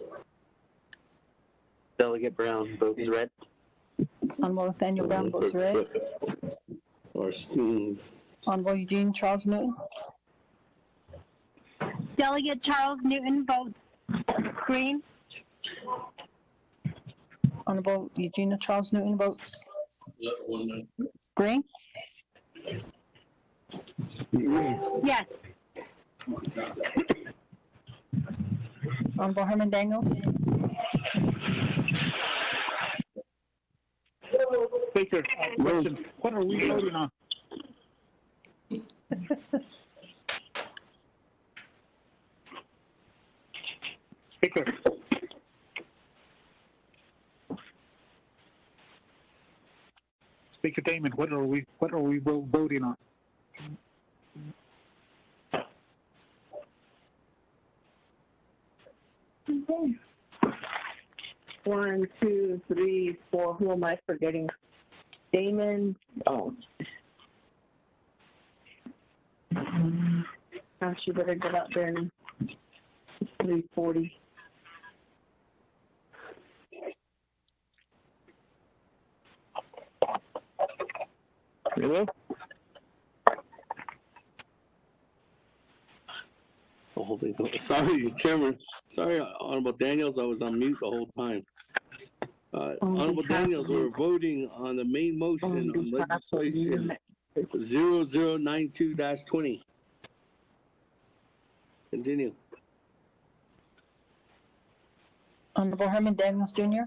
Delegate Brown votes red.
Honorable Nathaniel Brown votes red.
Or Steve.
Honorable Eugene Charles Newton.
Delegate Charles Newton votes green.
Honorable Eugene Charles Newton votes green.
Yes.
Honorable Herman Daniels.
Speaker, question. What are we voting on? Speaker. Speaker Damon, what are we voting on?
One, two, three, four. Who am I forgetting? Damon. Oh. Gosh, you better get out there and 340.
Hello?
The whole thing. Sorry, Chairman. Sorry, Honorable Daniels. I was on mute the whole time. Honorable Daniels, we're voting on the main motion on legislation 0092-20. Continue.
Honorable Herman Daniels Jr.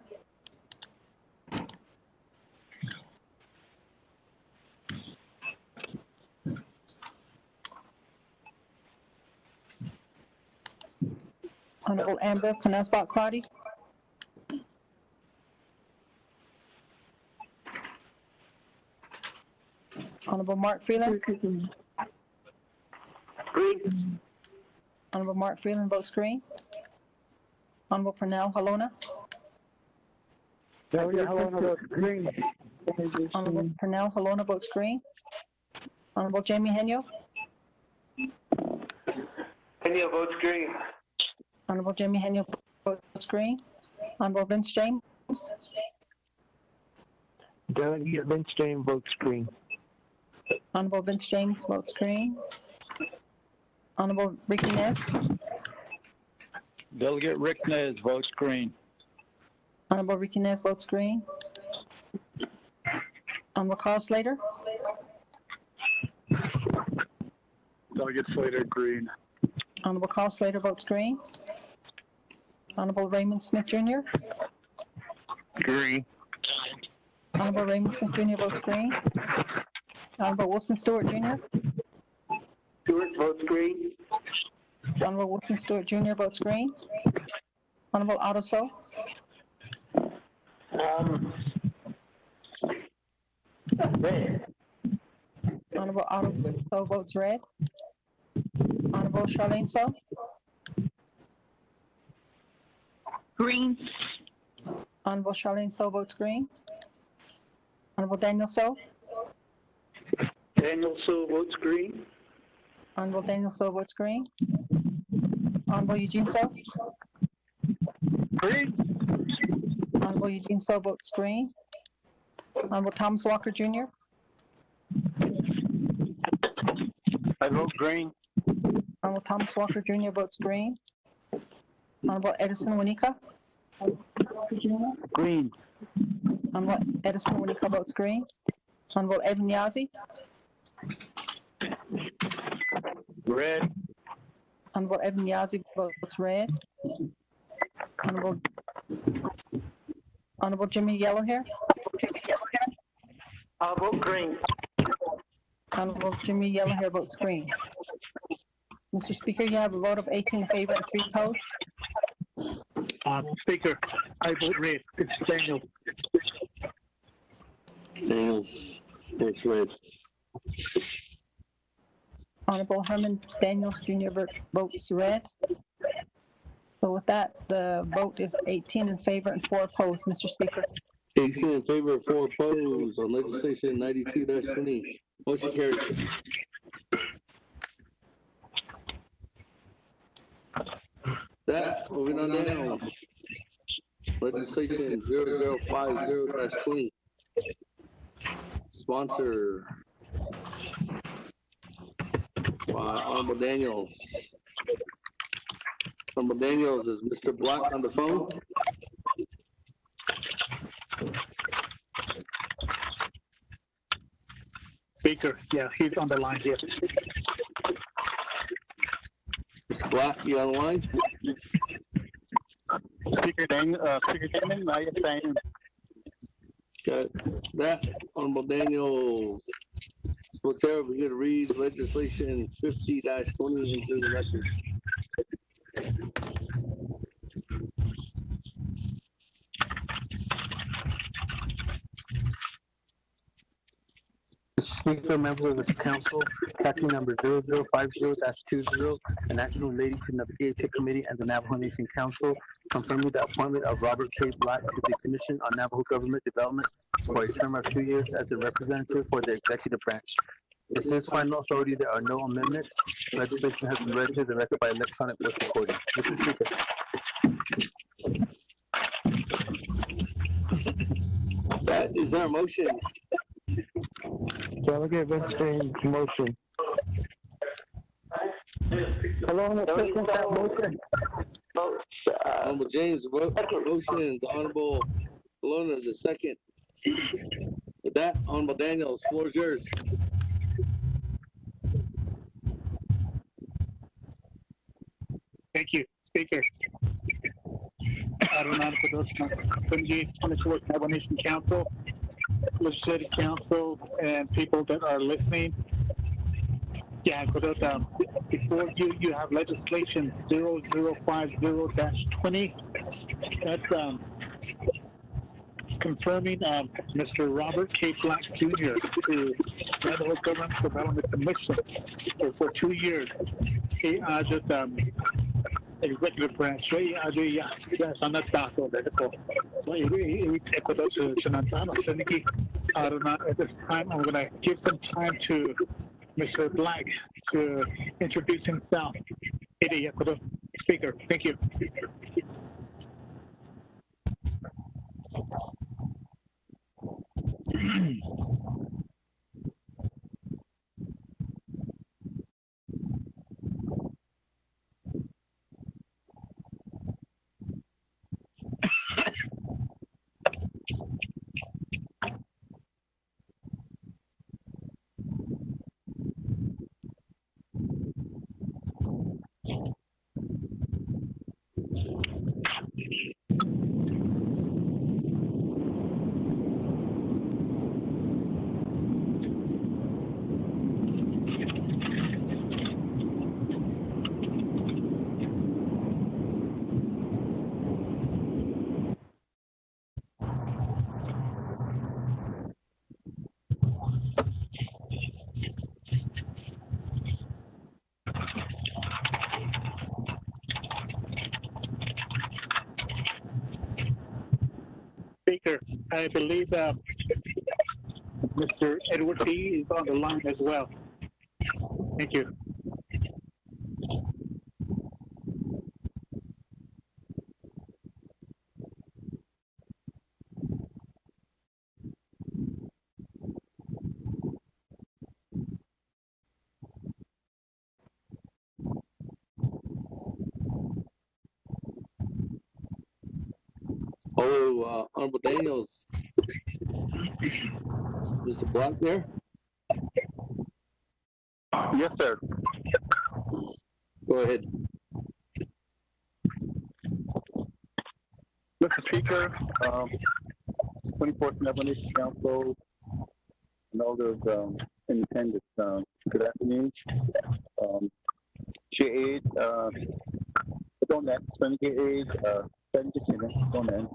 Honorable Amber Knusbach Crotty. Honorable Mark Freeland.
Green.
Honorable Mark Freeland votes green. Honorable Pernell Halona.
Delegate Halona votes green.
Honorable Pernell Halona votes green. Honorable Jamie Henyo.
Henyo votes green.
Honorable Jamie Henyo votes green. Honorable Vince James.
Delegate Vince James votes green.
Honorable Vince James votes green. Honorable Ricky Nez.
Delegate Rick Nez votes green.
Honorable Ricky Nez votes green. Honorable Carl Slater.
Delegate Slater green.
Honorable Carl Slater votes green. Honorable Raymond Smith Jr.
Green.
Honorable Raymond Smith Jr. votes green. Honorable Wilson Stewart Jr.
Stewart votes green.
Honorable Wilson Stewart Jr. votes green. Honorable Otto So.
Red.
Honorable Otto So votes red. Honorable Charlene So.
Green.
Honorable Charlene So votes green. Honorable Daniel So.
Daniel So votes green.
Honorable Daniel So votes green. Honorable Eugene So.
Green.
Honorable Eugene So votes green. Honorable Thomas Walker Jr.
I vote green.
Honorable Thomas Walker Jr. votes green. Honorable Edison Wanika.
Green.
Honorable Edison, when you call votes green. Honorable Edwin Yazzie.
Red.
Honorable Edwin Yazzie votes red. Honorable Jimmy Yellowhair.
I'll vote green.
Honorable Jimmy Yellowhair votes green. Mr. Speaker, you have a vote of 18 in favor and 3 opposed.
Speaker, I vote red. It's Daniel.
Daniels votes red.
Honorable Herman Daniels Jr. votes red. So with that, the vote is 18 in favor and 4 opposed, Mr. Speaker.
18 in favor, 4 opposed on legislation 92-20. Motion carries. That, moving on down. Legislation 0050-20. Sponsor by Honorable Daniels. Honorable Daniels, is Mr. Black on the phone?
Speaker, yeah, he's on the line here.
Mr. Black, you on the line?
Speaker Damon, I am saying.
Got that. Honorable Daniels. So Sarah, we're going to read legislation 50-20 into the record.
Mr. Speaker, members of the council, tracking number 0050-20, an action relating to the Navigator Committee and the Navajo Nation Council, confirming the appointment of Robert K. Black to the Commission on Navajo Government Development for a term of 2 years as a representative for the executive branch. This is final authority. There are no amendments. Legislation has been read to the record by electronic voice recording. Mr. Speaker.
That is our motion.
Delegate Vincent's motion. Hello, second that motion.
Honorable James motions. Honorable Colonna is the second. With that, Honorable Daniels, floor is yours.
Thank you, Speaker. Navajo Nation Council, Legislative Council, and people that are listening. Yeah, before you have legislation 0050-20. That's confirming Mr. Robert K. Black Jr. to Navajo Government Development Commission for 2 years. He just executive branch. At this time, I'm going to give some time to Mr. Black to introduce himself. Speaker, thank you. Speaker, I believe Mr. Edward T. is on the line as well. Thank you.
Hello, Honorable Daniels. Mr. Block there?
Yes, sir.
Go ahead.
Mr. Speaker, 24th Navajo Nation Council, and all those in attendance, good afternoon. J8, don't that, 28, 17, don't that,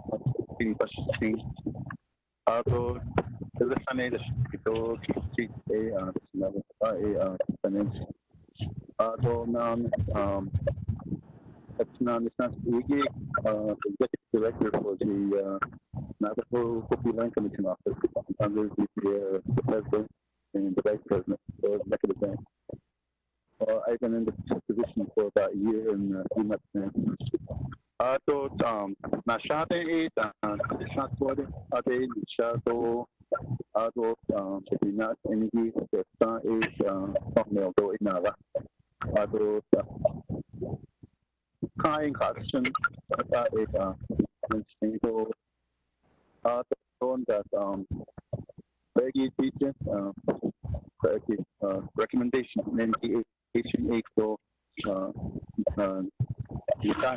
ini pasti. Atau sana itu cik sebenarnya finance. Atau it's not wiki executive director for the Navajo Hopi Land Commission office under the president and the vice president for executive branch. I've been in this position for about a year and 3 months now. So, nashate it, nashate ade, nashado, ado, not energy, the sun is, thumbnail do inara. Ado, kind question, it, single, that, very teacher, recommendation, mediation, equal, Shaban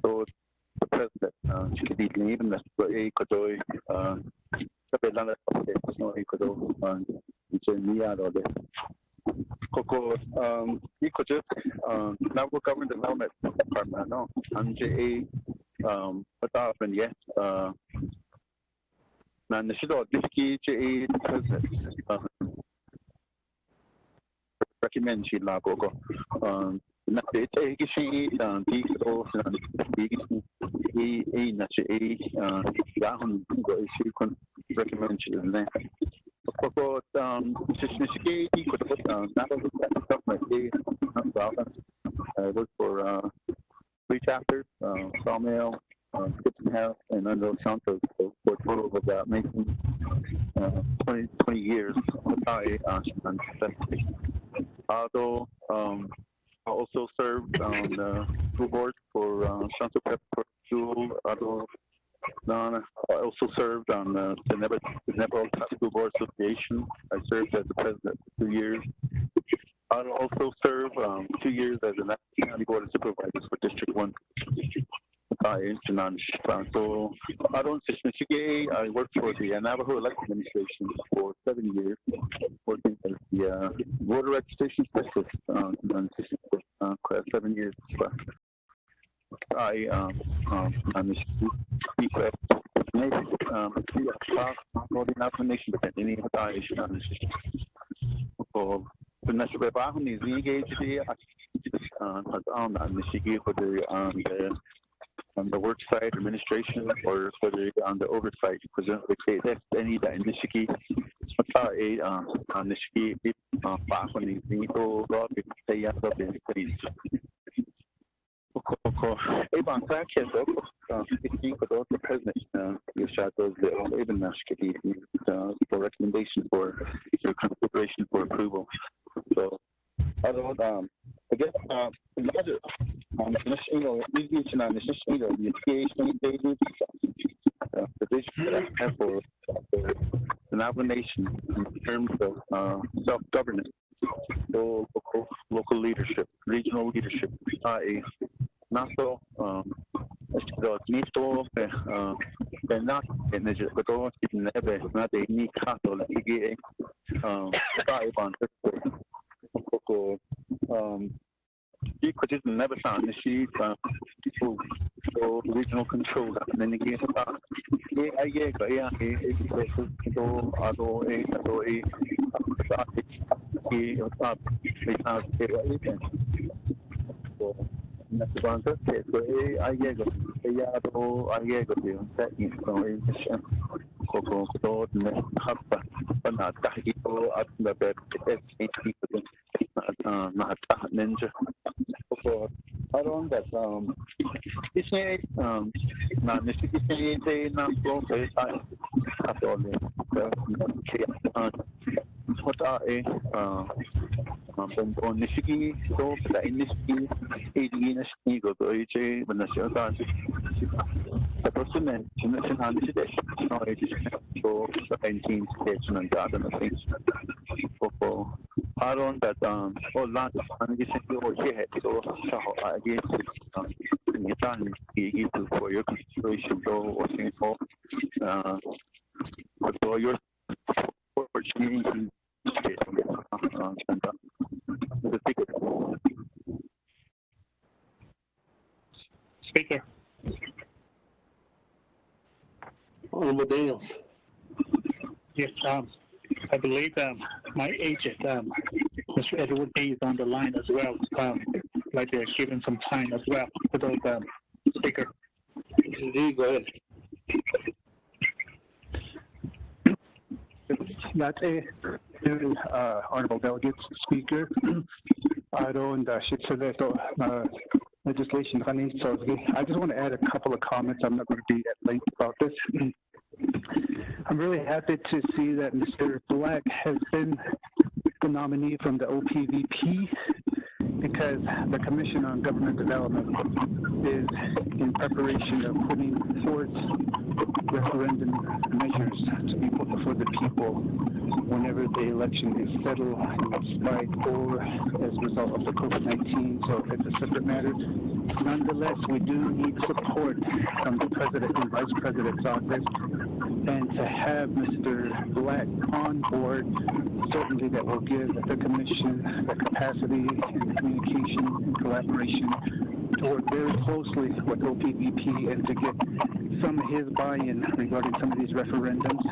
so the president should be leaving this a Kodoy Sabelana no Kodo Jania or this Coco Ecojet Navajo Government Development Department no Anja what happened yes Nanishido Diski J president recommend she la go na te ki shi di so e na che ya hun go shi kon recommend she ne ko shi ki ko na I work for 3 chapters sawmill kitchen house and under Santos for a total of about making 20 years. Although I also served on the school board for Santo Prep School. I also served on the Navajo School Board Association. I served as the president for 2 years. I also served 2 years as the National County Board of Supervisors for District 1. So I worked for the Navajo Election Administration for 7 years, working as the voter registration specialist for 7 years. I nation on the work site administration or for the on the oversight presently that's any that Nishiki Nishiki Bakuni Nito Rob Tayasa Bentley Eban Sakian the president you shot those even Nashki for recommendation for your consideration for approval. So I don't I guess another the vision that I have for the Navajo Nation in terms of self-governance, local leadership, regional leadership, not so nito not energy but all never not a need cattle he could just never found the sheep so regional control and then again ninja. I don't that it's not necessarily not so what are bonbon nishiki so la nishiki edi nishiki go to eche banasyo ta the person and chination han chide no eche so the 19 stage nan da na things for aron that all land and this is what he had so again you can give for your consideration so what's for for your opportunity Speaker.
Honorable Daniels.
Yes, I believe my agent, Mr. Edward A. is on the line as well. Like they're given some time as well for those Speaker.
Yes, indeed. Go ahead.
That's Honorable Delegates, Speaker. I don't legislation funding. So I just want to add a couple of comments. I'm not going to be at length about this. I'm really happy to see that Mr. Black has been the nominee from the OPVP because the Commission on Government Development is in preparation of putting forth referendum measures to be put before the people whenever the election is settled, despite or as a result of the COVID-19. So it's a separate matter. Nonetheless, we do need support from the President and Vice President's office, and to have Mr. Black on board, certainly that will give the Commission the capacity and communication and collaboration to work very closely with OPVP and to get some of his buy-in regarding some of these referendums.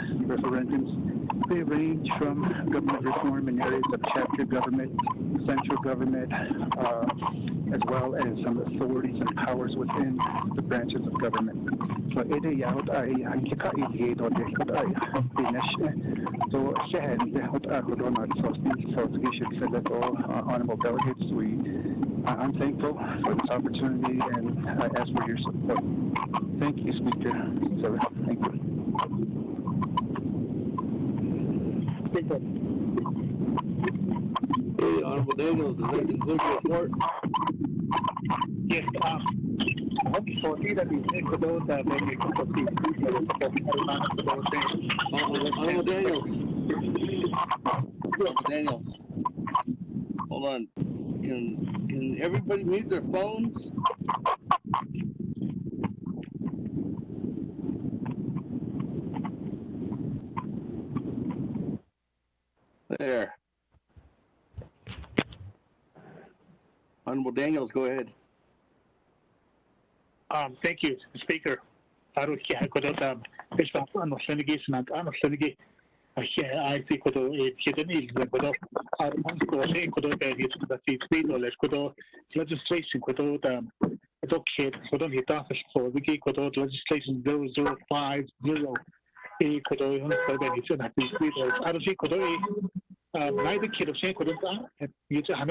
They range from government reform in areas of chapter government, central government, as well as some authorities and powers within the branches of government. So it is out I kika I do de kut I finish so share what I could not so we should say that all honorable delegates I'm thankful for this opportunity and I ask for your support. Thank you, Speaker. So thank you.
Hey, Honorable Daniels, does that conclude your report?
Yes, for either the those maybe
Honorable Daniels. Honorable Daniels. Hold on. Can everybody mute their phones? There. Honorable Daniels, go ahead.
Thank you, Speaker. I think legislation legislation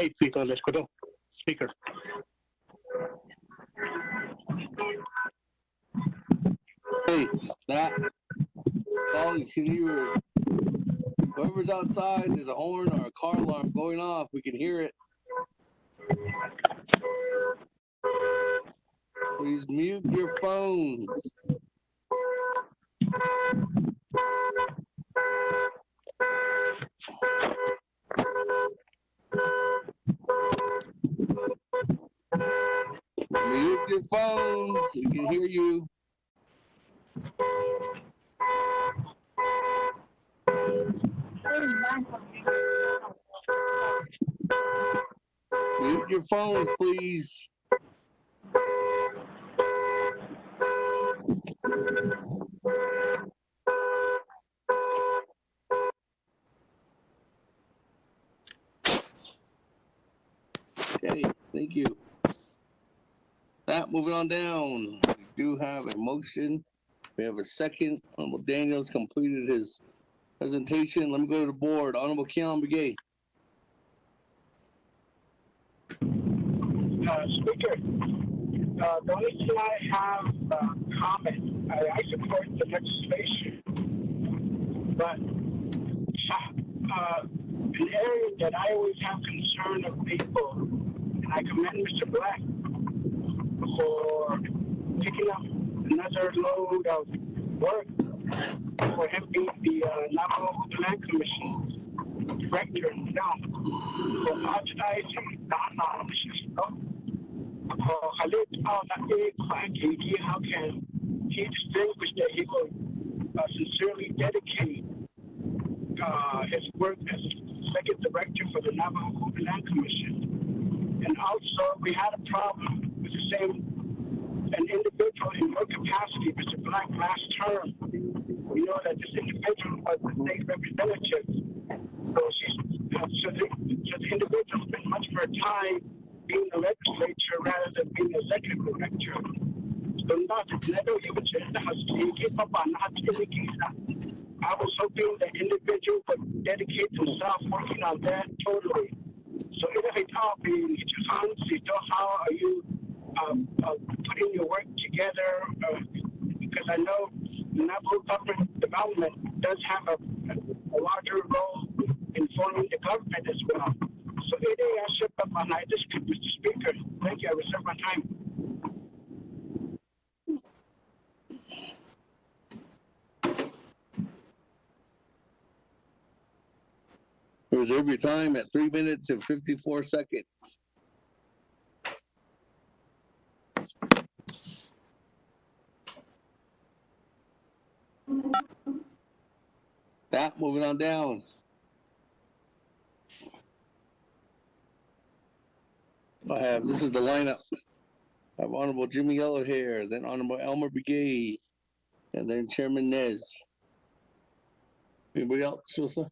0050 Speaker.
Hey, that colleagues, can you whoever's outside, there's a horn or a car alarm going off, we can hear it. Please mute your phones. Mute your phones, we can hear you. Mute your phones, please. Okay, thank you. That, moving on down. We do have a motion. We have a second. Honorable Daniels completed his presentation. Let me go to the board. Honorable Keon Begay.
Speaker, the only thing I have comment, I support the legislation, but
an area that I always have concern of people, and I commend Mr. Black for picking up another load of work for him being the Navajo Land Commission director now. For advertising, how can he distinguish that he will sincerely dedicate his work as second director for the Navajo Land Commission? And also, we had a problem with the same an individual in your capacity, Mr. Black, last term. We know that this individual was the state representative. So the individual spent much of her time being the legislature rather than being the executive director. So I was hoping the individual would dedicate himself working on that totally. So how are you putting your work together? Because I know Navajo government development does have a larger role in forming the government as well. So I ship up on this, Mr. Speaker. Thank you. I reserve my time.
Reserve your time at 3 minutes and 54 seconds. That, moving on down. This is the lineup. I have Honorable Jimmy Yellowhair, then Honorable Elmer Begay, and then Chairman Nez. Anybody else, Susa?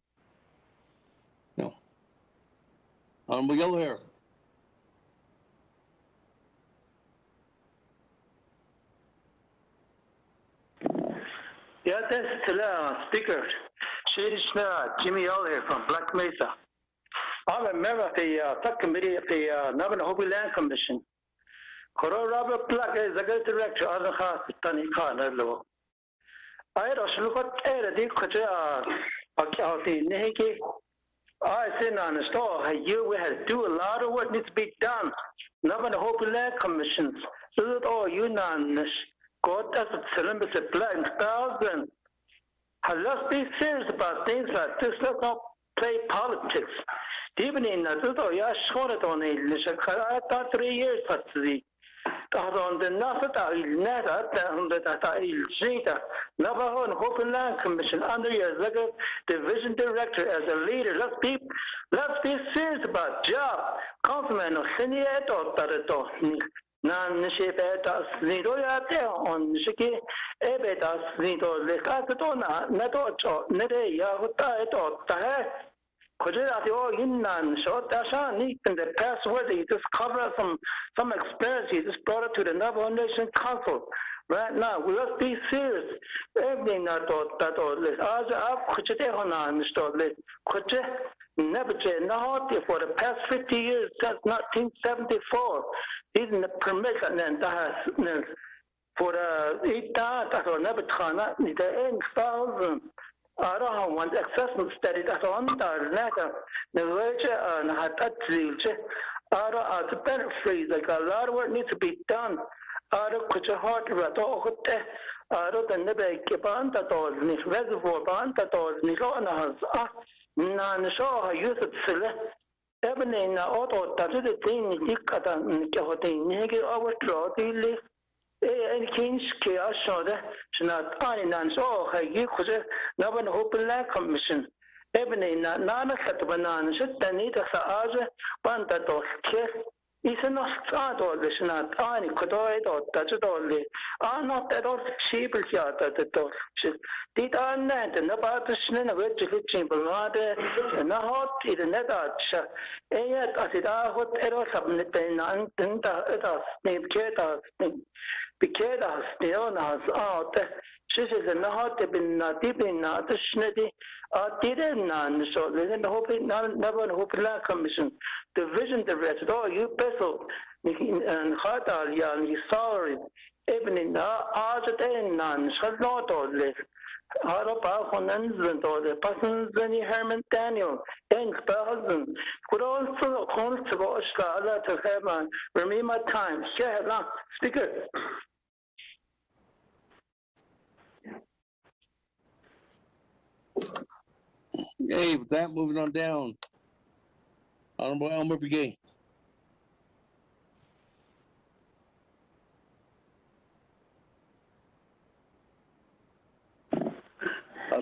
No. Honorable Yellowhair.
Yeah, that's the speaker. She's Jimmy Yellowhair from Black Mesa. I'm a member of the subcommittee of the Navajo Land Commission. Robert Black is the director of the House Tani Khan. I also look at the Kaja of the Nehiki. I said on the store, we have to do a lot of work needs to be done. Navajo Land Commissions. So that all unanimous. God does it, Columbus at Black thousand. Let's be serious about things like this. Let's not play politics. Even in the little, yeah, short on I thought 3 years at the on the Navajo and Hope Land Commission under your executive division director as a leader. Let's be serious about job. Councilman of Senator Tarato. Nan Shipeta Snidoyate on Shiki Ebeta Snido Lecatona, Natocho, Nede Yahuta, Tahe. Kojati Innan, short Dasha, neat in the past where they just cover some experience. He just brought it to the Navajo Nation Council. Right now, we must be serious. Everything I thought that all this. I've never for the past 50 years, since 1974, even the permit and then for the 8 that will never turn up, the 8,000. I don't have one assessment study that's on the letter. The wager and had that I don't have better freeze. Like a lot of work needs to be done. I don't put your heart right over there. I don't never keep on that all, reservoir band that all, Nilona has. Nan show how use it select. Even in the auto, that's the thing, you cut and get what they need overdraw the and King's chaos showed that not fine and so you could never open land commission. Even in that nana cut bananas, then it as a other banda dog kiss. It's not start all this, not tiny could or touch it all. Are not at all cheap yard at the dog. Did I land and about the shin of it to the chamber and not hot in the net arch. And yet, as it are what errors have been done, and it has named Kata. Because the owners out, she says, and not been deep in the snitty, didn't none, so they didn't hope it never hope land commission. The vision the rest, oh, you vessel, and Hatalia, and sorry, even in the other day, none, shall not all this. Harapa Honanzan or the Parsons Benny Herman Daniel, thanks, husband. Could also call to Allah to heaven. Remember my time. Share now. Speaker.
Okay, with that, moving on down. Honorable Elmer Brigade.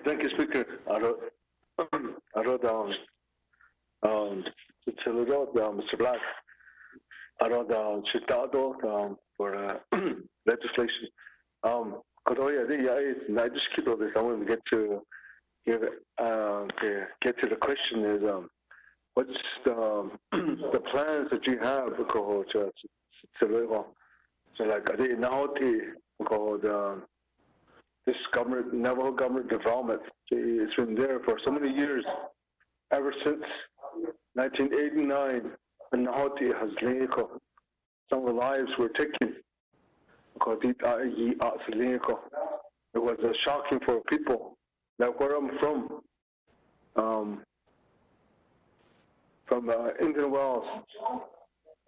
Thank you, Speaker. I wrote down, Mr. Black. I wrote down Chicago for legislation. I just keep all this. I want to get to the question is what's the plans that you have so like I didn't know this government, Navajo government development, it's been there for so many years, ever since 1989, and Nahoti has some of the lives were taken. It was shocking for people. Like where I'm from Indian Wells,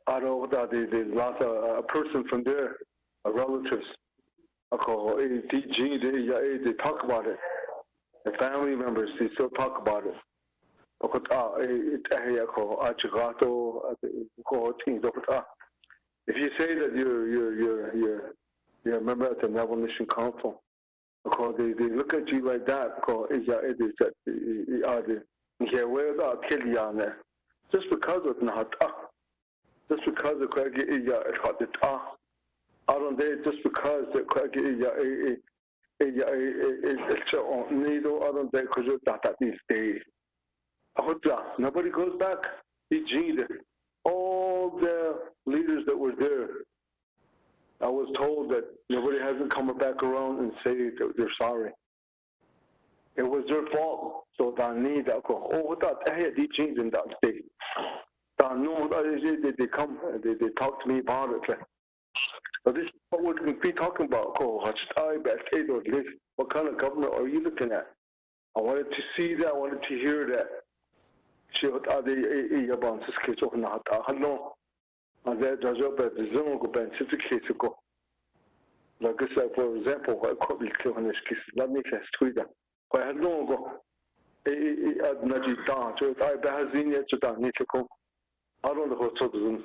I know that they lost a person from there, relatives. They talk about it. The family members, they still talk about it. If you say that you're a member of the Navajo Nation Council, they look at you like that. Just because of just because of I don't dare just because nobody goes back. All the leaders that were there, I was told that nobody hasn't come back around and say that they're sorry. It was their fault. So they need that go. Oh, they changed in that state. They come, they talk to me about it. So this is what we're going to be talking about. What kind of government are you looking at? I wanted to see that. I wanted to hear that. Like I said, for example, I could be killing this case. Let me just tweet that. I had no go. I don't know what to do.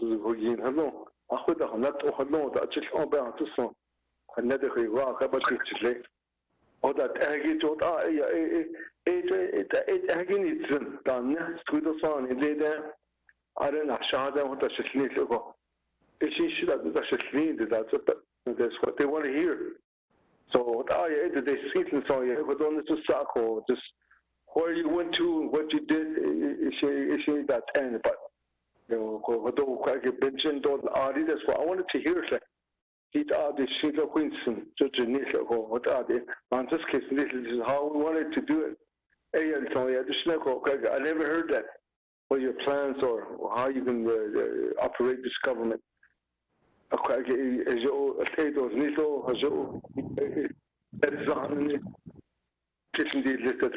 I could have not know that just about to some. Another rock about it. Or that I get to it done to the sun in there. I don't know, Shada, what I should need to go. If she should have that's what they want to hear. So, what I did, they see and saw you, but on the circle, just where you went to, what you did, is that end, but. That's what I wanted to hear. These are the sheet of Winston, Judge Nisha, what are they? On this case, this is how we wanted to do it. I never heard that. What your plans or how you can operate this government. The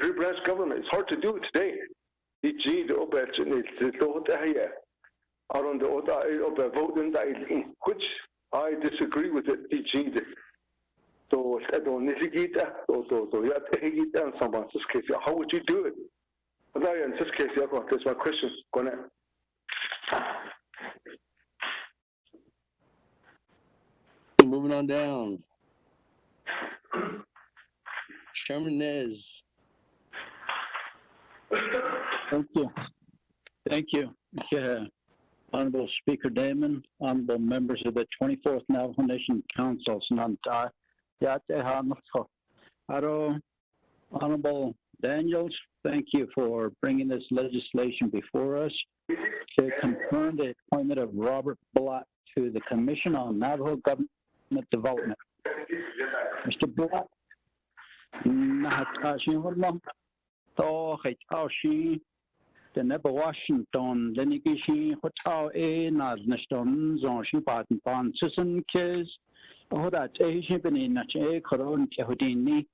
three-branch government. It's hard to do it today. Around the vote which I disagree with it. So I don't need how would you do it? But in this case, that's my question. Go ahead.
Moving on down. Chairman Nez.
Thank you. Thank you. Yeah. Honorable Speaker Damon, honorable members of the 24th Navajo Nation Council, Honorable Daniels, thank you for bringing this legislation before us to confirm the appointment of Robert Black to the Commission on Navajo Government Development. Mr. Black, the Neba Washington, Lenigishi, Hotel A, Naznaston, Zonshi Barton Pond, Sisson Kiz,
هذا إيش بني نشأ كرون كهديني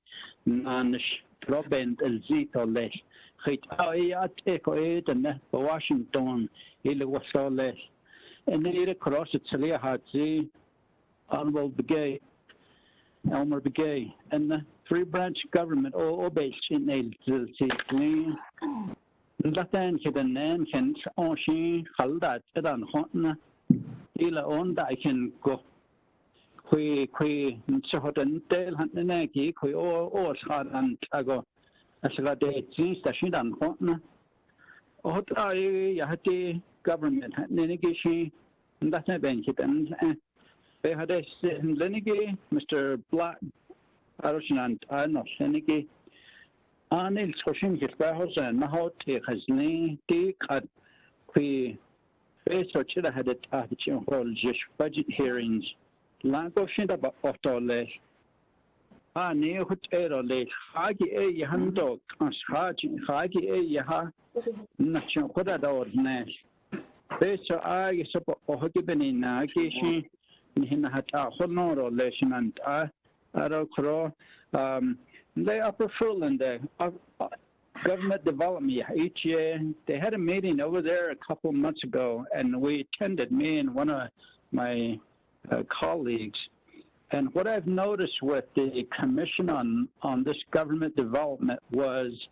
نانش روبن الزيت الله خيط آيات إيكو إيدنا بواشنطن إلى وصله إن إلى كروس تسليه هاتزي Honorable Begay Elmer Begay and the three branch government all based in the Latin Kidan can on she Haldat Edan Hotna Ila on that can go. Qui Sohotan Tel Hanaki, qui or Shad and Tago as a day since the Shidan Hotna. What are Yahati government Nenigishi and that's a bench and they had a Lenigi, Mr. Black Aroshan and not Lenigi. Anil Soshin Gilbahos and Nahot has Lee Dick at Qui Face or Chilla had it at the whole Jish budget hearings. Lango Shinda Otole. Ah, near Hutero late. Hagi a Yahando, Hagi a Yaha, Nacho Kodador Nash. Face or I support Ohogibini Nagishi. Hinata Honoro Lesson and Arokro. They upper full in the government development each year. They had a meeting over there a couple of months ago, and we attended, me and one of my colleagues. And what I've noticed with the commission on this government development was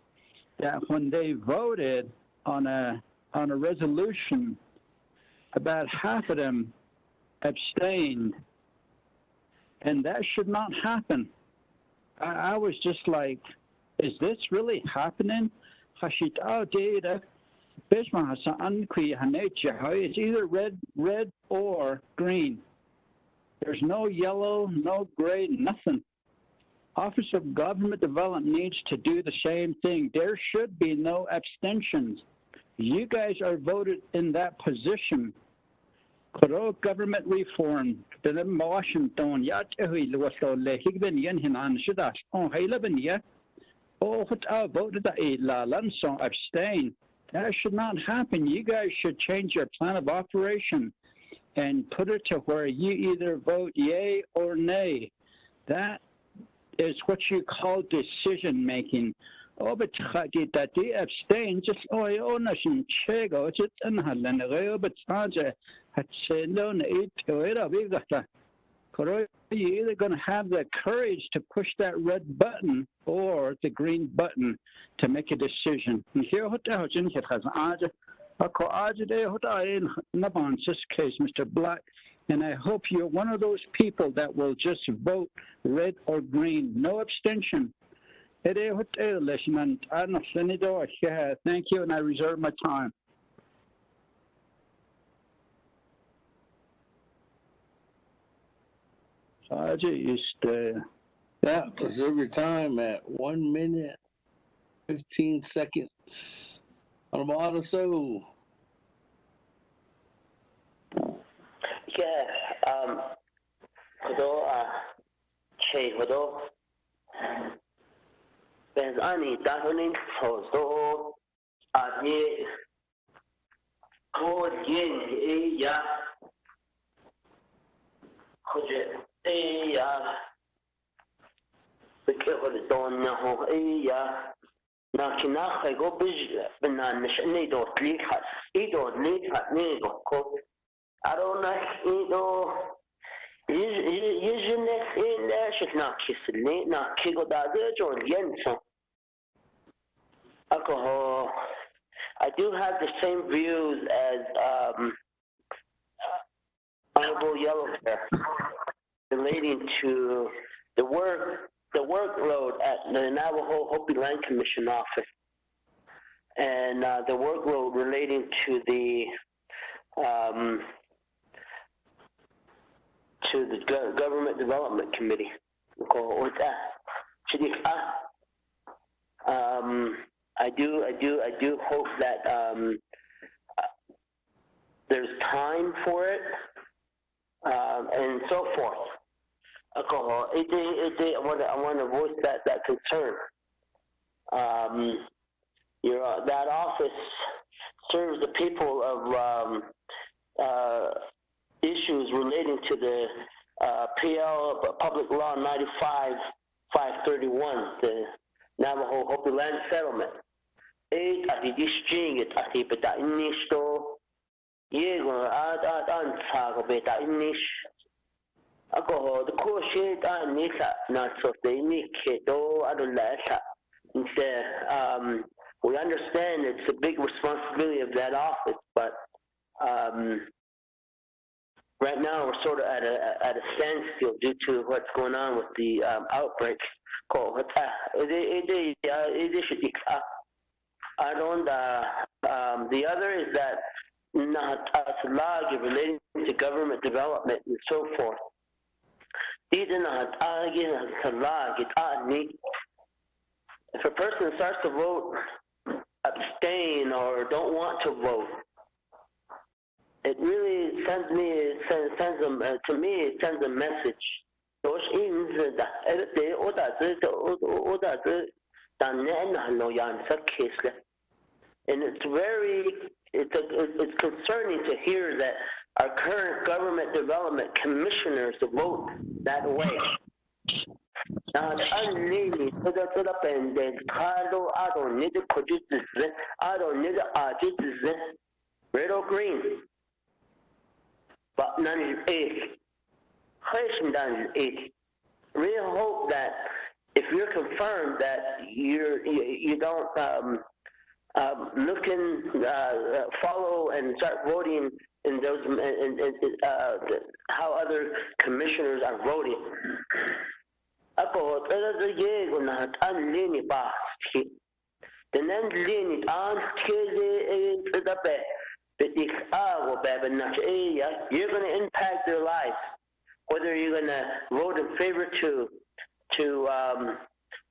that when they voted on a resolution, about half of them abstained, and that should not happen. I was just like, is this really happening? It's either red or green. There's no yellow, no gray, nothing. Office of Government Development needs to do the same thing. There should be no abstentions. You guys are voted in that position. Government reform, the Washington, voted abstain. That should not happen. You guys should change your plan of operation and put it to where you either vote yay or nay. That is what you call decision making. Oh, but that they abstain just nation chego just and but you're either going to have the courage to push that red button or the green button to make a decision. Here, this case, Mr. Black, and I hope you're one of those people that will just vote red or green, no abstention. Thank you, and I reserve my time.
Yeah, reserve your time at 1 minute, 15 seconds. Honorable Otto.
Yeah, Hodo, Ben Ani, Dahonin, Hodo, Adi, Kodin, Ya, Hoje, because don't know, Nakina, I go busy, Banan, Nido, Leak Hut, Edo, Leak Hut, Nido, I don't like Edo. Usually, in there, she's not kissing, not Kigo Dagger or Yenson. Alcohol. I do have the same views as Honorable Yellow Hair relating to the workload at the Navajo Hopi Land Commission office and the workload relating to the Government Development Committee. What's that? I do hope that there's time for it and so forth. I want to voice that concern. That office serves the people of issues relating to the PL Public Law 95-531, the Navajo Hopi Land Settlement. Eight at the district at the beta Inish to Yego at Ansago beta Inish. Ako the course sheet and Nisa not so they need do I don't let instead we understand it's a big responsibility of that office, but right now we're sort of at a standstill due to what's going on with the outbreak. The other is that not relating to government development and so forth. If a person starts to vote, abstain, or don't want to vote, it really sends a message. And it's concerning to hear that our current government development commissioners vote that way. Now, I don't need red or green, but none is eight. Really hope that if you're confirmed that you don't follow and start voting in those how other commissioners are voting. Ako talaga yego na anlini ba the nan lini an kede the be the ago be na you're going to impact their lives, whether you're going to vote in favor to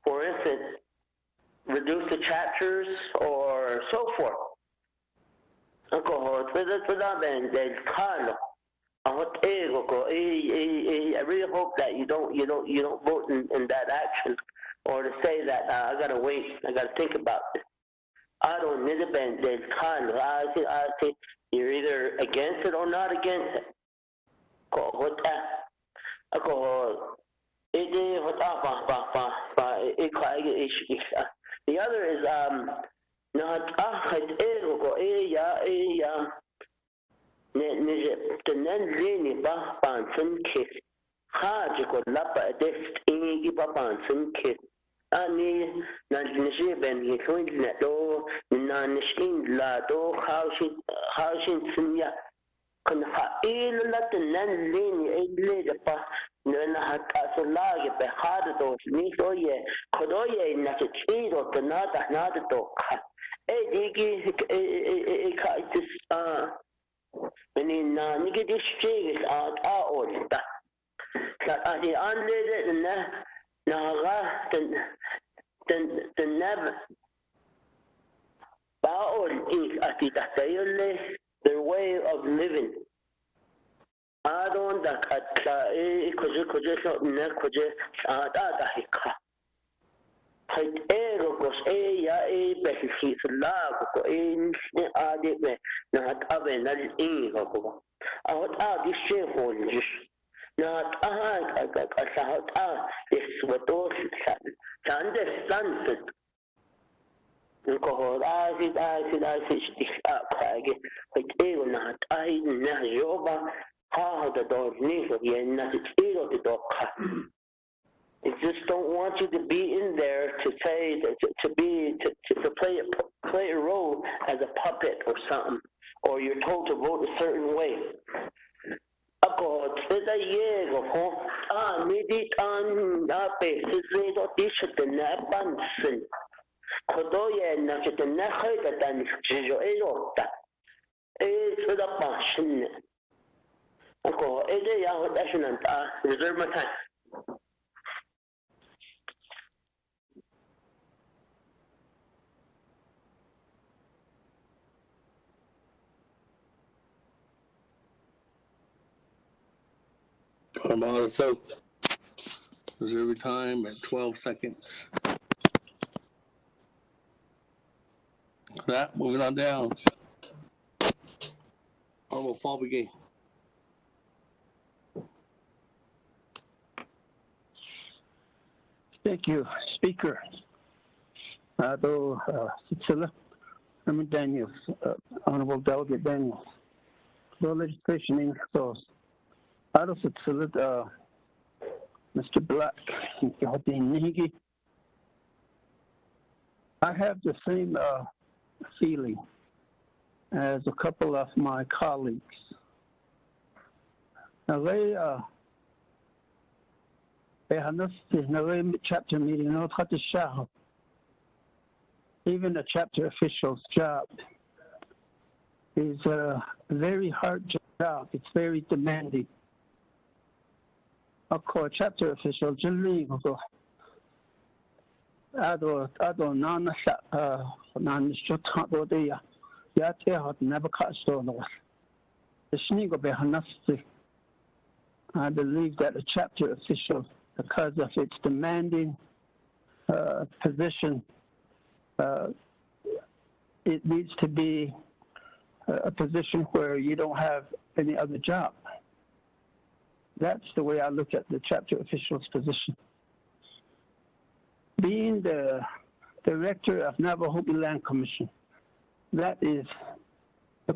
for instance reduce the chapters or so forth. Ako talaga ben del kano. I really hope that you don't vote in that action, or to say that I gotta wait, I gotta think about this. I don't need a band. I say you're either against it or not against it. The other is the lini ba pansin kit haji ko lapa dest ingi ba pansin kit ani na nishe ben ye ko na do na nishin la do housing sunya kan ha il la nan lini ile da pa na hatta salage be hada do ni so ye kodo ye na chi do na do ka digi ka meaning nigga this is our order. That the unleaded and the never Baol is their way of living. I don't that goes basically love not oven that is in this shareholders not this what those understand alcohol I not I yoba how the dog needs of you not the dog. They just don't want you to be in there to say to play a role as a puppet or something, or you're told to vote a certain way. Reserve my time.
I'm out of soap. Reserve time at 12 seconds. That moving on down. Honorable Paul Begay.
Thank you, Speaker. Cicilla, Chairman Daniels, Honorable Delegate Daniels. The legislation in source. Ado Cicilla, Mr. Black, I have the same feeling as a couple of my colleagues. Now they have chapter meeting, even a chapter official's job is a very hard job. It's very demanding. Of course, chapter official, ado nana nan shotado de ya te hat never catch no. The snigo behanasti. I believe that a chapter official, because of its demanding position, it needs to be a position where you don't have any other job. That's the way I look at the chapter official's position. Being the director of Navajo Land Commission, that is the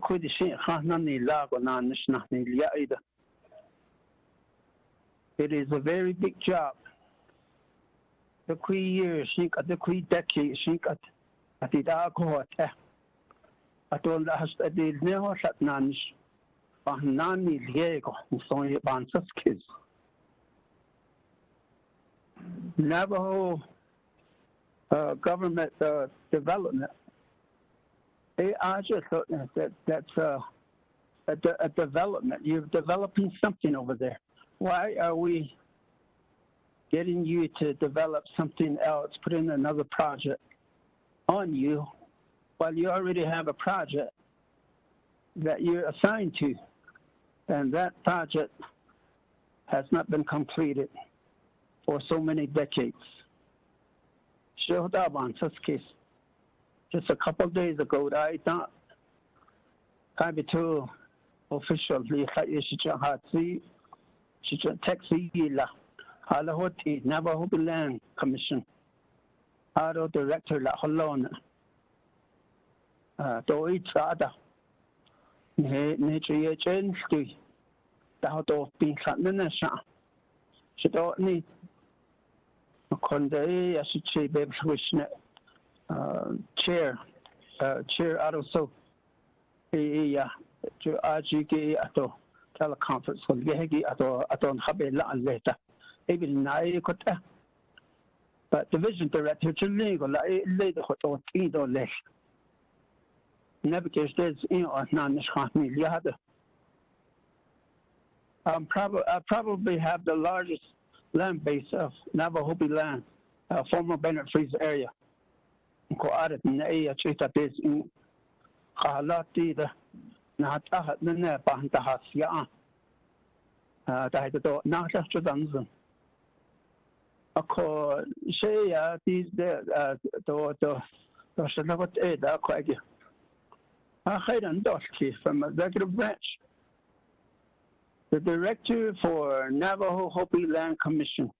it is a very big job. The 3 years, the 3 decades, at the dark water. I told the husband, I did never shut nuns. Nani Diego, so you answer kids. Navajo government development. I just thought that's a development. You're developing something over there. Why are we getting you to develop something else, put in another project on you, while you already have a project that you're assigned to, and that project has not been completed for so many decades? Just a couple of days ago, I thought Capital official she taxi la Alahoti Navajo Land Commission. Auto director la Holona. Do it ada. Nature agency. The auto being Satnana Sha. She don't need Conde, I should say, baby, chair auto so. Yeah, to RGK auto teleconference for Gehegi aton Habela and later. Even Naikota. But division director to legal later or Tido less. Never gets this in or non yada. I probably have the largest land base of Navajo land, former Bennett Freeze area. Ko added in a chita base in Halati the Natahat Nene Bantahas Ya. Died not after Dunson. Of course, these the Shanagot Eda Quaggy. I had a Doski from executive branch. The director for Navajo Hopi Land Commission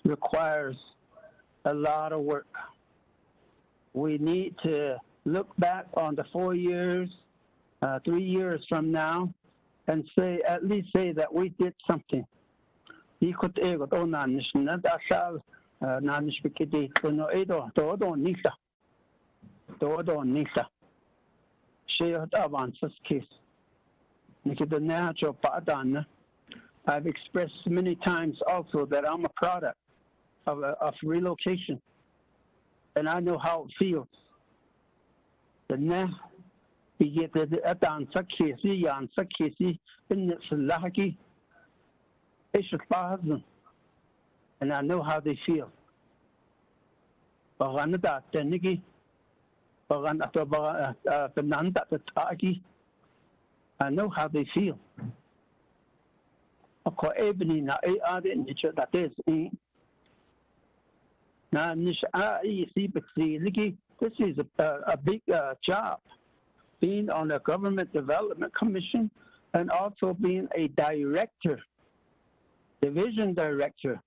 requires a lot of work. We need to look back on the 4 years, 3 years from now, and at least say that we did something. You could ego do nanish na dasal nanish bikidi no edo do nisa. She had avances case. I've expressed many times also that I'm a product of relocation, and I know how it feels. The ne, you get the Adan Sakisi, Yan Sakisi, in the Salaki, and I know how they feel. Baranada, Tenigi, Baranata Bananda, the Taki. I know how they feel. Of course, Ebony, now, that is now, this is a big job, being on the Government Development Commission and also being a director, division director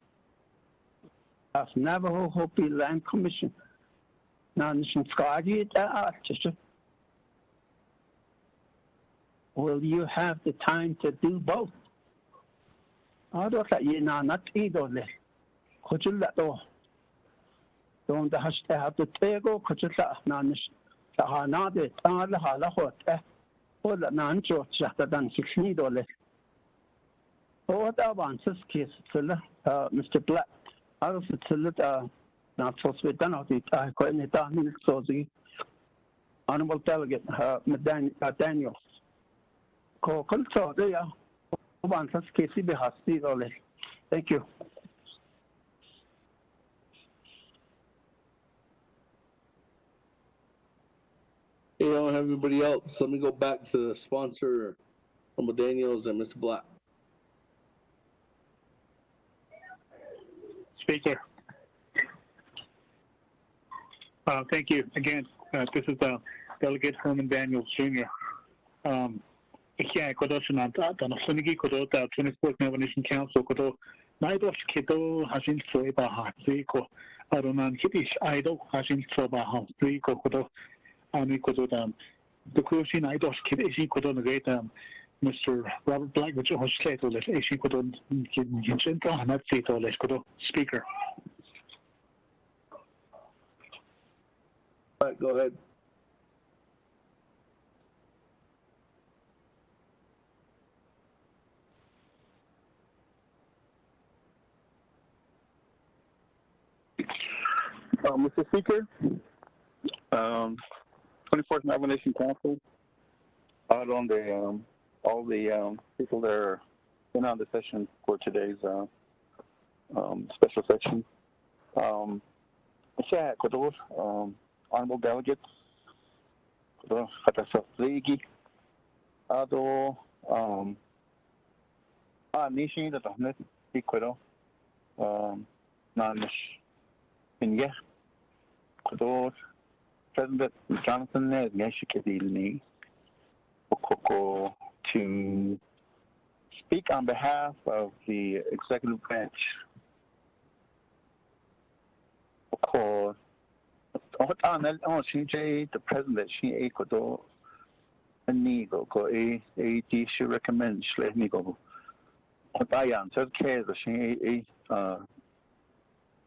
as Navajo Hopi Land Commission. Now, will you have the time to do both? I don't like you now, not either. Could you let go? Don't have to take go, could you let Nanish? Tahana de Tala Halahot, or the Nancho Chatadan $6. What I want is case, Mr. Black. I was not so sweet, I couldn't it down so the Honorable Delegate Daniels. So there you want us case be hasty. Thank you.
You know, everybody else, let me go back to the sponsor, Honorable Daniels and Mr. Black.
Speaker. Thank you. Again, this is Delegate Herman Daniels, Jr. Yeah, kodo shinanta, the Sunigi kodo, the 24th Navajo Nation Council kodo, Naidosh Kito Hashin Soeba Ziko, Aronan Kitish Ido Hashin Soba Ziko kodo, Ami kodo, the Kushi Naidosh Kitishi kodo, the great Mr. Robert Black, which was said to this, Ashi kodo, Jinta, and that's it, kodo, Speaker.
All right, go ahead.
Mr. Speaker, 24th Navajo Nation Council, out on the all the people that are in on the session for today's special session. Honorable delegates, nation that I'm not equal, Nanish, and yeah. President Jonathan Neshikadilni to speak on behalf of the executive branch. The president she Ecuador and Nigo go a she recommends Nigo. What I answer cares she Nedor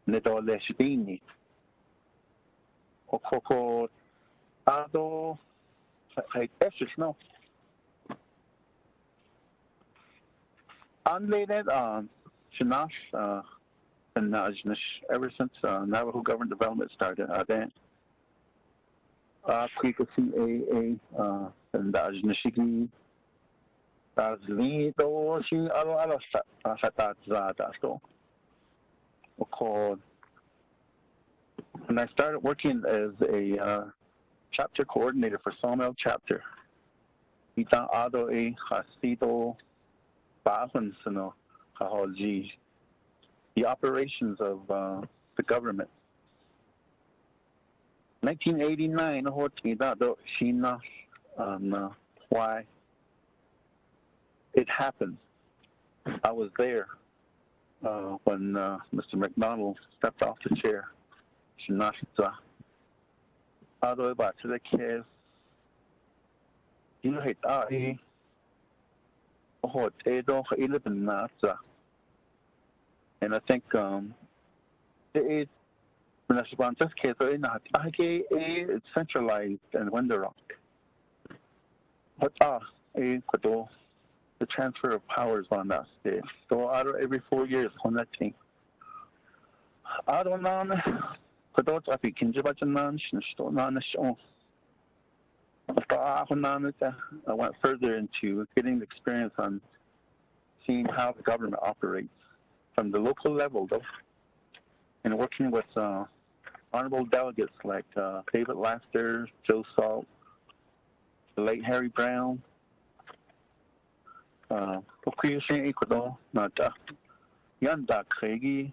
Leshbini. Coco Ado like Eshes no. Unlated Shinash and Najnish ever since Navajo Government Development started then Krika CAA and Najnishigi Dazli do she alo Satat Zadasto. When I started working as a chapter coordinator for Sawmill Chapter, Ita Ado A Hasido Bahensano Hahoji, the operations of the government. 1989, Hotidado Shina why it happened. I was there when Mr. McDonald stepped off the chair. Shinashita. Ado about to the case. You hate I. And I think it is when I spawn this case it's centralized and Window Rock. But the transfer of powers on that stage. So out of every 4 years on that team. I don't know. I went further into getting experience on seeing how the government operates from the local level, though, and working with honorable delegates like David Laster, Joe Salt, the late Harry Brown, Yanda Kregi,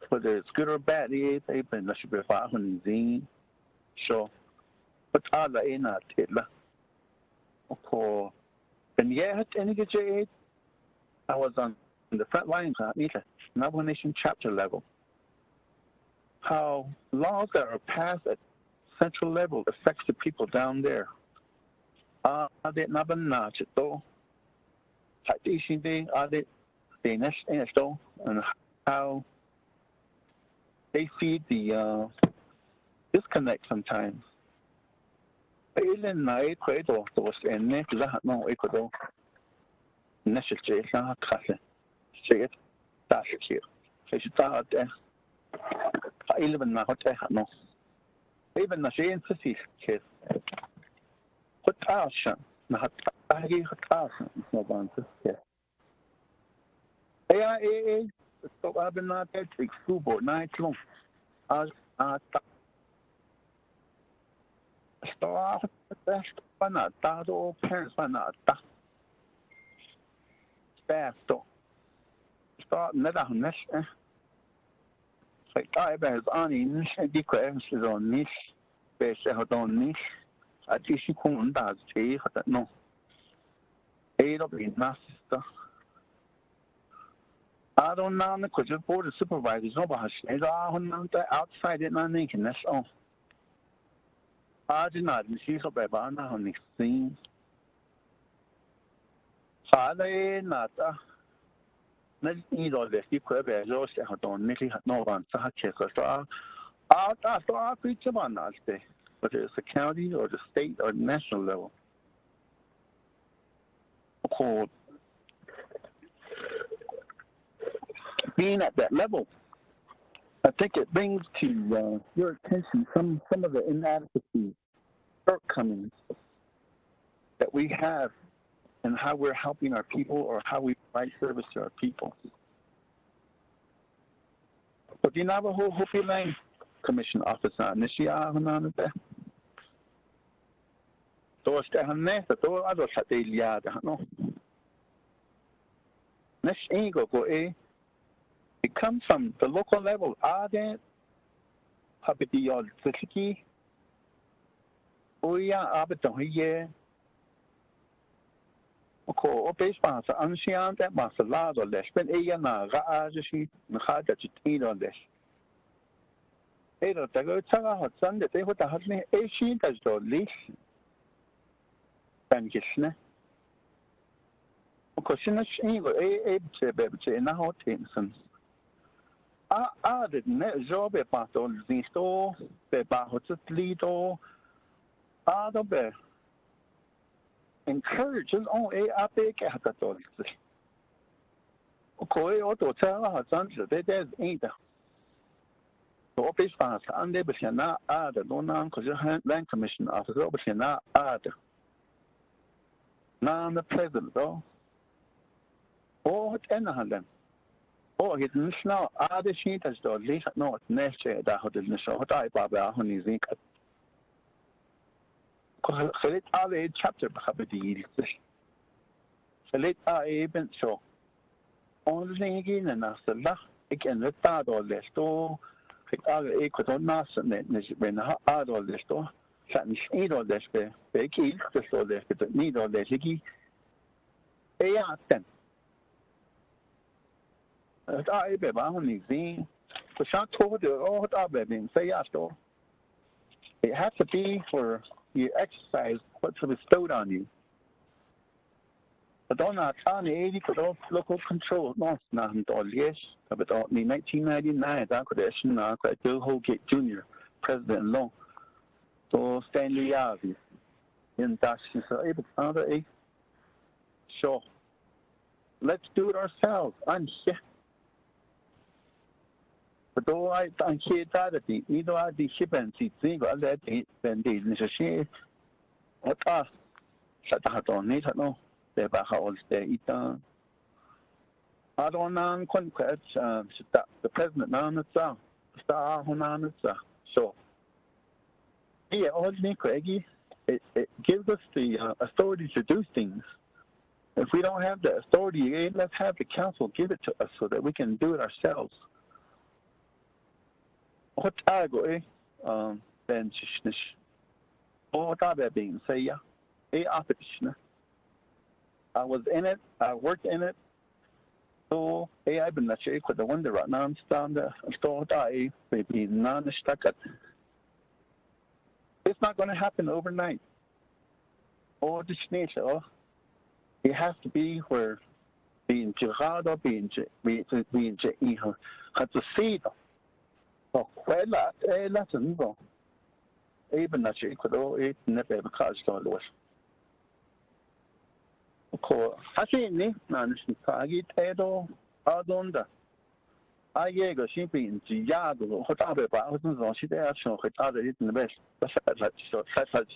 whether it's good or bad, they've been so but other in it for And yeah, I was on the front lines at Navajo Nation chapter level. How laws that are passed at central level affects the people down there. They and how they feed the disconnect sometimes. Even na sheen fisi kes. Hotashan na hatagi hotashan no bantu kes. AIA so I've been not there to school board night long. As star best panata do parents panata. Staff do. Start neda nesh. Like I was on in the questions on this. Best on this. I just couldn't say that no. It'll be master. I don't know because the board of supervisors no but has outside it not making this on. I did not see so bad on the scene. Father not let's eat all this. You could have just had on Nicky had no one to check us. I preach about that day, whether it's the county or the state or national level. Called being at that level, I think it brings to your attention some of the inadequacies, shortcomings that we have and how we're helping our people or how we provide service to our people. But the Navajo Hopi Land Commission Office on this year, on there. So it's the Hanessa, so I was at the yard, no. Next ego go it comes from the local level. Are there Habiti or Siki? Oh, yeah, Abaton here. Okay, based on the ancient that was a lot of less, but a na Rajashi, Mahada to eat on this. Either the go tell her son that they would have me a sheet as the least than Gisne. Because she not able to be in a hot Tinson. I didn't know about all these store, the Bahot Lido, other bear. Encourages on a big catholic. Okay, auto tell her sons that there's either. So, based on Sunday, but you're not add, don't know because your land commission officer, but you're not add. Now the president, though. Oh, what end of them? Oh, it's now add the sheet as the least not next year that had the show. What I baba on his ink. Let a chapter have the yield. Let a event show. Only again and as the luck again, let that all this door. I could not when I had all this door. Satan need all this way. They keep the so this, but need all this. A then. I be only seen. The shot told you all that baby say yes door. It has to be for you exercise what's bestowed on you. But on that on the 80 could all local control not all yes. But in 1999 that could I could do Holgate Jr. President Long. So Stanley Yavi in that she's able to other a sure. Let's do it ourselves. I'm here. But though I'm here that you know I the ship and see thing I let it then they share what us shut out on it no they about how old they eat I don't know conquest the president now it's star on so yeah all me Craigie it gives us the authority to do things. If we don't have the authority, let's have the council give it to us so that we can do it ourselves. What I go, then Shishnish. Or that being say, yeah, a opposition. I was in it. I worked in it. So I've been not sure the wonder right now. I'm standing store die maybe none stuck at. It's not going to happen overnight. Or this nature, it has to be where being jihad being jihad has to see them. So that's a new. Even not sure it never because don't lose. Ko hasi ni nan sagi tedo adonda aye go sin bin ji ya do ho ta be ba ho zun zong shi de ya chon ho ta de ni be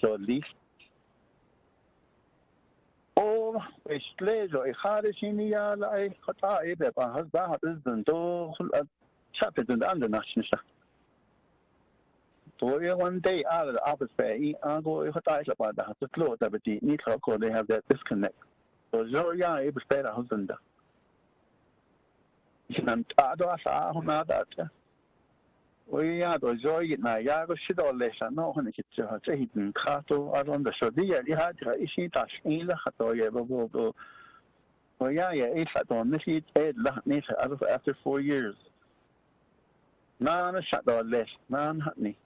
so li o eslejo e khare sin ya la e ho ta e be ba ha ba ha zun do cha pe zun an de na shin sha so one day out of the office bay go ho ta e ba da so close that ni ko they have that disconnect. So Zoya able to stay at husband. And Ado Asa Honada. We are the Zoy na Yago Shido Lesha, no one hits her hidden cattle around the Shodia. You had her issue dash in the Hatoya Bobo. Well, yeah, it's at on this heat ed nature after 4 years. None a shadow less, none honey.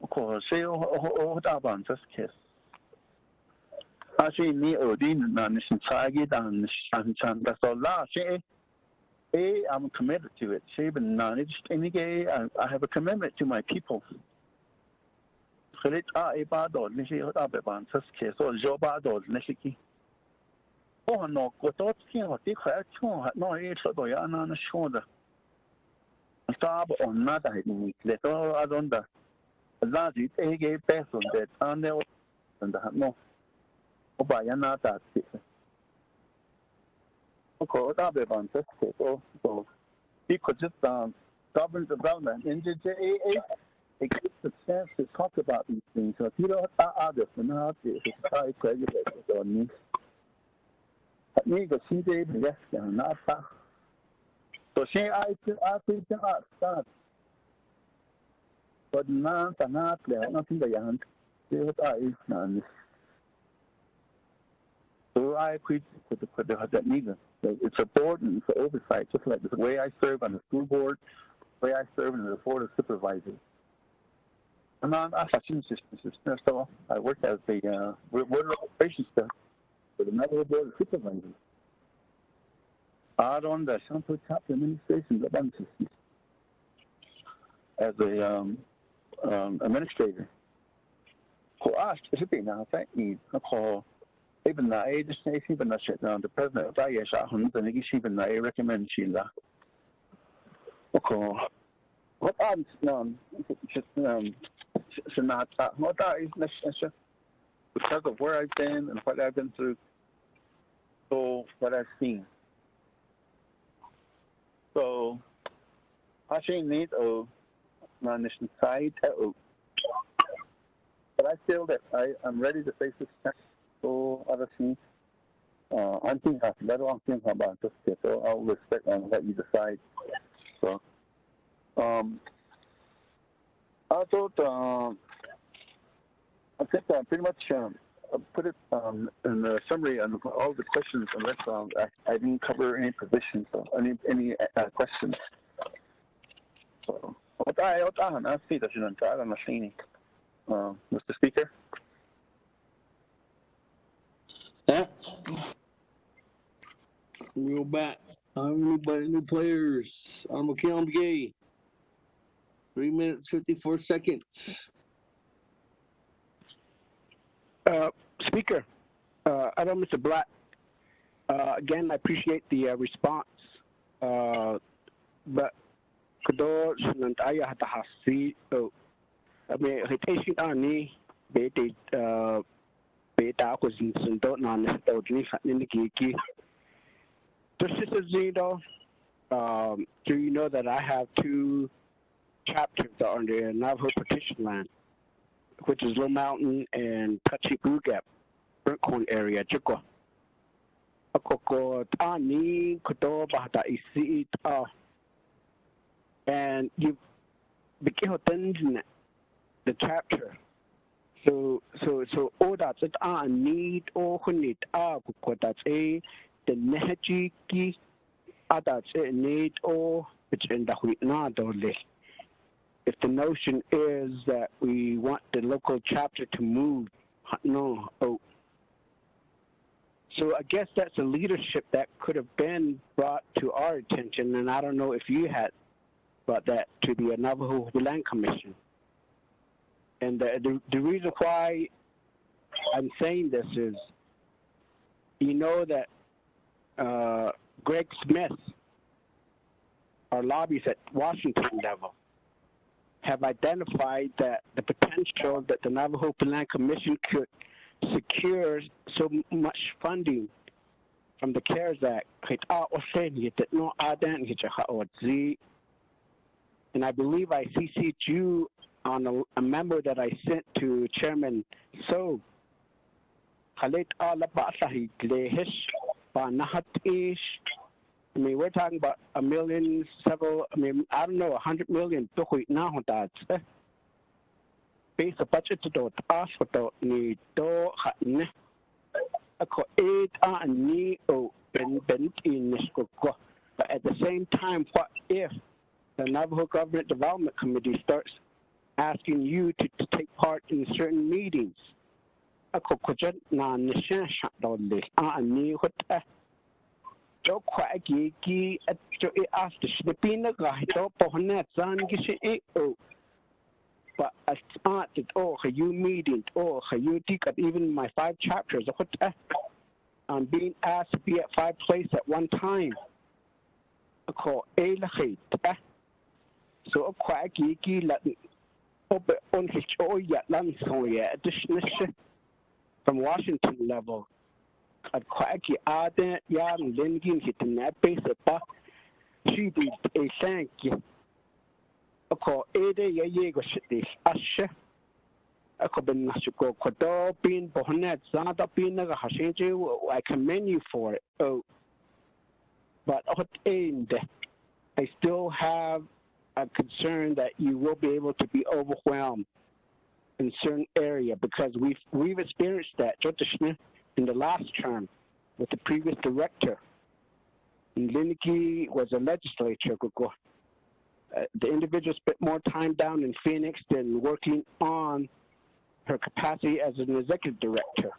Of course, say, oh, Daban, just kiss. Actually, me Odin Nanishan Sagi and Shanchan. That's all last. I'm committed to it. Even managed any gay, I have a commitment to my people. Khalid a bado nishi abeban saske so jobado nishiki. Oh no, gotot kin what ik ha chon no e so do ya na shoda. Stab on nada ni leto adonda. Lazi ege person that and no. Oba ya nada. Okay, that be on this case. So we could just government development in the JAA. It gives the chance to talk about these things. So if you don't have others, and how to try graduate on me. But me go see the yes, not that. So she I think that but not nothing the young. See what I is none. So I quit with the neither. It's a board and it's an oversight, just like the way I serve on the school board, the way I serve in the board of supervisors. And I'm a system, so I work as the water operations staff for the Navajo board of supervisors. I run the Shanto chapter administration of the as a administrator. So I should be now. Thank you. Call. Even the agency, even the shit down. The president of the ISA, and he even the recommend Sheila. Okay. What I'm just not what I is necessary because of where I've been and what I've been through. So what I've seen. So I think need a non-nation side, but I feel that I'm ready to face this next. So other things, I'm thinking about this. So I'll respect and let you decide. So, I thought, I think I pretty much put it in the summary on all the questions, unless I didn't cover any positions or any questions. So, what I see that you don't Mr. Speaker.
Yeah. We go back. New players. I'm McKeon Gay. 3 minutes, 54 seconds.
Speaker, I know Mr. Black. Again, I appreciate the response. But kado sunantaya hatahasi. I mean, hitation ani bete beta ko sundo na nesto ni niki. Just as you know, do you know that I have 2 chapters that are on the Navajo petition land, which is Low Mountain and Pachibugap, Burntcorn area, Chiko. Tani Koto Bahata isi and you begin the chapter So that's it. Need or need that's a the nehajiki. That's it. Need or which in the not only. If the notion is that we want the local chapter to move, no. Oh. So I guess that's a leadership that could have been brought to our attention, and I don't know if you had brought that to the Navajo Land Commission. And the reason why I'm saying this is, you know that Greg Smith, our lobbyists at Washington level, have identified that the potential that the Navajo Land Commission could secure so much funding from the CARES Act. And I believe I CC'd you on a memo that I sent to Chairman So. I mean, we're talking about a million, several, I mean, I don't know, 100 million. Base a budget to do ask for the need to have a co-aid and need to bend in this. But at the same time, what if the Navajo Government Development Committee starts asking you to take part in certain meetings? A co-cojet non-nation shut down this and need what cho quite geeky at to ask the pinna guy to pohnet san gishi but as art it you meeting you ticket even my 5 chapters of what I'm being asked to be at 5 places at one time. I call so quite geeky let on his yet land so yeah from Washington level. At quacky other yarn linking hit in that base of she did a thank you. A call 8 a year this usher. A coben Nasuko Kodo being Bonet Zada being a Hashinju, I commend you for it. Oh, but what aimed, I still have a concern that you will be able to be overwhelmed in certain area because we've experienced that in the last term with the previous director. Liniki was a legislature. The individual spent more time down in Phoenix than working on her capacity as an executive director.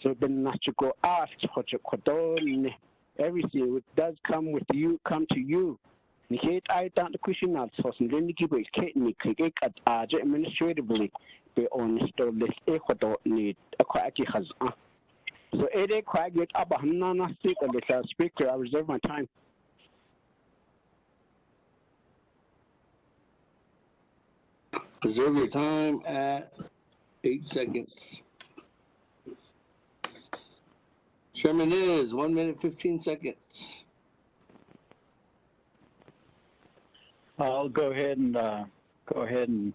So then Nachiko asks everything does come to you. I don't the question not so Liniki but Kate me administratively be honest or less Ecuador need a quacky has so Ede quite get up a Hanana seat and the speaker. I reserve my time.
Reserve your time at 8 seconds. Chairman is 1 minute 15 seconds.
I'll go ahead and go ahead.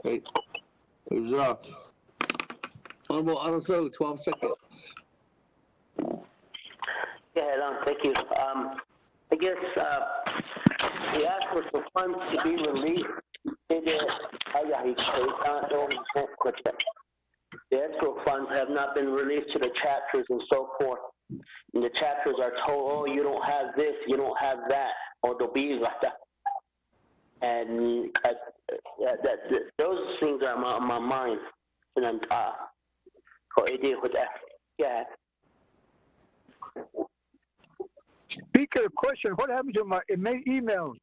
Wait. Who's off? Honorable Alonso, 12 seconds.
Yeah, thank you. I guess he asked for some funds to be released. The escrow funds have not been released to the chapters and so forth. And the chapters are told, oh, you don't have this, you don't have that, or they'll be like that. And those things are on my mind. And I'm with that. Yeah.
Speaker, question. What happened to my emails?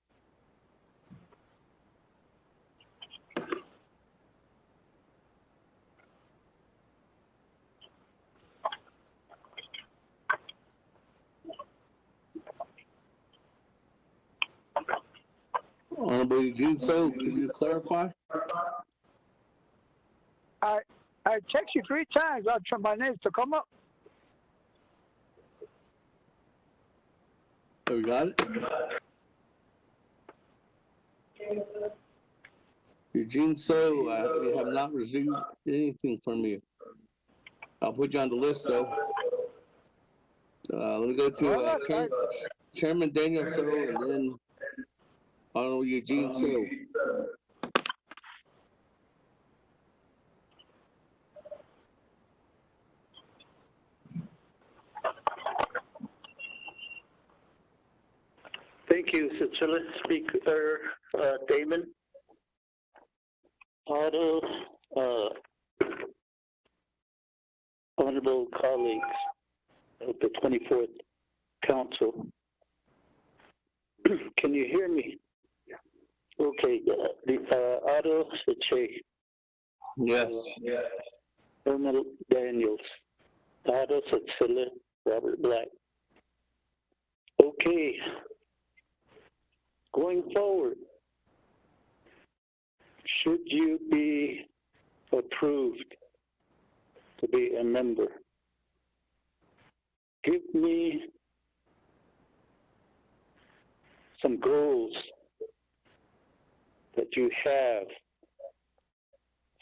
Honorable Eugene So, could you clarify?
I text you 3 times. I'll try my names to come up.
Oh, we got it? Eugene So, we have not received anything from you. I'll put you on the list, though. Let me go to Chairman Daniel So, and then Honorable Eugene So.
Thank you, Cecilia. Speaker Damon. Otto, honorable colleagues of the 24th Council. Can you hear me? Okay, Otto Sache.
Yes.
Irma Daniels. Otto Cecilia, Robert Black. Okay. Going forward, should you be approved to be a member, give me some goals that you have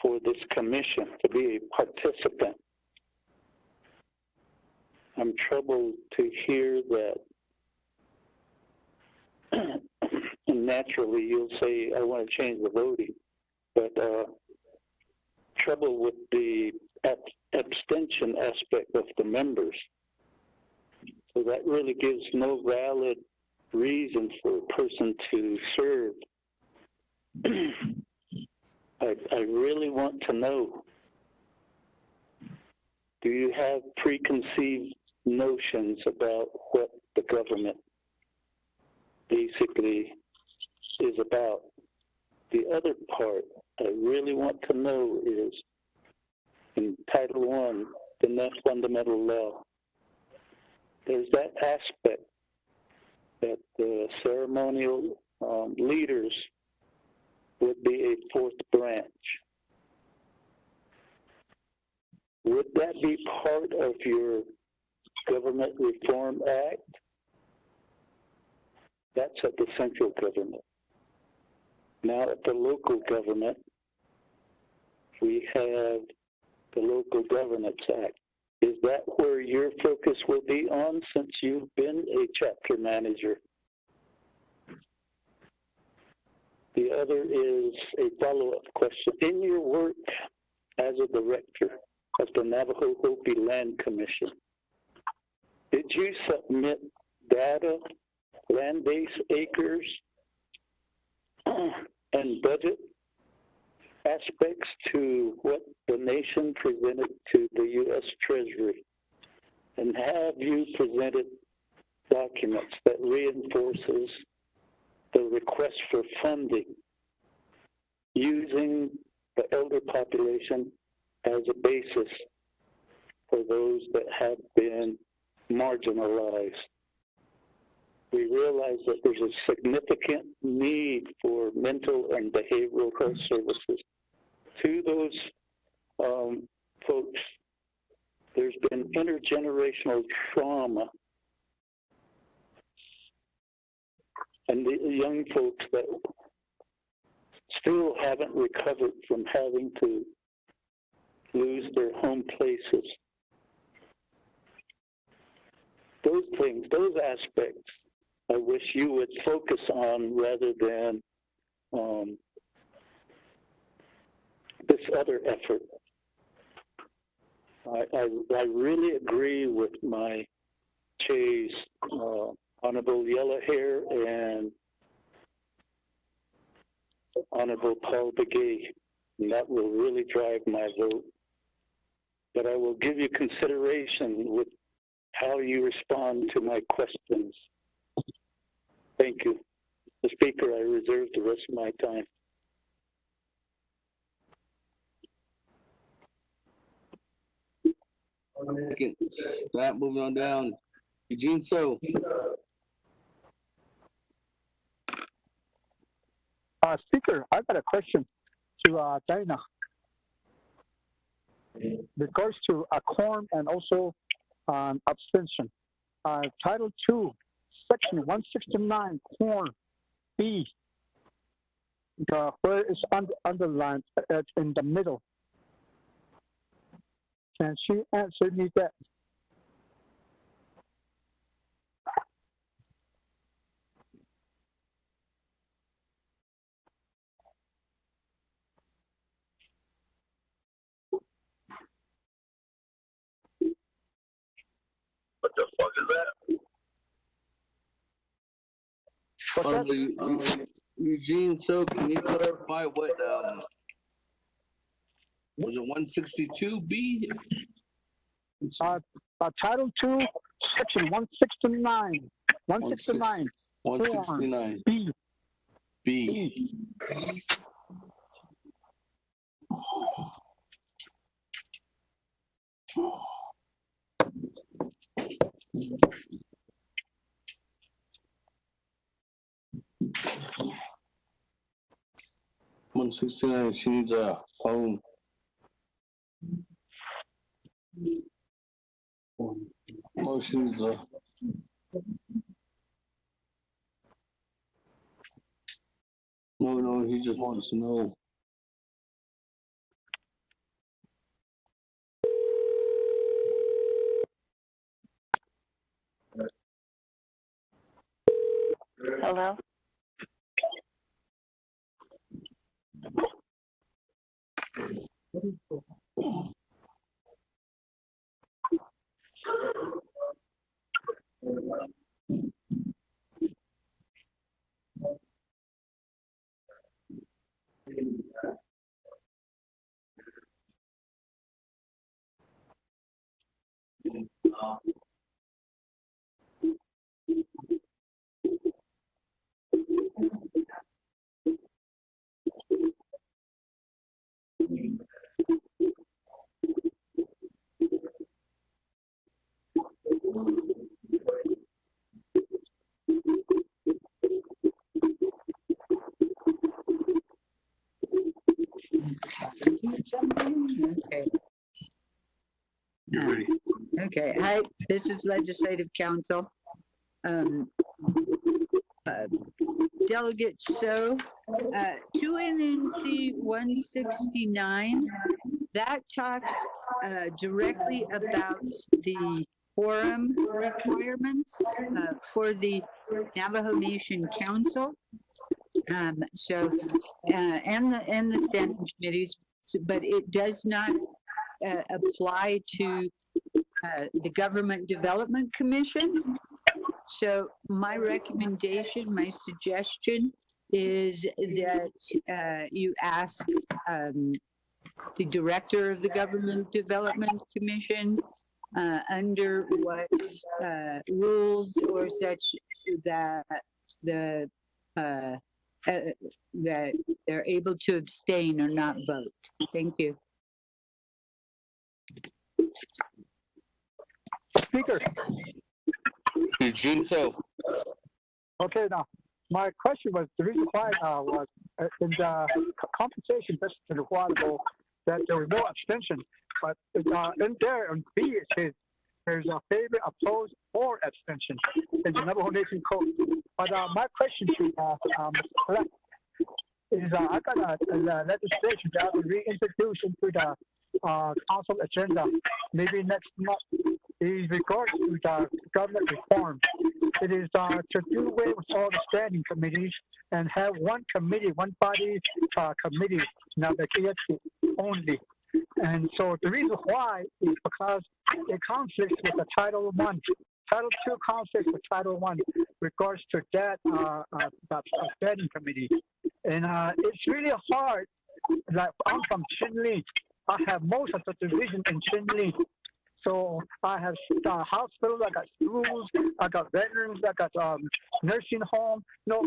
for this commission to be a participant. I'm troubled to hear that. And naturally, you'll say, I want to change the voting. But trouble with the abstention aspect of the members. So that really gives no valid reason for a person to serve. I really want to know, do you have preconceived notions about what the government basically is about? The other part I really want to know is in Title I, the fundamental law, there's that aspect that the ceremonial leaders would be a fourth branch. Would that be part of your Government Reform Act? That's at the central government. Now at the local government, we have the Local Governance Act. Is that where your focus will be on since you've been a chapter manager? The other is a follow-up question. In your work as a director of the Navajo Hopi Land Commission, did you submit data, land-based acres, and budget aspects to what the nation presented to the U.S. Treasury? And have you presented documents that reinforces the request for funding using the elder population as a basis for those that have been marginalized? We realize that there's a significant need for mental and behavioral health services to those folks. There's been intergenerational trauma, and the young folks that still haven't recovered from having to lose their home places. Those things, those aspects, I wish you would focus on rather than this other effort. I really agree with my Chase, Honorable Yellow Hair and Honorable Paul Begay, and that will really drive my vote. But I will give you consideration with how you respond to my questions. Thank you. Mr. Speaker, I reserve the rest of my time.
That moving on down. Eugene So.
Speaker, I've got a question to Dana. Regards to a quorum and also abstention. Title 2, Section 169, quorum B. Where it's underlined in the middle. Can she answer me that?
Eugene, so can you clarify what was it 162B?
Title 2, Section 169. 169.
169.
B.
B. $169. She needs a home. Oh, she needs a. No, he just wants to know.
Hello?
Okay. Okay. Hi, this is Legislative Council. Delegate So, 2NNC 169, that talks directly about the quorum requirements for the Navajo Nation Council. And the standing committees, but it does not apply to the Government Development Commission. So my recommendation, my suggestion is that you ask the director of the Government Development Commission under what rules or such that that they're able to abstain or not vote. Thank you.
Speaker.
Eugene, so.
Okay, now, my question was, the reason why was in the compensation just a while ago that there was no abstention, but in there on B it says there's a favor, opposed, or abstention in the Navajo Nation Code. But my question to Mr. is I got a legislation that will reintroduce into the council agenda maybe next month. Is regards to the government reform. It is to do away with all the standing committees and have one committee, one body committee, Navajo only. And so the reason why is because it conflicts with the Title I. Title II conflicts with Title I regards to that standing committee. And it's really hard. Like I'm from Chinle. I have most of the division in Chinle. So I have hospitals, I got schools, I got veterans, I got nursing home,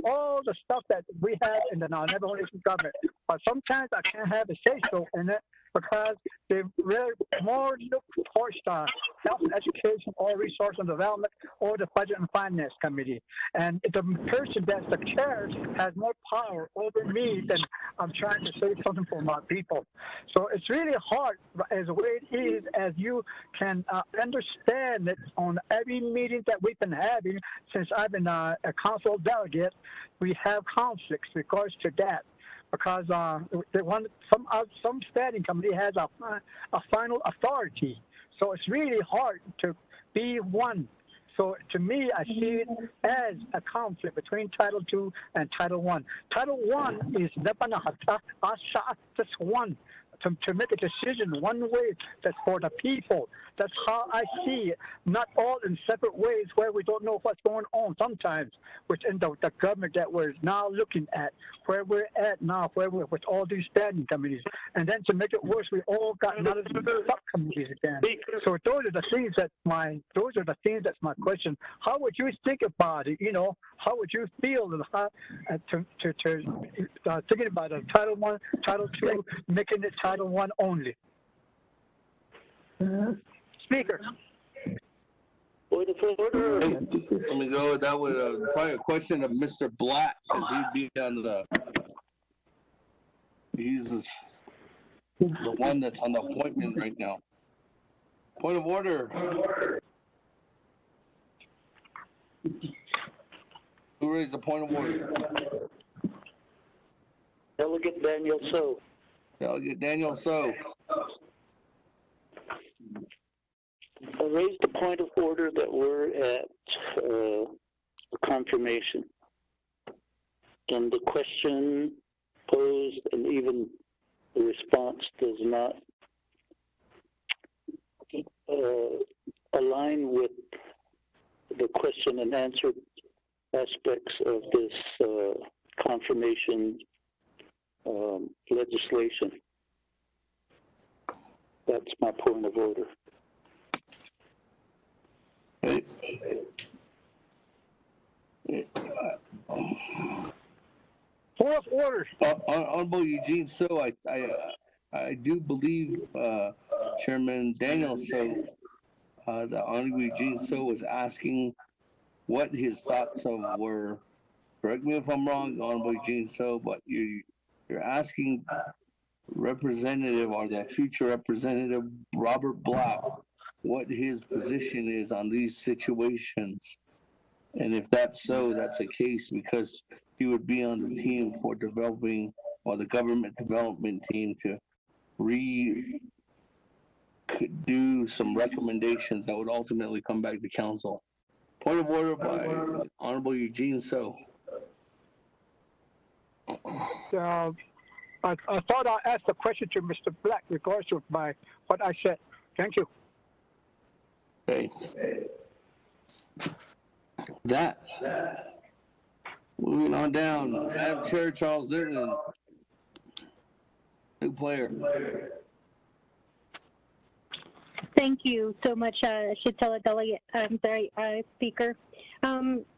all the stuff that we have in the Navajo Nation government. But sometimes I can't have a say-so in it because they really more look towards health and education or resource and development or the budget and finance committee. And the person that's the chair has more power over me than I'm trying to say something for my people. So it's really hard as the way it is, as you can understand it on every meeting that we've been having since I've been a council delegate. We have conflicts regards to that because some standing committee has a final authority. So it's really hard to be one. So to me, I see it as a conflict between Title II and Title I. Title I is Nepanahata Asha one.
to make a decision one way that's for the people. That's how I see it. Not all in separate ways where we don't know what's going on sometimes within the government that we're now looking at, where we're at now, where we're with all these standing committees. And then to make it worse, we all got another subcommittees again. So those are the things that's my question. How would you think about it? You know, how would you feel thinking about it, Title I, Title II, making it Title I only? Speaker.
Let me go with that with probably a question of Mr. Black, because he'd be on he's the one that's on the appointment right now. Point of order. Who raised the point of order?
Delegate Daniel So.
Delegate Daniel So.
I raised the point of order that we're at confirmation. And the question posed and even the response does not align with the question and answer aspects of this confirmation legislation. That's my point of order.
Point of order.
Honorable Eugene So, I do believe Chairman Daniel So, the Honorable Eugene So was asking what his thoughts of were. Correct me if I'm wrong, Honorable Eugene So, but you're asking Representative or the future Representative Robert Black what his position is on these situations. And if that's so, that's a case because he would be on the team for developing, or the government development team to do some recommendations that would ultimately come back to council. Point of order by Honorable Eugene So.
I thought I asked a question to Mr. Black regards to what I said. Thank you.
Okay. That. Moving on down. Madam Chair Charles Newton. New player.
Thank you so much, Shatella Delegate. Speaker.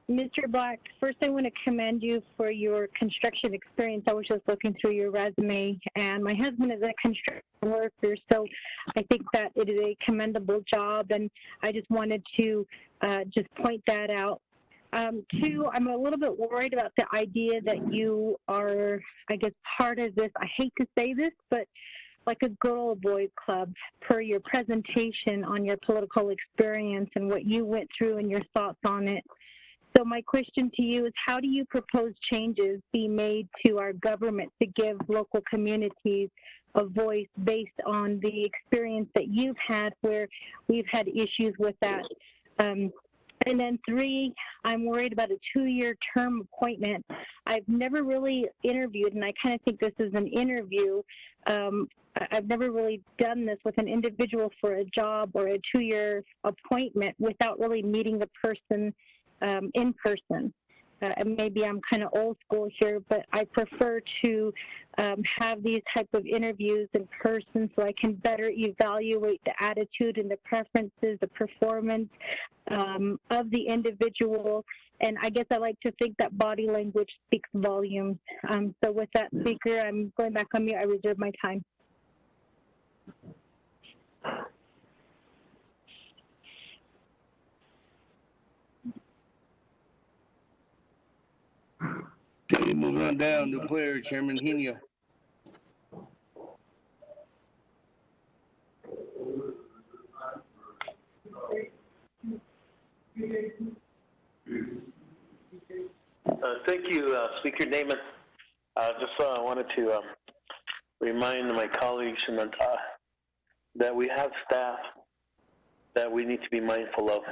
Mr. Black, first I want to commend you for your construction experience. I was just looking through your resume, and my husband is a construction worker, so I think that it is a commendable job, and I just wanted to just point that out. Two, I'm a little bit worried about the idea that you are, I guess, part of this. I hate to say this, but like a girl boy club per your presentation on your political experience and what you went through and your thoughts on it. So my question to you is, how do you propose changes be made to our government to give local communities a voice based on the experience that you've had where we've had issues with that? And then three, I'm worried about a 2-year term appointment. I've never really interviewed, and I kind of think this is an interview. I've never really done this with an individual for a job or a 2-year appointment without really meeting the person in person. And maybe I'm kind of old school here, but I prefer to have these type of interviews in person so I can better evaluate the attitude and the preferences, the performance of the individual. And I guess I like to think that body language speaks volumes. So with that, Speaker, I'm going back on mute. I reserve my time.
Okay, moving on down. New player, Chairman Hino.
Thank you, Speaker Naaman. Just wanted to remind my colleagues and that we have staff that we need to be mindful of.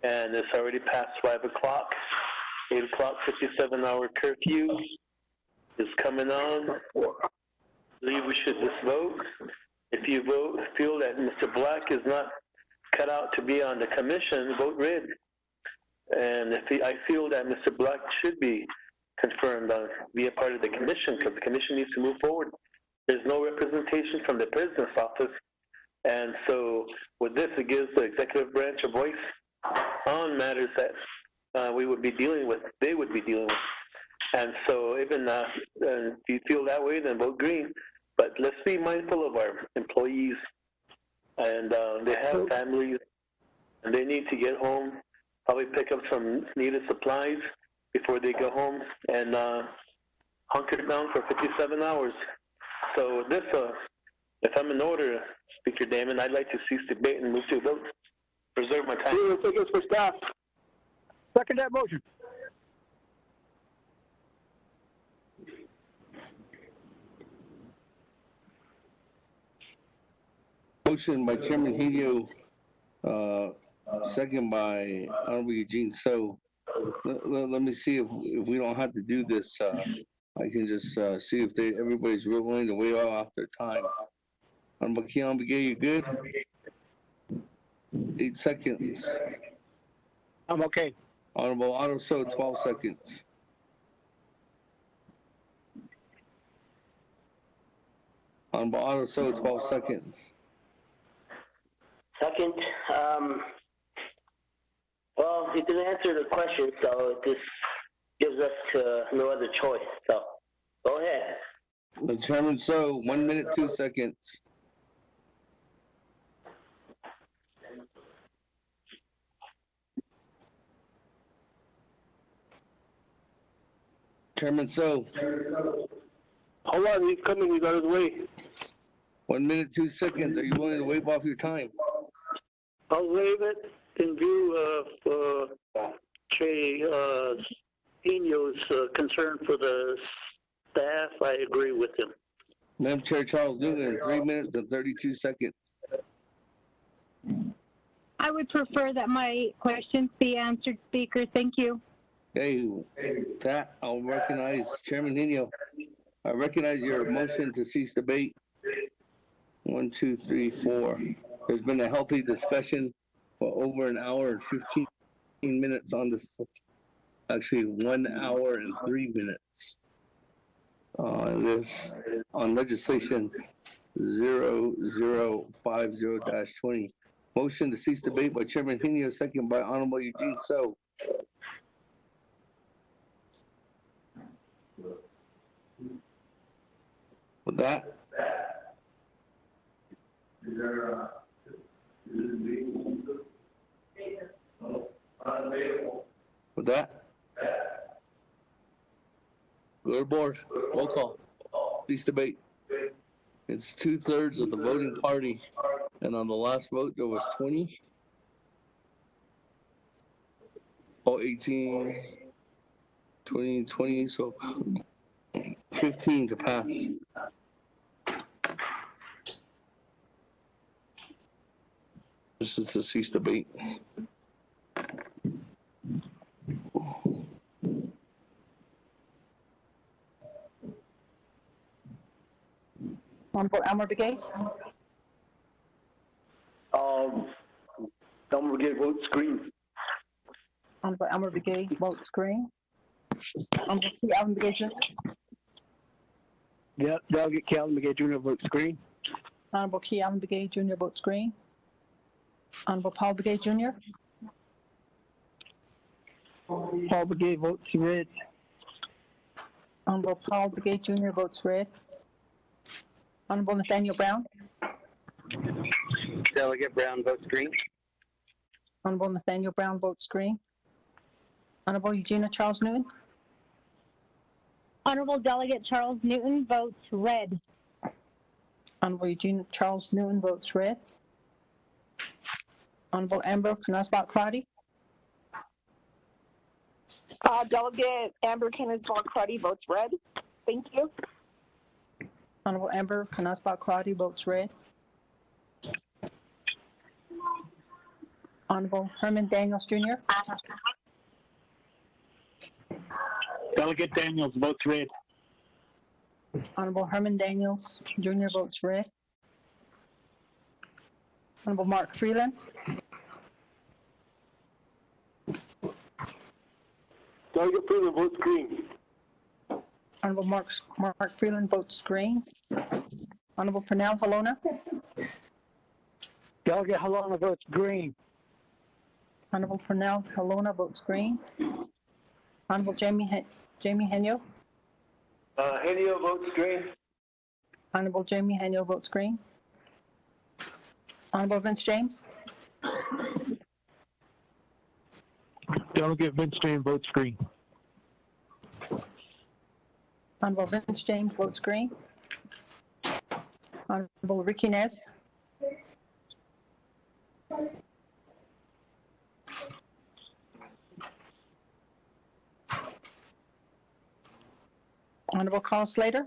And it's already past 5 o'clock. 8 o'clock, 57-hour curfew is coming on. believe we should just vote. If you feel that Mr. Black is not cut out to be on the commission, vote red. And I feel that Mr. Black should be confirmed on be a part of the commission because the commission needs to move forward. There's no representation from the president's office, and so with this, it gives the executive branch a voice on matters that we would be dealing with. They would be dealing with, and so even if you feel that way, then vote green. But let's be mindful of our employees, and they have families, and they need to get home. Probably pick up some needed supplies before they go home and hunker down for 57 hours. So this, if I'm in order, Speaker Damon, I'd like to cease debate and move to a vote. Reserve my time.
Tickets for staff. Second that motion.
Motion by Chairman Hideo, second by Honorable Eugene So. Let me see if we don't have to do this. I can just see if everybody's real willing to wait off their time. Honorable Keon Begay, you good? 8 seconds.
I'm okay.
Honorable Otto So, 12 seconds. Honorable Otto So, 12 seconds.
Second, well, he didn't answer the question, so this gives us no other choice. So, go ahead.
The Chairman So, 1 minute, 2 seconds. Chairman So.
Hold on, he's coming. He's on his way.
1 minute, 2 seconds. Are you willing to waive off your time?
I'll waive it in view of Che Eno's concern for the staff. I agree with him.
Madam Chair Charles Newton, 3 minutes and 32 seconds.
I would prefer that my questions be answered, Speaker. Thank you.
Hey, that I'll recognize Chairman Nino. I recognize your motion to cease debate. 1, 2, 3, 4. There's been a healthy discussion for over an hour and 15 minutes on this. Actually, 1 hour and 3 minutes. On legislation 0050-20. Motion to cease debate by Chairman Hino, second by Honorable Eugene So. With that, go to board. Roll call. Cease debate. It's 2/3 of the voting party, and on the last vote there was 20. 18, 20, 20, so 15 to pass. This is the cease debate.
Honorable Elmer Begay.
Elmer Begay votes green.
Honorable Elmer Begay votes green. Honorable P. Allen Begay Jr.
Yep, Delegate Calvin McGay Jr. votes green.
Honorable Key Allen Begay Jr. votes green. Honorable Paul Begay Jr.
Paul Begay votes red.
Honorable Paul Begay Jr. votes red. Honorable Nathaniel Brown.
Delegate Brown votes green.
Honorable Nathaniel Brown votes green. Honorable Eugenia Charles Newton.
Honorable Delegate Charles Newton votes red.
Honorable Eugenia Charles Newton votes red. Honorable Amber Knasbach Crotty.
Delegate Amber Knasbach Crotty votes red. Thank you.
Honorable Amber Knasbach Crotty votes red. Honorable Herman Daniels Jr.
Delegate Daniels votes red.
Honorable Herman Daniels Jr. votes red. Honorable Mark Freeland.
Delegate Freeland votes green.
Honorable Mark Freeland votes green. Honorable Pernell Halona.
Delegate Halona votes green.
Honorable Pernell Halona votes green. Honorable Jamie Henyo.
Henio votes green.
Honorable Jamie Henyo votes green. Honorable Vince James.
Delegate Vince James votes green.
Honorable Vince James votes green. Honorable Ricky Nez. Honorable Carl Slater.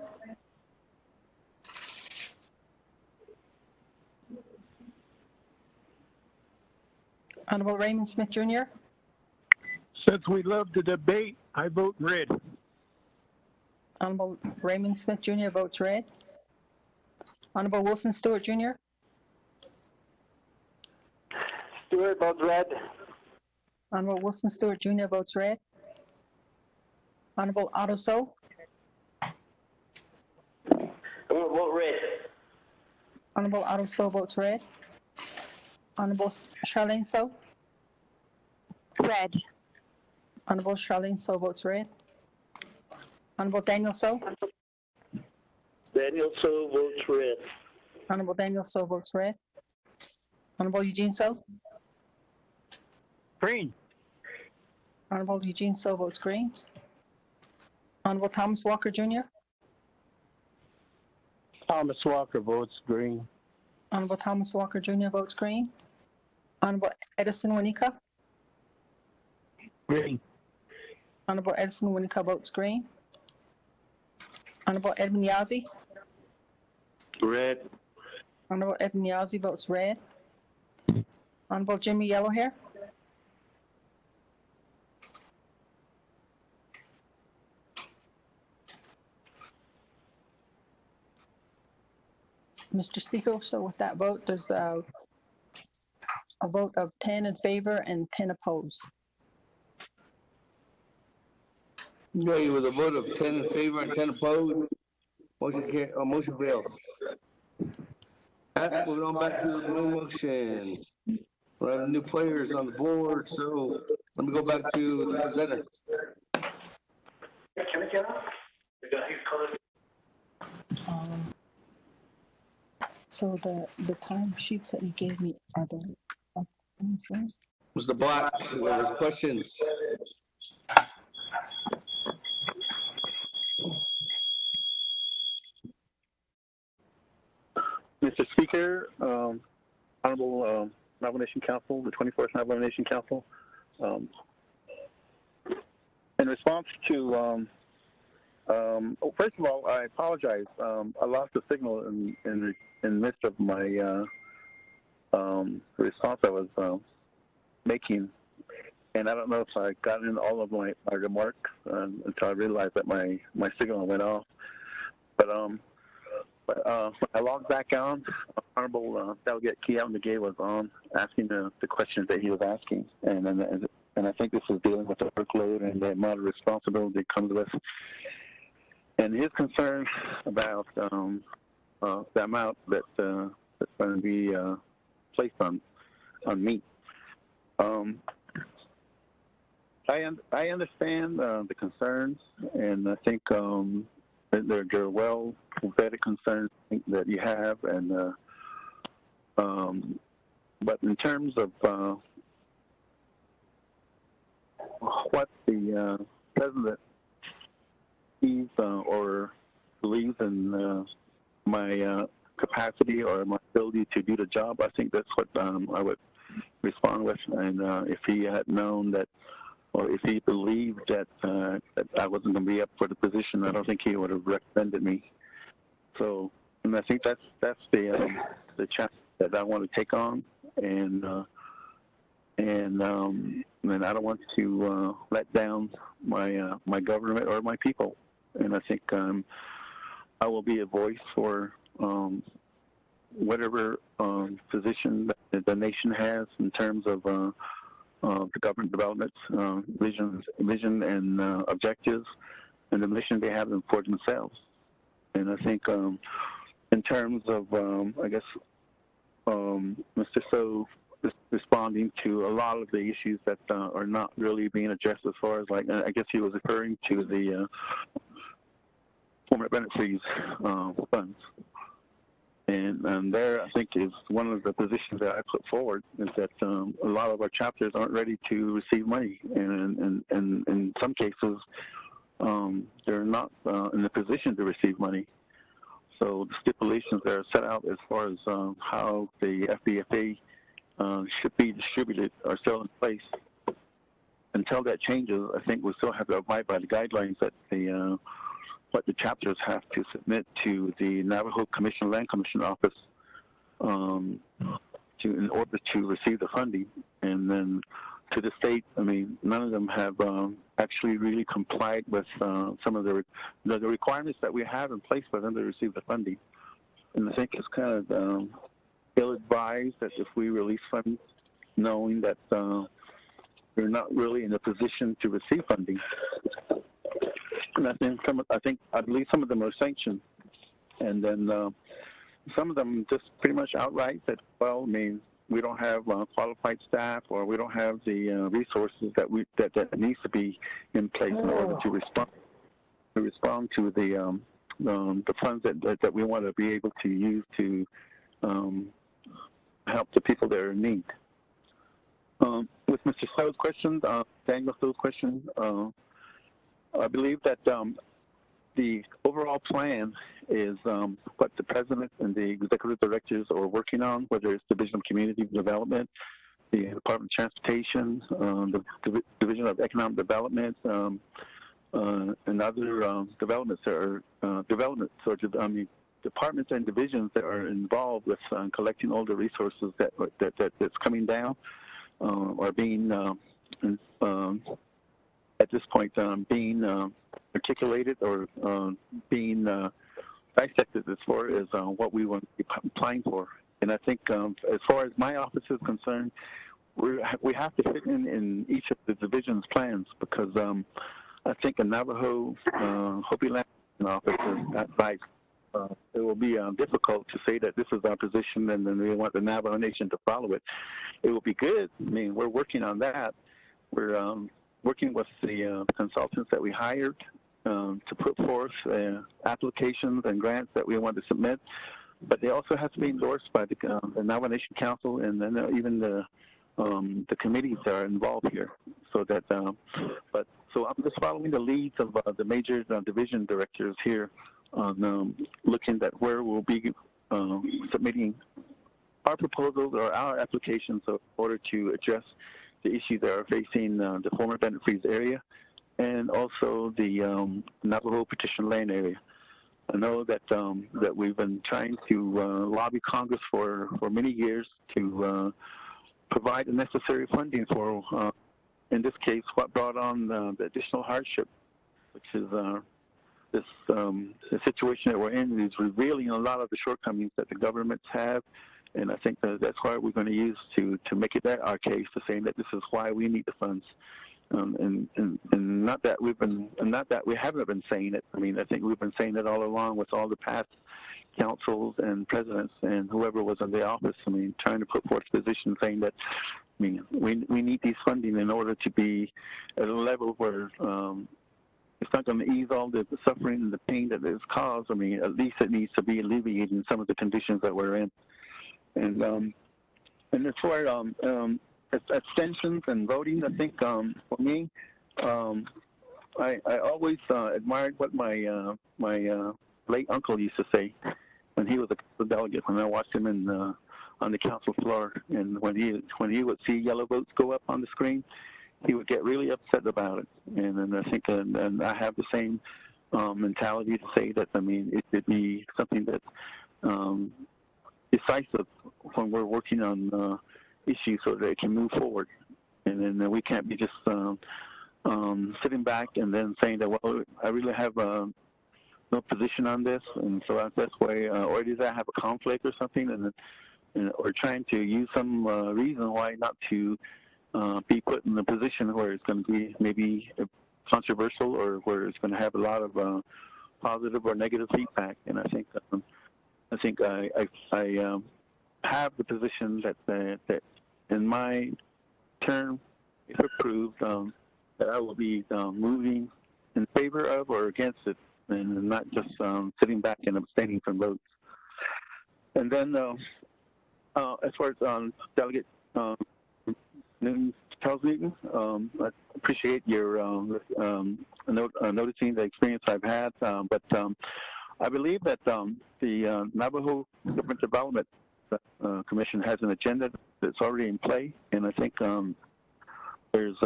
Honorable Raymond Smith Jr.
Since we love to debate, I vote red.
Honorable Raymond Smith Jr. votes red. Honorable Wilson Stewart Jr.
Stewart votes red.
Honorable Wilson Stewart Jr. votes red. Honorable Otto So.
I'm gonna vote red.
Honorable Otto So votes red. Honorable Charlene So.
Red.
Honorable Charlene So votes red. Honorable Daniel So.
Daniel So votes red.
Honorable Daniel So votes red. Honorable Eugene So.
Green.
Honorable Eugene So votes green. Honorable Thomas Walker Jr.
Thomas Walker votes green.
Honorable Thomas Walker Jr. votes green. Honorable Edison Winika.
Green.
Honorable Edison Winika votes green. Honorable Edmund Yazzie.
Red.
Honorable Edmund Yazzie votes red. Honorable Jimmy Yellowhair. Mr. Speaker, so with that vote, there's a vote of 10 in favor and 10 opposed.
Okay, with a vote of 10 in favor and 10 opposed, motion fails. Moving on back to the main motion. We have new players on the board, so let me go back to the presenter.
Can I get up?
So the time sheets that you gave me are the right?
Mr. Black, there was questions.
Mr. Speaker, Honorable Navajo Nation Council, the 24th Navajo Nation Council, in response to, first of all, I apologize. I lost the signal in the midst of my response I was making, and I don't know if I got in all of my remarks until I realized that my signal went off. But when I logged back on, Honorable Delegate Kiel Nagay was on asking the questions that he was asking, and I think this is dealing with the workload and the amount of responsibility that comes with, and his concern about the amount that's going to be placed on me. I understand the concerns, and I think they're well vetted concerns that you have, and but in terms of what the president sees or believes in my capacity or my ability to do the job, I think that's what I would respond with. And if he had known that, or if he believed that, that I wasn't going to be up for the position, I don't think he would have recommended me. So, and I think that's the challenge that I want to take on, and I don't want to let down my my government or my people. And I think I will be a voice for whatever position that the nation has in terms of the government development vision and objectives, and the mission they have for themselves. And I think in terms of, I guess, Mr. So is responding to a lot of the issues that are not really being addressed as far as, like, I guess he was referring to the former benefit funds. And there, I think, is one of the positions that I put forward, is that a lot of our chapters aren't ready to receive money. And in some cases, they're not in a position to receive money. So the stipulations that are set out as far as how the FBFA should be distributed are still in place. Until that changes, I think we still have to abide by the guidelines that what the chapters have to submit to the Navajo Commission Land Commission Office in order to receive the funding. And then to the state, I mean, none of them have actually really complied with some of the requirements that we have in place for them to receive the funding. And I think it's kind of ill-advised that if we release funds knowing that we're not really in a position to receive funding. And I believe some of them are sanctioned, and then some of them just pretty much outright that, well, I mean, we don't have qualified staff, or we don't have the resources that needs to be in place in order to respond to the funds that we want to be able to use to help the people that are in need. With Mr. Stowe's question, Daniel Stowe's question, I believe that the overall plan is what the president and the executive directors are working on, whether it's Division of Community Development, the Department of Transportation, the Division of Economic Development, and other departments and divisions that are involved with collecting all the resources that's coming down or being at this point being articulated or being dissected as far as what we want to be applying for. And I think as far as my office is concerned, we have to fit in each of the division's plans, because I think a Navajo Hopi Land office is that right. It will be difficult to say that this is our position and then we want the Navajo Nation to follow it. It will be good. I mean, we're working on that. We're working with the consultants that we hired to put forth applications and grants that we want to submit, but they also have to be endorsed by the Navajo Nation Council and then even the committees that are involved here. So that, so I'm just following the leads of the major division directors here on looking at where we'll be submitting our proposals or our applications in order to address the issues that are facing the former Bennett Freeze area and also the Navajo petition land area. I know that that we've been trying to lobby Congress for many years to provide the necessary funding for, in this case, what brought on the additional hardship, which is the situation that we're in is revealing a lot of the shortcomings that the governments have. And I think that's why we're going to use to make it our case, to saying that this is why we need the funds, and not that we haven't been saying it. I mean, I think we've been saying it all along with all the past councils and presidents and whoever was in the office. I mean, trying to put forth a position saying that, I mean, we need these funding in order to be at a level where it's not going to ease all the suffering and the pain that is caused. I mean, at least it needs to be alleviating some of the conditions that we're in. And as far as abstentions and voting, I think for me, I always admired what my late uncle used to say when he was a delegate. When I watched him on the council floor, and when he would see yellow votes go up on the screen, he would get really upset about it. And I think, and I have the same mentality to say that. I mean, it would be something that. Decisive when we're working on issues so that it can move forward, and then we can't be just sitting back and then saying that, well, I really have no position on this, and so that's why, or does that have a conflict or something, and or trying to use some reason why not to be put in a position where it's going to be maybe controversial or where it's going to have a lot of positive or negative feedback. And I think I have the position that in my term, if approved, that I will be moving in favor of or against it, and not just sitting back and abstaining from votes. And then as far as Delegate Charles Newton, I appreciate your noticing the experience I've had, but I believe that the Navajo Government Development Commission has an agenda that's already in play, and I think there's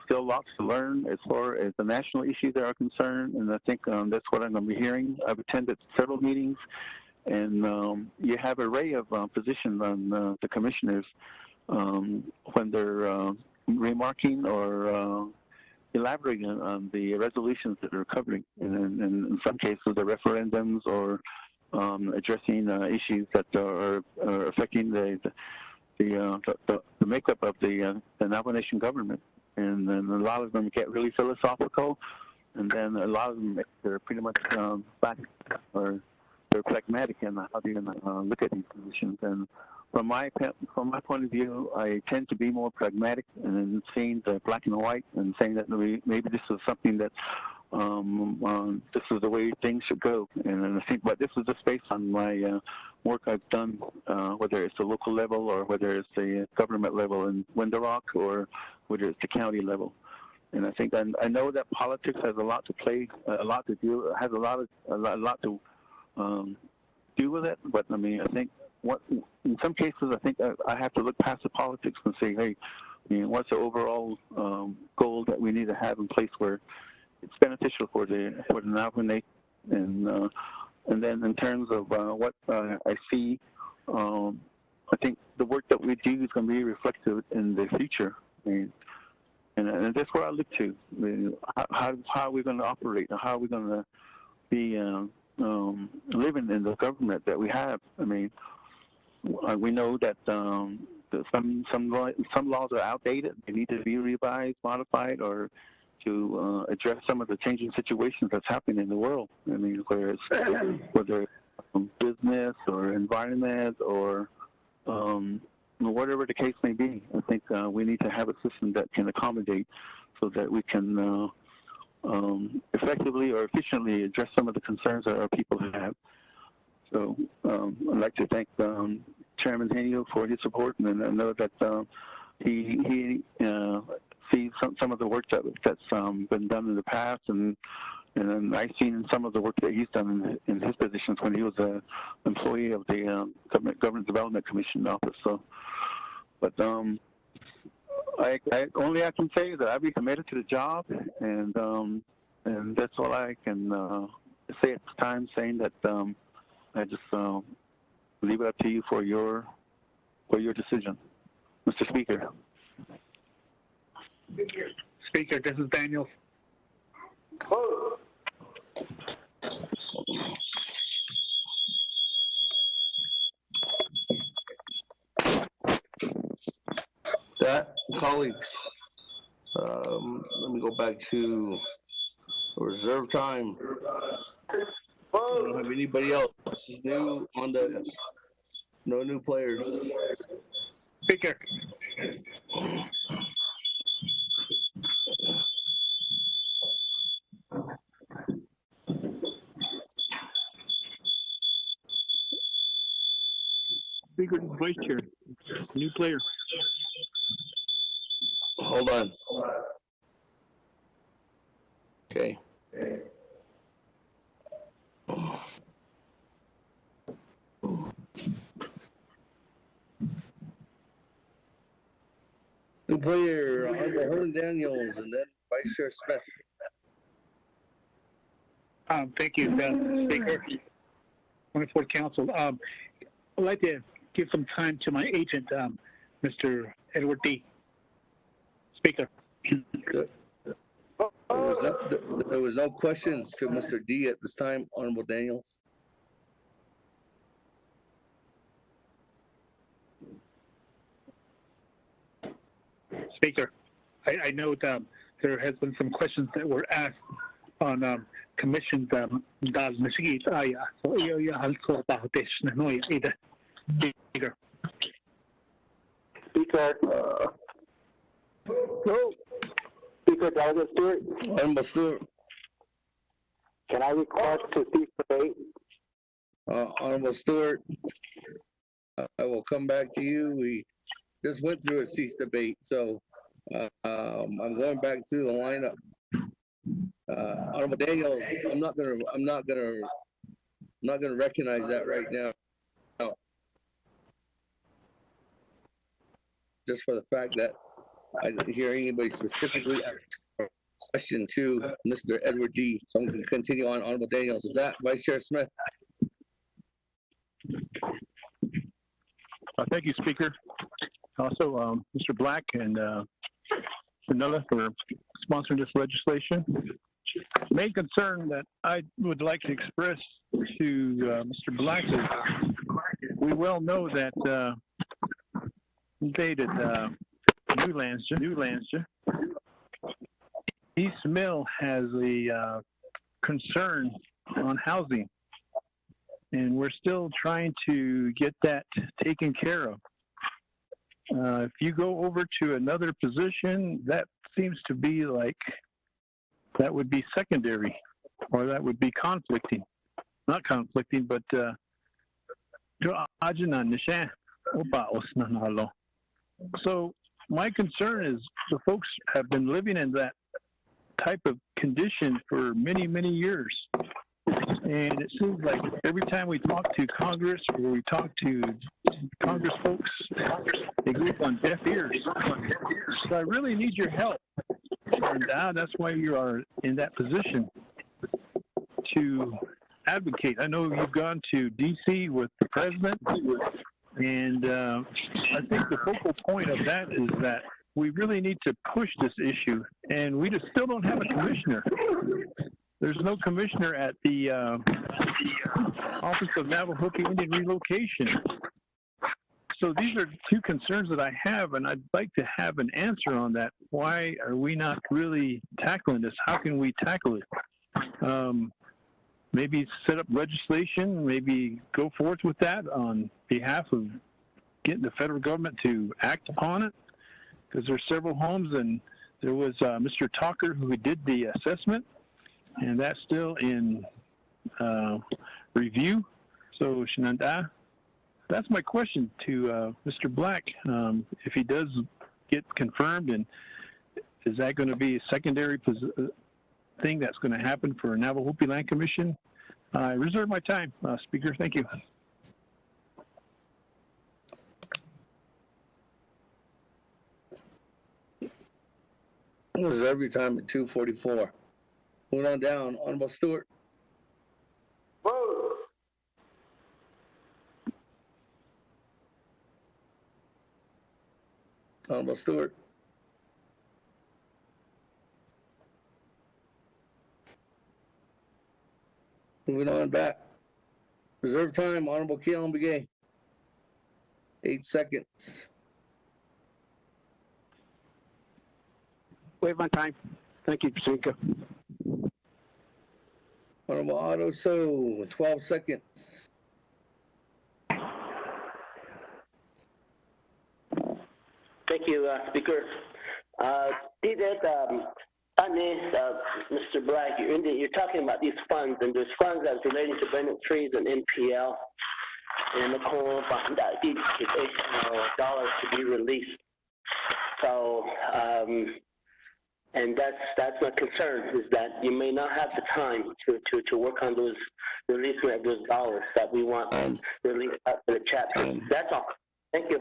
still lots to learn as far as the national issues that are concerned, and I think that's what I'm going to be hearing. I've attended several meetings, and you have an array of positions on the commissioners when they're remarking or elaborating on the resolutions that they're covering, and in some cases the referendums or addressing issues that are affecting the makeup of the Navajo Nation government. And then a lot of them get really philosophical, and then a lot of them, they're pretty much back, or they're pragmatic in how they're going to look at these positions. And from my point of view, I tend to be more pragmatic and seeing the black and white and saying that maybe this is something that this is the way things should go. And I think, but this is just based on my work I've done, whether it's the local level or whether it's the government level in Window or whether it's the county level. And I think I know that politics has a lot to play, a lot to do, has a lot to do with it. But I mean, I think in some cases, I think I have to look past the politics and say, hey, what's the overall goal that we need to have in place where it's beneficial for the Navajo Nation, and then in terms of what I see, I think the work that we do is going to be reflected in the future, and that's where I look to. How are we going to operate? How are we going to be living in the government that we have? I mean, we know that some laws are outdated. They need to be revised, modified, or to address some of the changing situations that's happening in the world. I mean, whether it's business or environment or whatever the case may be. I think we need to have a system that can accommodate so that we can effectively or efficiently address some of the concerns that our people have. So I'd like to thank Chairman Henio for his support, and I know that he sees some of the work that's been done in the past, and I've seen some of the work that he's done in his positions when he was an employee of the Government Development Commission office. So, but I only I can say is that I'll be committed to the job, and that's all I can say at this time. Saying that I just leave it up to you for your decision, Mr. Speaker. Speaker, this is Daniel.
That, colleagues, let me go back to reserve time. I don't have anybody else. This is new on the, no new players.
Speaker. Speaker, Vice Chair, new player.
Hold on. Okay. New player, Honorable Herman Daniels, and then Vice Chair Smith.
Thank you, Speaker. Wonderful Council. I'd like to give some time to my agent, Mr. Edward D. Speaker.
Good. There was no questions to Mr. D at this time, Honorable Daniels.
Speaker, I know there has been some questions that were asked on commissions Speaker.
Speaker. No. Speaker Delegate Stewart.
Honorable Stewart.
Can I request to cease debate?
Honorable Stewart, I will come back to you. We just went through a cease debate, so I'm going back through the lineup. Honorable Daniels, I'm not gonna recognize that right now. Just for the fact that I didn't hear anybody specifically ask a question to Mr. Edward D. So I'm going to continue on. Honorable Daniels. Is that Vice Chair Smith?
Thank you, Speaker. Also, Mr. Black and Vanilla for sponsoring this legislation. The main concern that I would like to express to Mr. Black is we well know that dated Newlands, East Mill has a concern on housing, and we're still trying to get that taken care of. If you go over to another position, that seems to be like that would be secondary, or that would be conflicting. Not conflicting, but so my concern is the folks have been living in that type of condition for many, many years. And it seems like every time we talk to Congress or we talk to Congress folks, they go on deaf ears. So I really need your help. And that's why you are in that position to advocate. I know you've gone to D.C. with the president, and I think the focal point of that is that we really need to push this issue, and we just still don't have a commissioner. There's no commissioner at the Office of Navajo Indian Relocation. So these are two concerns that I have, and I'd like to have an answer on that. Why are we not really tackling this? How can we tackle it? Maybe set up legislation, maybe go forth with that on behalf of getting the federal government to act upon it, because there's several homes, and there was Mr. Talker who did the assessment, and that's still in review. So, Shananda, that's my question to Mr. Black. If he does get confirmed, and is that going to be a secondary thing that's going to happen for Navajo Hopi Land Commission? I reserve my time, Speaker. Thank you.
Reserve your time at 2:44. Moving on down, Honorable Stewart.
Whoa.
Honorable Stewart. Moving on back. Reserve time, Honorable Keelan Begay. 8 seconds.
Waive my time. Thank you, Speaker.
Honorable Otto So, 12 seconds.
Thank you, Speaker. Mr. Black, you're talking about these funds, and there's funds that's relating to Bennett Trees and NPL, and the call dollars to be released. So, and that's my concern, is that you may not have the time to work on those releasing of those dollars that we want released out to the chapter. That's all. Thank you.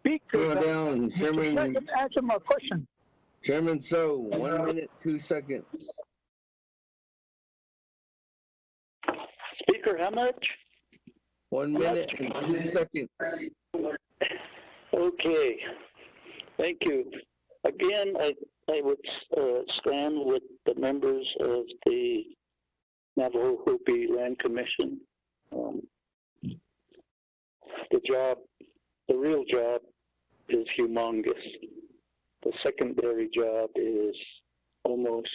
Speaker,
down, Chairman.
Answer my question.
Chairman So, 1 minute, 2 seconds.
Speaker, how much?
1 minute and 2 seconds.
Okay. Thank you. Again, I would stand with the members of the Navajo Hopi Land Commission. The real job is humongous. The secondary job is almost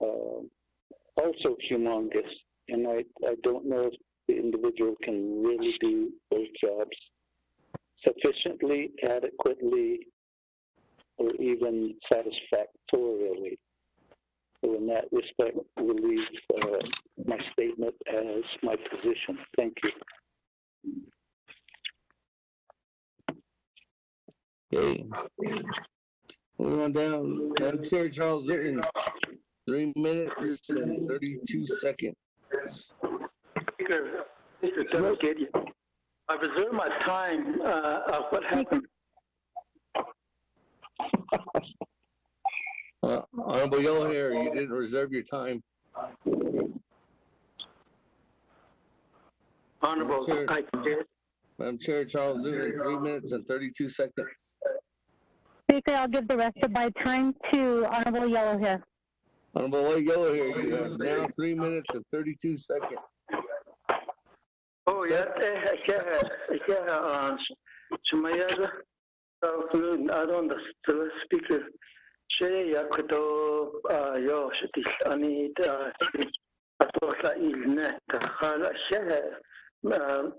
also humongous. And I don't know if the individual can really do those jobs sufficiently, adequately, or even satisfactorily. So in that respect, we'll leave my statement as my position. Thank you.
Okay. Moving on down. Madam Chair, Charles Litton, 3 minutes and 32 seconds.
Speaker, Mr. Delegate, I reserve my time of what happened.
Honorable Yellow Hair, you didn't reserve your time.
Honorable, I did.
Madam Chair, Charles Litton, 3 minutes and 32 seconds.
Speaker, I'll give the rest of my time to Honorable Yellow Hair.
Honorable Yellow Hair, you have now 3 minutes and 32 seconds.
Oh, yeah, Sumayaga, I don't the speaker. She Yakuto, yo, I need I thought I eat net.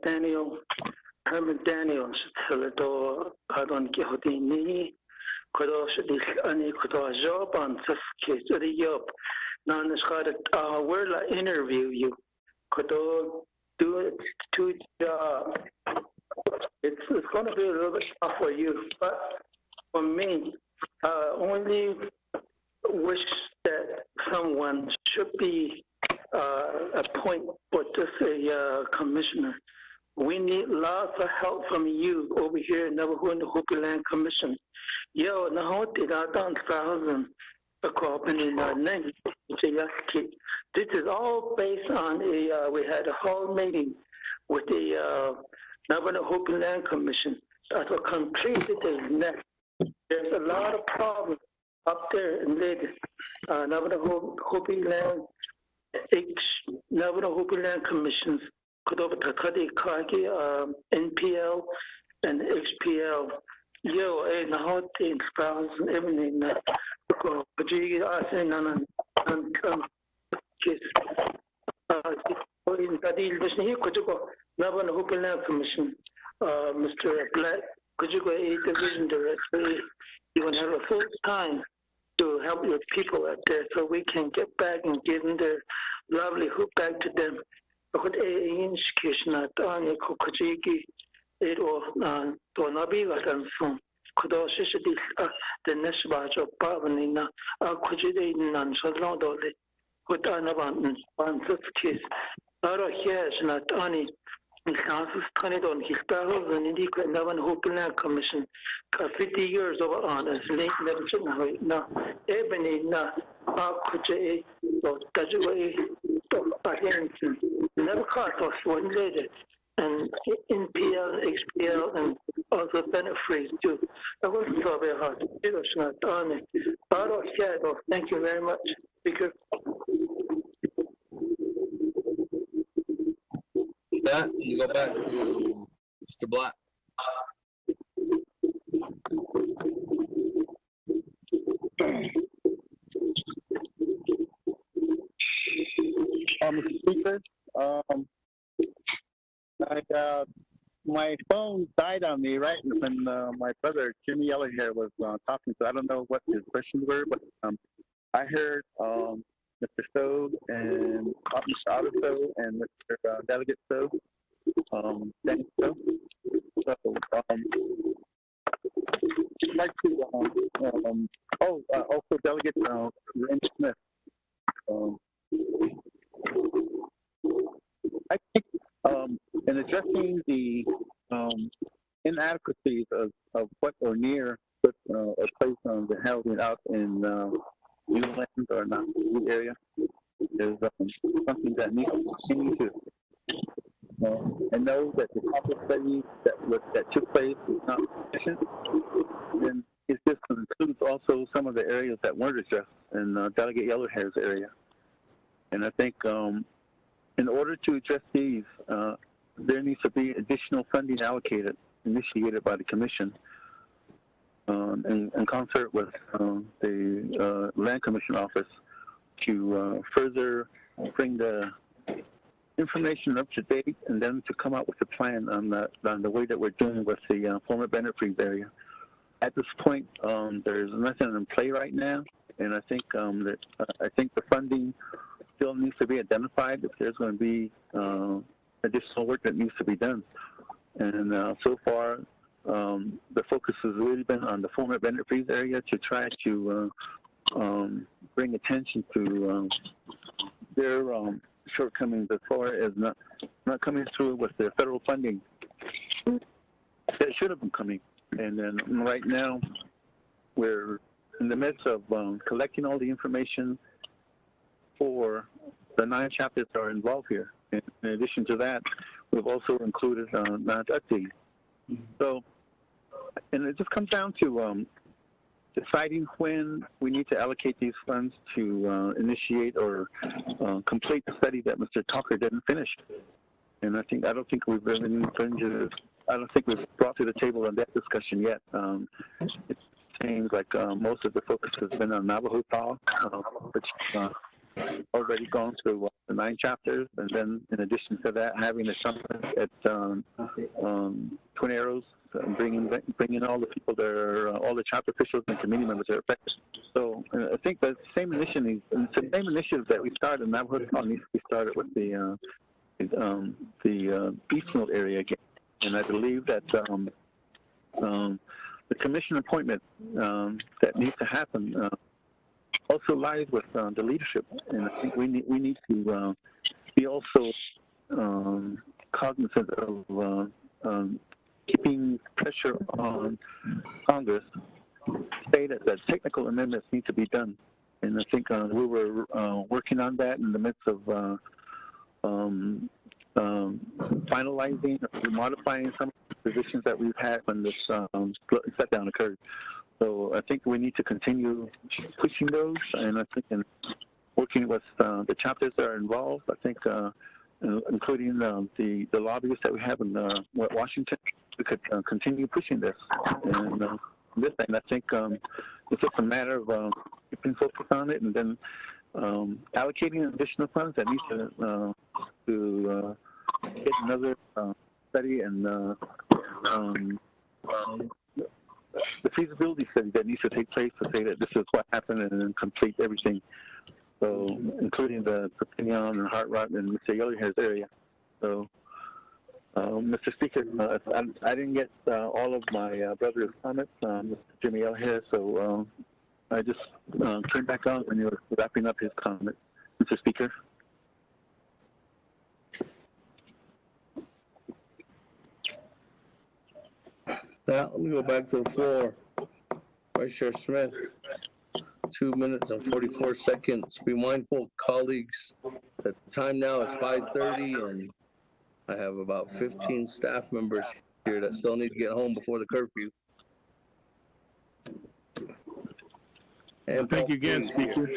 Daniel, Herman Daniels, Salato, I don't get Hodini, Kodo Shadi, Kodo job on Saski, the job. Now, it's got a word like interview you. Kodo do it to job. It's going to be a little bit tough for you, but for me, only wish that someone should be appointed for this commissioner. We need lots of help from you over here in Navajo and the Hopi Land Commission. Yo, Navajo did I done 1,000 this is all based on we had a whole meeting with the Navajo Hopi Land Commission. That's what completed the net. There's a lot of problems up there in the Navajo Hopi Land Commissions. NPL and XPL. Yo, and the whole thing, spouse and everything. But you are saying, Navajo Hopi Land Commission, Mr. Black, could you go a division director? You want to have a full time to help your people out there so we can get back and give them their livelihood back to them. But education at Anya Kokojiki, it or Donabi and soon. Could also the next batch of Pavanina, Kojide and Salon Dolly, with Anaban on this case. Out of here is not only Kansas Canada on his battles and in the Navajo Hopi Land Commission, 50 years over on as late never now. Ebony na Kuja or Tajua never cost us one lady and NPL, XPL, and also benefits too. I wasn't so very hard. It was not on it. Out of here, thank you very much, Speaker.
That you go back to Mr. Black.
Mr. Speaker, my phone died on me right when my brother Jimmy Yellowhair was talking. So I don't know what his questions were, but I heard Mr. Stowe and Mr. Otto Stowe and Mr. Delegate Stowe, Dennis Stowe. So I'd like to also Delegate Randy Smith. I think in addressing the inadequacies of what or near what a place on the housing out in new land or not new area is something that needs to continue to. I know that the couple studies that that took place is not sufficient, then it just includes also some of the areas that weren't addressed in Delegate Yellowhair's area. And I think in order to address these, there needs to be additional funding initiated by the Commission in concert with the Land Commission Office to further bring the information up to date, and then to come out with a plan on the way that we're doing with the former Bennett Freeze area. At this point, there's nothing in play right now, and I think I think the funding still needs to be identified if there's going to be additional work that needs to be done. And so far, the focus has really been on the former Bennett Freeze area to try to bring attention to their shortcomings as far as not coming through with the federal funding that should have been coming. And then right now, we're in the midst of collecting all the information for the 9 chapters that are involved here. In addition to that, we've also included not updating. So, and it just comes down to deciding when we need to allocate these funds to initiate or complete the study that Mr. Tucker didn't finish. And I don't think we've really I don't think we've brought to the table on that discussion yet. It seems like most of the focus has been on Navajo Paw, which already gone through the 9 chapters, and then in addition to that, having a summit at Twin Arrows, bringing all the people that are all the chapter officials and committee members that are affected. So I think the same initiative that we started in Navajo Paw needs to be started with the Eastfield area again. And I believe that the commission appointment that needs to happen also lies with the leadership, and I think we need to be also cognizant of keeping pressure on Congress to say that technical amendments need to be done. And I think we were working on that in the midst of finalizing or modifying some of the positions that we've had when this shutdown occurred. So I think we need to continue pushing those, and I think in working with the chapters that are involved, I think including the lobbyists that we have in Washington, we could continue pushing this. And this thing, I think it's just a matter of keeping focus on it, and then allocating additional funds that needs to get another study and the feasibility study that needs to take place to say that this is what happened and then complete everything. So, including the Pinion and Heart Rot and Mr. Yellowhair's area. So, Mr. Speaker, I didn't get all of my brother's comments, Mr. Jimmy Yellowhair, so I just came back on when you were wrapping up his comments. Mr. Speaker.
Now, let me go back to the floor. Vice Chair Smith, 2 minutes and 44 seconds. Be mindful, colleagues, that the time now is 5:30, and I have about 15 staff members here that still need to get home before the curfew. And
thank you again, Speaker.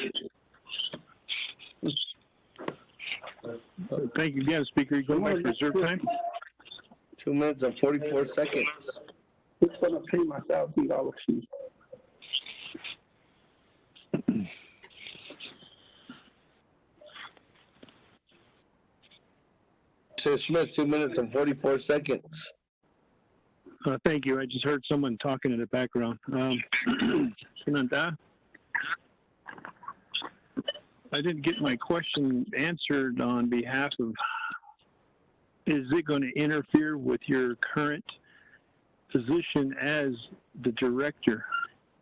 Thank you again, Speaker. You going back to reserve time?
2 minutes and 44 seconds.
It's going to pay my $1,000 fee.
Chair Smith, 2 minutes and 44 seconds.
Thank you. I just heard someone talking in the background. I didn't get my question answered on behalf of, is it going to interfere with your current position as the director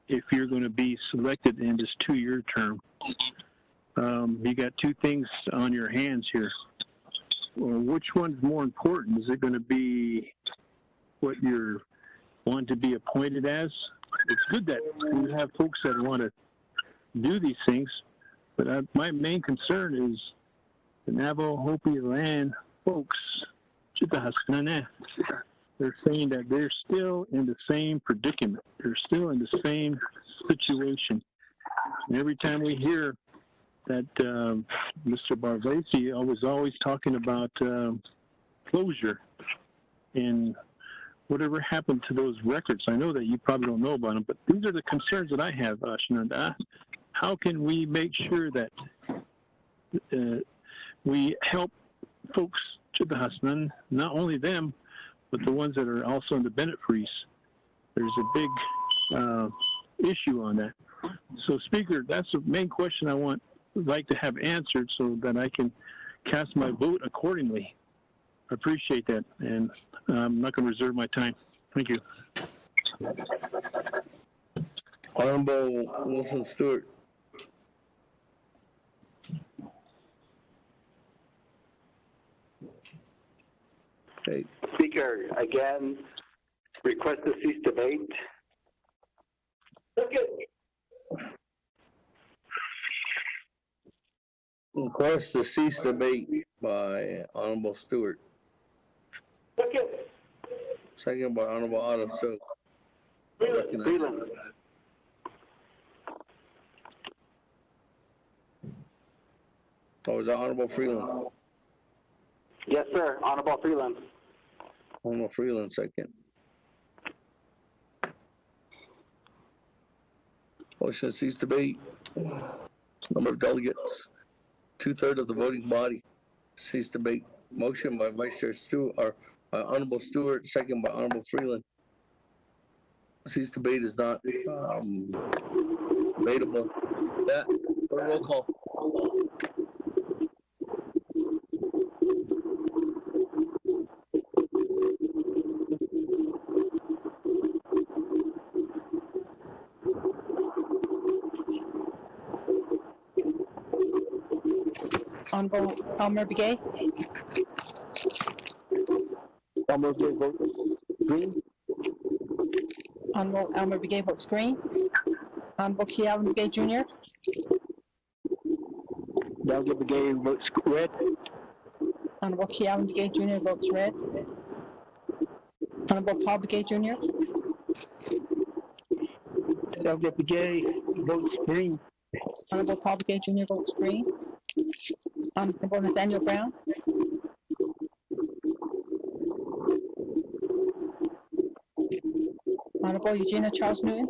if you're going to be selected in this 2-year term? You got 2 things on your hands here. Or which one's more important? Is it going to be what you're wanting to be appointed as? It's good that we have folks that want to do these things, but my main concern is the Navajo Hopi land folks. they're saying that they're still in the same predicament. They're still in the same situation. And every time we hear that Mr. Barvesi was always talking about closure and whatever happened to those records. I know that you probably don't know about them, but these are the concerns that I have, Shananda. How can we make sure that we help folks, Chibahasnan, not only them, but the ones that are also in the Bennett Freeze? There's a big issue on that. So, Speaker, that's the main question I would like to have answered so that I can cast my vote accordingly. I appreciate that, and I'm not going to reserve my time. Thank you.
Honorable Wilson Stewart.
Okay. Speaker, again, request to cease debate.
Request to cease debate by Honorable Stewart. Second by Honorable Otto. So,
Freeland.
Oh, is that Honorable Freeland?
Yes, sir. Honorable Freeland.
Honorable Freeland, second. Motion to cease debate. Number of delegates, 2/3 of the voting body. Cease debate. Motion by Vice Chair Stewart, or by Honorable Stewart, second by Honorable Freeland. Cease debate is not debatable. That, go to roll call.
Honorable Elmer Begay.
Elmer Begay votes green.
Honorable Elmer Begay votes green. Honorable Kealan Begay Jr.
Delegate Begay votes red.
Honorable Kealan Begay Jr. votes red. Honorable Paul Begay Jr.
Delegate Begay votes green.
Honorable Paul Begay Jr. votes green. Honorable Nathaniel Brown. Honorable Eugenia Charles Newton.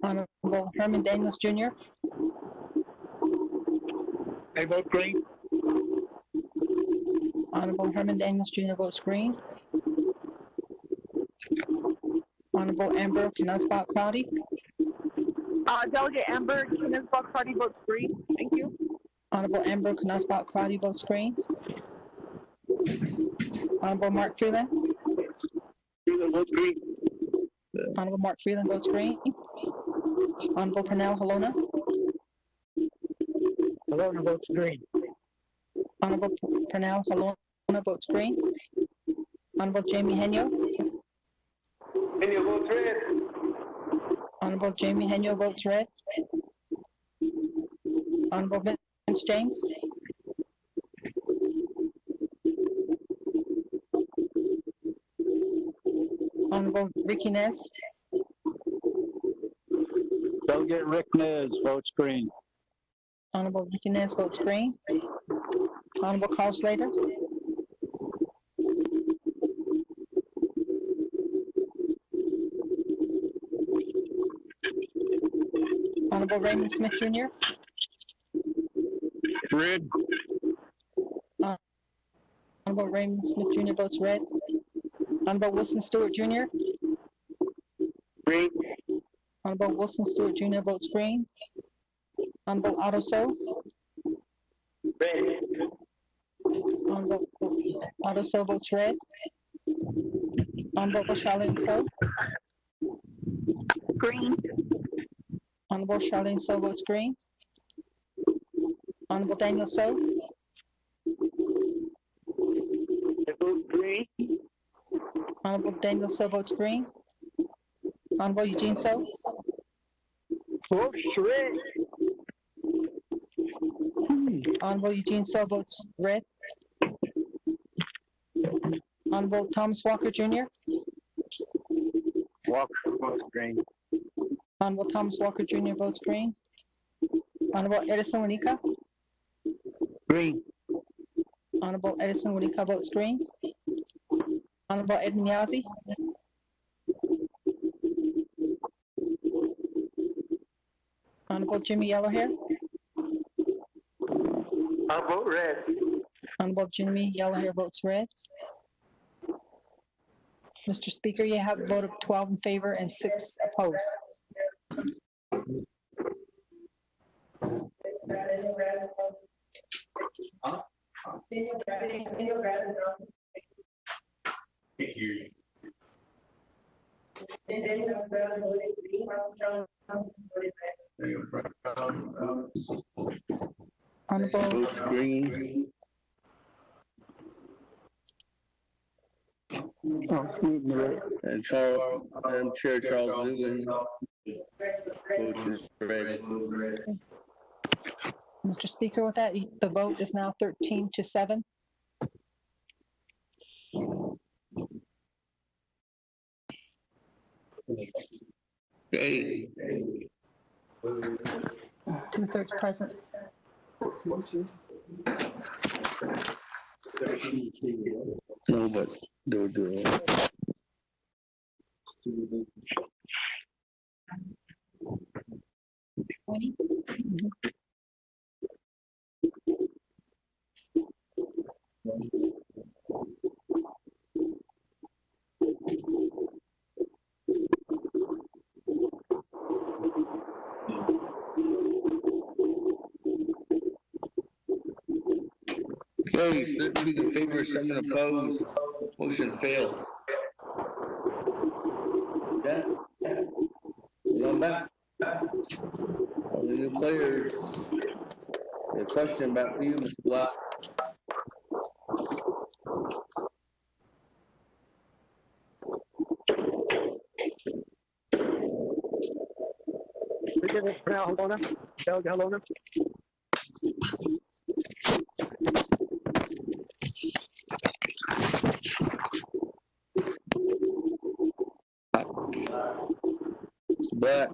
Honorable Herman Daniels Jr.
I vote green.
Honorable Herman Daniels Jr. votes green. Honorable Amber Knusbach Crowdy.
Delegate Amber Knusbach Crowdy votes green. Thank you.
Honorable Amber Knusbach Crowdy votes green. Honorable Mark Freeland.
Freeland votes green.
Honorable Mark Freeland votes green. Honorable Pernell Halona.
Halona votes green.
Honorable Pernell Halona votes green. Honorable Jamie Henyo.
Henyo votes red.
Honorable Jamie Henyo votes red. Honorable Vince James. Honorable Ricky Nez.
Delegate Rick Nez votes green.
Honorable Ricky Nez votes green. Honorable Carl Slater. Honorable Raymond Smith Jr.
Red.
Honorable Raymond Smith Jr. votes red. Honorable Wilson Stewart Jr.
Green.
Honorable Wilson Stewart Jr. votes green. Honorable Otto So.
Red.
Honorable Otto So votes red. Honorable Charlene So.
Green.
Honorable Charlene So votes green. Honorable Daniel So.
I vote green.
Honorable Daniel So votes green. Honorable Eugene So.
Votes red.
Honorable Eugene So votes red. Honorable Thomas Walker Jr.
Walker votes green.
Honorable Thomas Walker Jr. votes green. Honorable Edison Wanika.
Green.
Honorable Edison Wanika votes green. Honorable Ed Niazi. Honorable Jimmy Yellowhair.
I vote red.
Honorable Jimmy Yellowhair votes red. Mr. Speaker, you have a vote of 12 in favor and 6 opposed. Honorable
Votes green. And Charles, Madam Chair Charles Newland votes red.
Mr. Speaker, with that, the vote is now 13-7.
Okay.
2/3 present.
No, but they'll do it. Okay, 13 in favor, 7 opposed. Motion fails. Yeah. Going back. All the new players. A question back to you, Mr. Black. Black.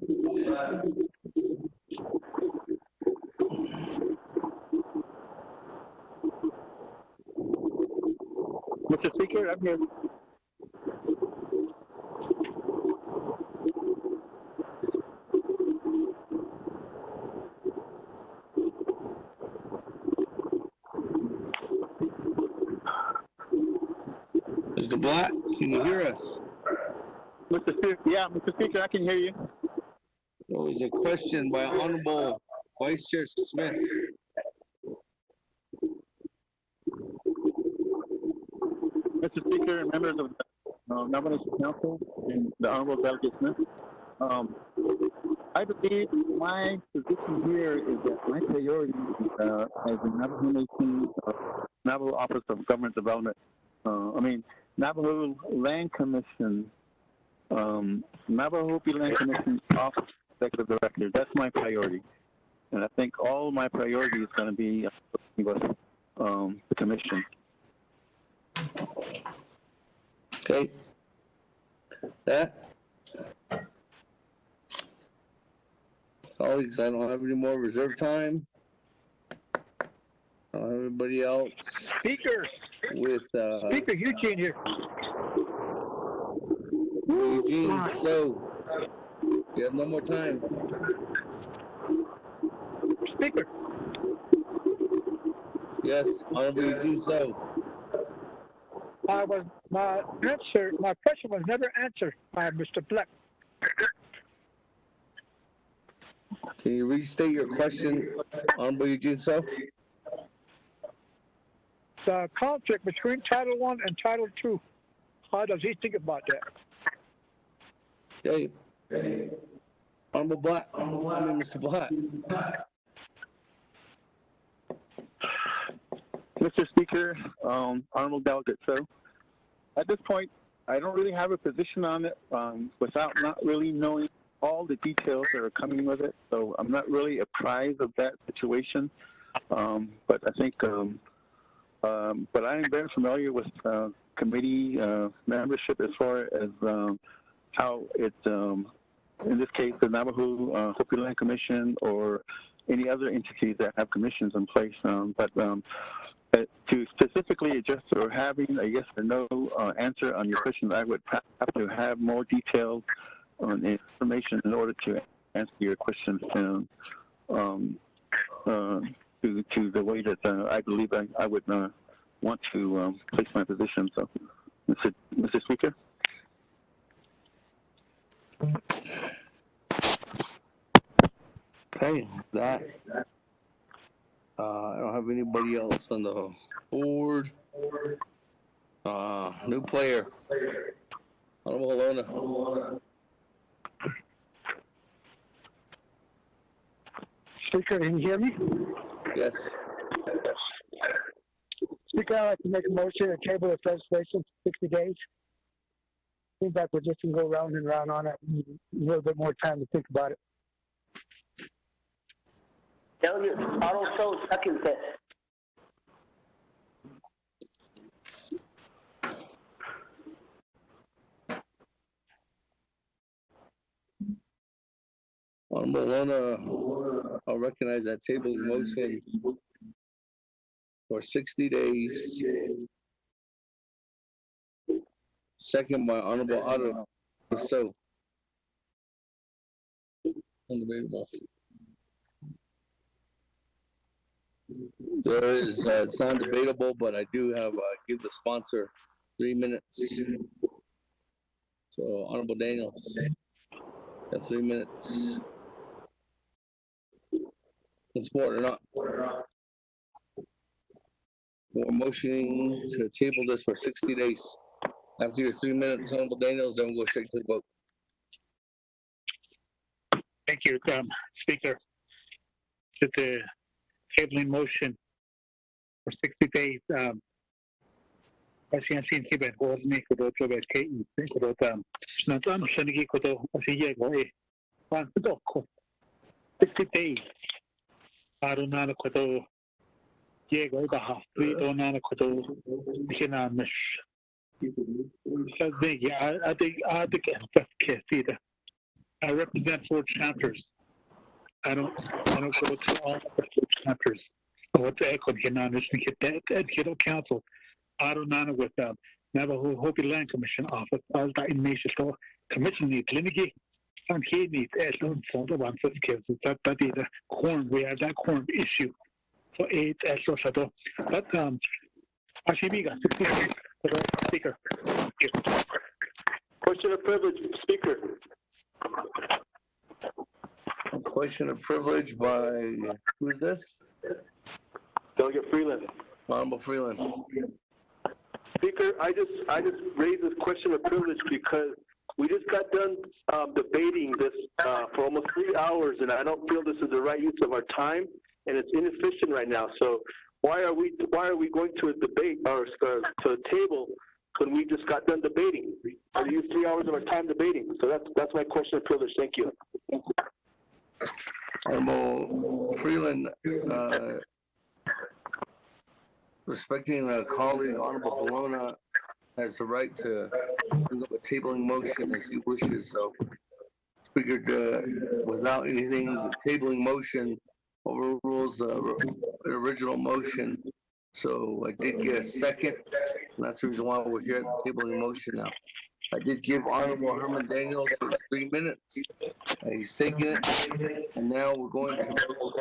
Mr. Speaker, I'm here.
Mr. Black, can you hear us?
Mr. Speaker, yeah, Mr. Speaker, I can hear you.
There was a question by Honorable Vice Chair Smith.
Mr. Speaker and members of the Navajo Council and the Honorable Delegate Smith, I believe my position here is that my priority as the Navajo Nation, Navajo Office of Government Development, Navajo Land Commission, Navajo Hopi Land Commission Office Executive Director. That's my priority. And I think all my priority is going to be with the commission.
Okay. That. Colleagues, I don't have any more reserve time. Everybody else.
Speaker.
With
Speaker Eugene here.
Eugene, so you have no more time.
Speaker.
Yes, Honorable Eugene, so.
My question was never answered by Mr. Black.
Can you restate your question, Honorable Eugene, so?
The conflict between Title I and Title II. How does he think about that?
Okay. Honorable Black, Mr. Black.
Mr. Speaker, Honorable Delegate, so at this point, I don't really have a position on it without not really knowing all the details that are coming with it. So I'm not really apprised of that situation. But I think, but I am very familiar with committee membership as far as how it, in this case, the Navajo Hopi Land Commission or any other entities that have commissions in place. To specifically address or having a yes or no answer on your question, I would have to have more details on information in order to answer your question to the way that I believe I would want to place my position. So, Mr. Speaker.
Okay, that. I don't have anybody else on the board. New player. Honorable Alona.
Speaker, can you hear me?
Yes.
Speaker, I'd like to make a motion to table this legislation for 60 days. Seems like we're just going to go round and round on it. We need a little bit more time to think about it.
Delegate Otto seconds it.
Honorable Alona, I'll recognize that table motion for 60 days. Second by Honorable Otto. So, undebatable. There is, it's not debatable, but I do have, give the sponsor 3 minutes. So, Honorable Daniels, got 3 minutes. In support or not? We're motioning to table this for 60 days. After your 3 minutes, Honorable Daniels, then we'll go straight to the vote.
Thank you, Speaker. To the tabling motion for 60 days. Asian Tibet was me could also be Kate, could not Shaniki could also 60 days. I don't know could Diego Baha, we don't know could Miss. I think that's either. I represent 4 chapters. I don't go to all the 4 chapters. What's the echo here now? Just get that kiddo council. I don't know with Navajo Hopi Land Commission office. I was got information so commission needs litigate. And he needs excellent for the one for kids. That is a quorum. We have that quorum issue. So 8 extra shadow. But actually, we got 60 Speaker.
Question of privilege, Speaker.
Question of privilege by, who's this?
Delegate Freeland.
Honorable Freeland.
Speaker, I just raised this question of privilege because we just got done debating this for almost 3 hours, and I don't feel this is the right use of our time, and it's inefficient right now. So why are we going to a debate or to a table when we just got done debating? We used 3 hours of our time debating. So that's my question of privilege. Thank you.
Honorable Freeland, respecting a colleague, Honorable Alona has the right to bring up a tabling motion as he wishes. So, Speaker, without anything, the tabling motion overrules the original motion. So I did get a second, and that's the reason why we're here at the tabling motion now. I did give Honorable Herman Daniels his 3 minutes. He's taking it, and now we're going to vote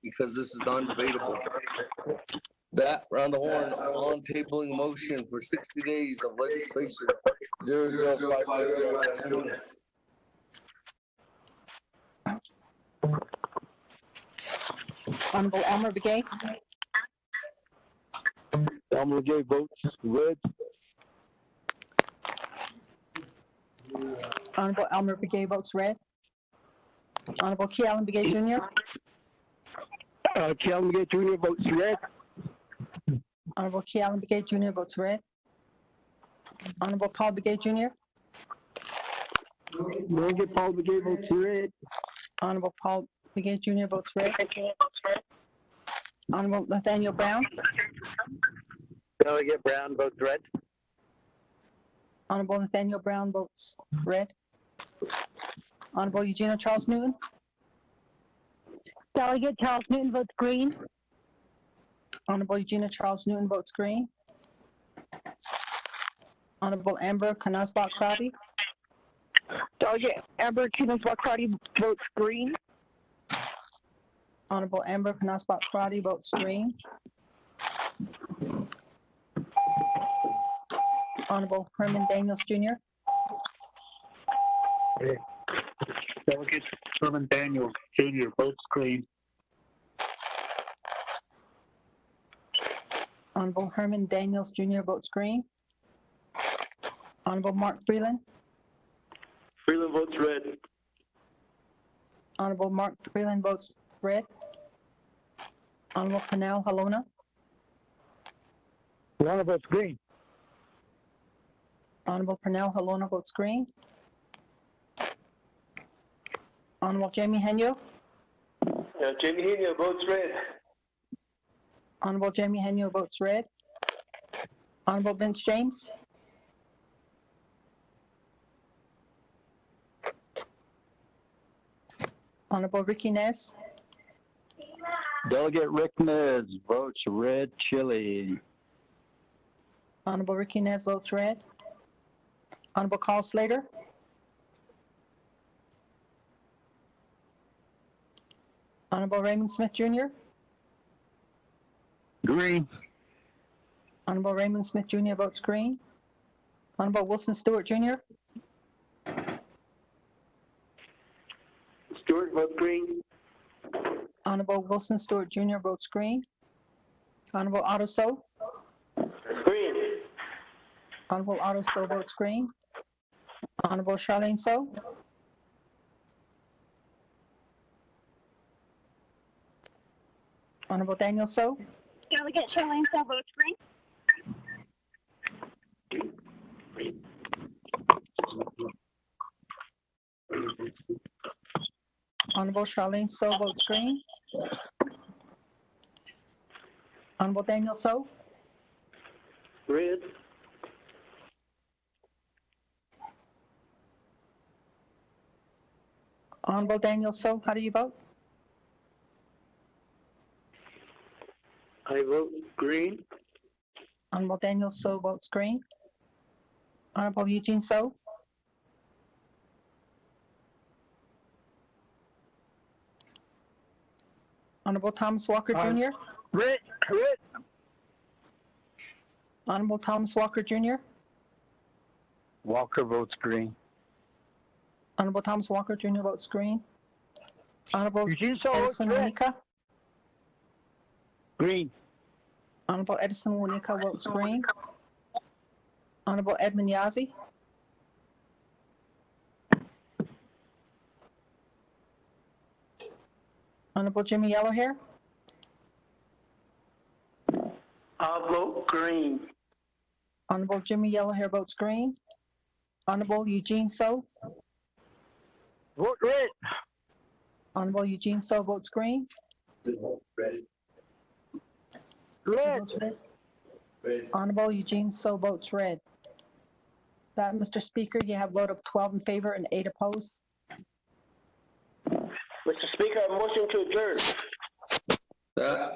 because this is non-debatable. That round the horn on tabling motion for 60 days of legislation 00550.
Honorable Elmer Begay.
Elmer Begay votes red.
Honorable Elmer Begay votes red. Honorable Kealan Begay Jr.
Kealan Begay Jr. votes red.
Honorable Kealan Begay Jr. votes red. Honorable Paul Begay Jr.
Delegate Paul Begay votes red.
Honorable Paul Begay Jr. votes red. Honorable Nathaniel Brown.
Delegate Brown votes red.
Honorable Nathaniel Brown votes red. Honorable Eugenia Charles Newton.
Delegate Charles Newton votes green.
Honorable Eugenia Charles Newton votes green. Honorable Amber Canasbach Crowdy.
Delegate Amber Canasbach Crowdy votes green.
Honorable Amber Canasbach Crowdy votes green. Honorable Herman Daniels Jr.
Delegate Herman Daniels Jr. votes green.
Honorable Herman Daniels Jr. votes green. Honorable Mark Freeland.
Freeland votes red.
Honorable Mark Freeland votes red. Honorable Pernell Halona.
Halona votes green.
Honorable Pernell Halona votes green. Honorable Jamie Henyo.
Jamie Henio votes red.
Honorable Jamie Henyo votes red. Honorable Vince James. Honorable Ricky Nez.
Delegate Rick Nez votes red chili.
Honorable Ricky Nez votes red. Honorable Carl Slater. Honorable Raymond Smith Jr.
Green.
Honorable Raymond Smith Jr. votes green. Honorable Wilson Stewart Jr.
Stewart votes green.
Honorable Wilson Stewart Jr. votes green. Honorable Otto So.
Green.
Honorable Otto So votes green. Honorable Charlene So. Honorable Daniel So.
Delegate Charlene So votes green.
Honorable Charlene So votes green. Honorable Daniel So.
Red.
Honorable Daniel So, how do you vote?
I vote green.
Honorable Daniel So votes green. Honorable Eugene So. Honorable Thomas Walker Jr.
Red.
Honorable Thomas Walker Jr.
Walker votes green.
Honorable Thomas Walker Jr. votes green. Honorable
Eugene So votes
Edison
red.
Wanika.
Green.
Honorable Edison Wanika votes green. Honorable Edmund Yazzie. Honorable Jimmy Yellowhair.
I vote green.
Honorable Jimmy Yellowhair votes green. Honorable Eugene So.
Vote red.
Honorable Eugene So votes green.
Red.
Votes red. Honorable Eugene So votes red. That, Mr. Speaker, you have a vote of 12 in favor and 8 opposed.
Mr. Speaker, a motion to adjourn.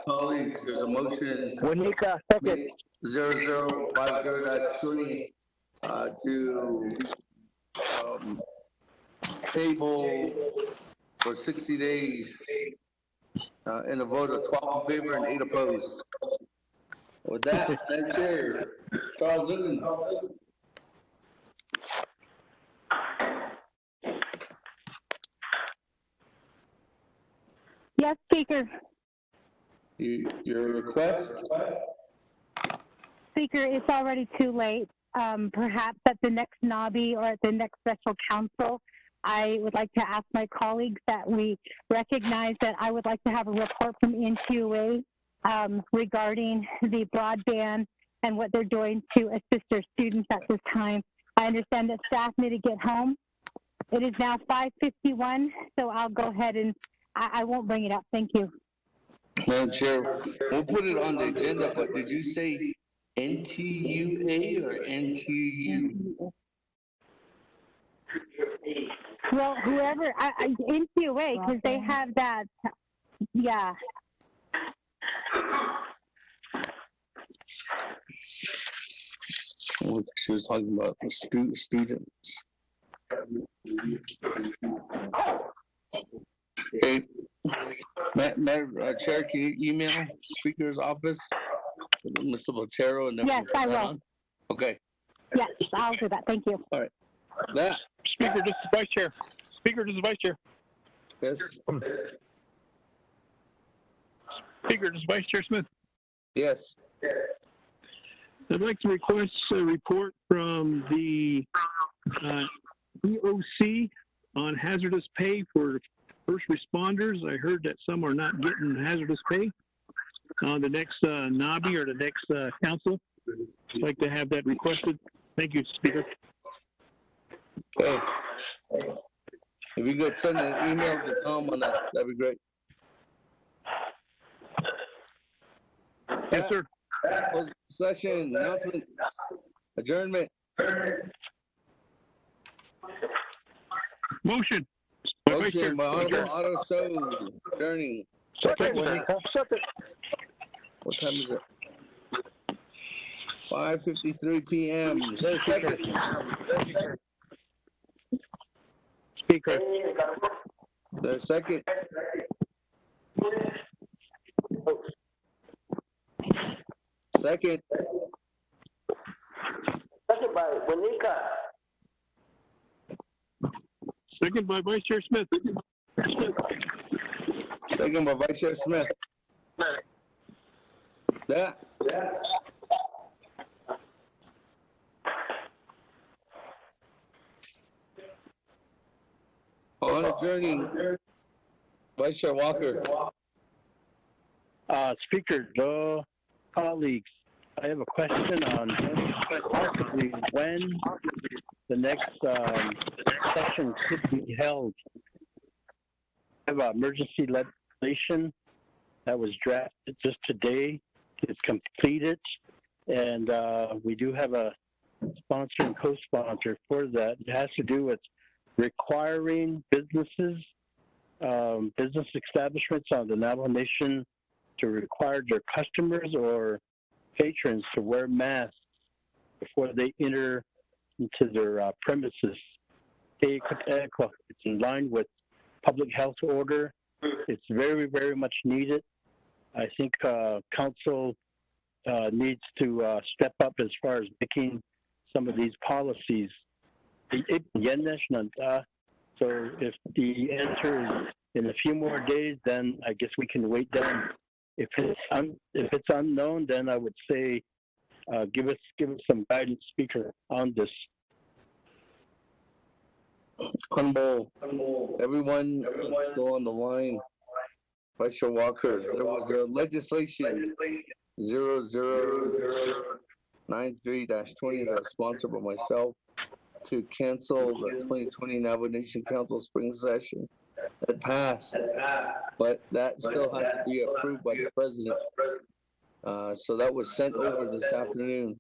Colleagues, there's a motion.
Wanika, second.
0050-20 to table for 60 days and a vote of 12 in favor and 8 opposed. With that, Madam Chair, Charles Newton.
Yes, Speaker.
Your request?
Speaker, it's already too late. Perhaps at the next NABI or at the next special council, I would like to ask my colleagues that we recognize that I would like to have a report from NQA regarding the broadband and what they're doing to assist their students at this time. I understand that staff need to get home. It is now 5:51, so I'll go ahead and I won't bring it up. Thank you.
Madam Chair, we'll put it on the agenda, but did you say NTUA or NTU?
Well, whoever, NQA, because they have that, yeah.
She was talking about the students. Okay. Madam Chair, can you email Speaker's office, Mr. Botero, and then
Yes, I will.
on? Okay.
Yes, I'll do that. Thank you.
All right. That.
Speaker, this is Vice Chair. Speaker, this is Vice Chair.
Yes.
Speaker, this is Vice Chair Smith.
Yes.
I'd like to request a report from the EOC on hazardous pay for first responders. I heard that some are not getting hazardous pay on the next NABI or the next council. I'd like to have that requested. Thank you, Speaker.
Okay. If you could send an email to Tom on that, that'd be great.
Yes, sir.
Closed session, announcements, adjournment.
Motion.
Motion by Honorable Otto So, adjourning.
Second.
What time is it? 5:53 p.m. Is there a second?
Speaker.
There's a second. Second.
Second by Wanika.
Second by Vice Chair Smith.
Second by Vice Chair Smith. That. On adjourning, Vice Chair Walker.
Speaker, colleagues, I have a question on possibly when the next session could be held. I have an emergency legislation that was drafted just today. It's completed, and we do have a sponsor and co-sponsor for that. It has to do with requiring businesses, business establishments on the Navajo Nation to require their customers or patrons to wear masks before they enter into their premises. It's in line with public health order. It's very, very much needed. I think council needs to step up as far as making some of these policies. So if the answer is in a few more days, then I guess we can wait down. If it's unknown, then I would say give us some guidance, Speaker, on this.
Honorable, everyone still on the line. Vice Chair Walker, there was a legislation 0093-20 that was sponsored by myself to cancel the 2020 Navajo Nation Council spring session. It passed, but that still has to be approved by the president. So that was sent over this afternoon.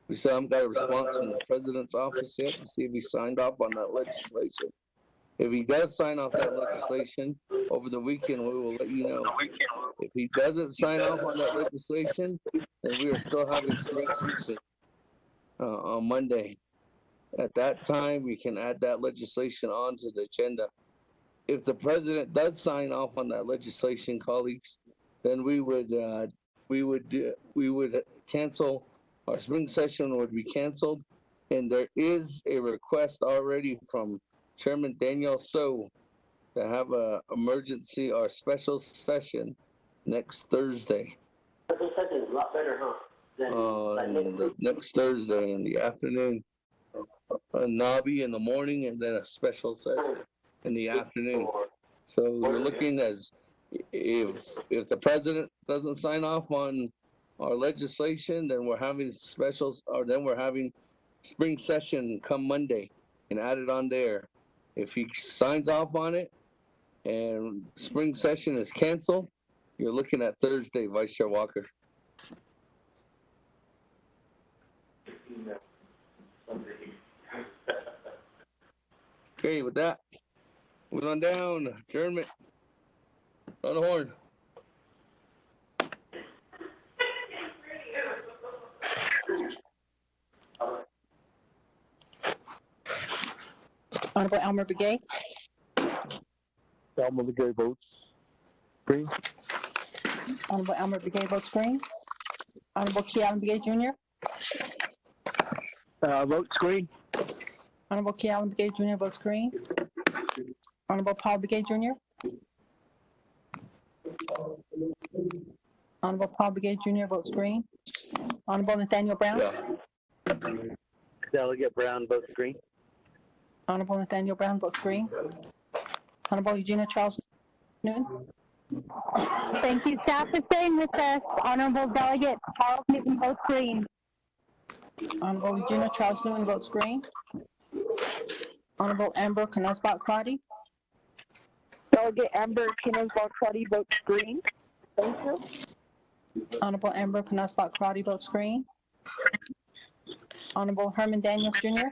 We still haven't got a response from the president's office yet to see if he signed off on that legislation. If he does sign off that legislation over the weekend, we will let you know. If he doesn't sign off on that legislation, then we are still having spring session on Monday. At that time, we can add that legislation onto the agenda. If the president does sign off on that legislation, colleagues, then we would cancel. Our spring session would be canceled, and there is a request already from Chairman Daniel So to have a emergency or special session next Thursday.
Special session is a lot better, huh?
Next Thursday in the afternoon. A NABI in the morning, and then a special session in the afternoon. So we're looking as if the president doesn't sign off on our legislation, then we're having specials, or then we're having spring session come Monday and add it on there. If he signs off on it and spring session is canceled, You're looking at Thursday, Vice Chair Walker. Okay, with that, moving on down. Adjournment. On the horn.
Honorable Elmer Begay.
Elmer Begay votes green.
Honorable Elmer Begay votes green. Honorable Key Allen Begay Jr.
Votes green.
Honorable Key Allen Begay Jr. votes green. Honorable Paul Begay Jr. Honorable Paul Begay Jr. votes green. Honorable Nathaniel Brown.
Yeah.
Delegate Brown votes green.
Honorable Nathaniel Brown votes green. Honorable Eugenia Charles Newton.
Thank you, staff, for staying with us. Honorable Delegate Charles Newton votes green.
Honorable Eugenia Charles Newton votes green. Honorable Amber Knazbot Crotty.
Delegate Amber Knazbot Crotty votes green. Thank you.
Honorable Amber Knazbot Crotty votes green. Honorable Herman Daniels Jr.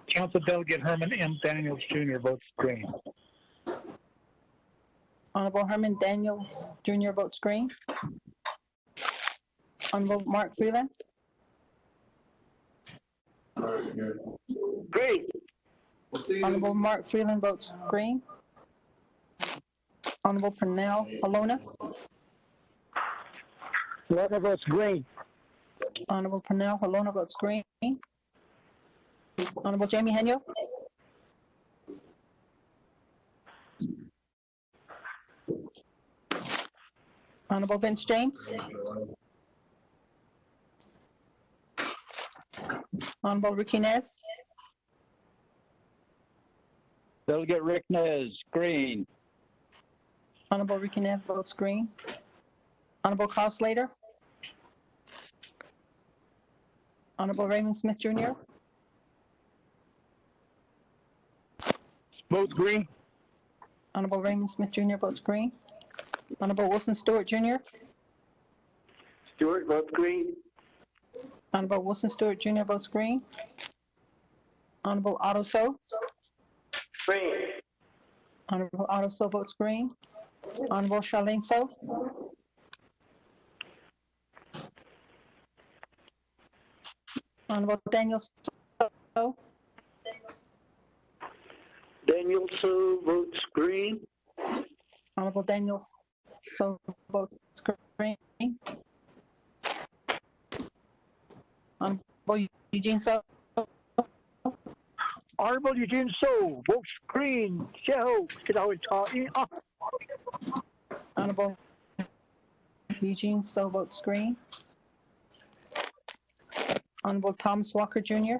Council Delegate Herman M. Daniels Jr. votes green.
Honorable Herman Daniels Jr. votes green. Honorable Mark Freeland.
Green.
Honorable Mark Freeland votes green. Honorable Pernell Alona.
Alona votes green.
Honorable Pernell Alona votes green. Honorable Jamie Henyo. Honorable Vince James. Honorable Ricky Nez.
Delegate Rick Nez, green.
Honorable Ricky Nez votes green. Honorable Carl Slater. Honorable Raymond Smith Jr.
Votes green.
Honorable Raymond Smith Jr. votes green. Honorable Wilson Stewart Jr.
Stewart votes green.
Honorable Wilson Stewart Jr. votes green. Honorable Otto So.
Green.
Honorable Otto So votes green. Honorable Charlene So. Honorable Daniel So.
Daniel So votes green.
Honorable Daniel So votes green. Honorable Eugene So.
Honorable Eugene So votes green.
Honorable Eugene So votes green. Honorable Thomas Walker Jr.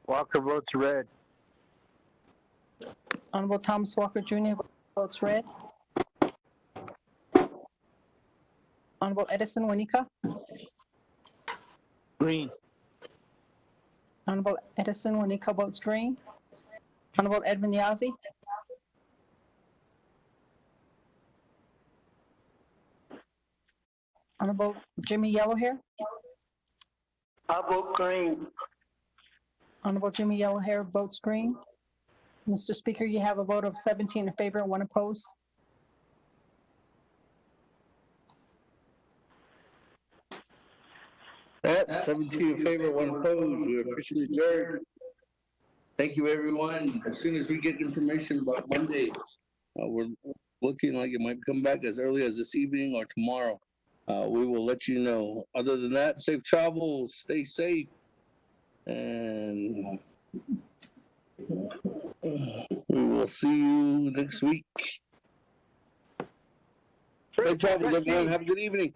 Walker votes red.
Honorable Thomas Walker Jr. votes red. Honorable Edison Wanika.
Green.
Honorable Edison Wanika votes green. Honorable Edmund Yazzie. Honorable Jimmy Yellowhair.
I vote green.
Honorable Jimmy Yellowhair votes green. Mr. Speaker, you have a vote of 17 in favor and 1 opposed.
That 17 in favor, 1 opposed. We're officially adjourned. Thank you, everyone. As soon as we get information about Monday, we're looking like it might come back as early as this evening or tomorrow. We will let you know. Other than that, safe travels, stay safe, and we will see you next week. Safe travels, everyone. Have a good evening.